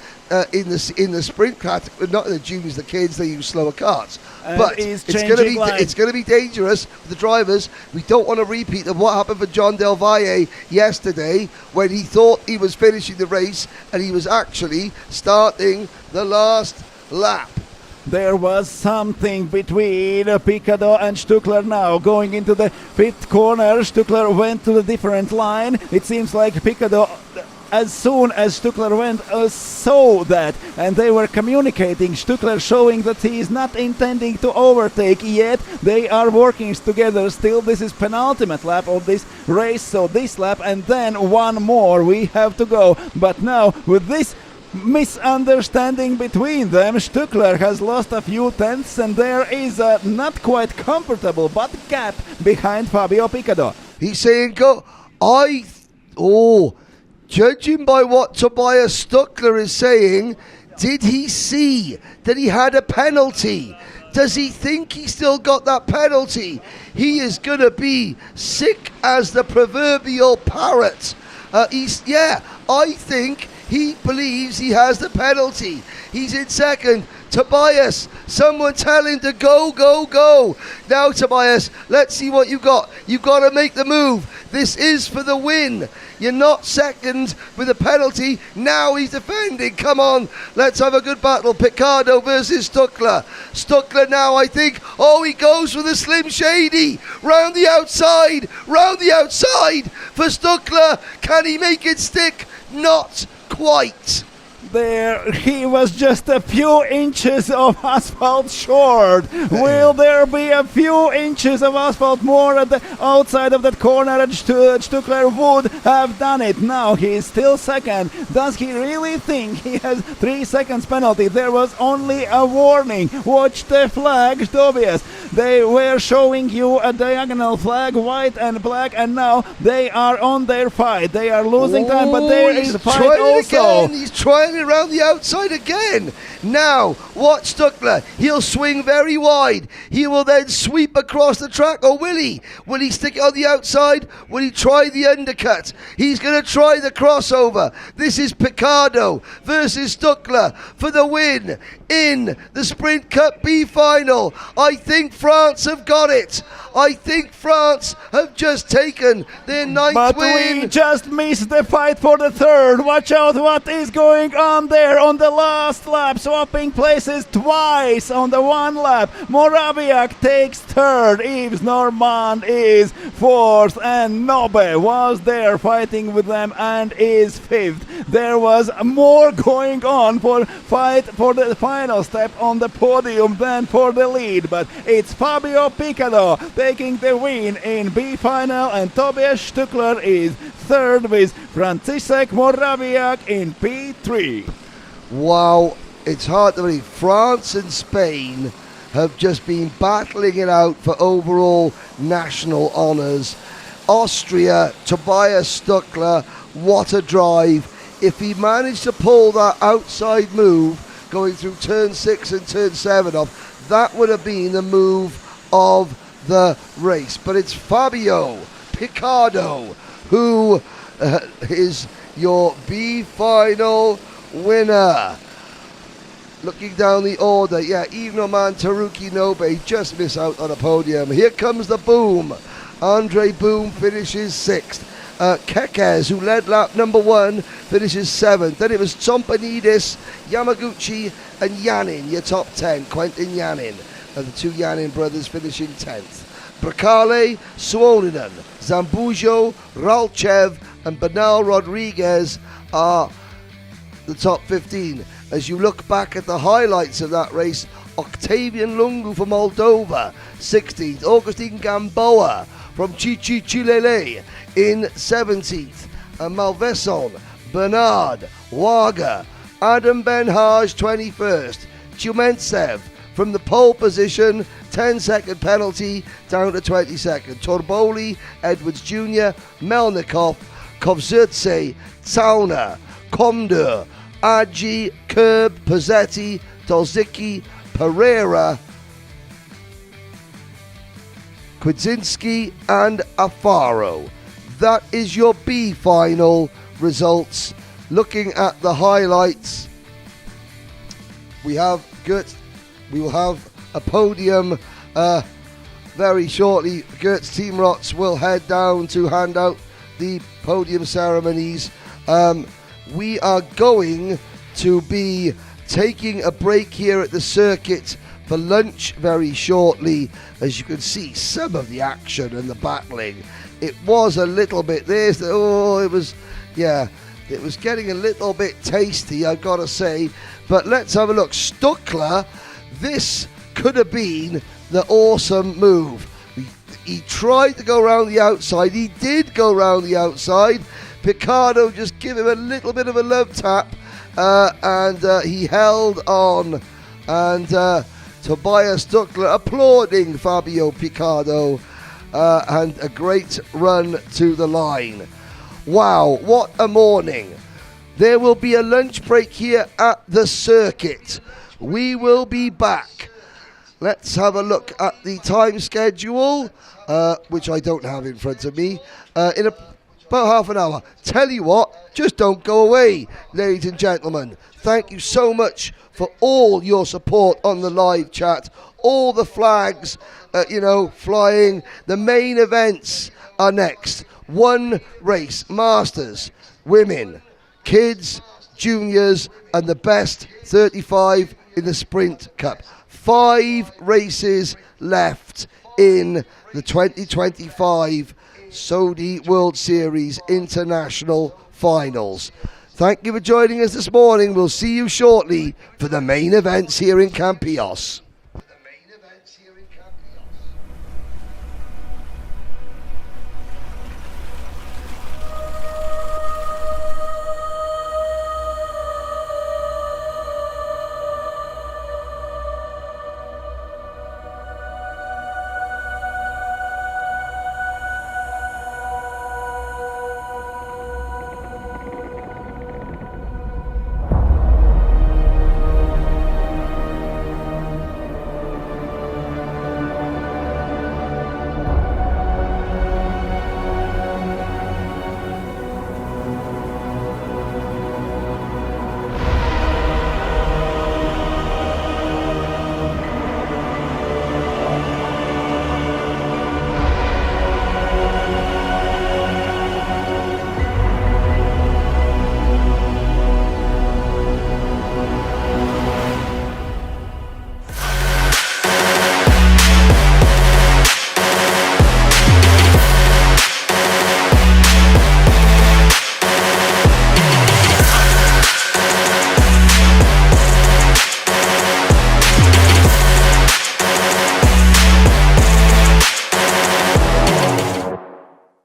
in the sprint category, not in the juniors, the kids, they use slower carts. But it's going to be dangerous for the drivers. We don't want a repeat of what happened for John Del Valle yesterday when he thought he was finishing the race and he was actually starting the last lap. There was something between Picado and Stuckler now. Going into the fifth corner, Stuckler went to the different line. It seems like Picado, as soon as Stuckler went, saw that, and they were communicating. Stuckler showing that he is not intending to overtake yet. They are working together still. This is penultimate lap of this race, so this lap and then one more we have to go. But now with this misunderstanding between them, Stuckler has lost a few tenths, and there is a not quite comfortable but gap behind Fabio Picado. He's saying, judging by what Tobias Stuckler is saying, did he see that he had a penalty? Does he think he still got that penalty? He is going to be sick as the proverbial parrot. I think he believes he has the penalty. He's in second. Tobias, someone tell him to go, go, go. Now, Tobias, let's see what you got. You've got to make the move. This is for the win. You're not second with a penalty. Now he's defending. Come on, let's have a good battle. Picado versus Stuckler. Stuckler now, I think. Oh, he goes for the Slim Shady. Round the outside for Stuckler. Can he make it stick? Not quite. There he was just a few inches of asphalt short. Will there be a few inches of asphalt more at the outside of that corner, and Stuckler would have done it? Now he is still second. Does he really think he has 3 seconds penalty? There was only a warning. Watch the flag, Tobias. They were showing you a diagonal flag, white and black, and now they are on their fight. They are losing time, but there is a fight also. He's trying it around the outside again. Now, watch Stuckler. He'll swing very wide. He will then sweep across the track. Or will he? Will he stick it on the outside? Will he try the undercut? He's going to try the crossover. This is Picado versus Stuckler for the win in the Sprint Cup B final. I think France have got it. I think France have just taken their ninth win. But we just missed the fight for the third. Watch out what is going on. Jan there on the last lap, swapping places twice on the one lap. Moraviak takes third, Yves Normand is fourth, and Nobbe was there fighting with them and is fifth. There was more going on for fight for the final step on the podium than for the lead, but it's Fabio Picado taking the win in B final, and Tobias Stuckler is third with Franciszek Morawiak in P3. Wow, it's hard to believe. France and Spain have just been battling it out for overall national honours. Austria, Tobias Stuckler, what a drive. If he managed to pull that outside move going through turn 6 and turn 7 off, that would have been the move of the race. But it's Fabio Picado who is your B final winner. Looking down the order, Yves Normand, Taruki Nobbe just miss out on a podium. Here comes the boom. Andre Boom finishes 6th. Kekes, who led lap number 1, finishes 7th. Then it was Tsompanidis, Yamaguchi and Yanin, your top 10. Quentin Yanin, the two Yanin brothers finishing 10th. Bracale, Suoninen, Zambujo, Ralchev and Bernal Rodriguez are the top 15. As you look back at the highlights of that race, Octavian Lungu from Moldova, 16th. Augustine Gamboa from Chichilele in 17th. And Malveson, Bernard, Waga, Adam Benhaj, 21st. Chumentsev from the pole position, 10-second penalty, down to 22nd. Torboli, Edwards Jr., Melnikov, Kovzurtse, Tauner, Komdur, Aji, Kerb, Pazzetti, Dolzicki, Pereira, Kwidzinski and Afaro. That is your B final results. Looking at the highlights, we will have a podium very shortly. Gertz Teamrots will head down to hand out the podium ceremonies. We are going to be taking a break here at the circuit for lunch very shortly. As you can see, some of the action and the battling, it was a little bit it was getting a little bit tasty, I've got to say. But let's have a look. Stuckler, this could have been the awesome move. He tried to go around the outside. He did go around the outside. Picado just give him a little bit of a love tap, and he held on. And Tobias Stuckler applauding Fabio Picado, and a great run to the line. Wow, what a morning. There will be a lunch break here at the circuit. We will be back. Let's have a look at the time schedule, which I don't have in front of me, in about half an hour. Tell you what, just don't go away, ladies and gentlemen. Thank you so much for all your support on the live chat. All the flags, flying. The main events are next. One race, Masters, women, kids, juniors, and the best 35 in the Sprint Cup. 5 races left in the 2025 Saudi World Series International Finals. Thank you for joining us this morning. We'll see you shortly for the main events here in Campillos.